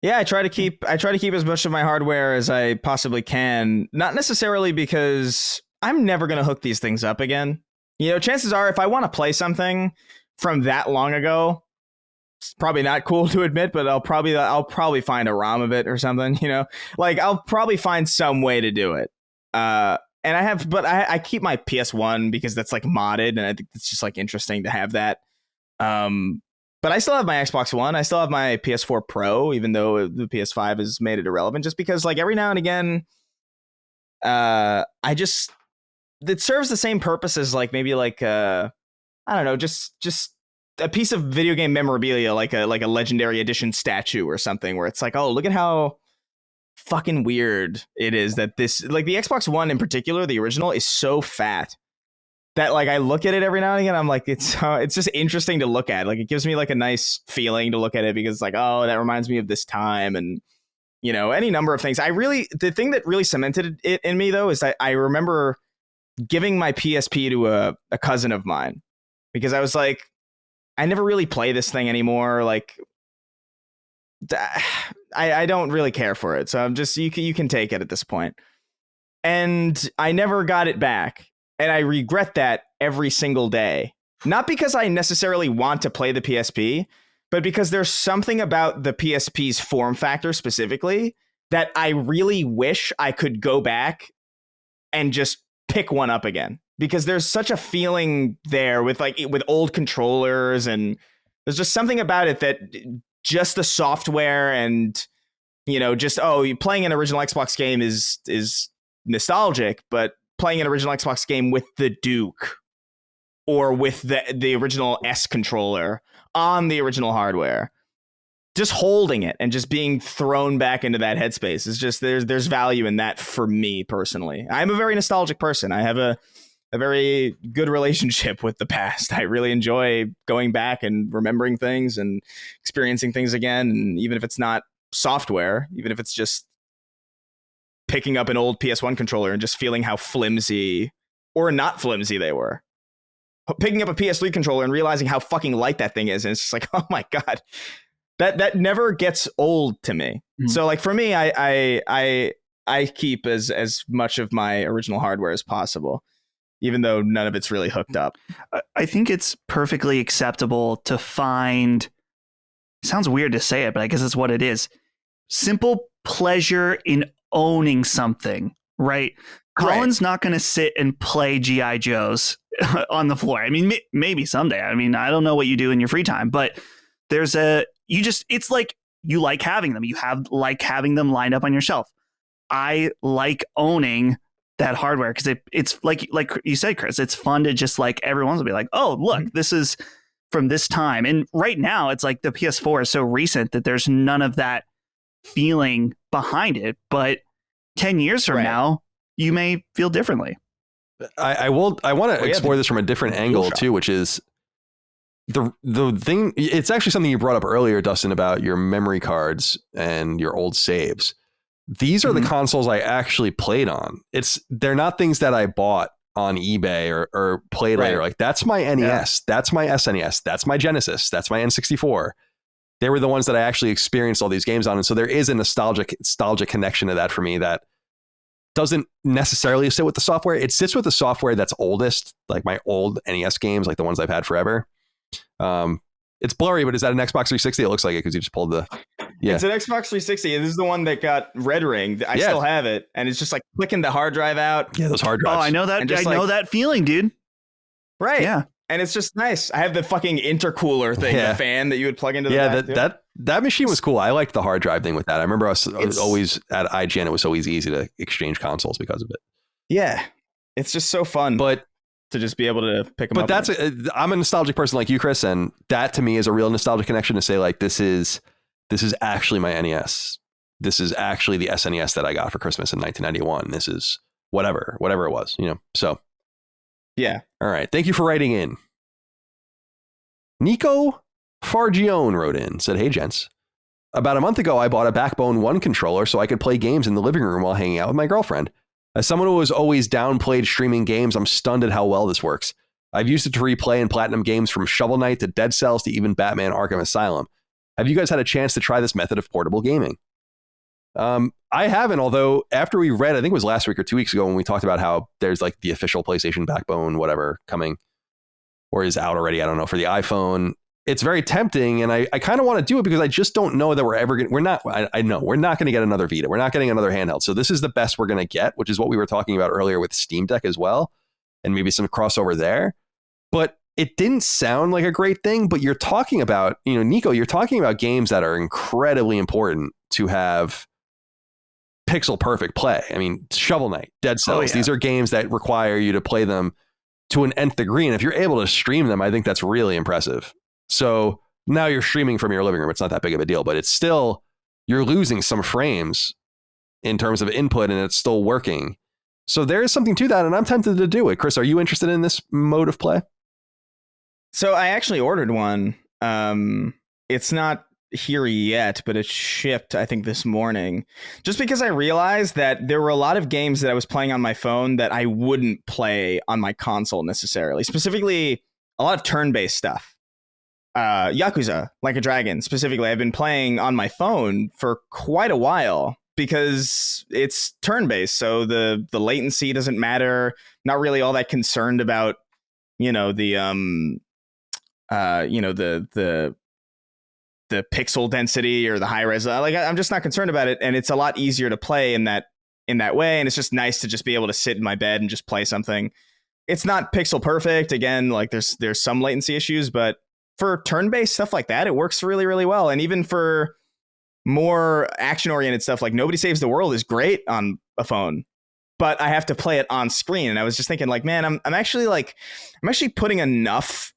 Yeah, I try to keep as much of my hardware as I possibly can. Not necessarily because I'm never going to hook these things up again. You know, chances are if I want to play something from that long ago, it's probably not cool to admit, but I'll probably find a ROM of it or something, you know? Like I'll probably find some way to do it. And I keep my PS1 because that's like modded and I think it's just like interesting to have that. But I still have my Xbox One. I still have my PS4 Pro, even though the PS5 has made it irrelevant. Just because, like, every now and again, it serves the same purpose as, like, maybe like I don't know, just a piece of video game memorabilia, like a Legendary Edition statue or something, where it's like, oh, look at how fucking weird it is that this, like, the Xbox One in particular, the original, is so fat that, like, I look at it every now and again. I'm like, it's just interesting to look at. Like, it gives me like a nice feeling to look at it because it's like, oh, that reminds me of this time, and you know, any number of things. The thing that really cemented it in me though is that I remember giving my PSP to a cousin of mine because I was like, I never really play this thing anymore. Like, I don't really care for it. So I'm just, you can take it at this point. And I never got it back. And I regret that every single day. Not because I necessarily want to play the PSP, but because there's something about the PSP's form factor specifically that I really wish I could go back and just pick one up again. Because there's such a feeling there with old controllers, and there's just something about it that just the software and, you know, just, you playing an original Xbox game is nostalgic, but playing an original Xbox game with the Duke or with the original S controller on the original hardware, just holding it and just being thrown back into that headspace is just, there's value in that for me personally. I'm a very nostalgic person. I have a very good relationship with the past. I really enjoy going back and remembering things and experiencing things again. And even if it's not software, even if it's just picking up an old PS1 controller and just feeling how flimsy or not flimsy they were. Picking up a PS3 controller and realizing how fucking light that thing is. And it's just like, oh my God, that never gets old to me. Mm-hmm. So like for me, I keep as much of my original hardware as possible, even though none of it's really hooked up. I think it's perfectly acceptable to find, it sounds weird to say it, but I guess it's what it is. Simple pleasure in owning something, right? Colin's not going to sit and play G.I. Joes on the floor. I mean, maybe someday. I mean, I don't know what you do in your free time, but it's like you like having them. You like having them lined up on your shelf. I like owning that hardware because it's like you said, Chris, it's fun to just like every once in a while be like, oh, look, this is from this time. And right now it's like the PS4 is so recent that there's none of that feeling behind it. But 10 years from now, you may feel differently. I want to explore this from a different angle too, which is the thing. It's actually something you brought up earlier, Dustin, about your memory cards and your old saves. These are the consoles I actually played on. They're not things that I bought on eBay or played later. Like that's my NES, that's my SNES, that's my Genesis, that's my N64. They were the ones that I actually experienced all these games on. And so there is a nostalgic connection to that for me that doesn't necessarily sit with the software. It sits with the software that's oldest, like my old NES games, like the ones I've had forever. It's blurry, but is that an Xbox 360? It looks like it because you just pulled the... Yeah. It's an Xbox 360. This is the one that got red ringed. I still have it. And it's just like clicking the hard drive out. Yeah, those hard drives. Oh, I know that. I know that feeling, dude. Right. Yeah. And it's just nice. I have the fucking intercooler thing, the fan that you would plug into the back. That machine was cool. I liked the hard drive thing with that. I remember I was always at IGN. It was always easy to exchange consoles because of it. Yeah. It's just so fun. But to just be able to pick them up. But I'm a nostalgic person like you, Chris, and that to me is a real nostalgic connection to say like this is actually my NES. This is actually the SNES that I got for Christmas in 1991. This is whatever it was, you know. So yeah. All right. Thank you for writing in. Nico Fargione wrote in, said, "Hey gents, about a month ago I bought a Backbone 1 controller so I could play games in the living room while hanging out with my girlfriend. As someone who has always downplayed streaming games, I'm stunned at how well this works. I've used it to replay and platinum games from Shovel Knight to Dead Cells to even Batman Arkham Asylum. Have you guys had a chance to try this method of portable gaming?" I haven't, although after we read, I think it was last week or 2 weeks ago when we talked about how there's like the official PlayStation Backbone, whatever, coming or is out already, I don't know, for the iPhone. It's very tempting, and I kind of want to do it because I just don't know that we're not going to get another Vita. We're not getting another handheld. So this is the best we're going to get, which is what we were talking about earlier with Steam Deck as well, and maybe some crossover there. But it didn't sound like a great thing, but you're talking about, you know, Nico, you're talking about games that are incredibly important to have pixel perfect play. I mean, Shovel Knight, Dead Cells, these are games that require you to play them to an nth degree. And if you're able to stream them, I think that's really impressive. So now you're streaming from your living room. It's not that big of a deal, but it's still, you're losing some frames in terms of input and it's still working. So there is something to that. And I'm tempted to do it. Chris, are you interested in this mode of play? So I actually ordered one. It's not here yet, but it shipped, I think, this morning. Just because I realized that there were a lot of games that I was playing on my phone that I wouldn't play on my console necessarily. Specifically, a lot of turn-based stuff. Yakuza, Like a Dragon, specifically, I've been playing on my phone for quite a while because it's turn-based, so the latency doesn't matter. Not really all that concerned about, the pixel density or the high res. Like, I'm just not concerned about it, and it's a lot easier to play in that way. And it's just nice to just be able to sit in my bed and just play something. It's not pixel perfect. Again, like there's some latency issues, but for turn-based stuff like that, it works really, really well. And even for more action-oriented stuff, like Nobody Saves the World is great on a phone, but I have to play it on screen. And I was just thinking, like, man, I'm actually putting enough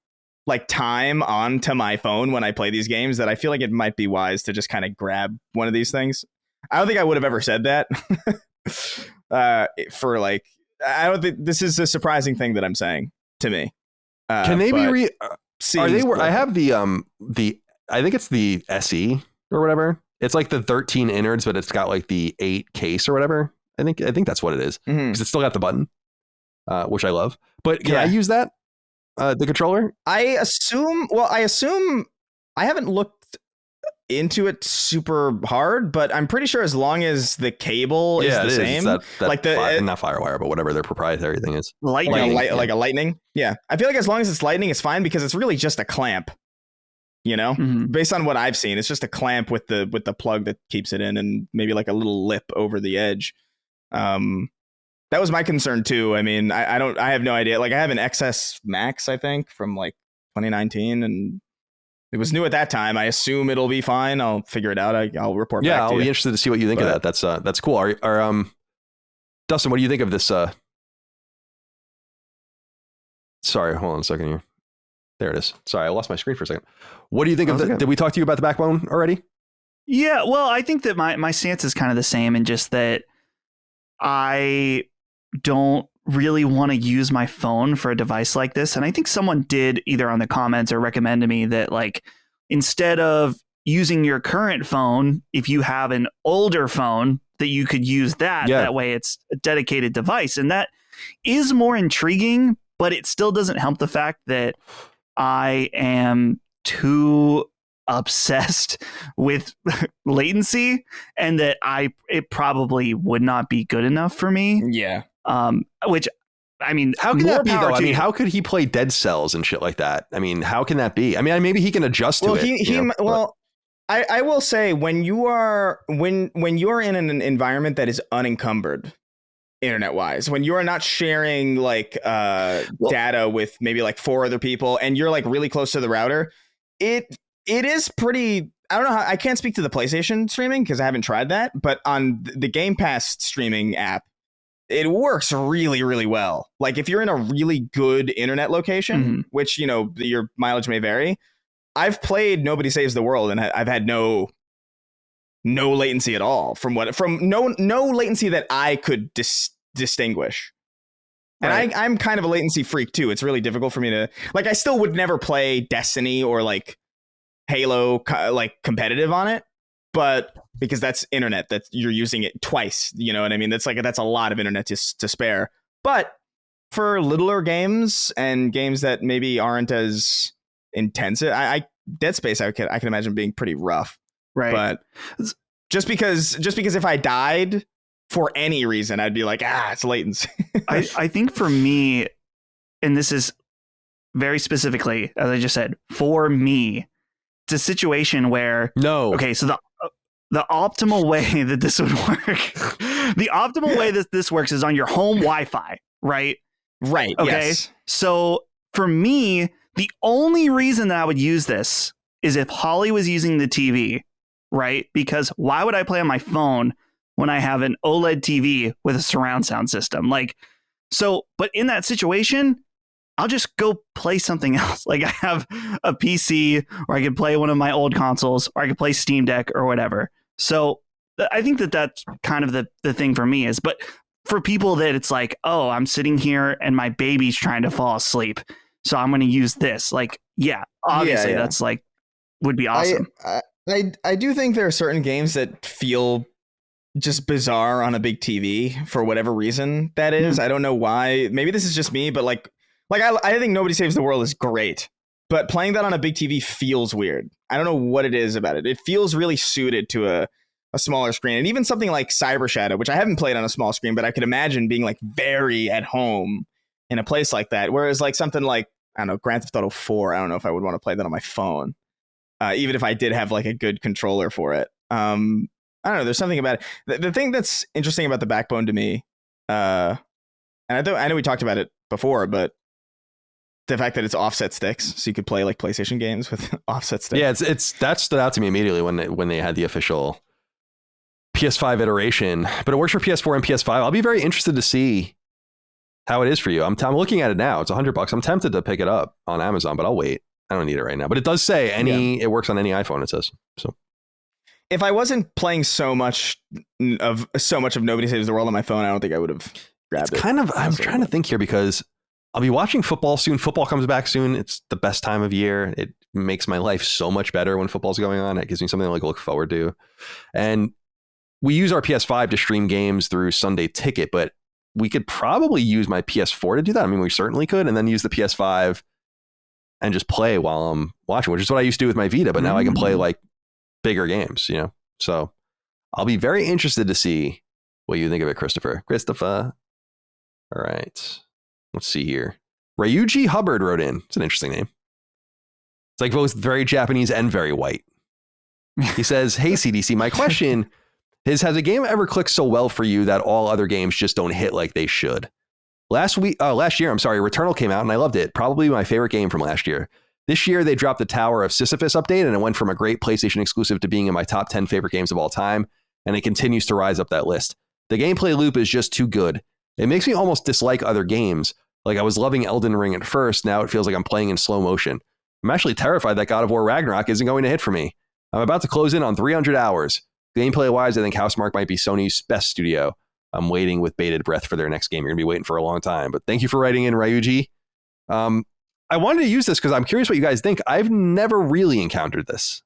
like time onto my phone when I play these games that I feel like it might be wise to just kind of grab one of these things. I don't think I would have ever said that for like, I don't think this is a surprising thing that I'm saying to me. Can they be are they? I have the I think it's the SE or whatever. It's like the 13 innards, but it's got like the 8 case or whatever. I think that's what it is, because it's still got the button, which I love. But can I use that? The controller? I assume I haven't looked into it super hard, but I'm pretty sure as long as the cable is the same, that like not Firewire, but whatever their proprietary thing is, lightning, like a lightning. Yeah, I feel like as long as it's lightning, it's fine, because it's really just a clamp. Based on what I've seen, it's just a clamp with the plug that keeps it in, and maybe like a little lip over the edge. That was my concern too. I mean, I have no idea. Like, I have an XS Max, I think, from like 2019, and it was new at that time. I assume it'll be fine. I'll figure it out. I'll report back to you. Yeah, I'll be interested to see what you think of that. That's cool. Are Dustin, what do you think of this? Sorry, hold on a second here. There it is. Sorry, I lost my screen for a second. What do you think of the? Did we talk to you about the backbone already? Yeah, well, I think that my stance is kind of the same, and just that I don't really want to use my phone for a device like this. And I think someone did either on the comments or recommend to me that, like, instead of using your current phone, if you have an older phone, that you could use that. Yeah. That way it's a dedicated device. And that is more intriguing, but it still doesn't help the fact that I am too obsessed with latency, and that it probably would not be good enough for me. Yeah. Which, I mean, how can that be though? I mean, how could he play Dead Cells and shit like that? I mean, how can that be? I mean, maybe he can adjust to it. I will say, when you are in an environment that is unencumbered internet wise, when you are not sharing like data with maybe like 4 other people, and you're like really close to the router, it is pretty. I don't know how, I can't speak to the PlayStation streaming because I haven't tried that, but on the Game Pass streaming app, it works really, really well. Like, if you're in a really good internet location, which, your mileage may vary. I've played Nobody Saves the World, and I've had no latency at all from no latency that I could distinguish. Right. And I'm kind of a latency freak too. It's really difficult for me to, like, I still would never play Destiny or like Halo like competitive on it, but because that's internet, that you're using it twice, you know what I mean? That's a lot of internet to spare. But for littler games and games that maybe aren't as intensive, Dead Space, I can imagine being pretty rough. Right. But just because if I died for any reason, I'd be like, it's latency. I think for me, and this is very specifically, as I just said, for me, it's a situation where okay, so the optimal way that this would work, the optimal way that this works is on your home Wi-Fi, right? Right. Okay. Yes. So for me, the only reason that I would use this is if Holly was using the TV, right? Because why would I play on my phone when I have an OLED TV with a surround sound system? Like, so, but in that situation, I'll just go play something else. Like, I have a PC, or I could play one of my old consoles, or I could play Steam Deck or whatever. So I think that that's kind of the thing for me is, but for people that it's like, oh, I'm sitting here and my baby's trying to fall asleep, so I'm going to use this. Like, yeah, obviously that's like, would be awesome. I do think there are certain games that feel just bizarre on a big TV for whatever reason that is. I don't know why. Maybe this is just me, but I think Nobody Saves the World is great, but playing that on a big TV feels weird. I don't know what it is about it. It feels really suited to a smaller screen. And even something like Cyber Shadow, which I haven't played on a small screen, but I could imagine being like very at home in a place like that. Whereas like something like, I don't know, Grand Theft Auto 4, I don't know if I would want to play that on my phone, even if I did have like a good controller for it. I don't know. There's something about it. The thing that's interesting about the Backbone to me, and I know we talked about it before, but the fact that it's offset sticks, so you could play like PlayStation games with offset sticks. Yeah, it's that stood out to me immediately when they had the official PS5 iteration, but it works for PS4 and PS5. I'll be very interested to see how it is for you. I'm looking at it now. It's $100. I'm tempted to pick it up on Amazon, but I'll wait. I don't need it right now. But it does say it works on any iPhone. It says so. If I wasn't playing so much of Nobody Saves the World on my phone, I don't think I would have grabbed it. I'm trying to think here because I'll be watching football soon. Football comes back soon. It's the best time of year. It makes my life so much better when football's going on. It gives me something to look forward to. And we use our PS5 to stream games through Sunday Ticket, but we could probably use my PS4 to do that. I mean, we certainly could, and then use the PS5 and just play while I'm watching, which is what I used to do with my Vita, but now I can play like bigger games, So I'll be very interested to see what you think of it, Christopher. All right. Let's see here. Ryuji Hubbard wrote in. It's an interesting name. It's like both very Japanese and very white. He says, "Hey, CDC, my question is, has a game ever clicked so well for you that all other games just don't hit like they should? Last year, Returnal came out and I loved it. Probably my favorite game from last year. This year, they dropped the Tower of Sisyphus update and it went from a great PlayStation exclusive to being in my top 10 favorite games of all time. And it continues to rise up that list. The gameplay loop is just too good. It makes me almost dislike other games. Like I was loving Elden Ring at first. Now it feels like I'm playing in slow motion. I'm actually terrified that God of War Ragnarok isn't going to hit for me. I'm about to close in on 300 hours. Gameplay wise, I think Housemarque might be Sony's best studio. I'm waiting with bated breath for their next game. You're going to be waiting for a long time. But thank you for writing in, Ryuji. I wanted to use this because I'm curious what you guys think. I've never really encountered this.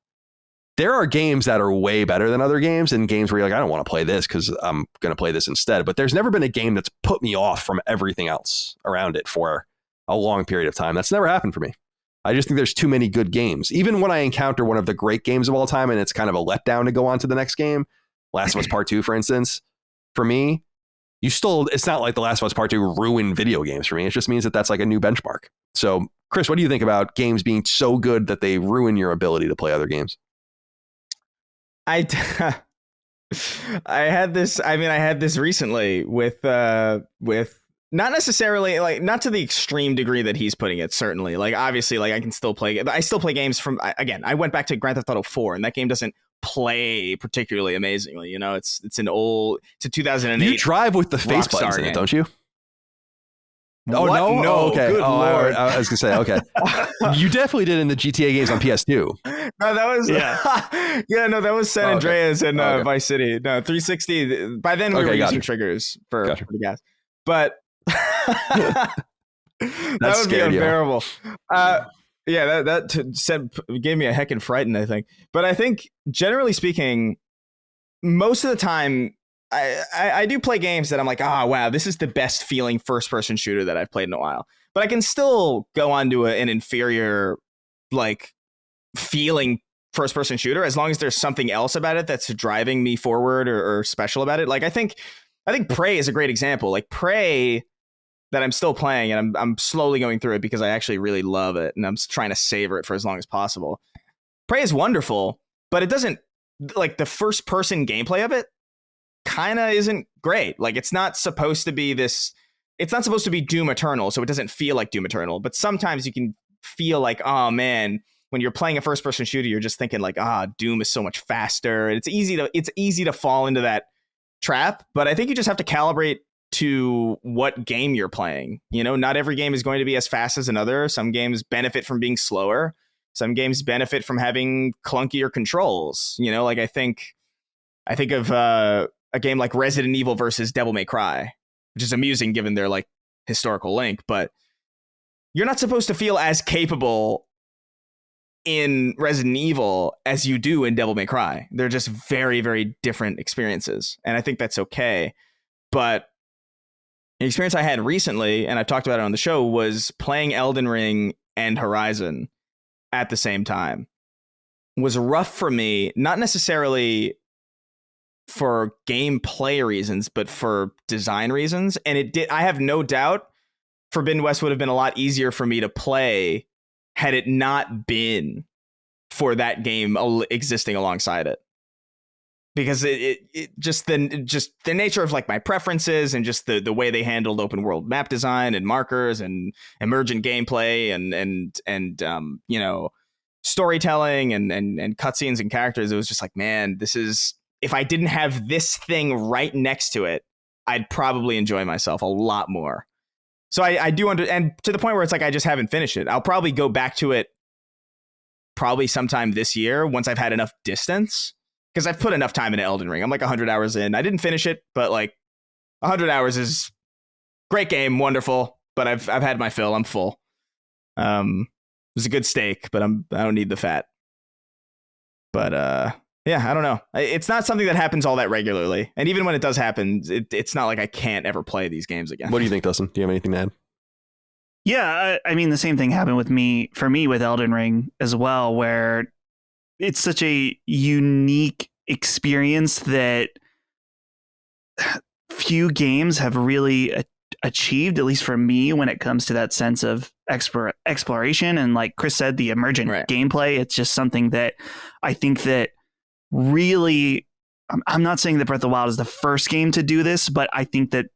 There are games that are way better than other games and games where you're like, I don't want to play this because I'm going to play this instead. But there's never been a game that's put me off from everything else around it for a long period of time. That's never happened for me. I just think there's too many good games. Even when I encounter one of the great games of all time and it's kind of a letdown to go on to the next game, Last of Us Part 2, for instance, for me, it's not like The Last of Us Part 2 ruined video games for me. It just means that that's like a new benchmark. So, Chris, what do you think about games being so good that they ruin your ability to play other games? I had this recently with not necessarily like not to the extreme degree that he's putting it. Certainly, like obviously, like I can still play it. But I still play games from again. I went back to Grand Theft Auto 4, and that game doesn't play particularly amazingly. It's a 2008. You drive with the face buttons in it, don't you? Oh, what? no? No, okay. Good Lord. I was gonna say, okay. You definitely did in the GTA games on PS2. No, that was that was San Andreas and Vice City. No, 360. By then we were using triggers for the gas, but that would be unbearable. That gave me a heckin' frighten, I think. But I think generally speaking, most of the time, I do play games that I'm like, oh, wow, this is the best feeling first-person shooter that I've played in a while. But I can still go on to an inferior, like, feeling first-person shooter as long as there's something else about it that's driving me forward or special about it. Like, I think Prey is a great example. Like, Prey that I'm still playing, and I'm slowly going through it because I actually really love it, and I'm trying to savor it for as long as possible. Prey is wonderful, but it doesn't, like, the first-person gameplay of it kind of isn't great. Like it's not supposed to be Doom Eternal, so it doesn't feel like Doom Eternal, but sometimes you can feel like, oh man, when you're playing a first person shooter, you're just thinking like, Doom is so much faster. And it's easy to fall into that trap, but I think you just have to calibrate to what game you're playing. Not every game is going to be as fast as another. Some games benefit from being slower. Some games benefit from having clunkier controls. Like I think of a game like Resident Evil versus Devil May Cry, which is amusing given their like historical link, but you're not supposed to feel as capable in Resident Evil as you do in Devil May Cry. They're just very, very different experiences. And I think that's okay. But the experience I had recently, and I've talked about it on the show, was playing Elden Ring and Horizon at the same time. Was rough for me, not necessarily for gameplay reasons, but for design reasons. And it did. I have no doubt Forbidden West would have been a lot easier for me to play had it not been for that game existing alongside it. Because it just the nature of like my preferences and just the way they handled open world map design and markers and emergent gameplay and you know, storytelling and cutscenes and characters. It was just like, man, this is, if I didn't have this thing right next to it, I'd probably enjoy myself a lot more. So I do and to the point where it's like I just haven't finished it. I'll probably go back to it probably sometime this year once I've had enough distance. Because I've put enough time into Elden Ring. I'm like 100 hours in. I didn't finish it, but like 100 hours is great game, wonderful. But I've had my fill. I'm full. It was a good steak, but I don't need the fat. But yeah, I don't know. It's not something that happens all that regularly. And even when it does happen, it's not like I can't ever play these games again. What do you think, Dustin? Do you have anything to add? Yeah, I mean, the same thing happened for me with Elden Ring as well, where it's such a unique experience that few games have really achieved, at least for me, when it comes to that sense of exploration. And like Chris said, the emergent gameplay, it's just something that I think that really, I'm not saying that Breath of the Wild is the first game to do this, but I think that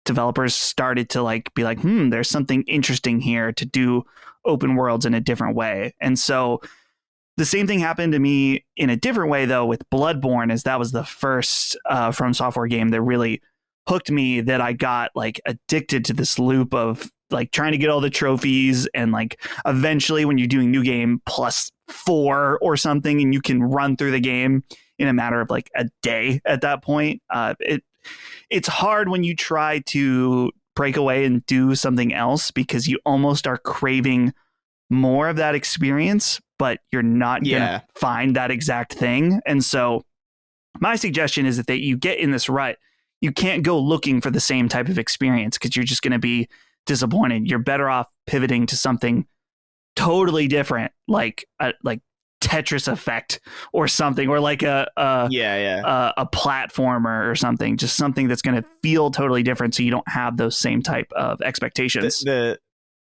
developers started to like be like, there's something interesting here to do open worlds in a different way. And so the same thing happened to me in a different way, though, with Bloodborne, as that was the first From Software game that really hooked me, that I got like addicted to this loop of like trying to get all the trophies. And like eventually when you're doing new game +4 or something, and you can run through the game in a matter of like a day at that point. It's hard when you try to break away and do something else because you almost are craving more of that experience, but you're not going to find that exact thing. And so my suggestion is that you get in this rut. You can't go looking for the same type of experience because you're just going to be disappointed. You're better off pivoting to something totally different, like Tetris Effect or something, or like a platformer or something, just something that's going to feel totally different. So you don't have those same type of expectations.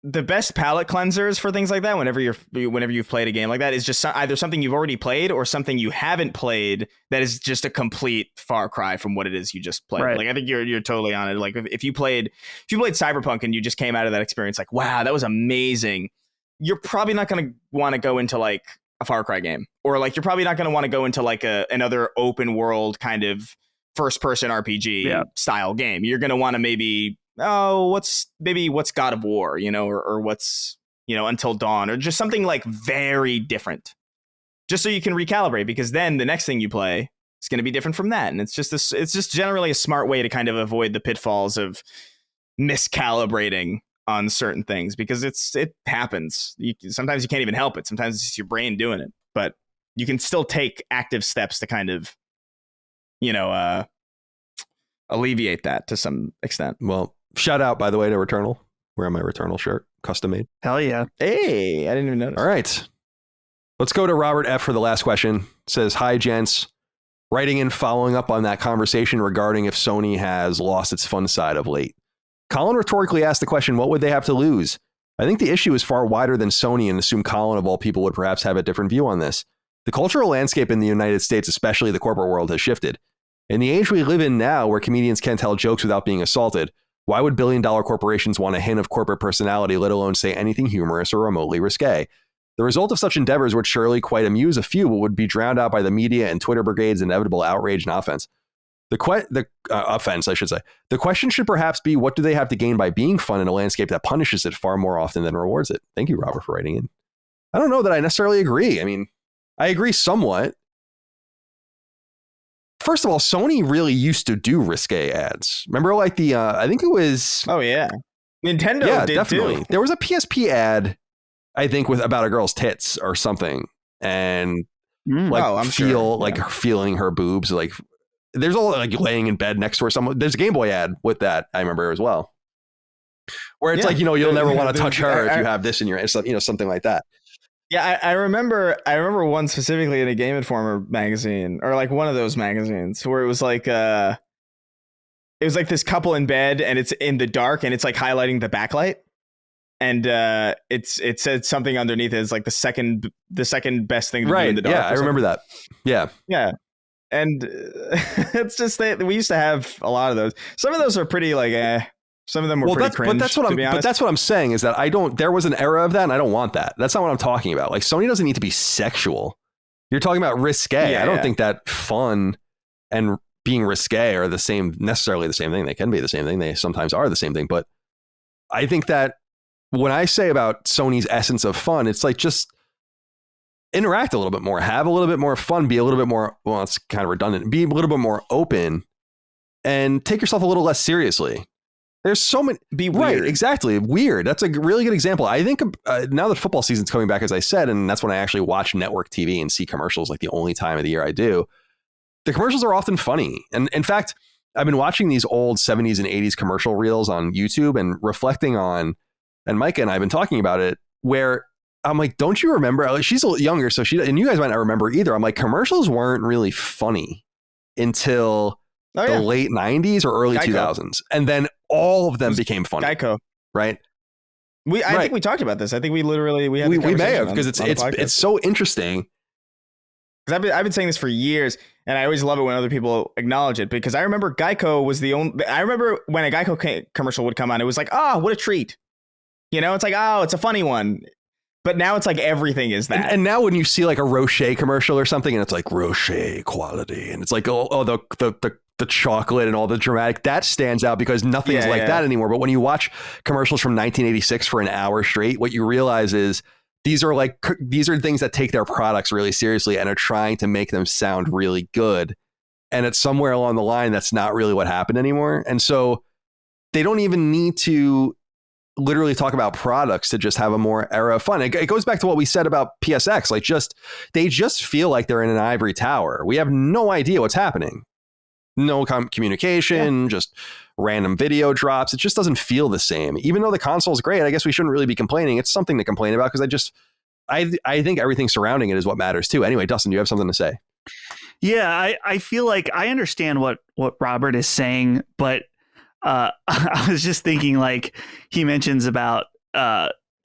The best palate cleansers for things like that, whenever you've played a game like that, is just either something you've already played or something you haven't played that is just a complete far cry from what it is you just played. Right. Like I think you're totally on it. Like if you played Cyberpunk and you just came out of that experience like, wow, that was amazing, you're probably not going to want to go into like a Far Cry game, or like you're probably not going to want to go into like another open world kind of first person RPG style game. You're going to want to maybe what's God of War, or what's, Until Dawn, or just something like very different, just so you can recalibrate, because then the next thing you play is going to be different from that. And it's just generally a smart way to kind of avoid the pitfalls of miscalibrating on certain things, because it happens. Sometimes you can't even help it. Sometimes it's just your brain doing it, but you can still take active steps to kind of, alleviate that to some extent. Well, shout out, by the way, to Returnal. Wearing my Returnal shirt, custom made. Hell yeah. Hey, I didn't even notice. All right. Let's go to Robert F. for the last question. It says, hi, gents. Writing in following up on that conversation regarding if Sony has lost its fun side of late. Colin rhetorically asked the question, what would they have to lose? I think the issue is far wider than Sony, and assume Colin, of all people, would perhaps have a different view on this. The cultural landscape in the United States, especially the corporate world, has shifted. In the age we live in now, where comedians can't tell jokes without being assaulted, why would billion-dollar corporations want a hint of corporate personality, let alone say anything humorous or remotely risque? The result of such endeavors would surely quite amuse a few, but would be drowned out by the media and Twitter brigade's inevitable outrage and offense. Offense, I should say. The question should perhaps be, what do they have to gain by being fun in a landscape that punishes it far more often than rewards it? Thank you, Robert, for writing in. I don't know that I necessarily agree. I mean, I agree somewhat. First of all, Sony really used to do risque ads. Remember, like I think it was... Oh, yeah. Nintendo did definitely. too. There was a PSP ad I think with about a girl's tits or something, and feeling her boobs. Like there's all like laying in bed next to her. There's a Game Boy ad with that. I remember as well, where it's like, you know, you'll never want to touch her if you have this in your, you know, something like that. Yeah, I remember one specifically in a Game Informer magazine, or like one of those magazines, where it was like this couple in bed and it's in the dark and it's like highlighting the backlight, and it said something underneath it is like the second best thing to do in the dark. Yeah, I remember that. Yeah. And it's just that we used to have a lot of those. Some of those are pretty like some of them were pretty cringe. But that's what I'm saying is that there was an era of that, and I don't want that. That's not what I'm talking about. Like, Sony doesn't need to be sexual. You're talking about risque. I don't think that fun and being risque are necessarily the same thing. They can be the same thing. They sometimes are the same thing. But I think that when I say about Sony's essence of fun, it's like just interact a little bit more, have a little bit more fun, be a little bit more, well, it's kind of redundant, be a little bit more open, and take yourself a little less seriously. There's so many. Be weird. Right, exactly. Weird. That's a really good example. I think now that football season's coming back, as I said, and that's when I actually watch network TV and see commercials, like the only time of the year I do. The commercials are often funny. And in fact, I've been watching these old 70s and 80s commercial reels on YouTube and reflecting on, and Micah and I have been talking about it, where I'm like, don't you remember? She's a little younger, so and you guys might not remember either. I'm like, commercials weren't really funny until the late 90s or early 2000s. And then all of them became funny. Geico. Right? I think we talked about this. I think we may have, because it's so interesting. Because I've been saying this for years, and I always love it when other people acknowledge it, because I remember Geico was the only. I remember when a Geico commercial would come on, it was like, oh, what a treat. You know, it's like, oh, it's a funny one. But now it's like everything is that. And now when you see like a Rocher commercial or something, and it's like Rocher quality, and it's like, the chocolate and all the dramatic, that stands out because nothing's that anymore. But when you watch commercials from 1986 for an hour straight, what you realize is these are things that take their products really seriously and are trying to make them sound really good. And it's somewhere along the line that's not really what happened anymore. And so they don't even need to literally talk about products to just have a more era of fun. It goes back to what we said about PSX. Like, they just feel like they're in an ivory tower. We have no idea what's happening. No communication, just random video drops. It just doesn't feel the same. Even though the console is great, I guess we shouldn't really be complaining. It's something to complain about because I think everything surrounding it is what matters too. Anyway, Dustin, do you have something to say? Yeah, I feel like I understand what Robert is saying, but I was just thinking, like, he mentions about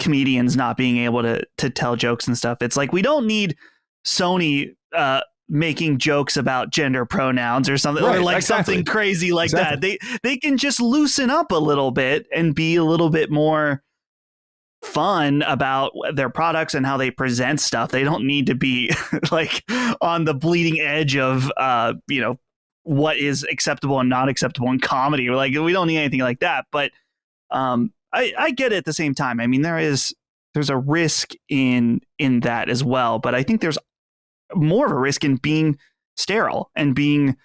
comedians not being able to tell jokes and stuff. It's like, we don't need Sony making jokes about gender pronouns or something, or like something crazy like that. They can just loosen up a little bit and be a little bit more fun about their products and how they present stuff. They don't need to be like on the bleeding edge of what is acceptable and not acceptable in comedy. Like, we don't need anything like that. But I get it at the same time. I mean, there's a risk in that as well. But I think there's more of a risk in being sterile and being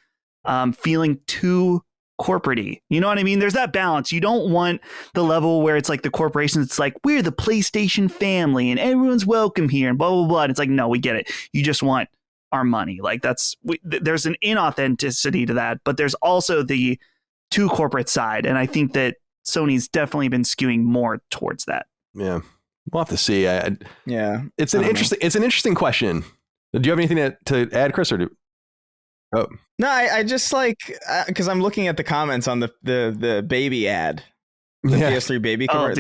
feeling too corporate-y. You know what I mean? There's that balance. You don't want the level where it's like the corporations, it's like, we're the PlayStation family and everyone's welcome here and blah, blah, blah. And it's like, no, we get it. You just want our money. Like, there's an inauthenticity to that, but there's also the too corporate side. And I think that Sony's definitely been skewing more towards that. Yeah. We'll have to see. It's an interesting question. Do you have anything to add, Chris, or do? Oh no, I just like, because I'm looking at the comments on the baby ad, the PS3 baby cover, with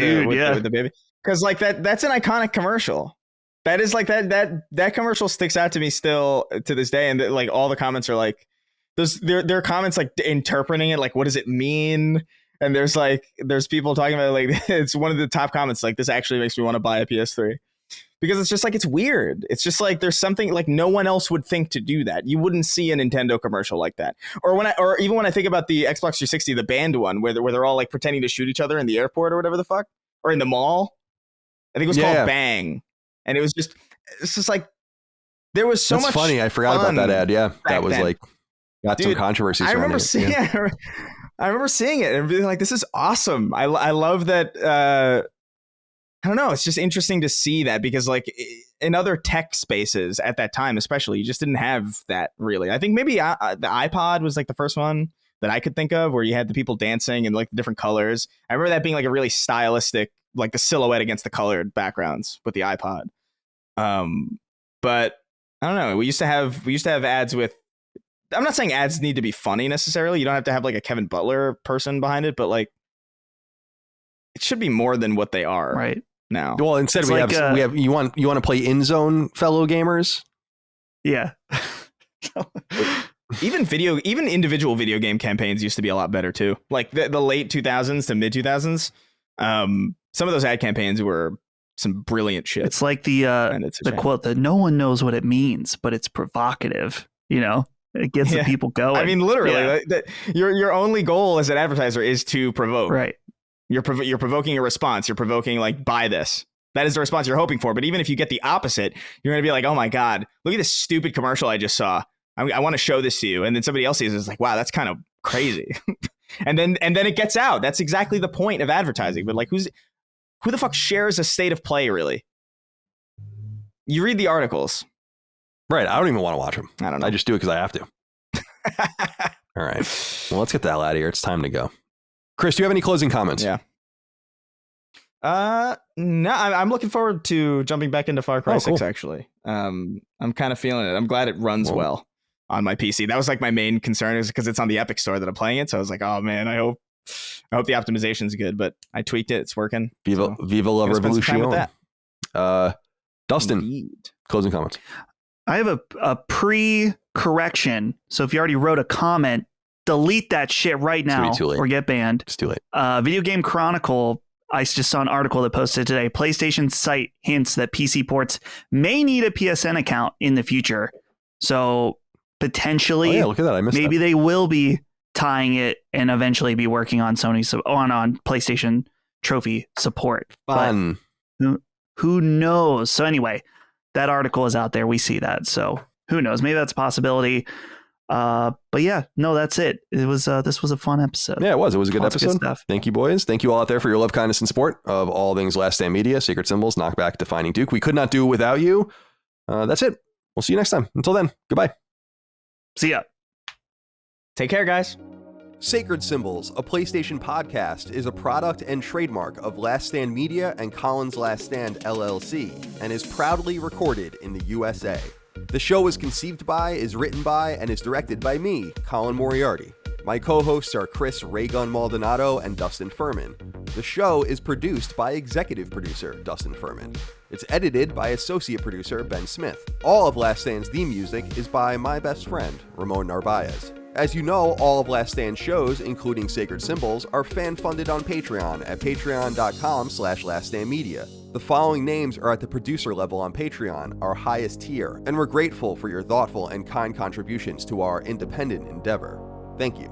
the baby, because like that's an iconic commercial. That is like that commercial sticks out to me still to this day, and like all the comments are like, there are comments like interpreting it, like, what does it mean? And there's people talking about it, like, it's one of the top comments, like, this actually makes me want to buy a PS3. Because it's just like, it's weird. It's just like, there's something like no one else would think to do that. You wouldn't see a Nintendo commercial like that. Or even when I think about the Xbox 360, the band one, where they're all like pretending to shoot each other in the airport or whatever the fuck, or in the mall. I think it was called Bang. And it's just like, there was so much. That's funny. I forgot about that ad. Yeah. That was then. Like, got some controversy. I remember seeing it. I remember seeing it and being like, this is awesome. I love that. I don't know. It's just interesting to see that because like in other tech spaces at that time, especially, you just didn't have that really. I think maybe the iPod was like the first one that I could think of where you had the people dancing in like the different colors. I remember that being like a really stylistic, like the silhouette against the colored backgrounds with the iPod. But I don't know. We used to have ads with, I'm not saying ads need to be funny necessarily. You don't have to have like a Kevin Butler person behind it, but like it should be more than what they are right now. Well, instead we have you want to play in zone, fellow gamers. Yeah. Even individual video game campaigns used to be a lot better too. Like the late 2000s to mid 2000s. Some of those ad campaigns were some brilliant shit. It's like the quote that no one knows what it means, but it's provocative. You know, it gets the people going. I mean, literally, your only goal as an advertiser is to provoke. Right. You're provoking a response. You're provoking like, buy this. That is the response you're hoping for. But even if you get the opposite, you're going to be like, oh my God, look at this stupid commercial I just saw. I want to show this to you. And then somebody else sees it. It's like, wow, that's kind of crazy. and then it gets out. That's exactly the point of advertising. But like, who the fuck shares a state of play, really? You read the articles. Right. I don't even want to watch them. I don't know. I just do it because I have to. All right. Well, let's get the hell out of here. It's time to go. Chris, do you have any closing comments? Yeah. No, I'm looking forward to jumping back into Far Cry 6, actually. I'm kind of feeling it. I'm glad it runs well on my PC. That was like my main concern, is because it's on the Epic Store that I'm playing it. So I was like, oh man, I hope the optimization's good, but I tweaked it. It's working. Viva la revolution. Dustin, Indeed. Closing comments. I have a pre-correction. So if you already wrote a comment, delete that shit right now or get banned. It's too late. Video Game Chronicle, I just saw an article that posted today. PlayStation site hints that PC ports may need a PSN account in the future. So potentially, look at that. I missed maybe that. they will be tying it and eventually be working on on PlayStation Trophy support. Fun. But who knows? So anyway, that article is out there. We see that. So who knows? Maybe that's a possibility. But yeah, no, that's it. It was this was a fun episode. Yeah, it was. It was a good episode. Good stuff. Thank you, boys. Thank you all out there for your love, kindness, and support of all things Last Stand Media, Sacred Symbols, Knockback, Defining Duke. We could not do it without you. That's it. We'll see you next time. Until then, goodbye. See ya. Take care, guys. Sacred Symbols, a PlayStation podcast, is a product and trademark of Last Stand Media and Colin's Last Stand LLC, and is proudly recorded in the USA. The show is conceived by, is written by, and is directed by me, Colin Moriarty. My co-hosts are Chris Raygun Maldonado and Dustin Furman. The show is produced by executive producer Dustin Furman. It's edited by associate producer Ben Smith. All of Last Stand's theme music is by my best friend, Ramon Narvaez. As you know, all of Last Stand shows, including Sacred Symbols, are fan-funded on Patreon at patreon.com/laststandmedia. The following names are at the producer level on Patreon, our highest tier, and we're grateful for your thoughtful and kind contributions to our independent endeavor. Thank you.